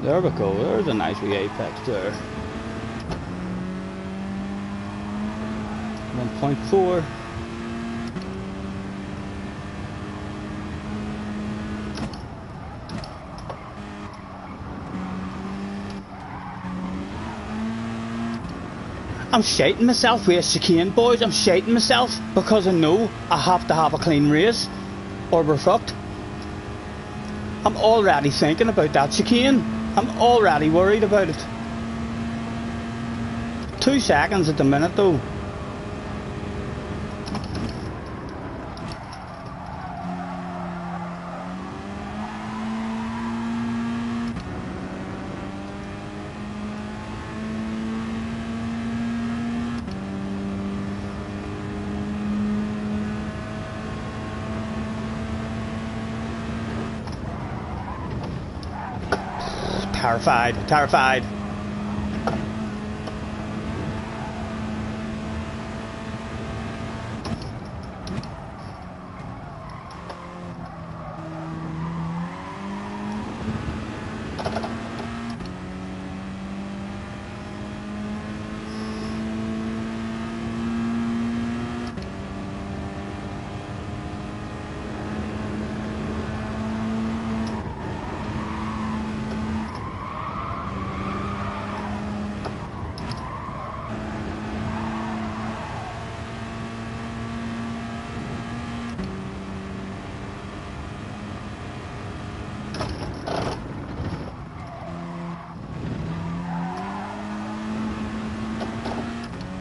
There we go, there's a nice wee apex there. 1.4. I'm shating myself with a chicane, boys. I'm shating myself because I know I have to have a clean race or we're fucked. I'm already thinking about that chicane. I'm already worried about it. 2 seconds at the minute though. Terrified.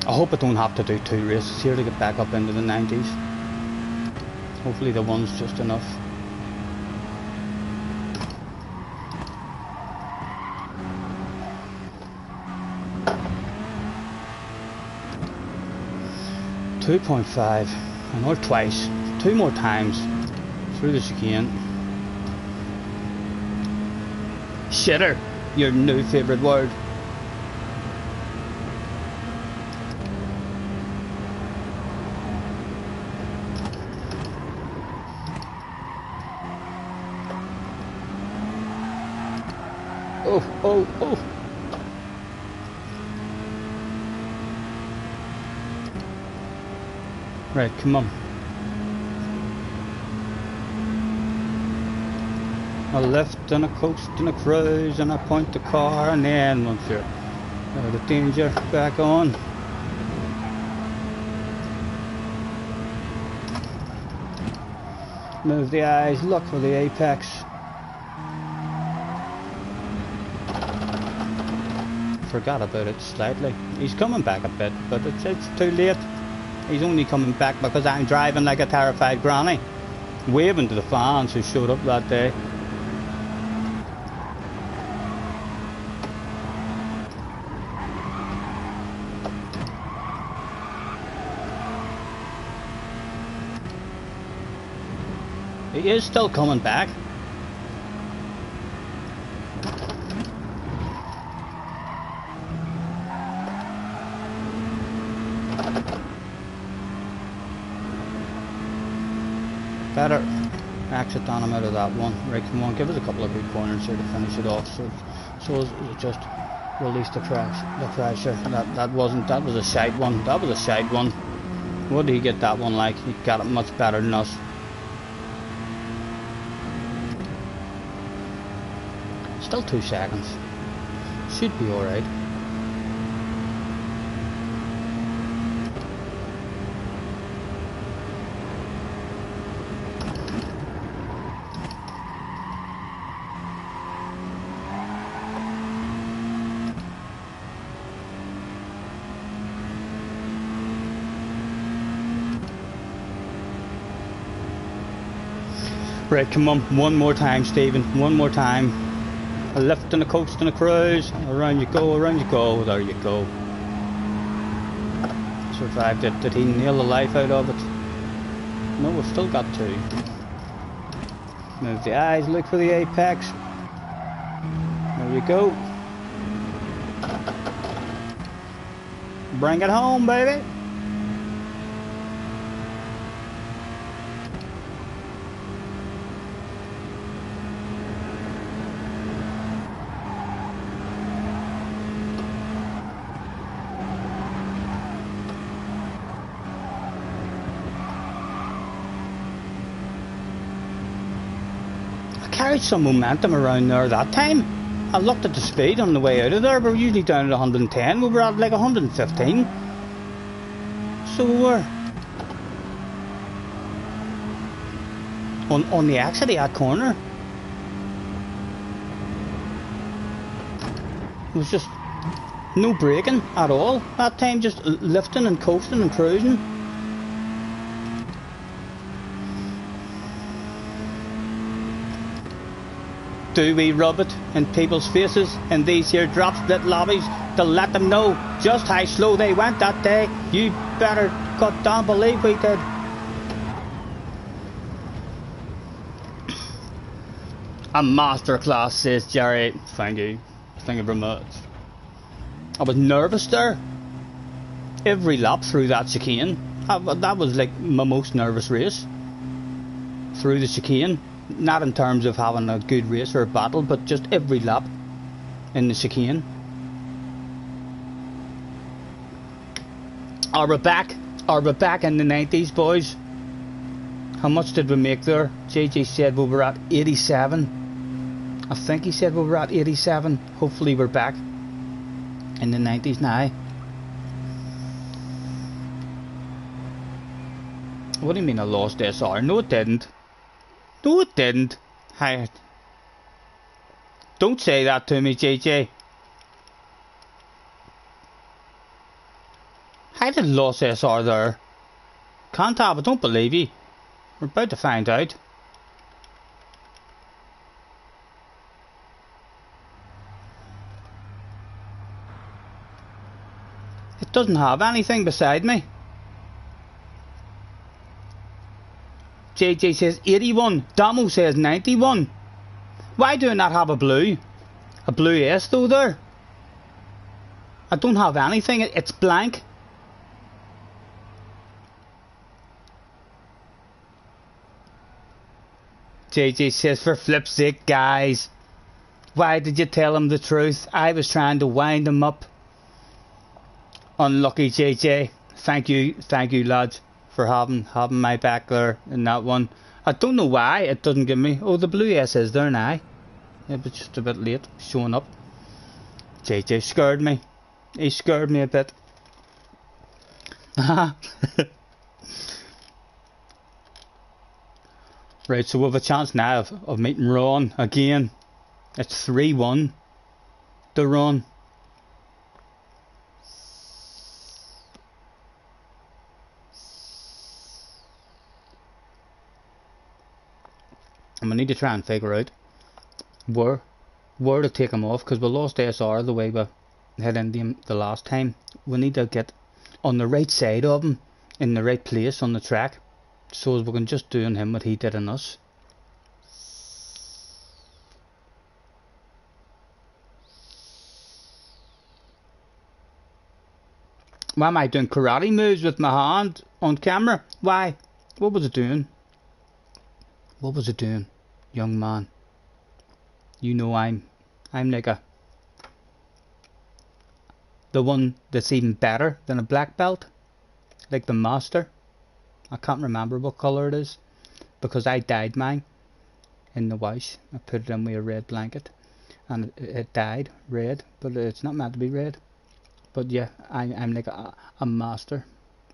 I hope I don't have to do 2 races here to get back up into the 90s. Hopefully the one's just enough. .5, another twice, 2 more times through the chicane. Shitter, your new favourite word. Oh. Right, come on. A lift and a coast and a cruise and a point the car, and then once you're out of danger, back on. Move the eyes, look for the apex. Forgot about it slightly. He's coming back a bit, but it's too late. He's only coming back because I'm driving like a terrified granny, waving to the fans who showed up that day. He is still coming back. Better exit on him out of that one. Right, come on, give us a couple of good corners here to finish it off. So it just release the pressure. That was a shite one. That was a shite one. What did he get that one like? He got it much better than us. Still 2 seconds. Should be alright. Right, come on, one more time, Stephen, one more time. A lift and a coast and a cruise. Around you go, around you go. There you go. Survived it. Did he nail the life out of it? No, we've still got 2. Move the eyes, look for the apex. There you go. Bring it home, baby. Carried some momentum around there that time. I looked at the speed on the way out of there. We're usually down at 110. We were at like 115. So we were on the exit of that corner. It was just no braking at all that time. Just lifting and coasting and cruising. Do we rub it in people's faces in these here drop split lobbies to let them know just how slow they went that day? You better goddamn believe we did. A masterclass, says Jerry. Thank you. Thank you very much. I was nervous there. Every lap through that chicane. That was like my most nervous race. Through the chicane. Not in terms of having a good race or a battle, but just every lap in the chicane. Are we back? Are we back in the 90s, boys? How much did we make there? JJ said we were at 87. I think he said we were at 87. Hopefully we're back in the 90s now. What do you mean I lost SR? No, it didn't. No, it didn't. Hi. Don't say that to me, JJ. I did lost SR there. Can't have, I don't believe you. We're about to find out. It doesn't have anything beside me. JJ says 81. Damo says 91. Why do I not have a blue? A blue S though there? I don't have anything. It's blank. JJ says, for flip's sake, guys. Why did you tell him the truth? I was trying to wind him up. Unlucky JJ. Thank you lads for having my back there in that one. I don't know why it doesn't give me. Oh, the blue S is there now. Yeah, but just a bit late showing up. JJ scared me. He scared me a bit. Right, so we have a chance now of meeting Ron again. It's 3-1 to Ron. And we need to try and figure out where to take him off, because we lost SR the way we hit into him the last time. We need to get on the right side of him, in the right place on the track, so as we can just do on him what he did on us. Why am I doing karate moves with my hand on camera? Why? What was it doing? What was it doing, young man? You know I'm like the one that's even better than a black belt, like the master. I can't remember what colour it is, because I dyed mine in the wash. I put it in with a red blanket, and it dyed red, but it's not meant to be red. But yeah, I'm like a master,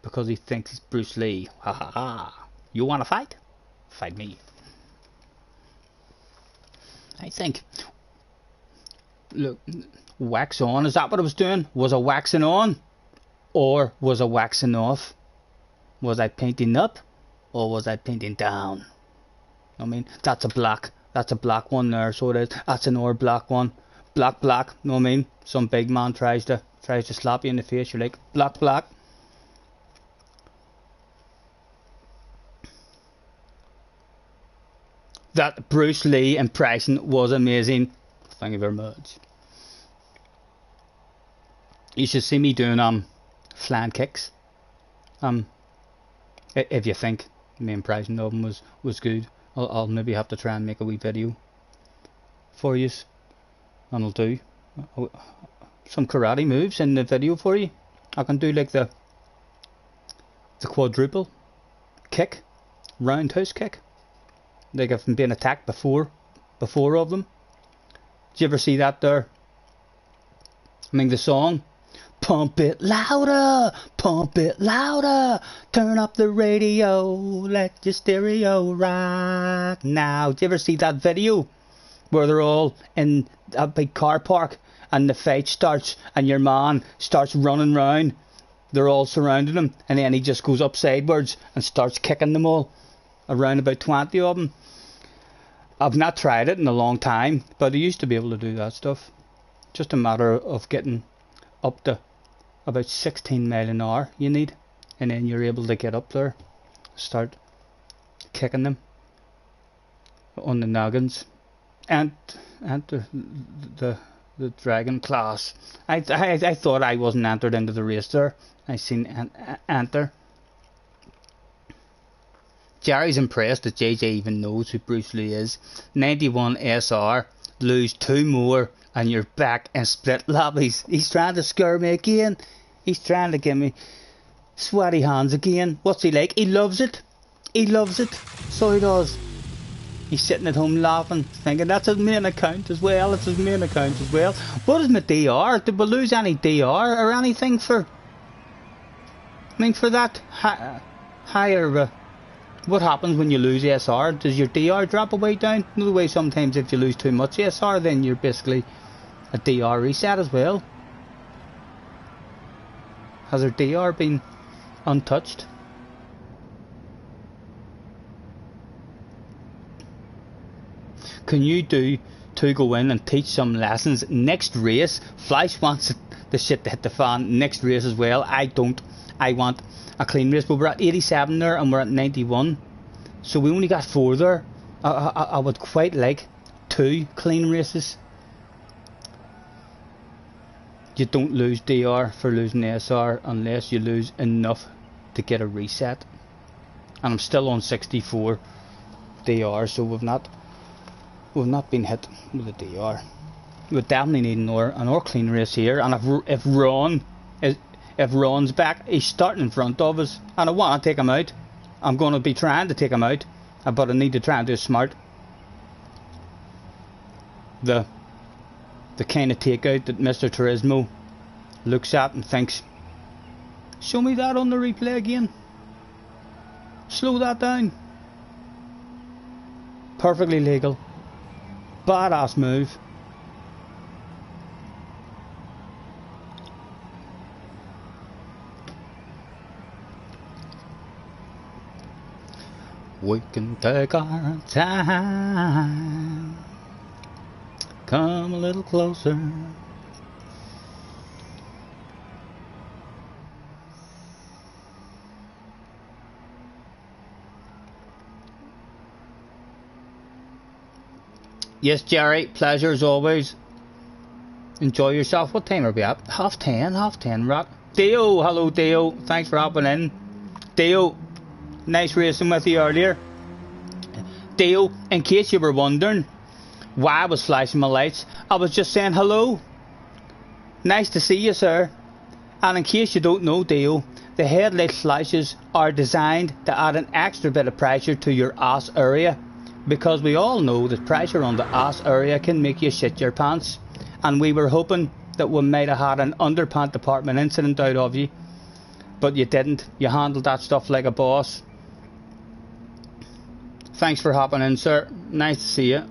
because he thinks he's Bruce Lee. Ha ha ha! You want to fight? Fight me. I think. Look, wax on. Is that what I was doing? Was I waxing on, or was I waxing off? Was I painting up, or was I painting down? I mean, that's a black. That's a black one there. So it is. That's an or black one. Black. Know what I mean? Some big man tries to slap you in the face. You're like black. That Bruce Lee impression was amazing. Thank you very much. You should see me doing flying kicks. If you think my impression of him was good, I'll maybe have to try and make a wee video for you, and I'll do some karate moves in the video for you. I can do like the quadruple kick, roundhouse kick, like I've been being attacked before of them. Did you ever see that there? I mean, the song, pump it louder, turn up the radio, let your stereo rock now. Did you ever see that video where they're all in a big car park and the fight starts and your man starts running round? They're all surrounding him, and then he just goes up sideways and starts kicking them all, around about 20 of them. I've not tried it in a long time, but I used to be able to do that stuff. Just a matter of getting up to about 16 mile an hour you need, and then you're able to get up there, start kicking them on the noggins. And the dragon class. I thought I wasn't entered into the race there. I seen enter. Jerry's impressed that JJ even knows who Bruce Lee is. 91 SR, lose 2 more and you're back in split lobbies. He's trying to scare me again. He's trying to give me sweaty hands again. What's he like? He loves it. He loves it. So he does. He's sitting at home laughing, thinking that's his main account as well. It's his main account as well. What is my DR? Did we lose any DR or anything for? I mean, for that higher. What happens when you lose SR? Does your DR drop away down? Another way, sometimes if you lose too much SR, then you're basically a DR reset as well. Has her DR been untouched? Can you do to go in and teach some lessons next race? Flash wants the shit to hit the fan next race as well. I don't. I want a clean race, but we're at 87 there and we're at 91, so we only got 4 there. I would quite like 2 clean races. You don't lose DR for losing SR unless you lose enough to get a reset, and I'm still on 64 DR, so we've not been hit with a DR. We definitely need another clean race here, and if Ron's back, he's starting in front of us, and I want to take him out. I'm going to be trying to take him out, but I need to try and do it smart. The kind of takeout that Mr. Turismo looks at and thinks, show me that on the replay again, slow that down. Perfectly legal, badass move. We can take our time, come a little closer. Yes, Jerry, pleasure as always. Enjoy yourself. What time are we at? Half 10, right? Dio, hello Dio, thanks for hopping in. Dio, nice racing with you earlier. Dio, in case you were wondering why I was flashing my lights, I was just saying hello. Nice to see you, sir. And in case you don't know, Dio, the headlight flashes are designed to add an extra bit of pressure to your ass area, because we all know that pressure on the ass area can make you shit your pants, and we were hoping that we might have had an underpant department incident out of you, but you didn't. You handled that stuff like a boss. Thanks for hopping in, sir. Nice to see you.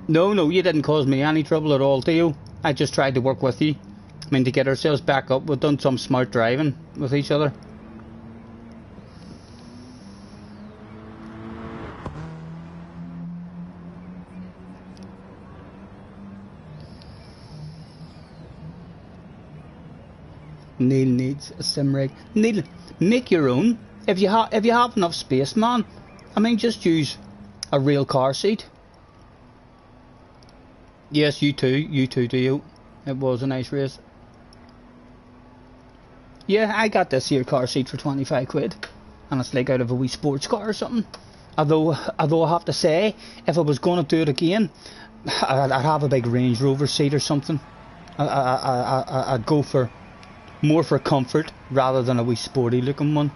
No, you didn't cause me any trouble at all, Theo. I just tried to work with you. I mean, to get ourselves back up. We've done some smart driving with each other. Neil needs a sim rig. Neil, make your own. If you have enough space, man. I mean, just use a real car seat. Yes, you too, Dio. It was a nice race. Yeah, I got this here car seat for 25 quid, and it's like out of a wee sports car or something. Although I have to say, if I was going to do it again, I'd have a big Range Rover seat or something. I'd go for more for comfort rather than a wee sporty looking one.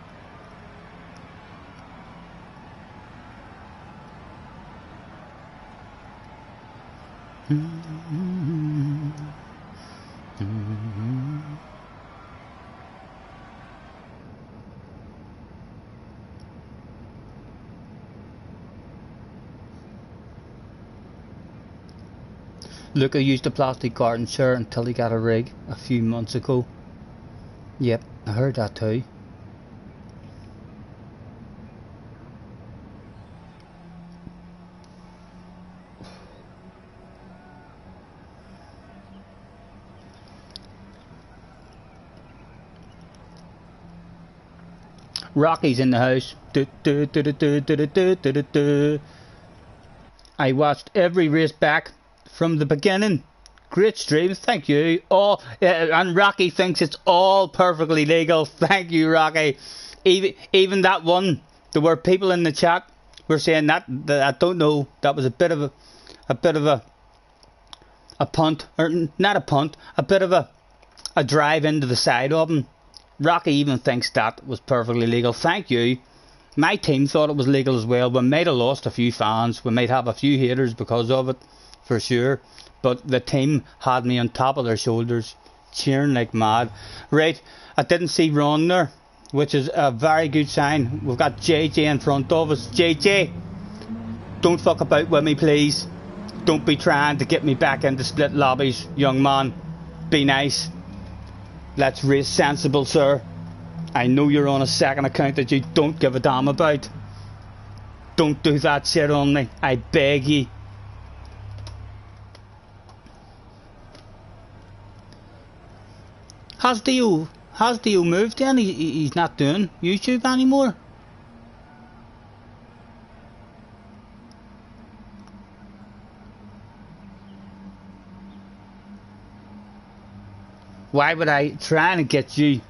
Look, I used a plastic carton, sir, until he got a rig a few months ago. Yep, I heard that too. Rocky's in the house. I watched every race back from the beginning. Great stream, thank you. And Rocky thinks it's all perfectly legal. Thank you, Rocky. Even that one, there were people in the chat were saying that I don't know. That was a bit of a punt, or not a punt, a bit of a drive into the side of him. Rocky even thinks that was perfectly legal. Thank you. My team thought it was legal as well. We might have lost a few fans. We might have a few haters because of it, for sure. But the team had me on top of their shoulders, cheering like mad. Right, I didn't see Ron there, which is a very good sign. We've got JJ in front of us. JJ, don't fuck about with me, please. Don't be trying to get me back into split lobbies, young man. Be nice. Let's race sensible, sir. I know you're on a second account that you don't give a damn about. Don't do that shit on me. I beg ye. Has Dio moved then? He's not doing YouTube anymore? Why would I try to get you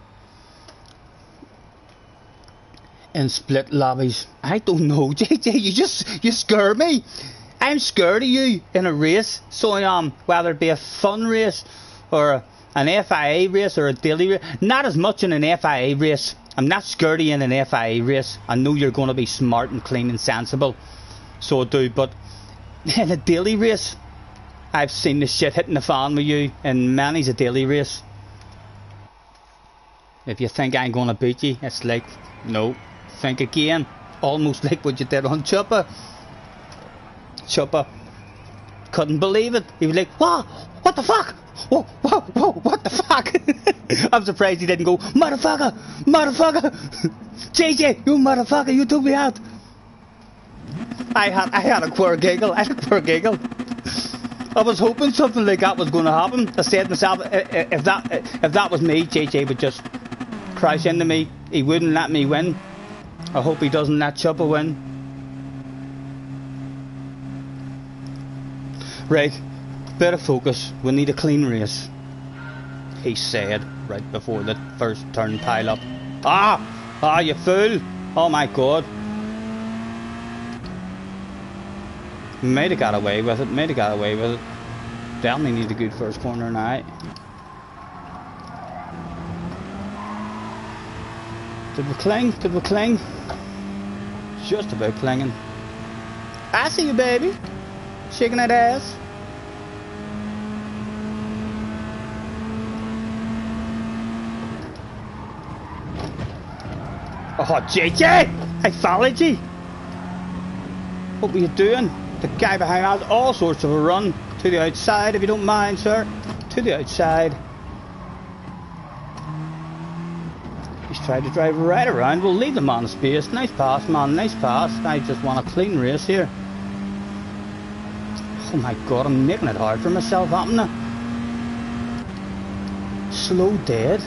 in split lobbies? I don't know, JJ, you scare me. I'm scared of you in a race. So whether it be a fun race or an FIA race or a daily race. Not as much in an FIA race. I'm not scared of you in an FIA race. I know you're going to be smart and clean and sensible. So I do, but in a daily race, I've seen the shit hitting the fan with you in many's a daily race. If you think I'm going to beat you, it's like, no, think again. Almost like what you did on Chopper. Chopper couldn't believe it. He was like, what? What the fuck? Whoa, whoa, whoa, what the fuck? I'm surprised he didn't go, motherfucker, motherfucker. JJ, you motherfucker, you took me out. I had a queer giggle. I was hoping something like that was going to happen. I said to myself, if that was me, JJ would just crash into me. He wouldn't let me win. I hope he doesn't let Chopper win. Right, better focus. We need a clean race, he said right before the first turn pile up. Ah, you fool! Oh my god. Might have got away with it. Definitely need a good first corner now. Did we cling? Just about clinging. I see you, baby. Shaking that ass. Oh, JJ! I followed you. What were you doing? The guy behind us, all sorts of a run. To the outside, if you don't mind, sir. To the outside. He's tried to drive right around. We'll leave the man space. Nice pass, man. Nice pass. I just want a clean race here. Oh my god, I'm making it hard for myself, haven't I? Slow dead.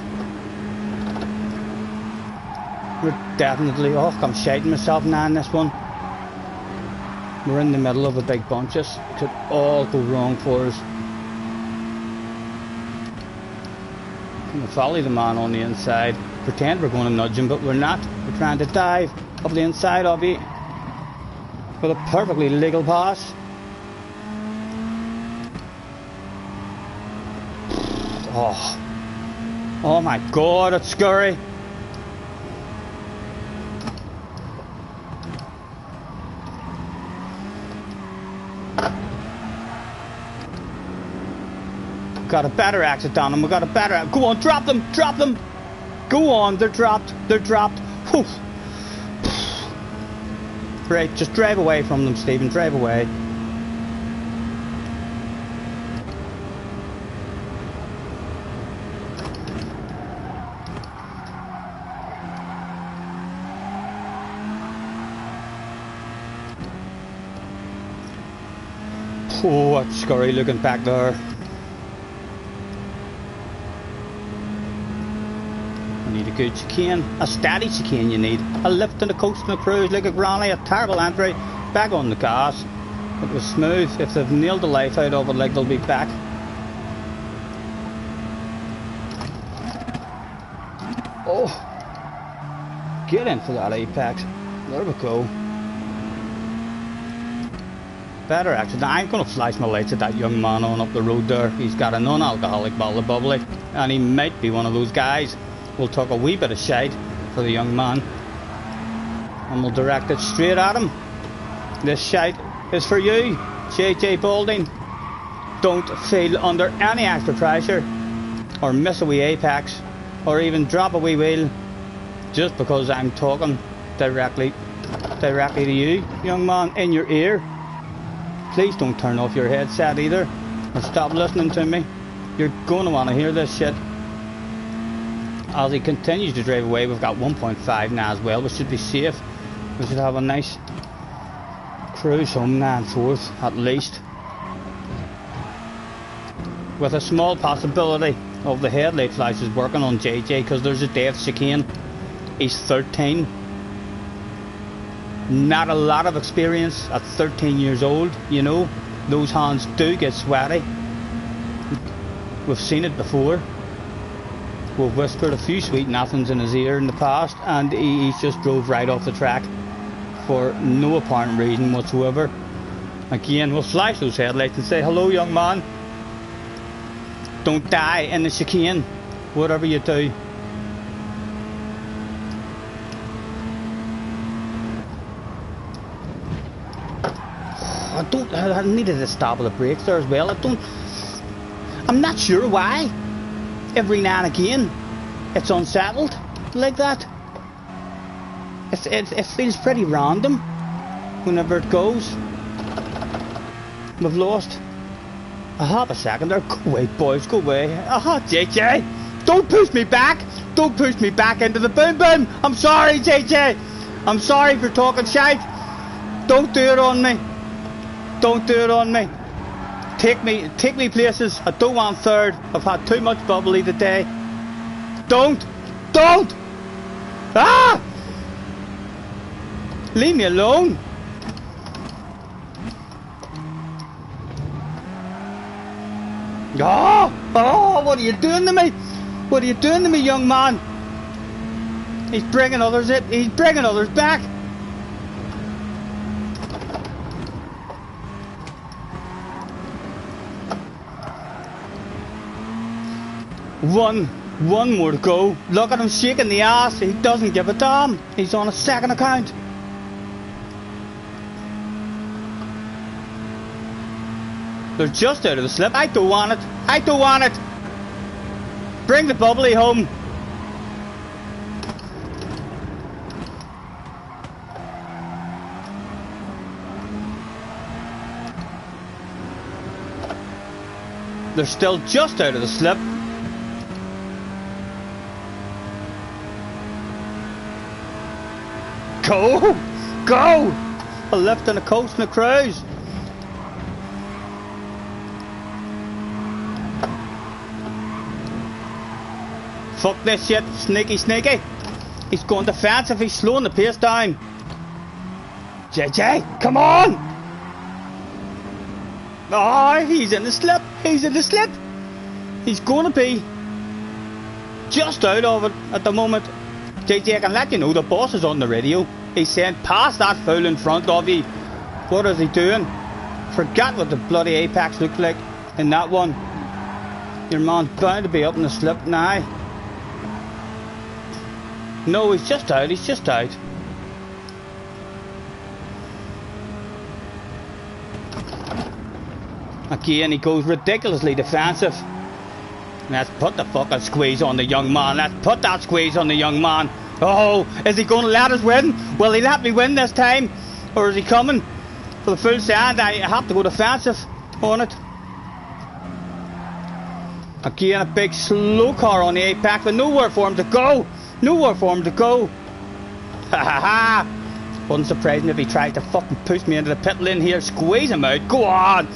We're definitely off. I'm shiting myself now in this one. We're in the middle of a big bunch. This could all go wrong for us. I'm gonna follow the man on the inside. Pretend we're going to nudge him, but we're not. We're trying to dive up the inside of you with a perfectly legal pass. Oh my god, it's scary. Got a better exit on them. We got a better. Go on, drop them. Go on, they're dropped. Whew. Right, just drive away from them, Stephen. Drive away. Oh, that's scary looking back there. You need a good chicane, a steady chicane you need. A lift and a coast and a cruise like a granny, a terrible entry. Back on the gas. It was smooth. If they've nailed the life out of it, like they'll be back. Oh, get in for that apex. There we go. Better accident. I'm going to flash my lights at that young man on up the road there. He's got a non-alcoholic bottle of bubbly, and he might be one of those guys. We'll talk a wee bit of shite for the young man, and we'll direct it straight at him. This shite is for you, JJ Balding. Don't feel under any extra pressure, or miss a wee apex, or even drop a wee wheel, just because I'm talking directly to you, young man, in your ear. please don't turn off your headset either, or stop listening to me. You're going to want to hear this shit. As he continues to drive away, we've got 1.5 now as well. We should be safe. We should have a nice cruise home now and forth at least, with a small possibility of the headlight flashes working on JJ, because there's a death chicane. He's 13. Not a lot of experience at 13 years old, you know. Those hands do get sweaty. We've seen it before. We've whispered a few sweet nothings in his ear in the past, and he just drove right off the track for no apparent reason whatsoever. Again, we'll flash those headlights and say, hello young man, don't die in the chicane, whatever you do. I needed to stop at the brakes there as well. I'm not sure why every now and again it's unsettled like that. It feels pretty random whenever it goes. We've lost a half a second there. Go away, boys, go away. Aha, JJ, don't push me back. Don't push me back into the boom boom. I'm sorry, JJ. I'm sorry for talking shite. Don't do it on me. Don't do it on me. Take me places. I don't want third. I've had too much bubbly today. Don't. Ah! Leave me alone. Oh, what are you doing to me? What are you doing to me, young man? He's bringing others in. He's bringing others back. One more to go. Look at him shaking the ass. He doesn't give a damn. He's on a second account. They're just out of the slip. I don't want it. I don't want it. Bring the bubbly home. They're still just out of the slip. Go! A lift and a coast and a cruise. Fuck this shit, sneaky. He's going defensive, he's slowing the pace down. JJ, come on! Oh, he's in the slip. He's going to be just out of it at the moment. JJ, I can let you know the boss is on the radio. He's saying, pass that fool in front of you. What is he doing? Forget what the bloody apex looked like in that one. Your man's bound to be up in the slip now. No, he's just out. Again, he goes ridiculously defensive. Let's put the fucking squeeze on the young man. Let's put that squeeze on the young man. Oh, is he going to let us win? Will he let me win this time? Or is he coming for the full send? I have to go defensive on it. Again, a big slow car on the apex, but nowhere for him to go. Ha ha ha. Wouldn't surprise me if he tried to fucking push me into the pit lane here. Squeeze him out. Go on.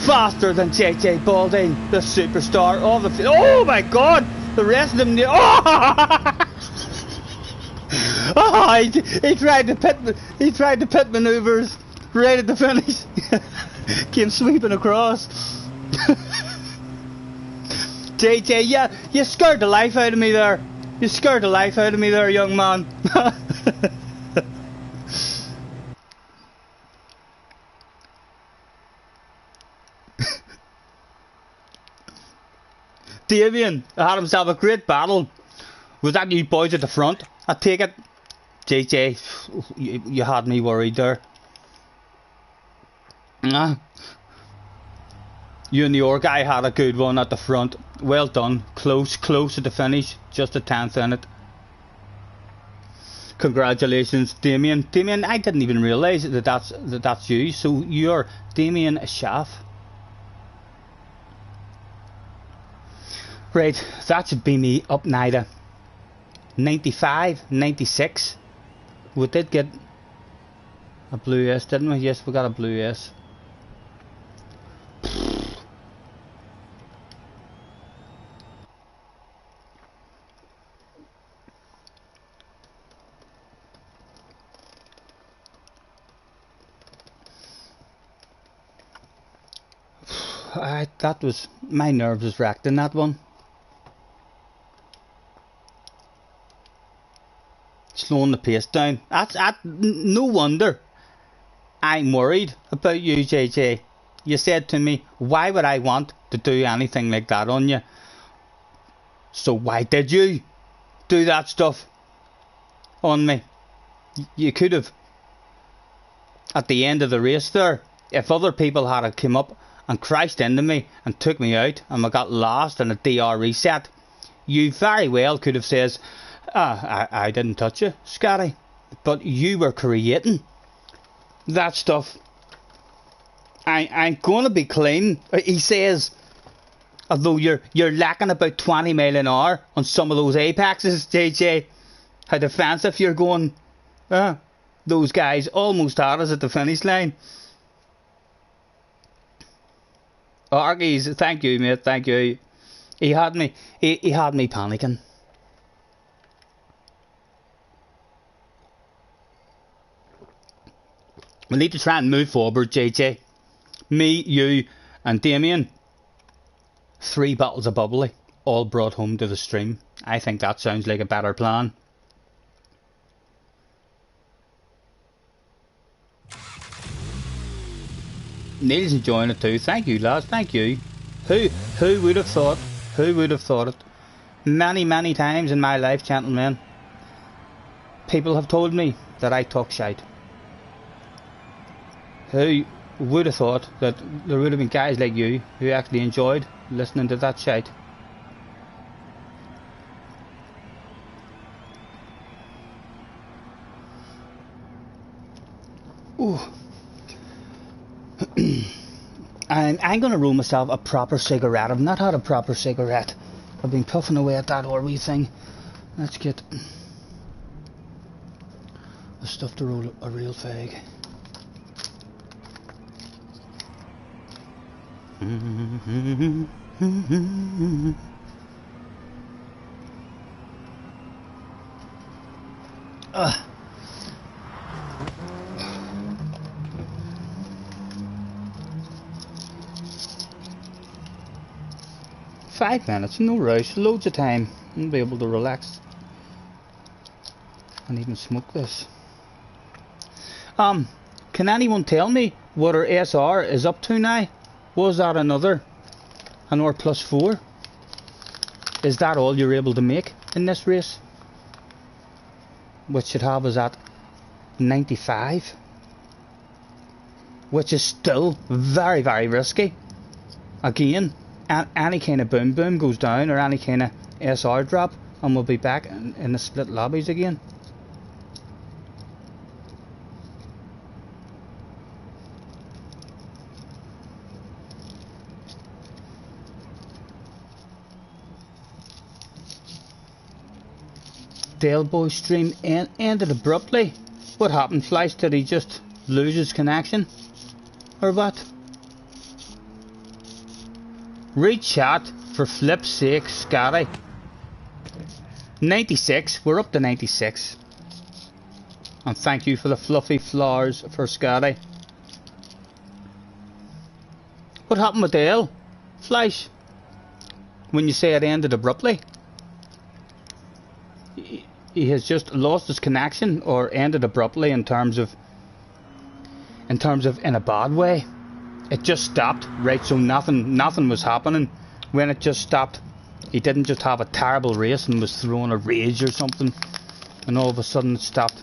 Faster than JJ Balding, the superstar of the field. Oh my god! The rest of them. He tried the pit maneuvers right at the finish. Came sweeping across. JJ, yeah, you scared the life out of me there. Young man. Damien had himself a great battle. Was that you boys at the front? I take it. JJ, you had me worried there. You and the Orc guy had a good one at the front. Well done. Close at the finish. Just a 10th in it. Congratulations, Damien. Damien, I didn't even realise that's you. So you're Damien Schaff. Right, that should be me up now to 95, 96. We did get a blue S, didn't we? Yes, we got a blue S. That was, my nerves was wrecked in that one. Slowing the pace down. That's no wonder I'm worried about you, JJ. You said to me, why would I want to do anything like that on you? So why did you do that stuff on me? You could have, at the end of the race there, if other people had come up and crashed into me and took me out and I got lost in a DR reset, you very well could have said, I didn't touch you, Scotty. But you were creating that stuff. I'm going to be clean, he says, although you're lacking about 20 mile an hour on some of those apexes, JJ. How defensive you're going. Those guys almost had us at the finish line. Argies, thank you, mate, thank you. He had me panicking. We need to try and move forward, JJ. Me, you and Damien. 3 bottles of bubbly, all brought home to the stream. I think that sounds like a better plan. Neil's enjoying it too. Thank you, lads. Thank you. Who would have thought? Who would have thought it? Many times in my life, gentlemen, people have told me that I talk shite. Who would have thought that there would have been guys like you who actually enjoyed listening to that shite? Ooh. I'm going to roll myself a proper cigarette. I've not had a proper cigarette. I've been puffing away at that Orby thing. Let's get the stuff to roll a real fag. Ugh. 5 minutes, no rush, loads of time. I'll be able to relax and even smoke this. Can anyone tell me what our SR is up to now? Was that an R+4? Is that all you're able to make in this race? Which should have us at 95, which is still very risky. Again, any kind of boom goes down, or any kind of SR drop, and we'll be back in the split lobbies again. Dale Boy stream ended abruptly. What happened, Fleisch? Did he just lose his connection, or what? Read chat, for flip's sake, Scotty. 96, we're up to 96. And thank you for the fluffy flowers for Scotty. What happened with Dale, Fleisch? When you say it ended abruptly? He has just lost his connection, or ended abruptly in terms of in a bad way. It just stopped, right? So nothing was happening when it just stopped. He didn't just have a terrible race and was throwing a rage or something, and all of a sudden it stopped.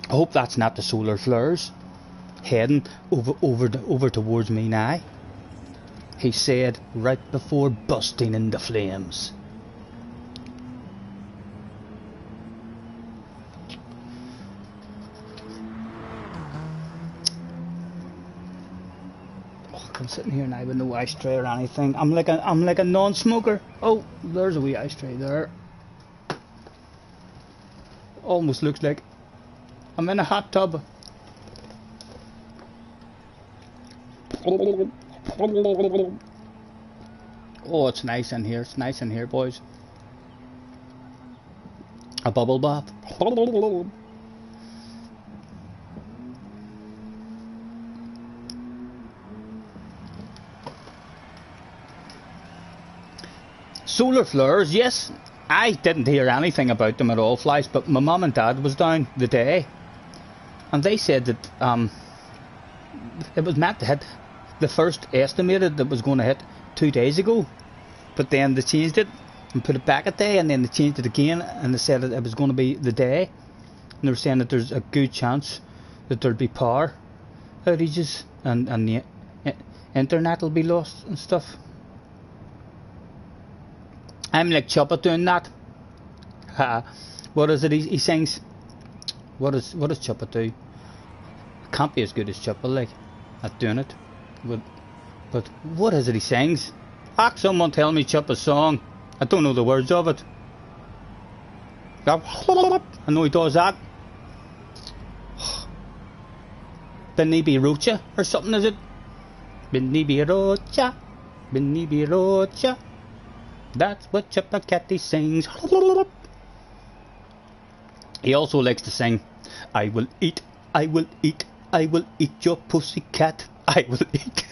I hope that's not the solar flares heading over towards me now. he said right before busting into flames. Oh, I'm sitting here now with no ashtray or anything. I'm like a non-smoker. Oh, there's a wee ashtray there. Almost looks like I'm in a hot tub. Oh, it's nice in here. It's nice in here, boys. A bubble bath. Solar flares, yes. I didn't hear anything about them at all, Flies, but my mum and dad was down the day, and they said that it was meant to hit. The first estimated that was going to hit 2 days ago, but then they changed it and put it back a day, and then they changed it again, and they said that it was going to be the day, and they were saying that there's a good chance that there'll be power outages and the internet will be lost and stuff. I'm like Chopper doing that. What is it he sings? What does Chopper do? Can't be as good as Chopper, like, at doing it. But what is it he sings? Someone tell me Chopper's song. I don't know the words of it. I know he does that. Binibi Rocha or something, is it? Binibi Rocha, Binibi Rocha. That's what Chopper Catty sings. He also likes to sing, I will eat, I will eat, I will eat your pussycat. I will eat.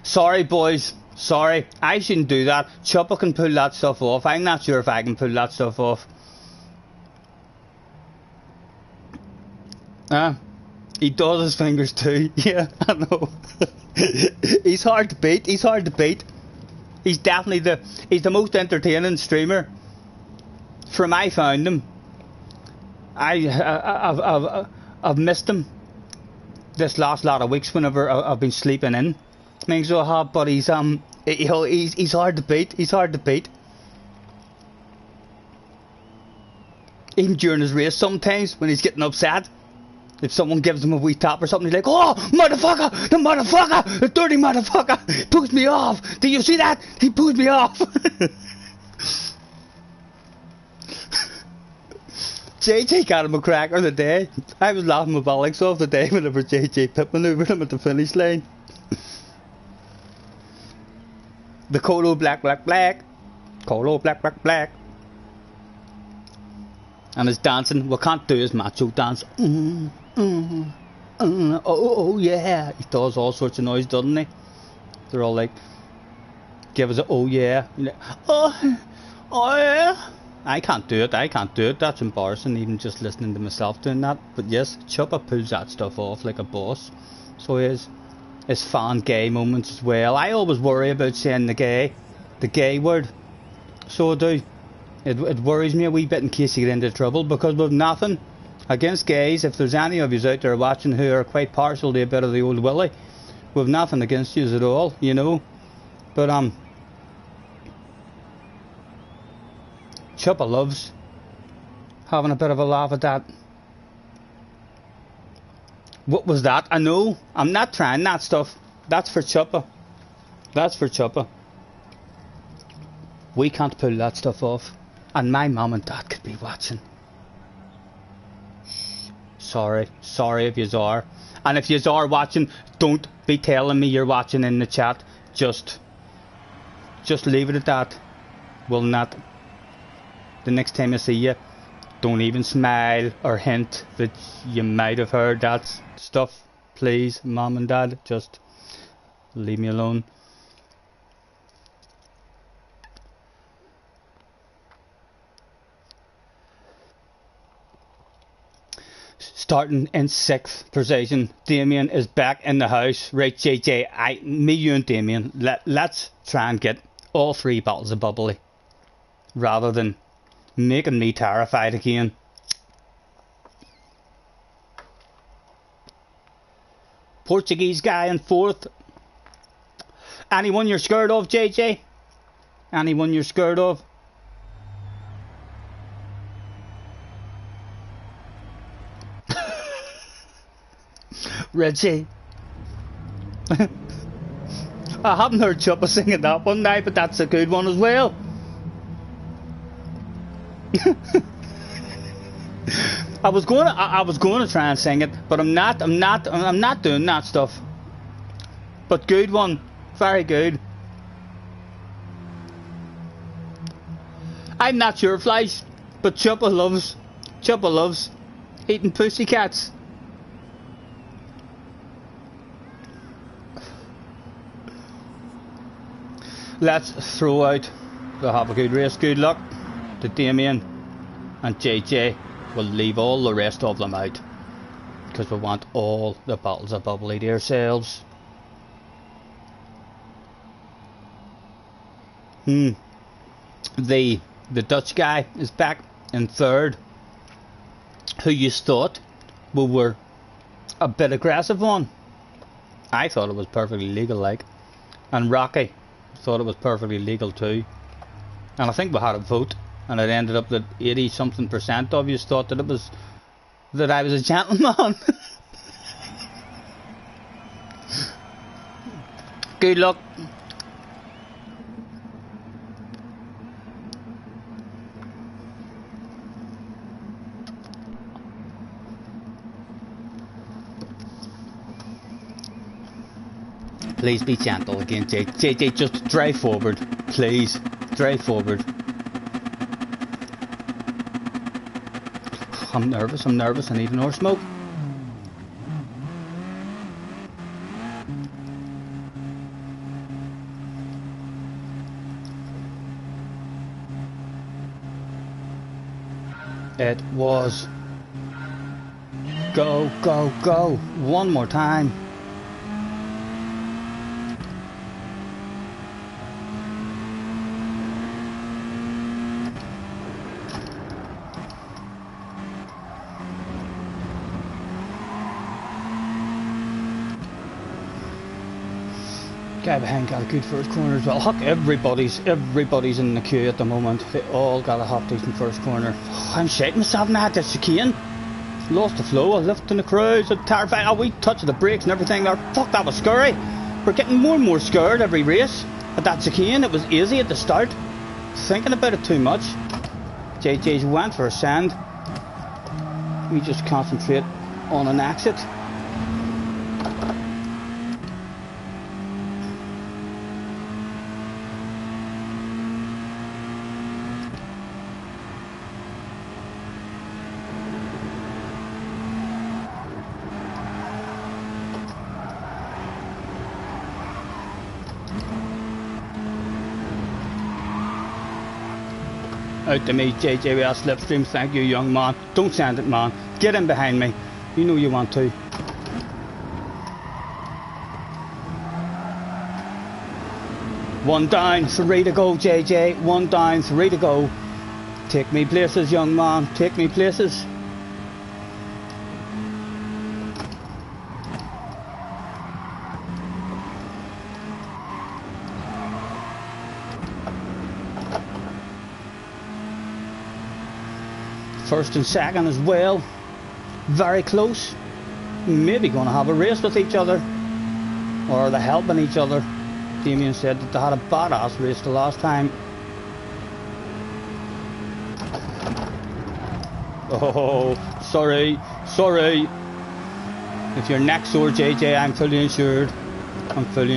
Sorry boys. Sorry. I shouldn't do that. Chopper can pull that stuff off. I'm not sure if I can pull that stuff off. He does his fingers too. Yeah, I know. He's hard to beat. He's hard to beat. He's definitely he's the most entertaining streamer. From I found him. I've missed him this last lot of weeks whenever I've been sleeping in. Things so hard, but he's hard to beat. He's hard to beat. Even during his race, sometimes when he's getting upset, if someone gives him a wee tap or something, he's like, "Oh, motherfucker! The motherfucker! The dirty motherfucker! He pushed me off! Do you see that? He pushed me off!" JJ got him a cracker the day. I was laughing my bollocks off the day whenever JJ pit manoeuvred him at the finish line. The Colo black. Colo black. And his dancing, we can't do his macho dance. Oh yeah. He does all sorts of noise, doesn't he? They're all like, give us a oh yeah. Like, oh yeah. I can't do it. That's embarrassing, even just listening to myself doing that. But yes, Chopper pulls that stuff off like a boss. So he is. His fan gay moments as well. I always worry about saying the gay word. So I do. It worries me a wee bit in case you get into trouble, because we've nothing against gays. If there's any of you out there watching who are quite partial to a bit of the old willy, we've nothing against you at all, you know. But Chopper loves having a bit of a laugh at that. What was that? I know. I'm not trying that stuff. That's for Chopper. That's for Chopper. We can't pull that stuff off. And my mum and dad could be watching. Sorry if yous are. And if yous are watching, don't be telling me you're watching in the chat. Just leave it at that. Will not. The next time I see you, don't even smile or hint that you might have heard that stuff. Please, mum and dad, just leave me alone. Starting in 6th position, Damien is back in the house. Right, JJ, me, you and Damien, let's try and get all 3 bottles of bubbly, rather than making me terrified again. Portuguese guy in 4th. Anyone you're scared of, JJ? Anyone you're scared of? Richie. I haven't heard Chuppa singing that one now, but that's a good one as well. I was going to try and sing it, but I'm not doing that stuff. But good one, very good. I'm not sure flies, but Chuppa loves eating pussycats. Let's throw out the have a good race. Good luck to Damien and JJ. We'll leave all the rest of them out because we want all the bottles of bubbly to ourselves. The Dutch guy is back in third, who you thought we were a bit aggressive on. I thought it was perfectly legal, like, and Rocky thought it was perfectly legal too. And I think we had a vote, and it ended up that 80-something% of you thought that I was a gentleman. Good luck. Please be gentle again, JJ. Just drive forward, please. Drive forward. I'm nervous. I need more smoke. It was. Go, go, go. One more time. Guy behind got a good first corner as well. Huck, everybody's in the queue at the moment. They all got a half decent first corner. Oh, I'm shaking myself now at this chicane. Lost the flow, I lifting the crowds, I'm terrified. Oh, we touched the brakes and everything there. Fuck, that was scary. We're getting more and more scared every race. At that chicane, it was easy at the start. Thinking about it too much. JJ's went for a send. We just concentrate on an exit. Out to me, JJ, we are slipstream. Thank you, young man. Don't send it, man. Get in behind me. You know you want to. One down, 3 to go, JJ. One down, 3 to go. Take me places, young man. Take me places. First and second as well, very close. Maybe going to have a race with each other, or they're helping each other. Damien said that they had a badass race the last time. Oh, sorry. If you're neck sore, JJ, I'm fully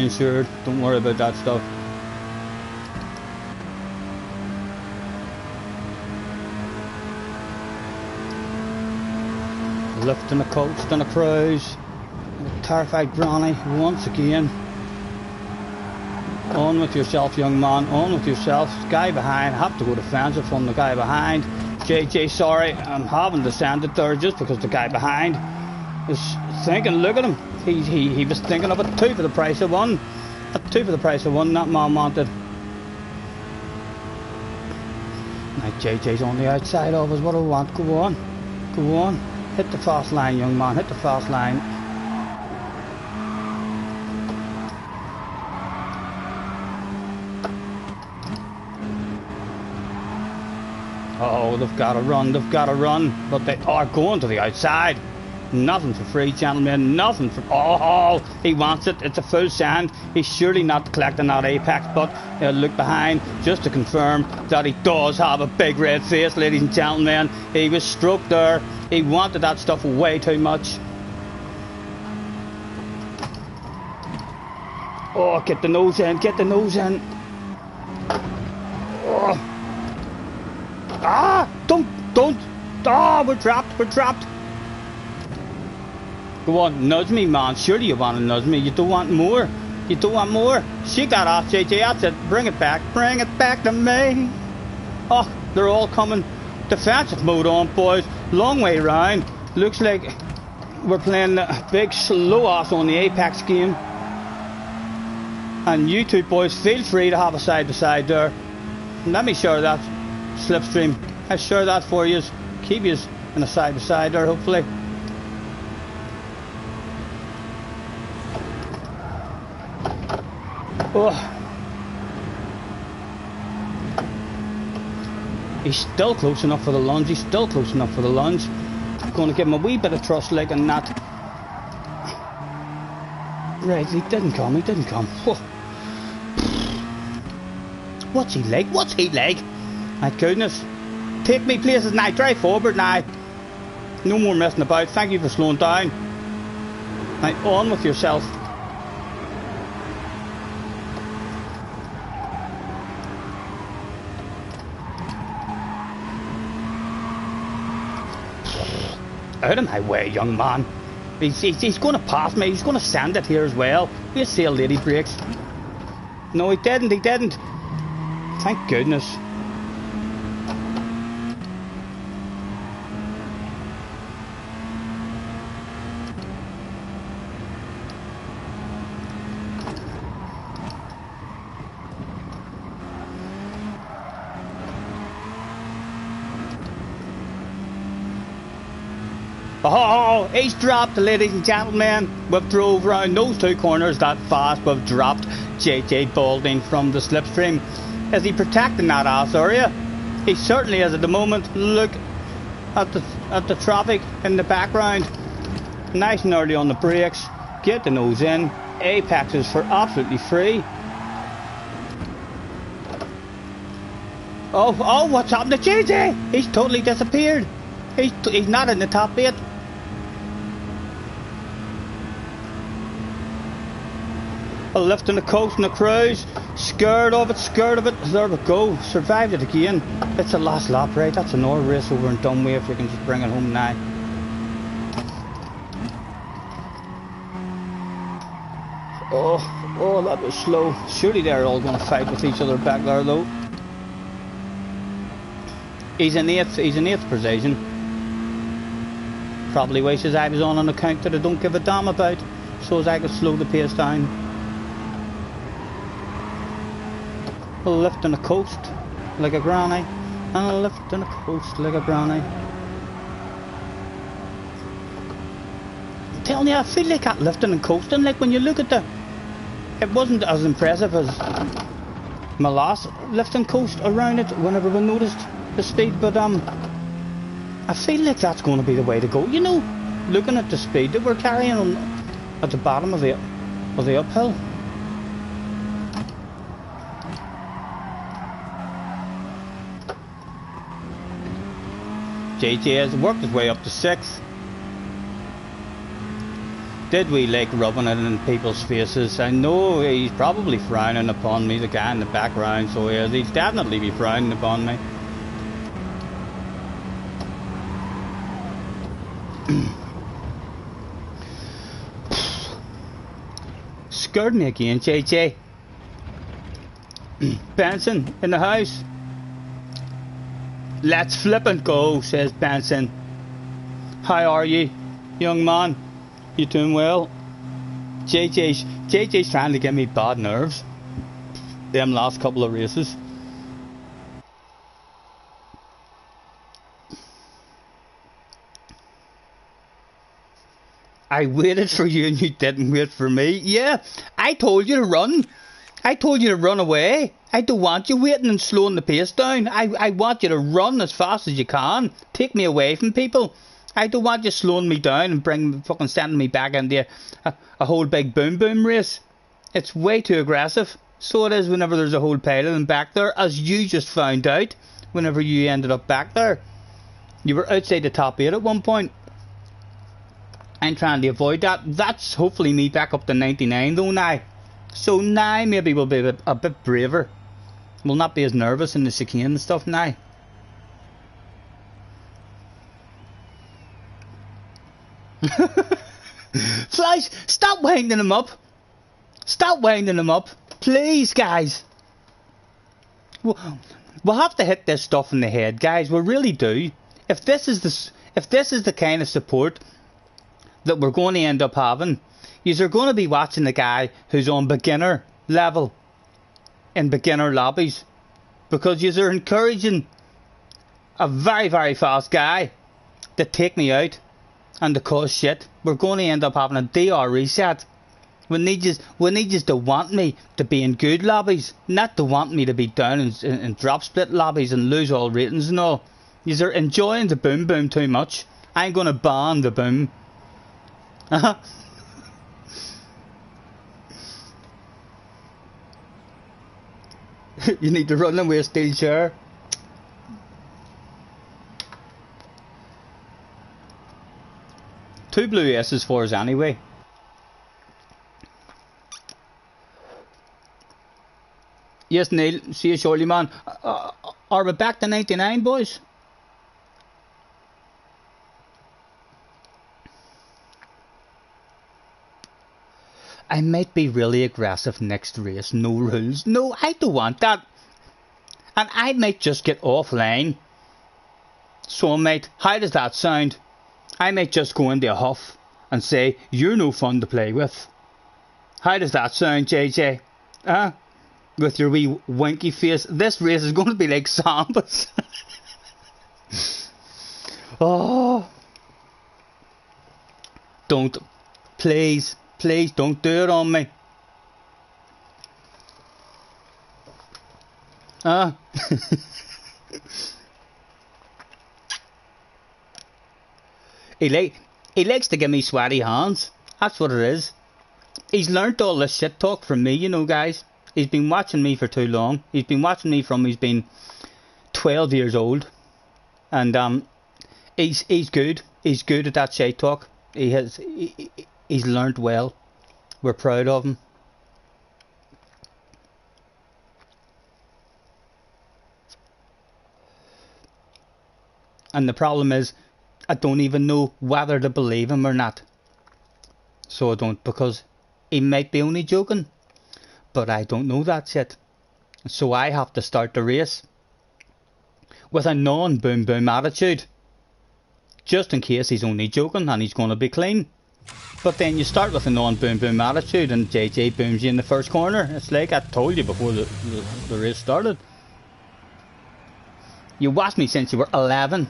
insured. Don't worry about that stuff. Lifting the coach, done a cruise. Terrified granny once again. On with yourself, young man, on with yourself. Guy behind, have to go defensive on the guy behind. JJ, sorry, I'm having to send it there just because the guy behind is thinking, look at him. He was thinking of it, 2 for the price of 1. At 2 for the price of 1, that man wanted. Now JJ's on the outside of us, what do we want? Go on. Hit the fast line, young man, hit the fast line. Oh, they've got to run, they've got to run. But they are going to the outside. Nothing for free, gentlemen. Nothing for... Oh, he wants it. It's a full send. He's surely not collecting that apex, but look behind just to confirm that he does have a big red face, ladies and gentlemen. He was stroked there. He wanted that stuff way too much. Oh, get the nose in. Get the nose in. Oh. Ah! Don't! Ah, we're trapped. We're trapped. Go on, nudge me, man. Surely you want to nudge me. You don't want more. You don't want more. Shake that off, JJ. That's it. Bring it back. Bring it back to me. Oh, they're all coming. Defensive mode on, boys. Long way round. Looks like we're playing the big slow ass on the Apex game. And you two boys, feel free to have a side to side there. Let me share that slipstream. I'll share that for you. Keep you in a side to side there, hopefully. Oh. He's still close enough for the lunge. He's still close enough for the lunge. I'm going to give him a wee bit of trust leg and that. Right, he didn't come. He didn't come. Oh. What's he like? What's he like? My goodness. Take me places now. Drive forward now. No more messing about. Thank you for slowing down. Now, on with yourself. Out of my way, young man. He's going to pass me. He's going to send it here as well. We'll see how lady breaks. No, he didn't. He didn't. Thank goodness. Oh, he's dropped, ladies and gentlemen. We've drove round those two corners that fast. We've dropped JJ Balding from the slipstream. Is he protecting that ass area? He certainly is at the moment. Look at the traffic in the background. Nice and early on the brakes. Get the nose in. Apex is for absolutely free. Oh, what's happened to JJ? He's totally disappeared. He's not in the top 8. A lift and a coast and a cruise. Scared of it, scared of it. There we go. Survived it again. It's the last lap, right? That's another race over and done with if you can just bring it home now. Oh, that was slow. Surely they're all going to fight with each other back there, though. He's in 8th position. Probably wishes I was on an account that I don't give a damn about, so as I could slow the pace down. A lift and a coast like a granny, and a lift and a coast like a granny. I'm telling you, I feel like that lifting and coasting, like when you look at it wasn't as impressive as my last lift and coast around it whenever we noticed the speed, but I feel like that's going to be the way to go, you know, looking at the speed that we're carrying on at the bottom of the uphill. JJ has worked his way up to 6th. Did we like rubbing it in people's faces? I know he's probably frowning upon me, the guy in the background, so he'll definitely be frowning upon me. Scared me again, JJ. Benson in the house. Let's flip and go, says Benson. How are you, young man? You doing well? JJ's trying to give me bad nerves. Them last couple of races. I waited for you and you didn't wait for me. Yeah, I told you to run. I told you to run away. I don't want you waiting and slowing the pace down. I want you to run as fast as you can. Take me away from people. I don't want you slowing me down and fucking sending me back into a whole big boom boom race. It's way too aggressive. So it is whenever there's a whole pile of them back there, as you just found out whenever you ended up back there. You were outside the top 8 at one point. I'm trying to avoid that. That's hopefully me back up to 99 though now. So now maybe we'll be a bit braver. We'll not be as nervous in the chicane and stuff now. Flash, stop winding him up. Stop winding him up. Please, guys. We'll have to hit this stuff in the head, guys. We really do. If this is the kind of support that we're going to end up having, you're going to be watching the guy who's on beginner level in beginner lobbies, because you're encouraging a very, very fast guy to take me out and to cause shit. We're going to end up having a DR reset. We need you to want me to be in good lobbies, not to want me to be down in drop split lobbies and lose all ratings and all. You're enjoying the boom boom too much. I'm going to ban the boom. You need to run away, steel chair. Two blue S's for us anyway. Yes, Neil, see you shortly, man. Are we back to 99, boys? I might be really aggressive next race, no rules. No, I don't want that. And I might just get offline. So, mate, how does that sound? I might just go into a huff and say, you're no fun to play with. How does that sound, JJ? With your wee winky face. This race is going to be like Sambas. Oh. Don't. Please don't do it on me. He likes to give me sweaty hands. That's what it is. He's learnt all this shit talk from me, you know, guys. He's been watching me for too long. He's been watching me from he's been 12 years old. And he's good. He's good at that shit talk. He's learnt well. We're proud of him. And the problem is, I don't even know whether to believe him or not. So I don't, because he might be only joking. But I don't know that yet. So I have to start the race with a non-boom boom attitude. Just in case he's only joking and he's going to be clean. But then you start with a non-boom boom attitude and JJ booms you in the first corner. It's like I told you before the race started. You watched me since you were 11.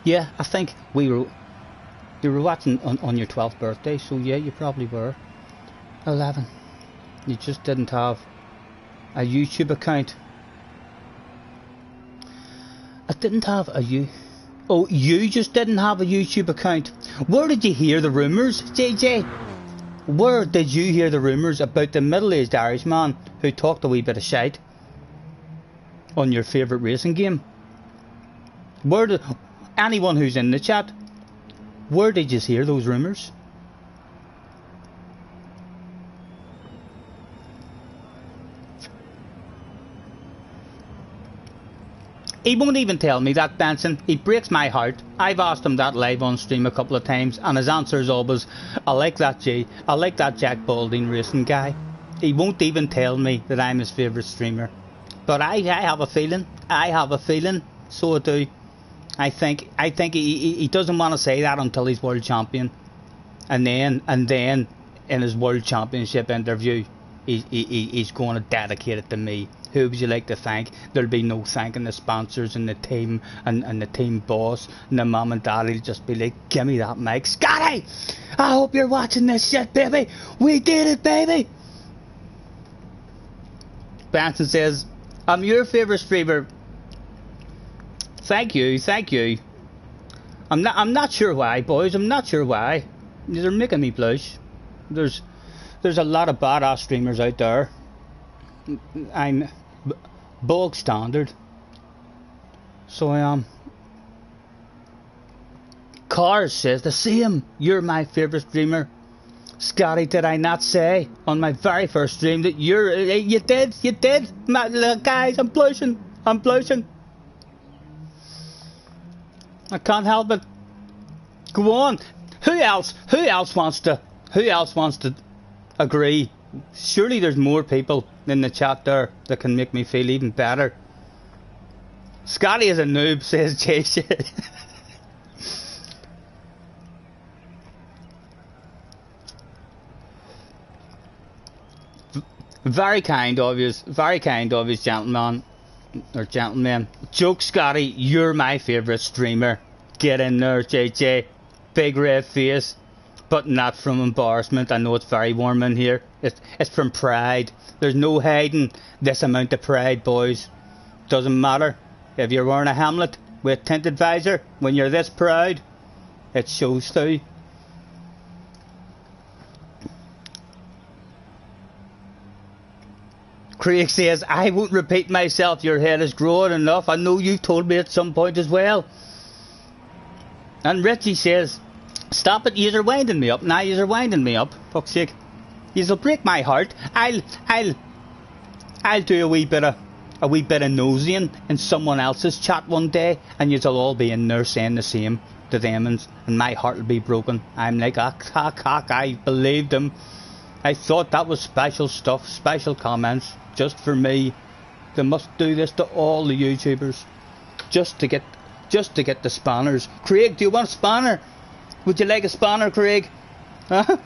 Yeah, I think you were watching on your 12th birthday, so yeah, you probably were 11. You just didn't have a YouTube account. I didn't have Oh, you just didn't have a YouTube account. Where did you hear the rumours, JJ? Where did you hear the rumours about the middle-aged Irishman who talked a wee bit of shite on your favourite racing game? Anyone who's in the chat, where did you hear those rumours? He won't even tell me that, Benson. He breaks my heart. I've asked him that live on stream a couple of times, and his answer is always, I like that Jack Balding racing guy. He won't even tell me that I'm his favourite streamer. But I have a feeling. So I do. I think he doesn't want to say that until he's world champion. And then in his world championship interview, he's going to dedicate it to me. Who would you like to thank? There'll be no thanking the sponsors and the team and the team boss and the mum and dad. He'll just be like, give me that mic. Scotty, I hope you're watching this shit, baby. We did it, baby. Benson says, I'm your favourite streamer. Thank you, thank you. I'm not sure why, boys. I'm not sure why. They're making me blush. There's a lot of badass streamers out there. I'm bog standard. So I am. Cars says the same. You're my favourite streamer. Scotty, did I not say on my very first stream that you did? Guys, I'm blushing. I can't help it. Go on. Who else wants to agree? Surely there's more people in the chat there that can make me feel even better. Scotty is a noob, says Jay. Very kind of you, gentlemen. Joke, Scotty, you're my favourite streamer. Get in there, JJ. Big red face, but not from embarrassment. I know it's very warm in here. It's from pride. There's no hiding this amount of pride, boys. Doesn't matter if you're wearing a helmet with tinted visor. When you're this proud, it shows through. Craig says, I won't repeat myself, your head is growing enough. I know you've told me at some point as well. And Richie says, stop it, you're winding me up. Now you're winding me up. Fuck's sake. You'll break my heart. I'll do a wee bit of nosing in someone else's chat one day, and you'll all be in there saying the same to them, and my heart will be broken. I'm like, I believed him. I thought that was special stuff, special comments, just for me. They must do this to all the YouTubers, just to get the spanners. Craig, do you want a spanner? Would you like a spanner, Craig? Huh?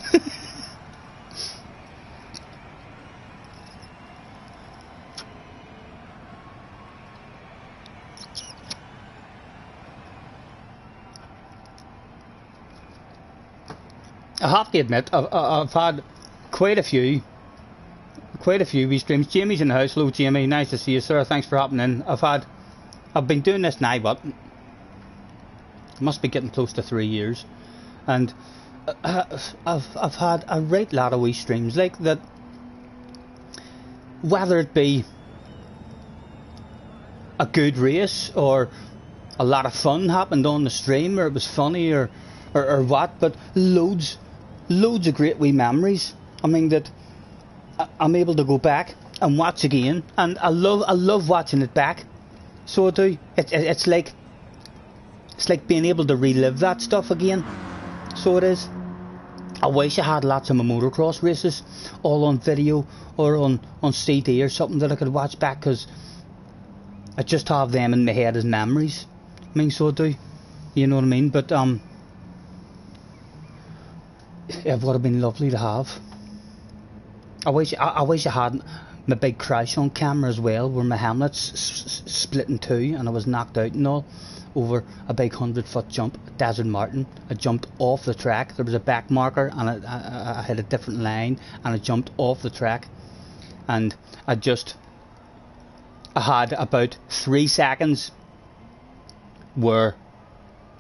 I have to admit, I've had quite a few wee streams. Jamie's in the house. Hello, Jamie. Nice to see you, sir. Thanks for hopping in. I've been doing this now, but must be getting close to 3 years, and I've had a right lot of wee streams like that. Whether it be a good race or a lot of fun happened on the stream, or it was funny, or what, but loads of great wee memories. I mean, that I'm able to go back and watch again, and I love watching it back. So I do. It's like being able to relive that stuff again. So it is. I wish I had lots of my motocross races all on video or on CD or something that I could watch back, because I just have them in my head as memories. I mean, so I do. You know what I mean? But it would have been lovely to have. I wish I had my big crash on camera as well, where my helmet's split in two and I was knocked out and all over a big 100-foot jump, Desert Martin. I jumped off the track. There was a back marker, and I had a different line, and I jumped off the track, and I had about 3 seconds where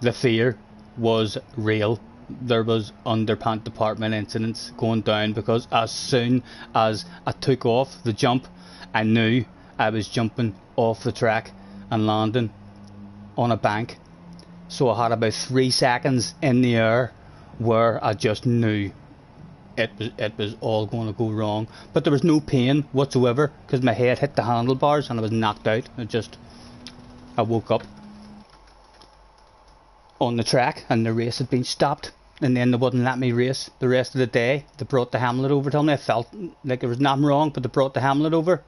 the fear was real. There was underpant department incidents going down, because as soon as I took off the jump, I knew I was jumping off the track and landing on a bank. So I had about 3 seconds in the air where I just knew it was all going to go wrong, but there was no pain whatsoever, because my head hit the handlebars and I was knocked out. I woke up on the track and the race had been stopped, and then they wouldn't let me race the rest of the day. They brought the Hamlet over to me. I felt like there was nothing wrong, but they brought the Hamlet over.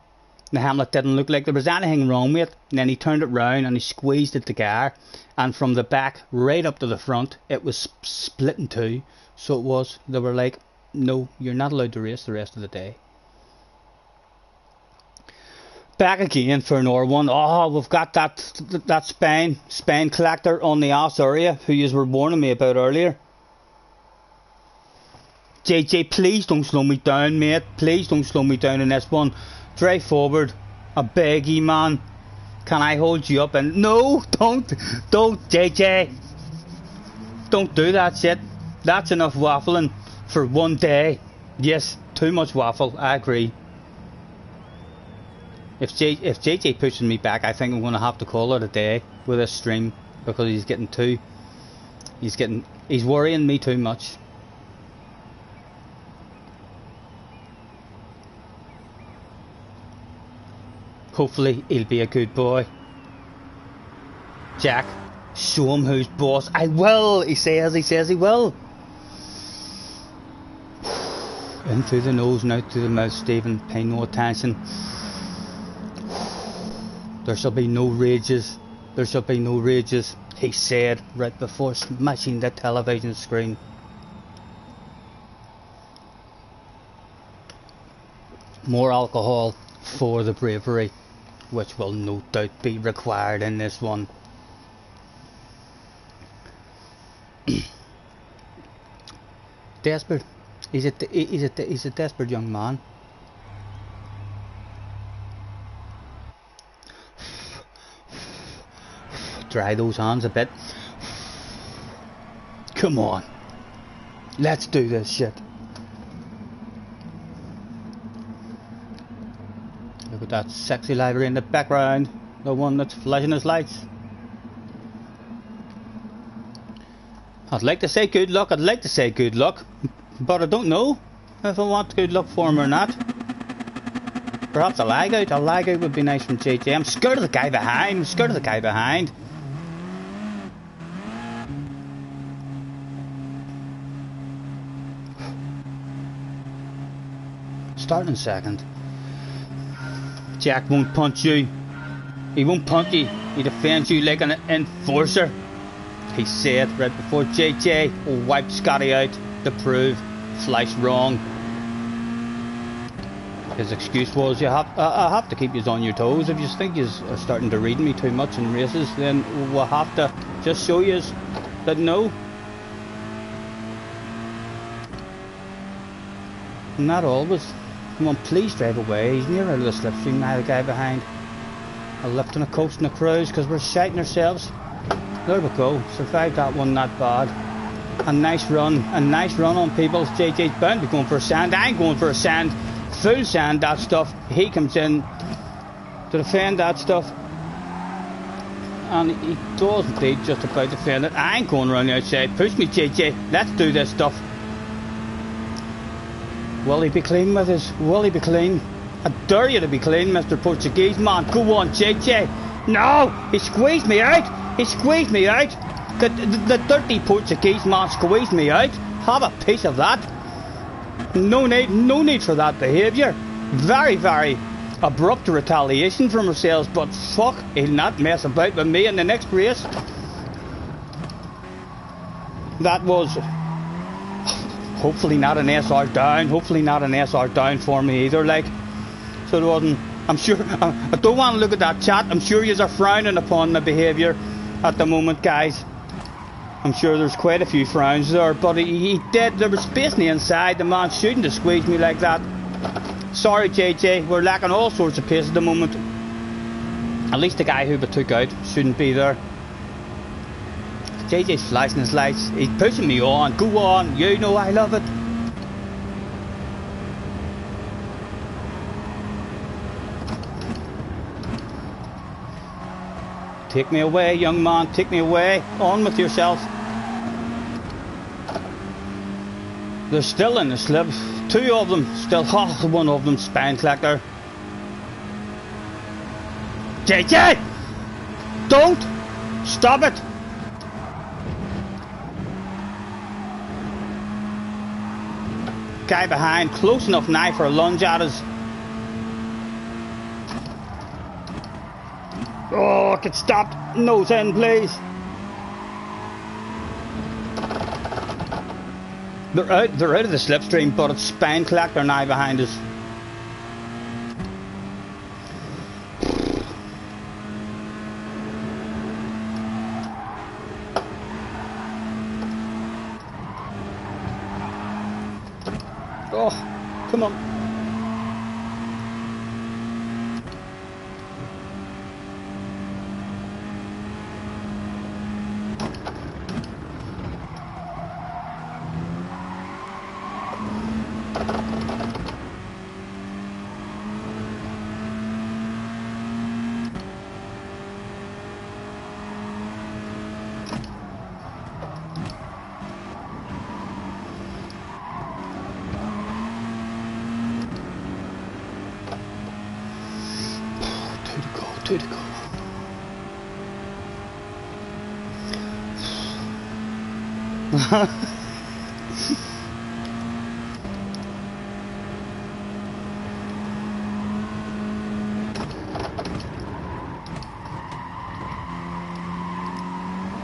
The Hamlet didn't look like there was anything wrong with it. And then he turned it round and he squeezed it together, and from the back right up to the front it was split in two. So it was, they were like, no, you're not allowed to race the rest of the day. Back again for another one. Oh, we've got that spine collector on the ass area who you were warning me about earlier. JJ, please don't slow me down, mate. Please don't slow me down in this one. Drive forward. I beg you, man. Can I hold you up? And no, don't, JJ. Don't do that shit. That's enough waffling for one day. Yes, too much waffle. I agree. If JJ pushes me back, I think I'm going to have to call it a day with this stream because he's worrying me too much. Hopefully he'll be a good boy. Jack, show him who's boss. I will. He says he will. In through the nose and out through the mouth, Stephen. Pay no attention. There shall be no rages. There shall be no rages, he said right before smashing the television screen. More alcohol for the bravery, which will no doubt be required in this one. Desperate. He's a desperate young man. Dry those hands a bit. Come on. Let's do this shit. Look at that sexy library in the background. The one that's flashing his lights. I'd like to say good luck. But I don't know if I want good luck for him or not. Perhaps a lag out. A lag out would be nice from JJ. I'm scared of the guy behind. Starting second. Jack won't punch you. He won't punch you. He defends you like an enforcer. He said right before JJ wiped Scotty out to prove Fleisch wrong. His excuse was, I have to keep you on your toes. If you think you're starting to read me too much in races, then we'll have to just show you that no. Not always. Come on, please drive away. He's near out of the slipstream now, the guy behind. A lift and a coast and a cruise because we're shiting ourselves. There we go. Survived that one not bad. A nice run on people. JJ's bound to be going for a sand. I'm going for a sand. Full sand, that stuff. He comes in to defend that stuff. And he does indeed just about defend it. I ain't going around the outside. Push me, JJ. Let's do this stuff. Will he be clean with us? Will he be clean? I dare you to be clean, Mr. Portuguese man. Go on, JJ. No! He squeezed me out. The dirty Portuguese man squeezed me out. Have a piece of that. No need for that behaviour. Very, very abrupt retaliation from ourselves, but fuck, he'll not mess about with me in the next race. That was hopefully not an SR down for me either, like. So it wasn't. I'm sure, I don't want to look at that chat. I'm sure yous are frowning upon my behaviour at the moment, guys. I'm sure there's quite a few frowns there, but he did. There was space on the inside. The man shouldn't have squeezed me like that. Sorry, JJ. We're lacking all sorts of pace at the moment. At least the guy who we took out shouldn't be there. JJ's flashing his lights. He's pushing me on. Go on. You know I love it. Take me away, young man. Take me away. On with yourself. They're still in the slip. Two of them still. Oh, one of them spine collector. JJ! Don't! Stop it! Guy behind. Close enough now for a lunge at us. Oh, get stopped. Nose in, please. They're out of the slipstream, but it's spine collector now behind us. Oh, come on. Two to go.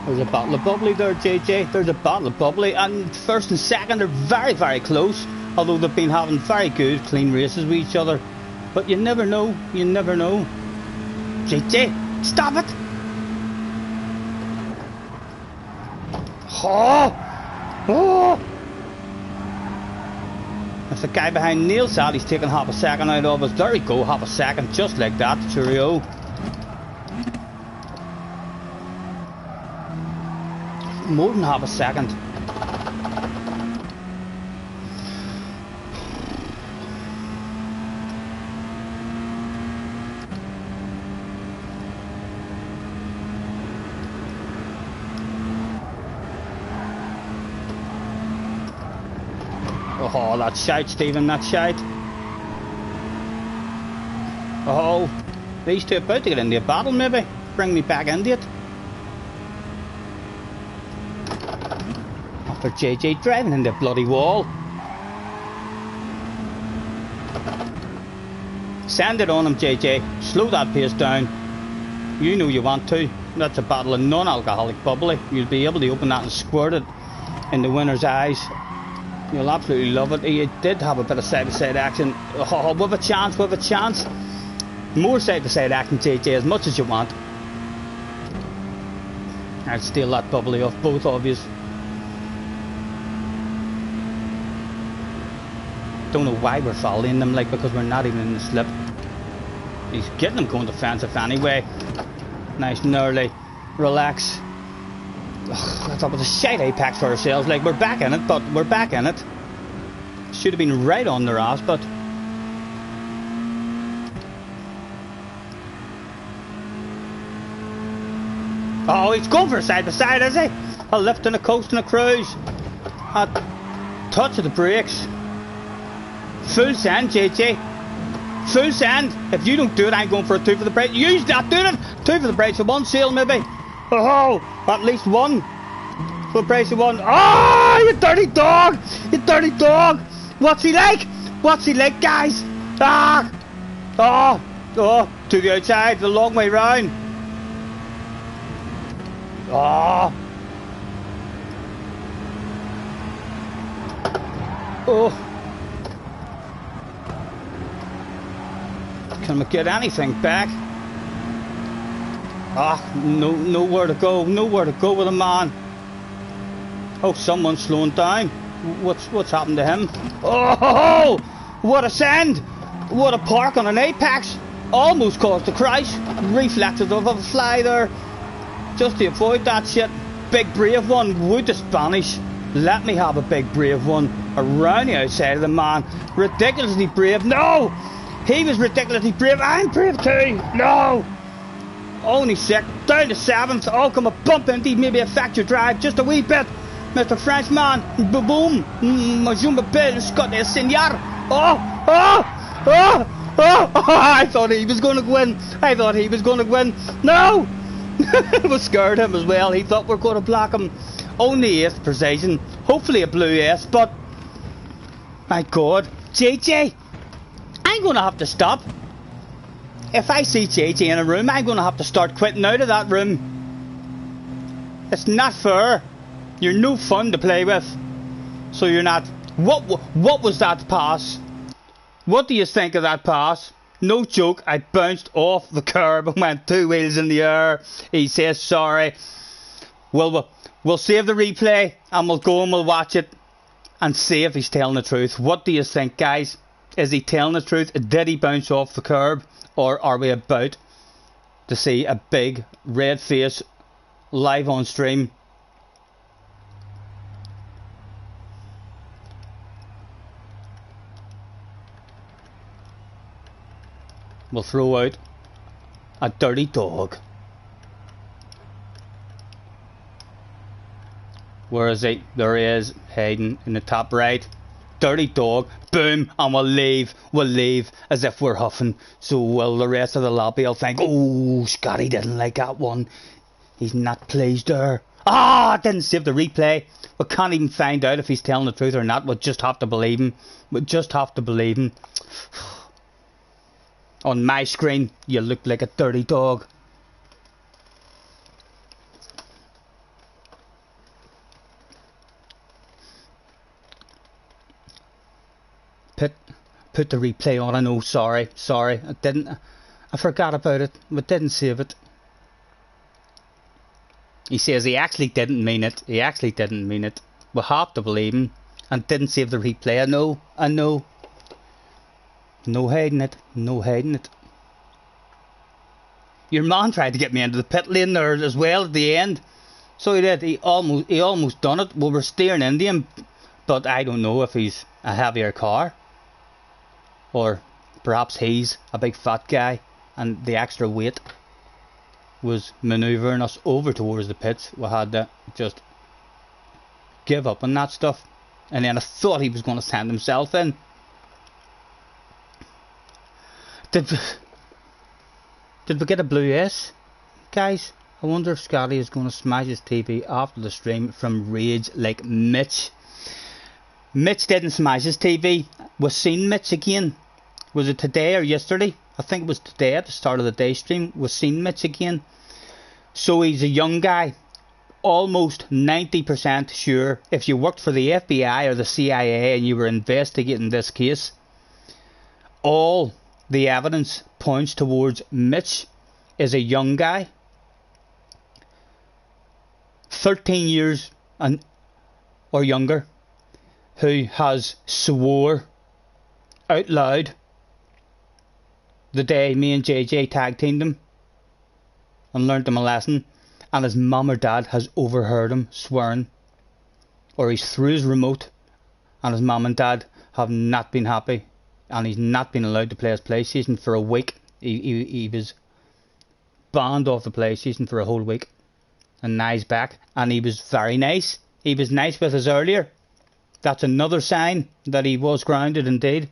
There's a bottle of bubbly there, JJ. There's a bottle of bubbly, and first and second are very, very close. Although they've been having very good, clean races with each other. But you never know. You never know. JJ, stop it! Oh! Oh! If the guy behind nails that, he's taking half a second out of us. There we go, half a second, just like that, cheerio. More than half a second. Oh, that's shite, Stephen, that's shite. Oh, these two about to get into a battle, maybe. Bring me back into it. After JJ driving into a bloody wall. Send it on him, JJ. Slow that pace down. You know you want to. That's a bottle of non-alcoholic bubbly. You'll be able to open that and squirt it in the winner's eyes. You'll absolutely love it. He did have a bit of side-to-side action. Oh, with a chance, with a chance. More side-to-side action, JJ, as much as you want. I'll steal that bubbly off both of you. Don't know why we're following them, like, because we're not even in the slip. He's getting them going defensive anyway. Nice and early. Relax. Ugh, I thought it was a shite apex for ourselves. Like, we're back in it, but we're back in it. Should have been right on their ass, but... Oh, he's going for a side-to-side, is he? A lift and a coast and a cruise. A touch of the brakes. Full send, JJ. Full send. If you don't do it, I'm going for a 2 for the price. You're not doing it. 2 for the price of 1 sale, maybe. Oh, at least 1 for the price of 1. Oh, you dirty dog! You dirty dog! What's he like? What's he like, guys? Ah! Oh! Oh! To the outside, the long way round. Oh! Oh! Can we get anything back? Ah, no, nowhere to go, nowhere to go with a man. Oh, someone's slowing down. What's happened to him? Oh, what a send! What a park on an apex! Almost caused a crash. Reflexes of a fly there, just to avoid that shit. Big brave one, would the Spanish let me have a big brave one around the outside of the man? Ridiculously brave. No, he was ridiculously brave. I'm brave too. No. Only 6th, down to 7th. Oh, come a bump into maybe a factory drive, just a wee bit. Mr. Frenchman, boom, majumba bill, Scott el Senor. Oh, oh, oh, oh, oh, I thought he was going to win. I thought he was going to win. No! It was scared him as well. He thought we're going to block him. Only 8th precision, hopefully a blue S, but my God, JJ, I'm going to have to stop. If I see JJ in a room, I'm going to have to start quitting out of that room. It's not fair. You're no fun to play with. So you're not. What was that pass? What do you think of that pass? No joke, I bounced off the curb and went 2 wheels in the air. He says sorry. We'll save the replay and we'll go and we'll watch it. and see if he's telling the truth. What do you think, guys? Is he telling the truth? Did he bounce off the curb? Or are we about to see a big red face live on stream? We'll throw out a dirty dog. Where is he? There he is, hiding in the top right. Dirty dog. Boom, and we'll leave as if we're huffing. So will the rest of the lobby will think, oh, Scotty didn't like that one. He's not pleased there. Ah, didn't save the replay. We can't even find out if he's telling the truth or not. We'll just have to believe him. We'll just have to believe him. On my screen, you look like a dirty dog. Put the replay on. I know, sorry, I forgot about it, but didn't save it. He says he actually didn't mean it. We have to believe him. And didn't save the replay. I know. No hiding it. Your man tried to get me into the pit lane there as well at the end. So he did. He almost done it. We were steering into him, but I don't know if he's a heavier car, or perhaps he's a big fat guy and the extra weight was manoeuvring us over towards the pits. We had to just give up on that stuff. And then I thought he was going to send himself in. Did we get a blue S, guys? I wonder if Scotty is going to smash his TV after the stream from rage like Mitch. Mitch didn't smash his TV. We've seen Mitch again. Was it today or yesterday? I think it was today at the start of the day stream. We've seen Mitch again. So he's a young guy. Almost 90% sure if you worked for the FBI or the CIA and you were investigating this case, all the evidence points towards Mitch is a young guy, 13 years or younger, who has swore out loud the day me and JJ tag teamed him and learnt him a lesson, and his mum or dad has overheard him swearing, or he's through his remote and his mum and dad have not been happy, and he's not been allowed to play his PlayStation for a week. He was banned off the PlayStation for a whole week, and now he's back, and he was very nice. He was nice with us earlier. That's another sign that he was grounded indeed.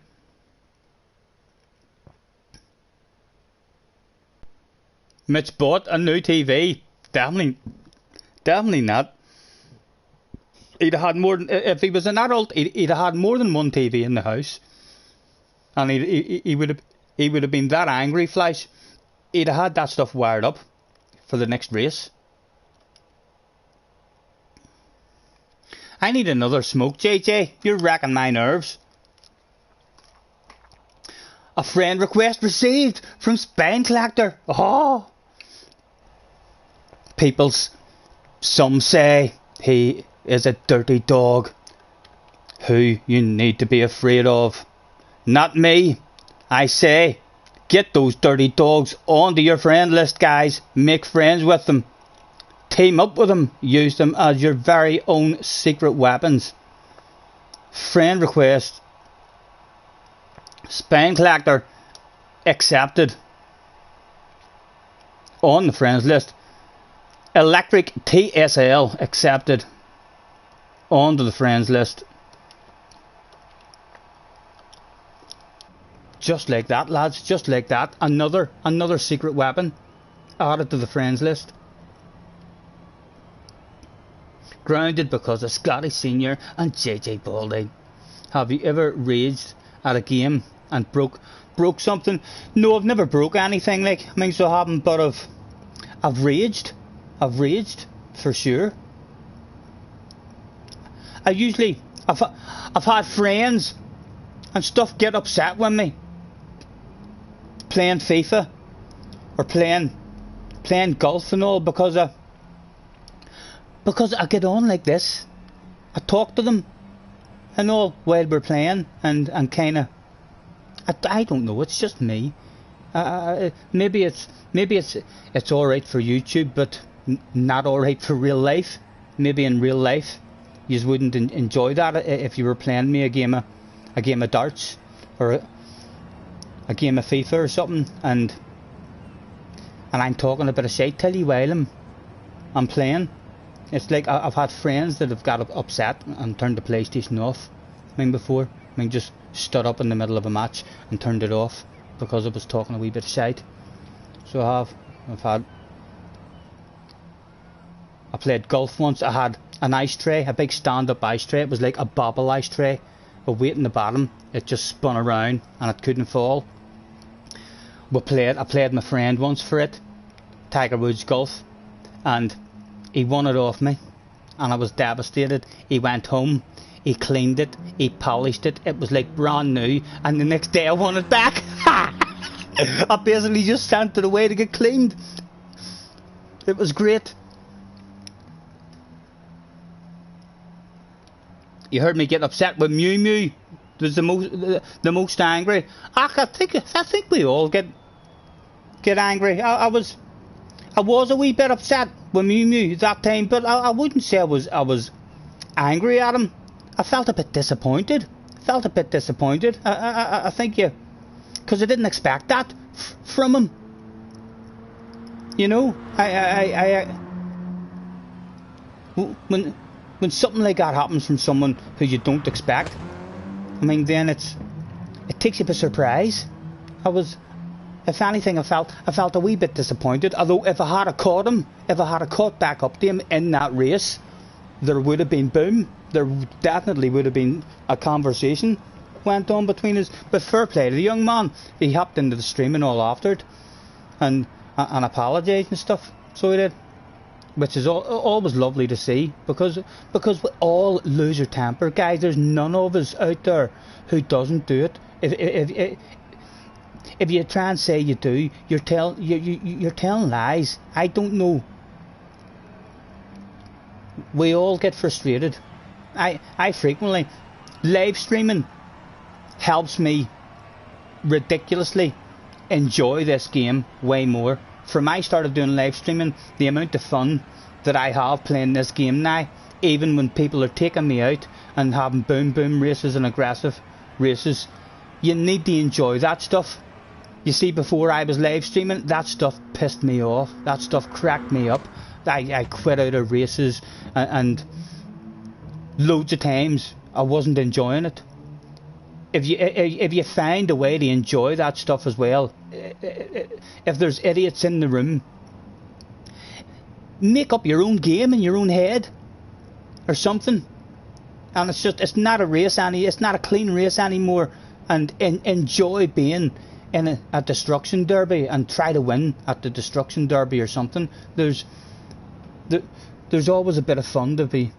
Mitch bought a new TV. Definitely not. He'd have had more than, if he was an adult, he'd have had more than one TV in the house, and he would have been that angry, Flash. He'd have had that stuff wired up for the next race. I need another smoke, JJ. You're wrecking my nerves. A friend request received from Spine Collector. Oh. Peoples, some say he is a dirty dog who you need to be afraid of. Not me. I say, get those dirty dogs onto your friend list, guys. Make friends with them. Team up with them. Use them as your very own secret weapons. Friend request. Spine Collector accepted. On the friends list. Electric TSL accepted. Onto the friends list. Just like that, lads. Just like that. Another secret weapon added to the friends list. Grounded because of Scotty Senior and JJ Balding. Have you ever raged at a game and broke something? No, I've never broke anything, like, I mean, so I haven't, but I've raged for sure. I've had friends and stuff get upset with me playing FIFA or playing golf and all because I get on like this. I talk to them and all while we're playing, and kind of, I don't know, it's just me. Maybe it's all right for YouTube, but not all right for real life. Maybe in real life, you wouldn't enjoy that if you were playing me a game of darts, or a game of FIFA or something, and I'm talking a bit of shit till you while I'm playing. It's like I've had friends that have got upset and turned the PlayStation off. Before. Just stood up in the middle of a match and turned it off because I was talking a wee bit of shite. So I played golf once. I had an ice tray, a big stand-up ice tray. It was like a bobble ice tray, a weight in the bottom. It just spun around and it couldn't fall. I played my friend once for it, Tiger Woods golf, and he won it off me, and I was devastated. He went home, he cleaned it, he polished it, it was like brand new, and the next day I won it back. I basically just sent it away to get cleaned. It was great. You heard me get upset with Mew Mew. It was the most angry. I think we all get angry. I was a wee bit upset with Mew Mew that time, but I wouldn't say I was angry at him. I felt a bit disappointed. I think because I didn't expect that from him. You know, when something like that happens from someone who you don't expect, then it takes you by surprise. If anything, I felt a wee bit disappointed. Although if I had caught him, if I had caught back up to him in that race, there would have been boom. There definitely would have been a conversation went on between us. But fair play to the young man. He hopped into the stream and all after it, and apologised and stuff. So he did, which is always lovely to see, because we all lose our temper, guys. There's none of us out there who doesn't do it. If you try and say you do, you're telling lies. I don't know. We all get frustrated. I frequently, live streaming helps me ridiculously enjoy this game way more. From I started doing live streaming, the amount of fun that I have playing this game now, even when people are taking me out and having boom races and aggressive races, you need to enjoy that stuff. You see, before I was live streaming, that stuff pissed me off. That stuff cracked me up. I quit out of races, and loads of times I wasn't enjoying it. If you find a way to enjoy that stuff as well, if there's idiots in the room, make up your own game in your own head or something, and it's not a race it's not a clean race anymore, and enjoy being in a destruction derby and try to win at the destruction derby or something. There's always a bit of fun to be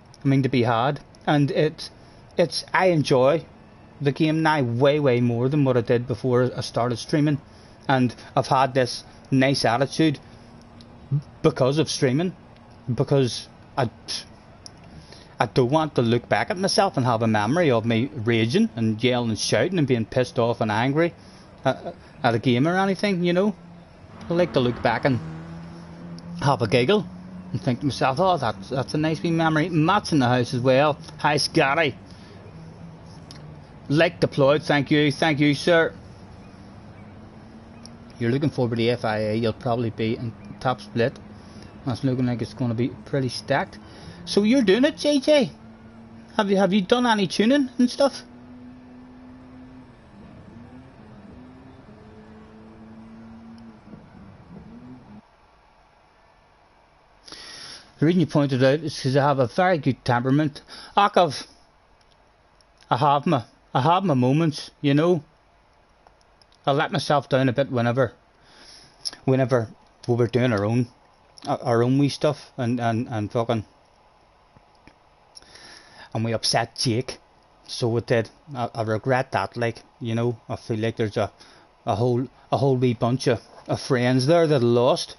had, and I enjoy the game now way more than what I did before I started streaming, and I've had this nice attitude because of streaming, because I don't want to look back at myself and have a memory of me raging and yelling and shouting and being pissed off and angry at a game or anything, you know. I like to look back and have a giggle and think to myself, oh, that's a nice wee memory. Matt's in the house as well. Hi, Scotty. Like deployed, thank you, sir. You're looking forward to the FIA. You'll probably be in top split. That's looking like it's going to be pretty stacked. So you're doing it, JJ? Have you done any tuning and stuff? The reason you pointed out is because I have a very good temperament. I have my moments, you know. I let myself down a bit whenever we were doing our own wee stuff and fucking, and we upset Jake. So it did. I regret that, like, you know. I feel like there's a whole wee bunch of friends there that I lost.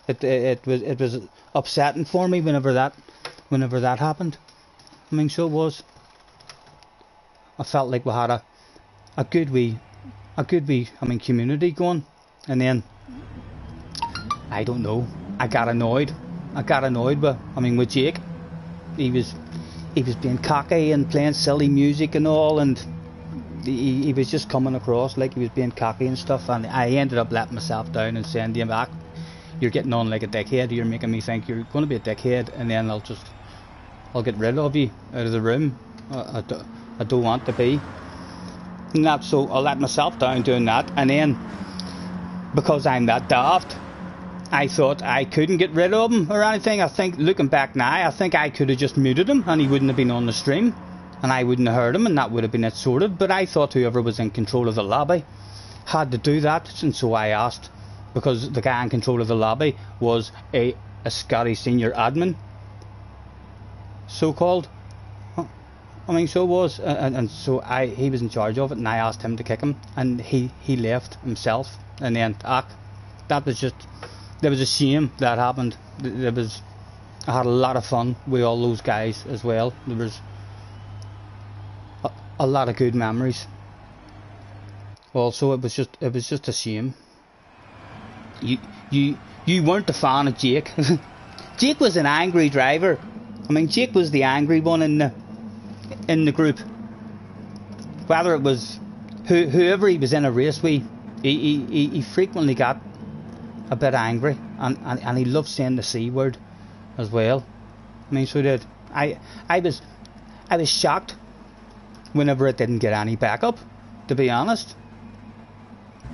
It was upsetting for me whenever that happened. So it was. I felt like we had a good wee community going. And then I don't know, I got annoyed with Jake. He was being cocky and playing silly music and all, and he was just coming across like he was being cocky and stuff, and I ended up letting myself down and saying to him, "Back, you're getting on like a dickhead, you're making me think you're going to be a dickhead, and then I'll get rid of you out of the room. I don't want to be." And that, so I let myself down doing that, and then because I'm that daft, I thought I couldn't get rid of him or anything. I think, looking back now, I think I could have just muted him and he wouldn't have been on the stream, and I wouldn't have heard him, and that would have been it sorted. But I thought whoever was in control of the lobby had to do that, and so I asked, because the guy in control of the lobby was a Scotty senior admin, so-called. So it was, and so he was in charge of it, and I asked him to kick him, and he left himself. And then that was just, there was a shame that happened. I had a lot of fun with all those guys as well. There was a lot of good memories. Also, it was just a shame. You weren't a fan of Jake. Jake was an angry driver. Jake was the angry one in the group. Whether it was whoever he was in a race with, he frequently got a bit angry, and he loved saying the C word as well. So did I was shocked whenever it didn't get any backup, to be honest,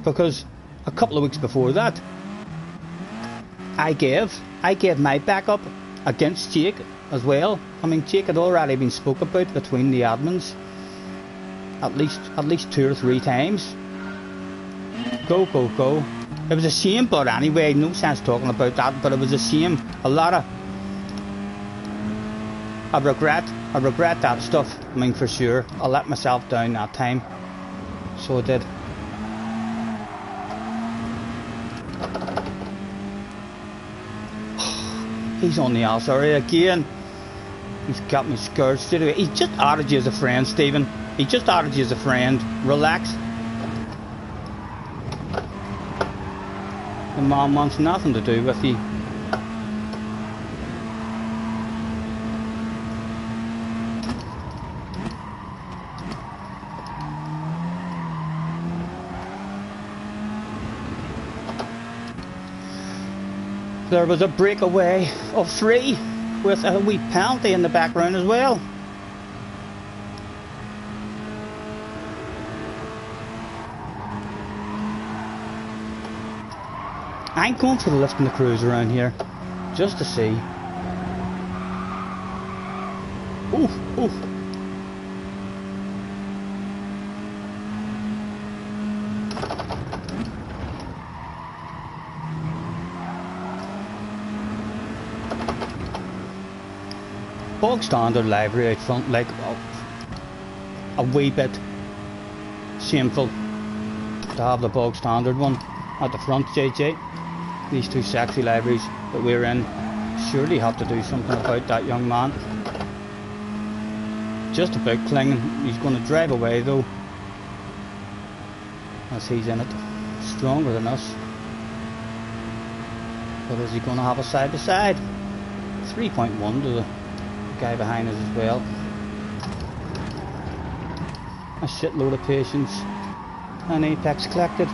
because a couple of weeks before that I gave my backup against Jake as well. Jake had already been spoke about between the admins at least 2 or 3 times. Go. It was a shame, but anyway, no sense talking about that, but it was a shame. I regret that stuff, for sure. I let myself down that time, so I did. He's on the ass area again. He's got me scared straight away. He just added you as a friend, Stephen. He just added you as a friend. Relax. The mom wants nothing to do with you. There was a breakaway of 3 with a wee penalty in the background as well. I'm going for the lift and the cruise around here, just to see. Ooh. Bog standard library out front, like a wee bit shameful to have the bog standard one at the front, JJ. These 2 sexy libraries that we're in surely have to do something about that young man. Just about clinging. He's going to drive away though, as he's in it, stronger than us. But is he going to have a side by side? 3.1 to the guy behind us as well. A shitload of patience and apex collected.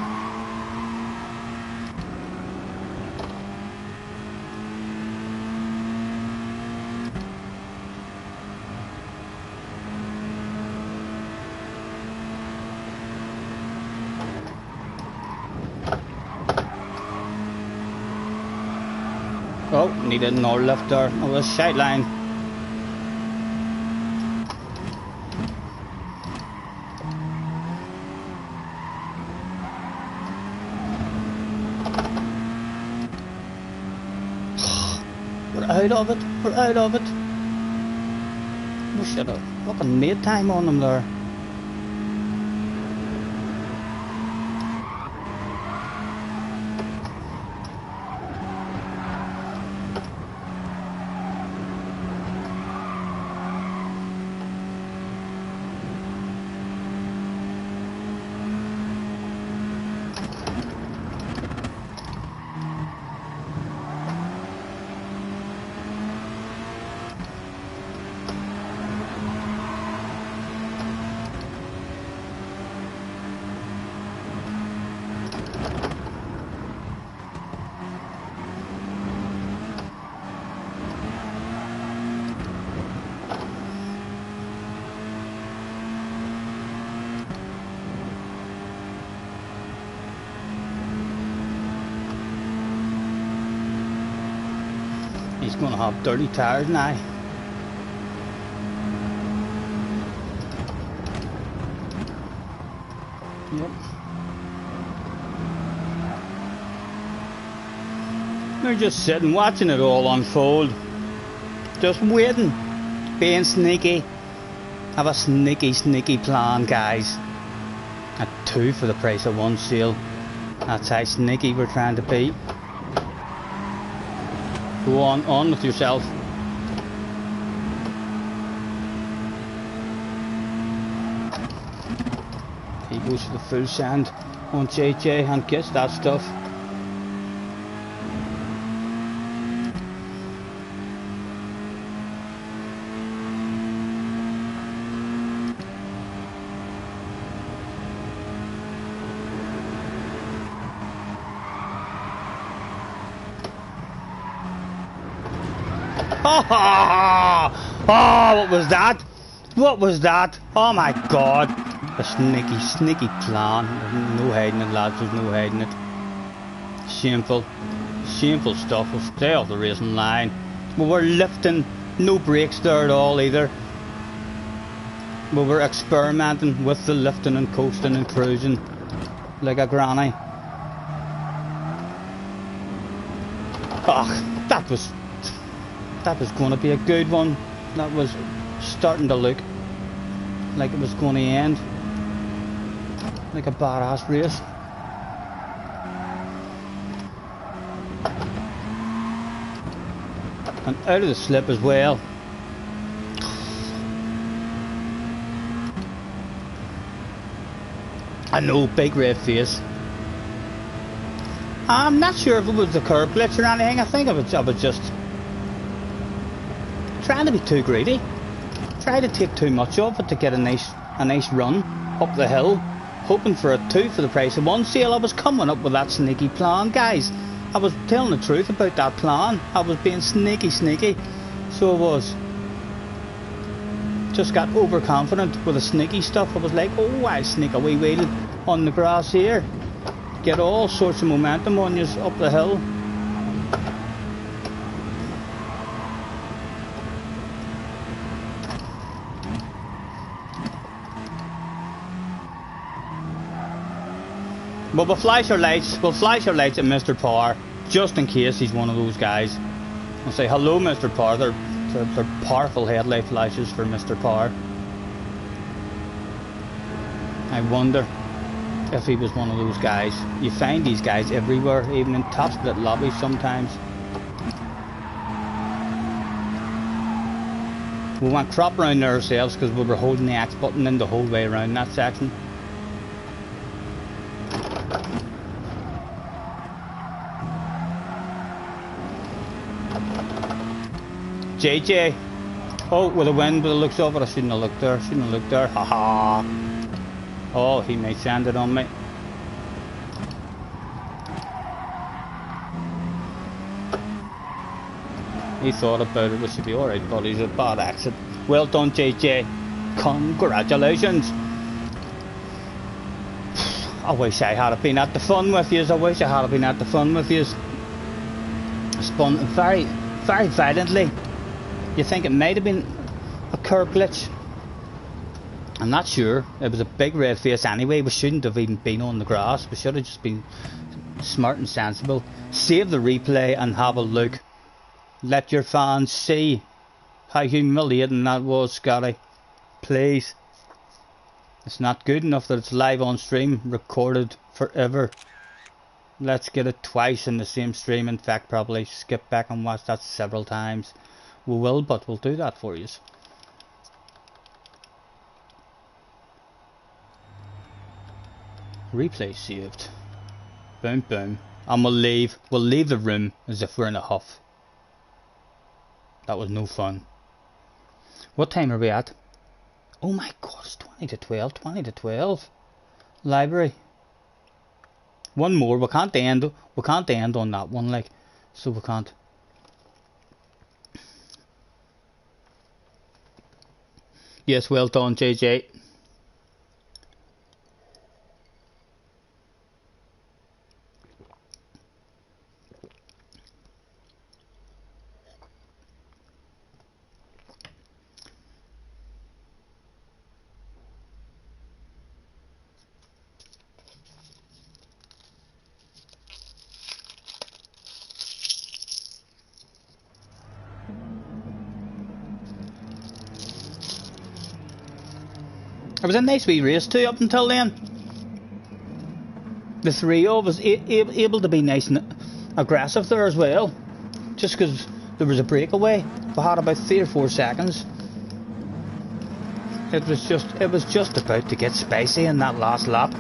Oh, needed another lift there. Oh, the sight line. We're out of it. We should have fucking made time on them there. He's going to have dirty tyres now. Yep. They're just sitting watching it all unfold. Just waiting. Being sneaky. Have a sneaky plan, guys. A 2 for the price of 1 sale. That's how sneaky we're trying to be. Go on with yourself. He goes for the full sand on JJ and gets that stuff. Oh, what was that? What was that? Oh my god. A sneaky plan. There's no hiding it, lads. There's no hiding it. Shameful stuff. We'll stay off the racing line. We were lifting. No brakes there at all either. We were experimenting with the lifting and coasting and cruising like a granny. Oh, that was going to be a good one. That was starting to look like it was going to end like a badass race. And out of the slip as well. I know, big red face. I'm not sure if it was the curb glitch or anything. I think I was just trying to be too greedy. Try to take too much of it to get a nice run up the hill, hoping for a 2 for the price of 1 sale. I was coming up with that sneaky plan, guys. I was telling the truth about that plan. I was being sneaky, so I was. Just got overconfident with the sneaky stuff. I was like, oh, I'll sneak a wee wheel on the grass here, get all sorts of momentum on you up the hill. But we'll flash our lights at Mr. Power, just in case he's one of those guys. I'll say, hello Mr. Power, they're powerful headlight flashes for Mr. Power. I wonder if he was one of those guys. You find these guys everywhere, even in top split lobbies sometimes. We went crop round there ourselves because we were holding the X button in the whole way around that section. JJ. Oh, with a wind, by the looks of it. I shouldn't have looked there. Haha. Oh, he may sand it on me. He thought about it. We should be alright, but he's a bad accident. Well done, JJ. Congratulations. I wish I had been at the fun with you. Spun very, very violently. You think it might have been a curb glitch? I'm not sure. It was a big red face anyway. We shouldn't have even been on the grass. We should have just been smart and sensible. Save the replay and have a look. Let your fans see how humiliating that was, Scotty. Please. It's not good enough that it's live on stream, recorded forever. Let's get it twice in the same stream. In fact, probably skip back and watch that several times. We will, but we'll do that for you. Replay saved. Boom, boom. And we'll leave the room as if we're in a huff. That was no fun. What time are we at? Oh my god, it's 20 to 12. Library. One more. We can't end on that one, like, so we can't. Yes, well done, JJ. It was a nice wee race too up until then. The three of us able to be nice and aggressive there as well. Just because there was a breakaway. We had about 3 or 4 seconds. It was just about to get spicy in that last lap.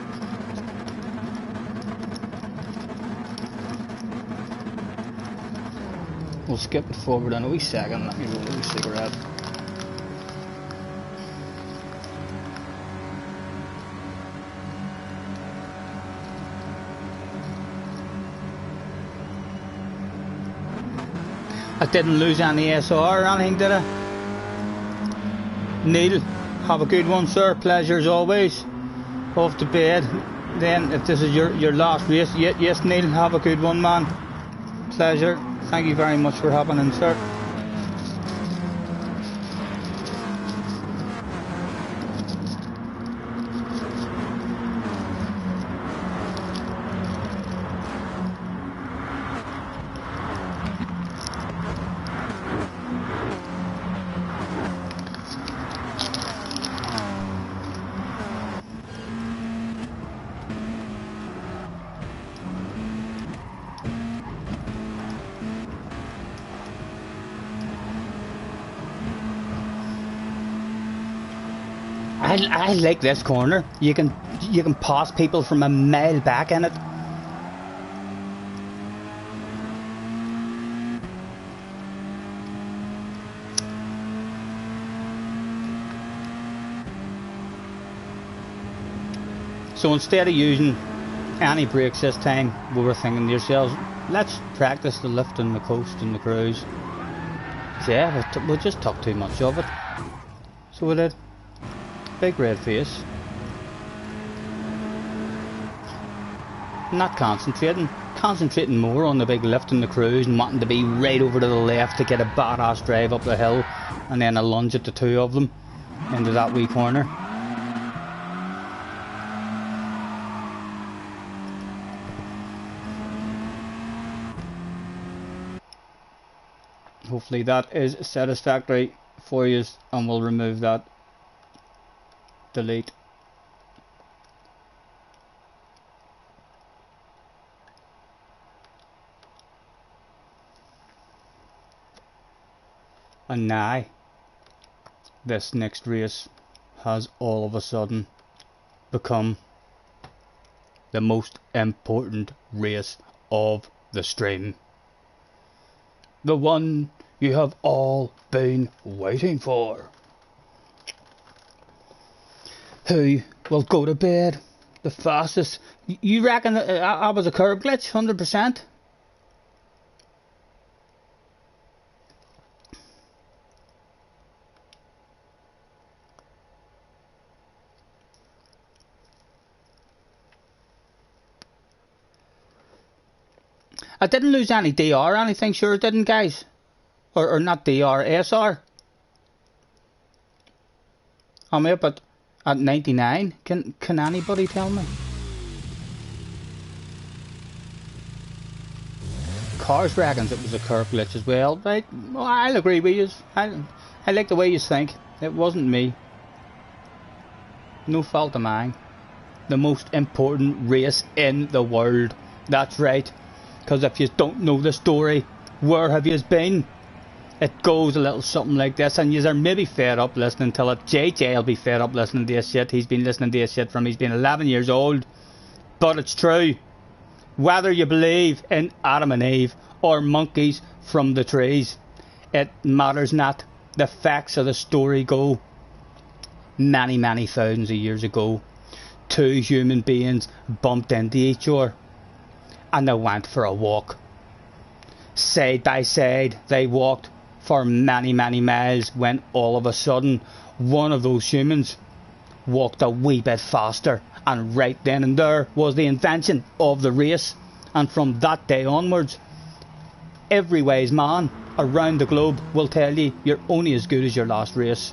We'll skip it forward in a wee second. Let me roll a wee cigarette. I didn't lose any SR or anything, did I? Neil, have a good one, sir. Pleasure as always. Off to bed. Then, if this is your last race, yes, Neil, have a good one, man. Pleasure. Thank you very much for hopping in, sir. I like this corner. You can pass people from a mile back in it. So instead of using any brakes this time, we were thinking to ourselves, let's practice the lift and the coast and the cruise. So yeah, we just took too much of it. So we did. Big red face. Not concentrating more on the big lift and the cruise and wanting to be right over to the left to get a badass drive up the hill and then a lunge at the two of them into that wee corner. Hopefully that is satisfactory for you, and we'll remove that. Delete. And now this next race has all of a sudden become the most important race of the stream. The one you have all been waiting for. Who will go to bed the fastest? You reckon that was a curb glitch? 100%? I didn't lose any DR or anything, sure didn't, guys? Or not DR, SR. I'm up at 99. Can anybody tell me? Cars reckons it was a curb glitch as well. Right? Well, I'll agree with you. I like the way you think. It wasn't me. No fault of mine. The most important race in the world. That's right. Because if you don't know the story, where have you been? It goes a little something like this, and you are maybe fed up listening to it. JJ will be fed up listening to this shit. He's been listening to this shit from he's been 11 years old. But it's true. Whether you believe in Adam and Eve or monkeys from the trees, it matters not. The facts of the story go. Many, many thousands of years ago, two human beings bumped into each other, and they went for a walk. Side by side, they walked for many, many miles when all of a sudden one of those humans walked a wee bit faster, and right then and there was the invention of the race. And from that day onwards, every wise man around the globe will tell you you're only as good as your last race.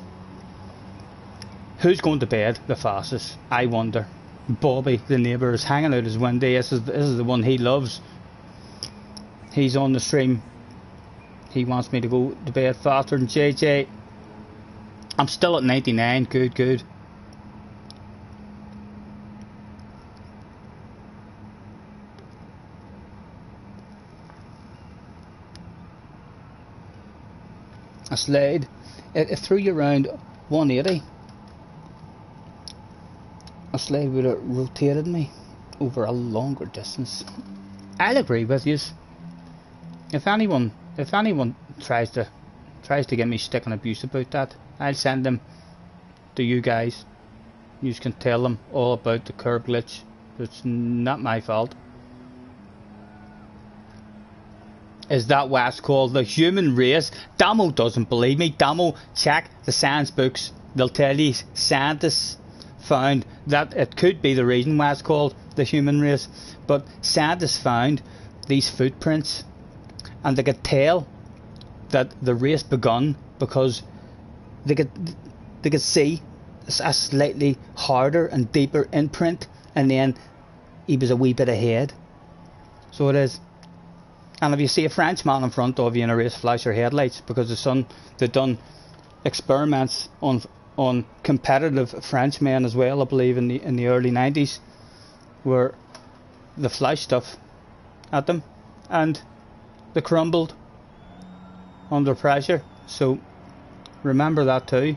Who's going to bed the fastest? I wonder. Bobby, the neighbour, is hanging out his window. This is the one he loves. He's on the stream. He wants me to go to bed faster than JJ. I'm still at 99. Good. a slide, it threw you around 180. A slide would have rotated me over a longer distance. I'll agree with you. If anyone tries to get me stick and abuse about that, I'll send them to you guys. You can tell them all about the curb glitch. It's not my fault. Is that why it's called the human race? Damo doesn't believe me. Damo, check the science books. They'll tell you scientists found that it could be the reason why it's called the human race. But scientists found these footprints, and they could tell that the race begun because they could see a slightly harder and deeper imprint, and then he was a wee bit ahead. So it is. And if you see a Frenchman in front of you in a race, flash your headlights, because they've done experiments on competitive Frenchmen as well, I believe, in the early 90s, where they flashed stuff at them and they crumbled under pressure. So remember that too.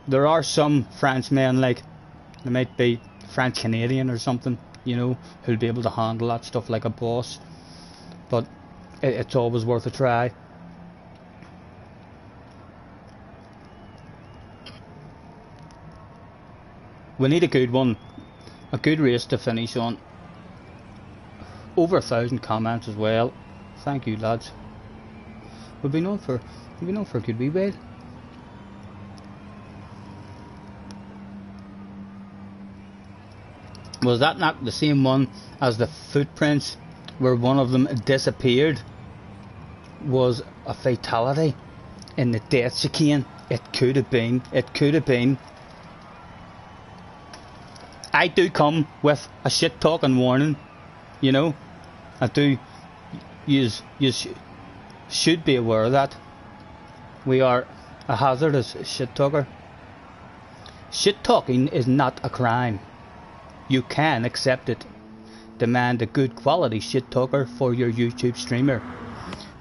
There are some Frenchmen, like they might be French Canadian or something, you know, who'll be able to handle that stuff like a boss. But it's always worth a try. We need a good one, a good race to finish on. Over 1,000 comments as well. Thank you, lads. We've been on for a good wee while. Was that not the same one as the footprints where one of them disappeared? Was a fatality in the death chicane? It could have been. It could have been. I do come with a shit talking warning, you know. I do. You should be aware of that. We are a hazardous shit talker. Shit talking is not a crime. You can accept it. Demand a good quality shit talker for your YouTube streamer.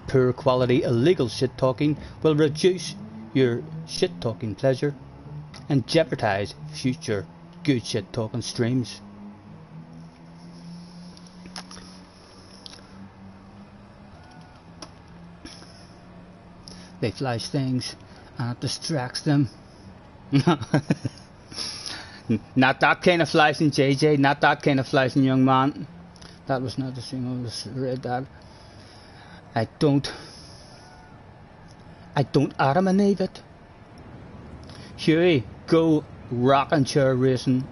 Poor quality illegal shit talking will reduce your shit talking pleasure and jeopardize future good shit talking streams. They flash things and it distracts them. Not that kind of flashing, JJ. Not that kind of flashing, young man. That was not the thing. I was read that. I don't eliminate it. Huey, go rocking chair racing.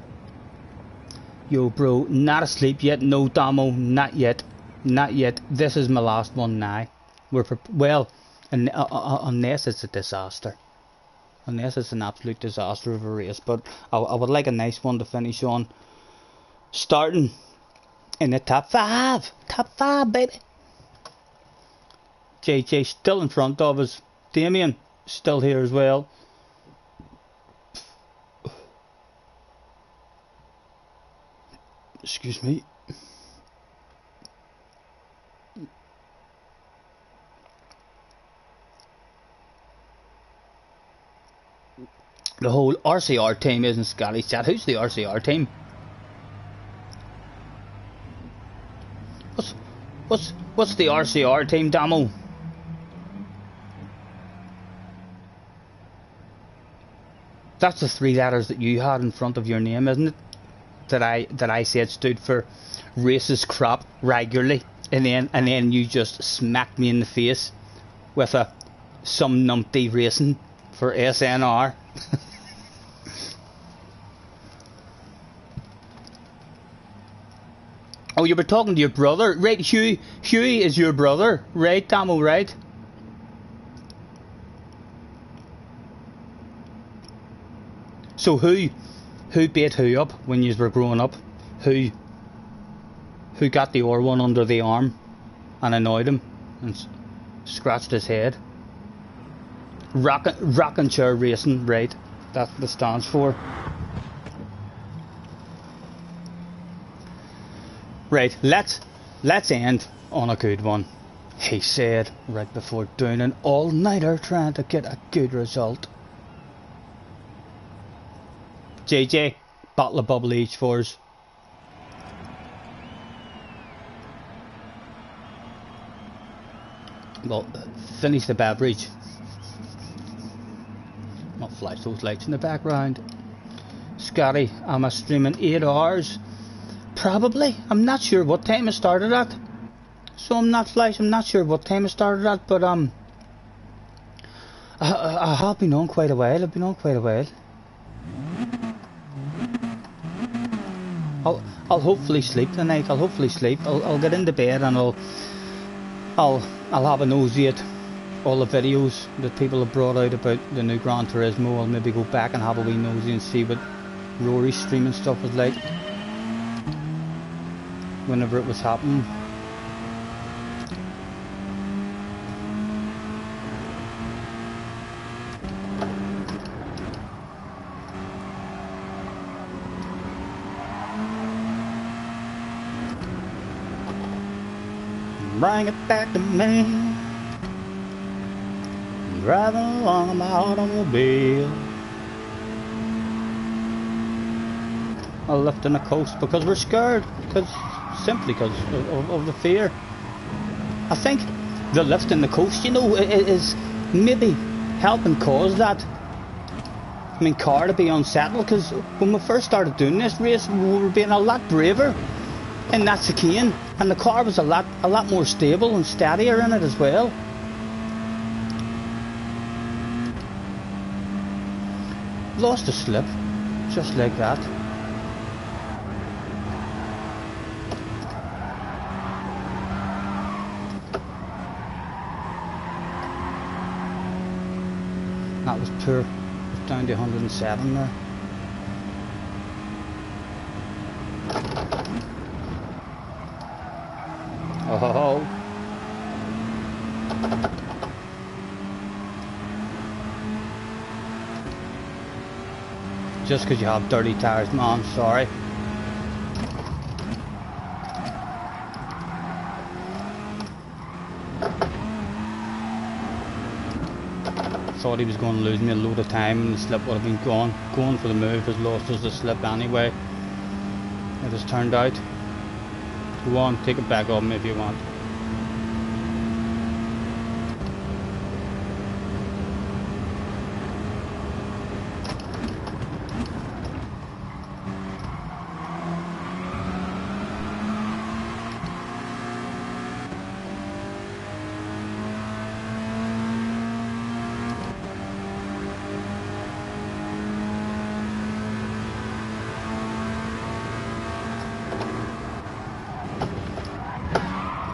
Yo, bro, not asleep yet. No, Damo, not yet. Not yet. This is my last one now. Well, unless it's a disaster. Unless it's an absolute disaster of a race. But I would like a nice one to finish on. Starting in the top 5. Top 5, baby. JJ still in front of us. Damien still here as well. Excuse me. The whole RCR team isn't Scotty's chat. Who's the RCR team? What's the RCR team, Damo? That's the 3 letters that you had in front of your name, isn't it? That I said stood for racist crap regularly, and then you just smacked me in the face with some numpty racing for SNR. Oh, you were talking to your brother, right? Huey is your brother, right, Damo, right? So who beat who up when you were growing up? Who got the R1 under the arm and annoyed him and scratched his head? Rocking chair racing, right? That's what it stands for. Right, let's end on a good one. he said right before doing an all-nighter trying to get a good result. JJ, bottle of bubbly each for us. Well, finish the beverage. I'll flash those lights in the background. Scotty, am I streaming 8 hours? Probably. I'm not sure what time I started at. So I'm not sure what time I started at, but I have been on quite a while. I've been on quite a while. I'll hopefully sleep tonight. I'll hopefully sleep. I'll get into bed and I'll have a nosy at all the videos that people have brought out about the new Gran Turismo. I'll maybe go back and have a wee nosy and see what Rory's streaming stuff was like whenever it was happening. Bring it back to me. I'm driving along in my automobile. I'll lift in the coast because we're scared. Simply because of the fear. I think the lift in the coast, you know, is maybe helping cause that. I mean, car to be unsettled, because when we first started doing this race, we were being a lot braver in that chicane, and the car was a lot more stable and steadier in it as well. Lost a slip, just like that. That was poor. It was down to 107 there. Oh. Just because you have dirty tires, man, sorry. Thought he was going to lose me a load of time and the slip would have been gone. Going for the move, as lost as the slip anyway. It has turned out. Go on, take it back on if you want.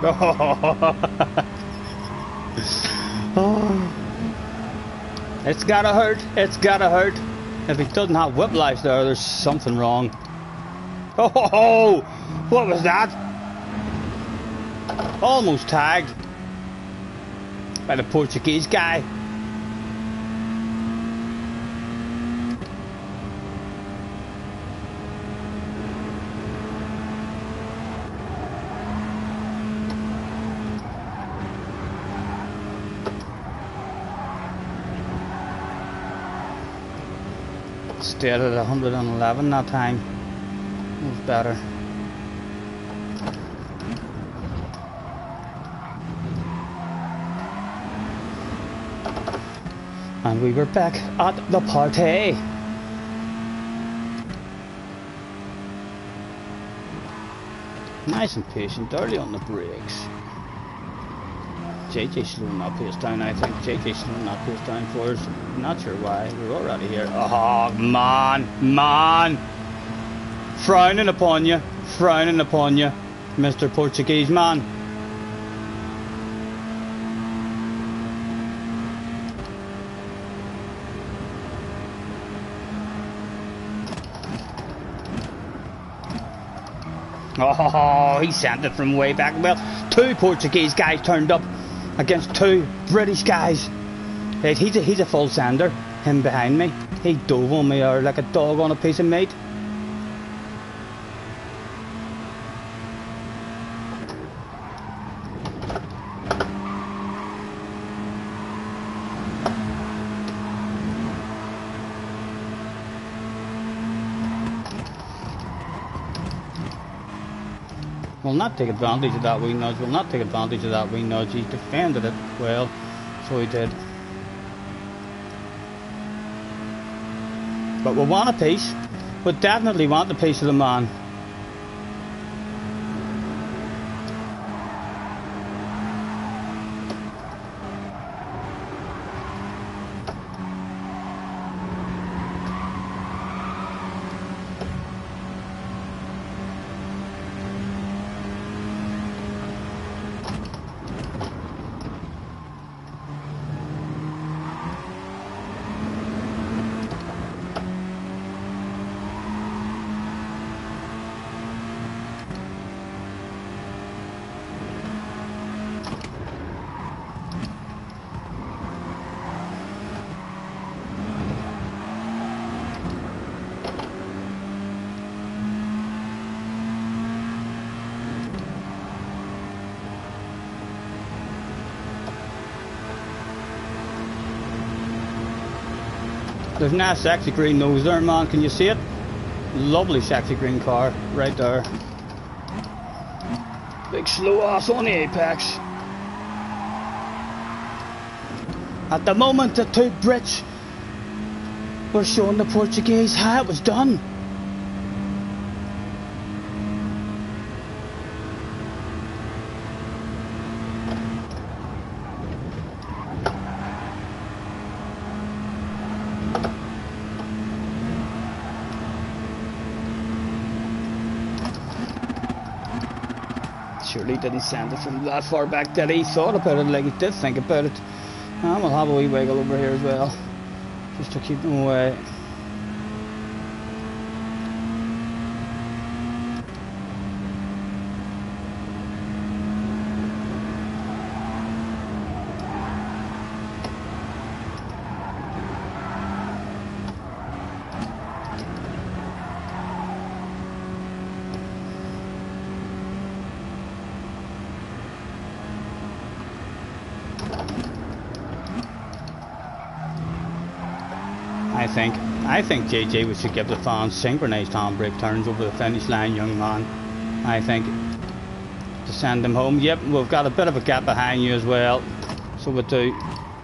Oh. It's gotta hurt, it's gotta hurt. If he doesn't have whiplash there, there's something wrong. Oh, what was that? Almost tagged by the Portuguese guy. Stayed at 111 that time. It was better. And we were back at the party. Nice and patient, early on the brakes. JJ slowing that pace down, I think. JJ slowing that pace down for us. Not sure why. We're already here. Oh, man. Frowning upon you, Mr. Portuguese man. Oh, he sent it from way back. Well, 2 Portuguese guys turned up against 2 British guys. Right, he's a full sender. Him behind me. He dove on me like a dog on a piece of meat. Will not take advantage of that wee nudge. Will not take advantage of that wee nudge. He defended it well, so he did. But we want a piece. We definitely want a piece of the man. There's a nice sexy green nose there, man. Can you see it? Lovely sexy green car right there. Big slow ass on the apex. At the moment, the two Brits were showing the Portuguese how it was done. Surely didn't send it from that far back, did he? Thought about it, like he did think about it. And we'll have a wee wiggle over here as well, just to keep them away. I think JJ, we should give the fans synchronised handbrake turns over the finish line, young man. I think to send them home. Yep, we've got a bit of a gap behind you as well, so we do.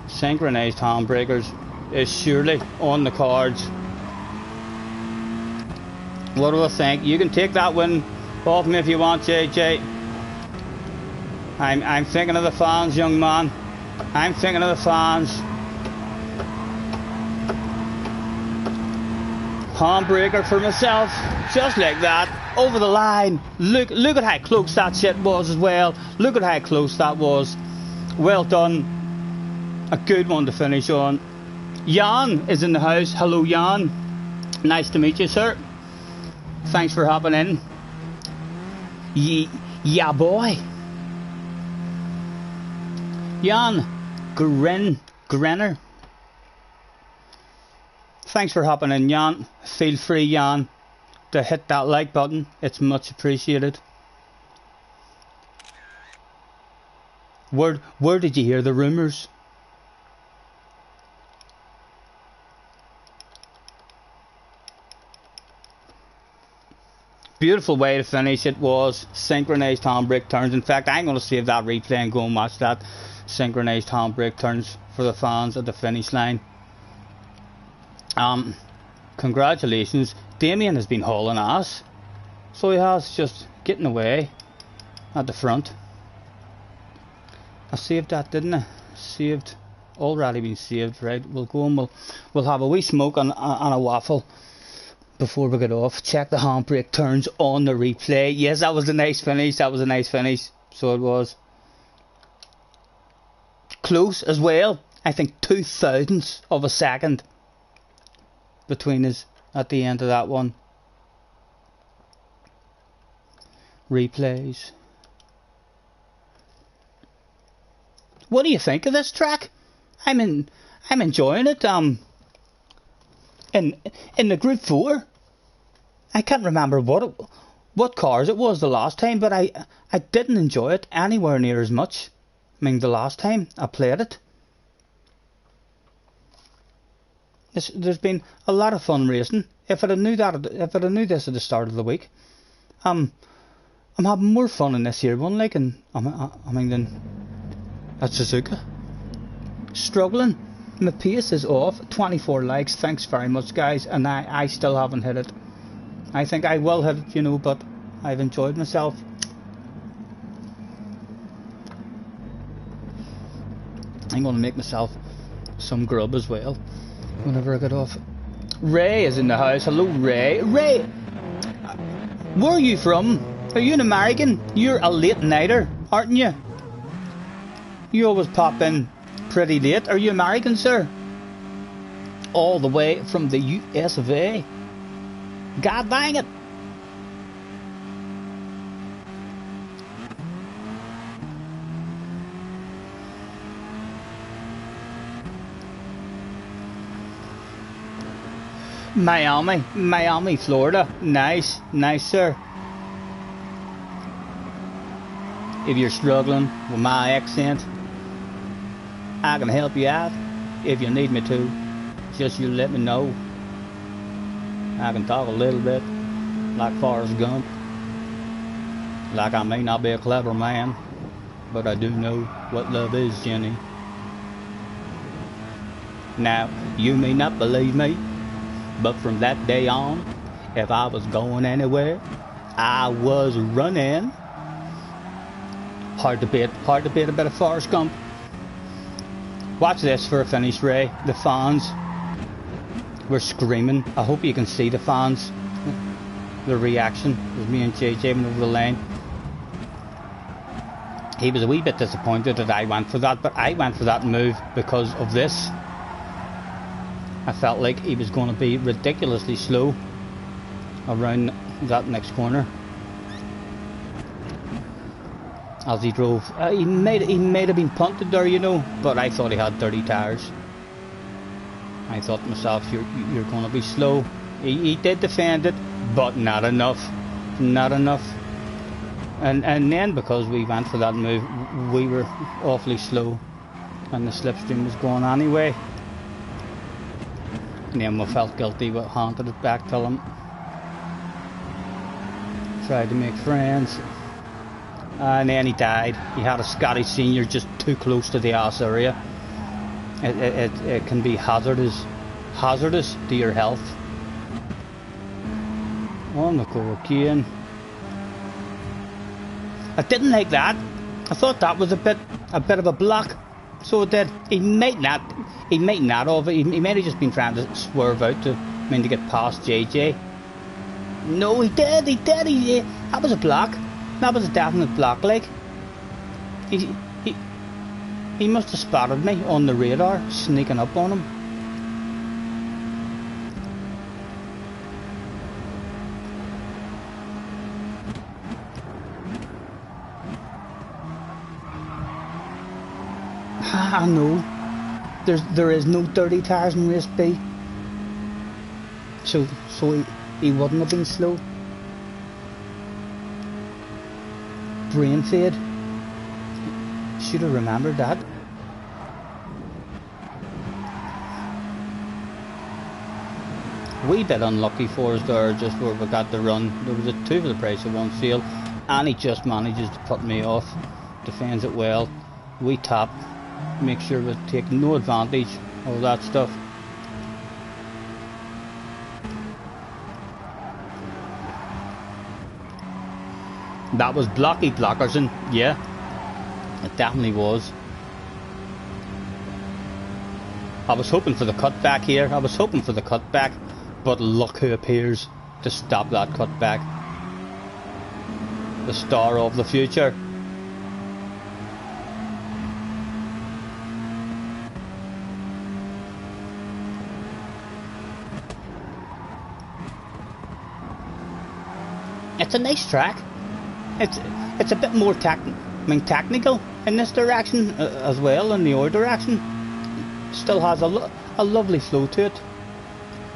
Synchronised handbrakers is surely on the cards. What do I think? You can take that win off me if you want, JJ. I'm thinking of the fans, young man. I'm thinking of the fans. Handbraker for myself, just like that, over the line. Look at how close that shit was as well. Look at how close that was. Well done. A good one to finish on. Jan is in the house. Hello, Jan. Nice to meet you, sir. Thanks for hopping in. Yeah, boy. Jan Grenner. Thanks for hopping in, Jan. Feel free, Jan, to hit that like button. It's much appreciated. Where did you hear the rumours? Beautiful way to finish it was synchronised handbrake turns. In fact, I'm going to save that replay and go and watch that synchronised handbrake turns for the fans at the finish line. Congratulations. Damien has been hauling ass. So he has, just getting away at the front. I saved that, didn't I? Saved. Already been saved, right? We'll go and we'll have a wee smoke and a waffle before we get off. Check the handbrake turns on the replay. Yes, that was a nice finish. That was a nice finish. So it was. Close as well. I think 0.02 of a second between us at the end of that one. Replays. What do you think of this track? I'm enjoying it. In the Group 4, I can't remember what cars it was the last time, but I didn't enjoy it anywhere near as much. I mean, the last time I played it. There's been a lot of fun racing. If I knew this at the start of the week, I'm having more fun in this here one, like, and I mean, than at Suzuka. Struggling. My pace is off. 24 likes. Thanks very much, guys. And I still haven't hit it. I think I will hit it, you know, but I've enjoyed myself. I'm going to make myself some grub as well whenever I get off. Ray is in the house. Hello, Ray. Ray, where are you from? Are you an American? You're a late nighter, aren't you? You always pop in pretty late. Are you American, sir? All the way from the US of A. God dang it. Miami, Florida. Nice, sir. If you're struggling with my accent, I can help you out. If you need me to, just you let me know. I can talk a little bit like Forrest Gump. Like I may not be a clever man, but I do know what love is, Jenny. Now, you may not believe me, but from that day on, if I was going anywhere, I was running. Hard to beat a bit of Forrest Gump. Watch this for a finish, Ray. The fans were screaming. I hope you can see the fans. The reaction was me and JJ went over the lane. He was a wee bit disappointed that I went for that, but I went for that move because of this. I felt like he was going to be ridiculously slow around that next corner as he drove. He may have been punted there, you know, but I thought he had dirty tires. I thought to myself, you're going to be slow. He did defend it, but not enough. And then because we went for that move, we were awfully slow, and the slipstream was going anyway. And then we felt guilty. We haunted it back to him. Tried to make friends. And then he died. He had a Scottish senior just too close to the ass area. It can be hazardous to your health. On the go again. I didn't like that. I thought that was a bit of a block. So it did. He might not have. He might have just been trying to swerve out to get past JJ. No, he did. That was a block. That was a definite block. Like he must have spotted me on the radar, sneaking up on him. I know. There is no dirty tires in race B. So he wouldn't have been slow. Brain fade. Should have remembered that. Wee bit unlucky for us there, just where we got the run. There was a 2 for the price of 1 sale, and he just manages to put me off. Defends it well. We tap. Make sure we take no advantage of that stuff. That was blocky Blockerson, yeah, it definitely was. I was hoping for the cutback here. But look who appears to stop that cutback. The star of the future. It's a nice track. It's a bit more technical in this direction as well, in the other direction. Still has a lovely flow to it.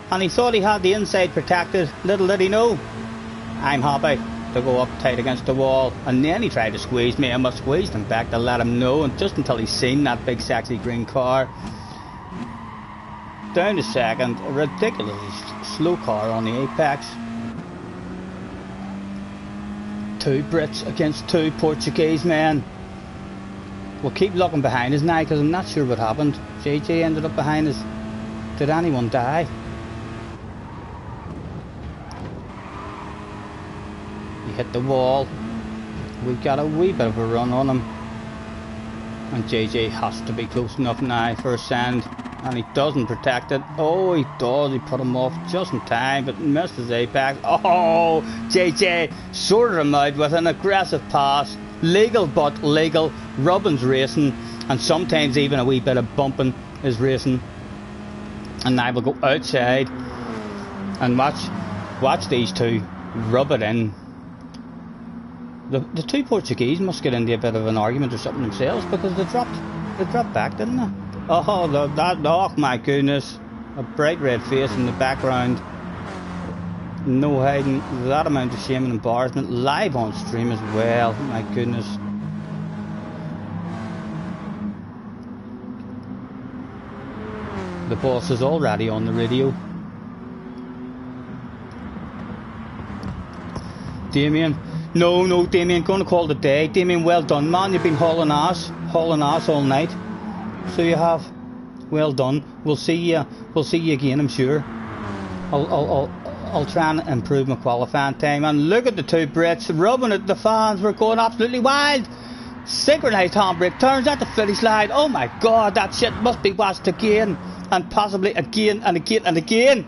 And he thought he had the inside protected. Little did he know, I'm happy to go up tight against the wall. And then he tried to squeeze me. I must squeeze him back to let him know. And just until he's seen that big sexy green car. Down to second. A ridiculously slow car on the apex. two Brits against two Portuguese men. We'll keep looking behind us now because I'm not sure what happened. JJ ended up behind us. Did anyone die? He hit the wall. We've got a wee bit of a run on him. And JJ has to be close enough now for a send. And he doesn't protect it. Oh, he does. He put him off just in time, but missed his apex. Oh, JJ sorted him out with an aggressive pass. Legal but legal. Robin's racing. And sometimes even a wee bit of bumping is racing. And now we'll go outside. And watch these two rub it in. The two Portuguese must get into a bit of an argument or something themselves because they dropped back, didn't they? Oh, my goodness. A bright red face in the background. No hiding. That amount of shame and embarrassment. Live on stream as well. My goodness. The boss is already on the radio. Damien. No, Damien. Going to call it a day. Damien, well done, man. You've been hauling ass all night. So you have. Well done. We'll see you again, I'm sure. I'll try and improve my qualifying time. And look at the two Brits rubbing at the fans. We're going absolutely wild. Synchronised handbrake turns at the finish line. Oh my God, that shit must be watched again and possibly again and again and again.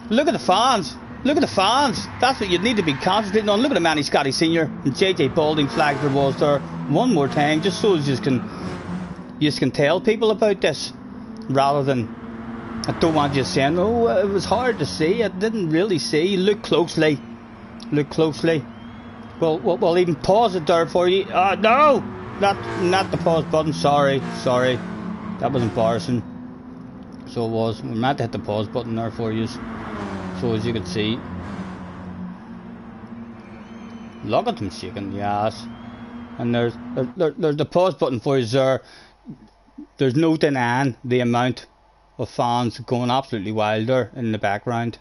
Look at the fans. Look at the fans. That's what you need to be concentrating on. Look at the Manny Scotty Senior and JJ Balding flags there was there. One more time, just so you can tell people about this, rather than I don't want you saying, oh, it was hard to see. I didn't really see. Look closely. We'll even pause it there for you. No, not the pause button. Sorry. That was embarrassing. So it was. We meant to hit the pause button there for you, so as you could see. Look at them shaking the ass. And there's the pause button for you there. There's no denying the amount of fans going absolutely wild there in the background.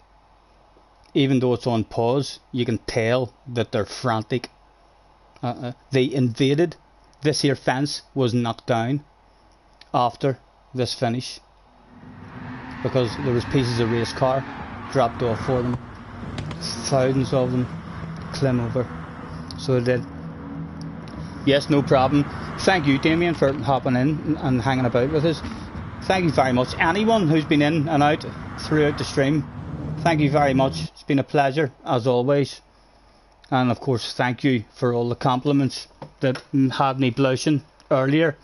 Even though it's on pause, you can tell that they're frantic. They invaded. This here fence was knocked down after this finish because there was pieces of race car dropped off for them. Thousands of them climb over. So they did. Yes, no problem. Thank you, Damien, for hopping in and hanging about with us. Thank you very much. Anyone who's been in and out throughout the stream, thank you very much. It's been a pleasure, as always. And of course, thank you for all the compliments that had me blushing earlier.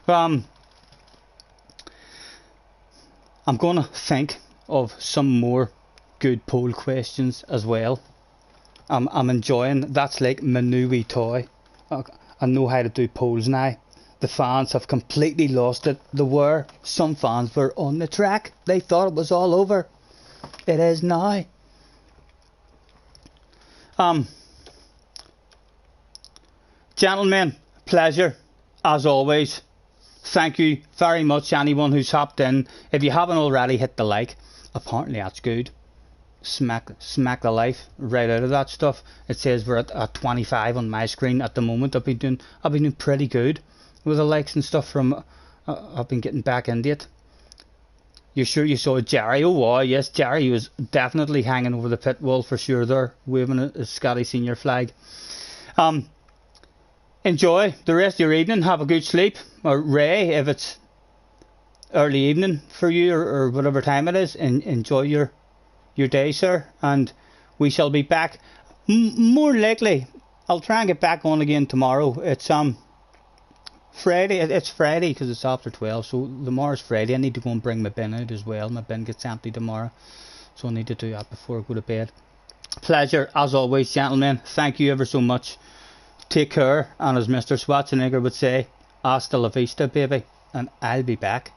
I'm going to think of some more good poll questions as well. I'm enjoying. That's like my new wee toy. I know how to do polls now. The fans have completely lost it. Some fans were on the track. They thought it was all over. It is now. Gentlemen, pleasure as always. Thank you very much, anyone who's hopped in. If you haven't already, hit the like. Apparently that's good. Smack the life right out of that stuff. It says we're at 25 on my screen at the moment. I've been doing pretty good with the likes and stuff from. I've been getting back into it. You sure you saw Jerry? Oh wow, yes, Jerry was definitely hanging over the pit wall for sure there, waving a Scotty Senior flag. Enjoy the rest of your evening. Have a good sleep. Or Ray, if it's early evening for you or whatever time it is, enjoy your day, sir. And we shall be back. More likely, I'll try and get back on again tomorrow. It's Friday. It's Friday because it's after 12. So tomorrow's Friday. I need to go and bring my bin out as well. My bin gets empty tomorrow, so I need to do that before I go to bed. Pleasure as always, gentlemen. Thank you ever so much. Take care, and as Mr. Schwarzenegger would say, hasta la vista, baby, and I'll be back.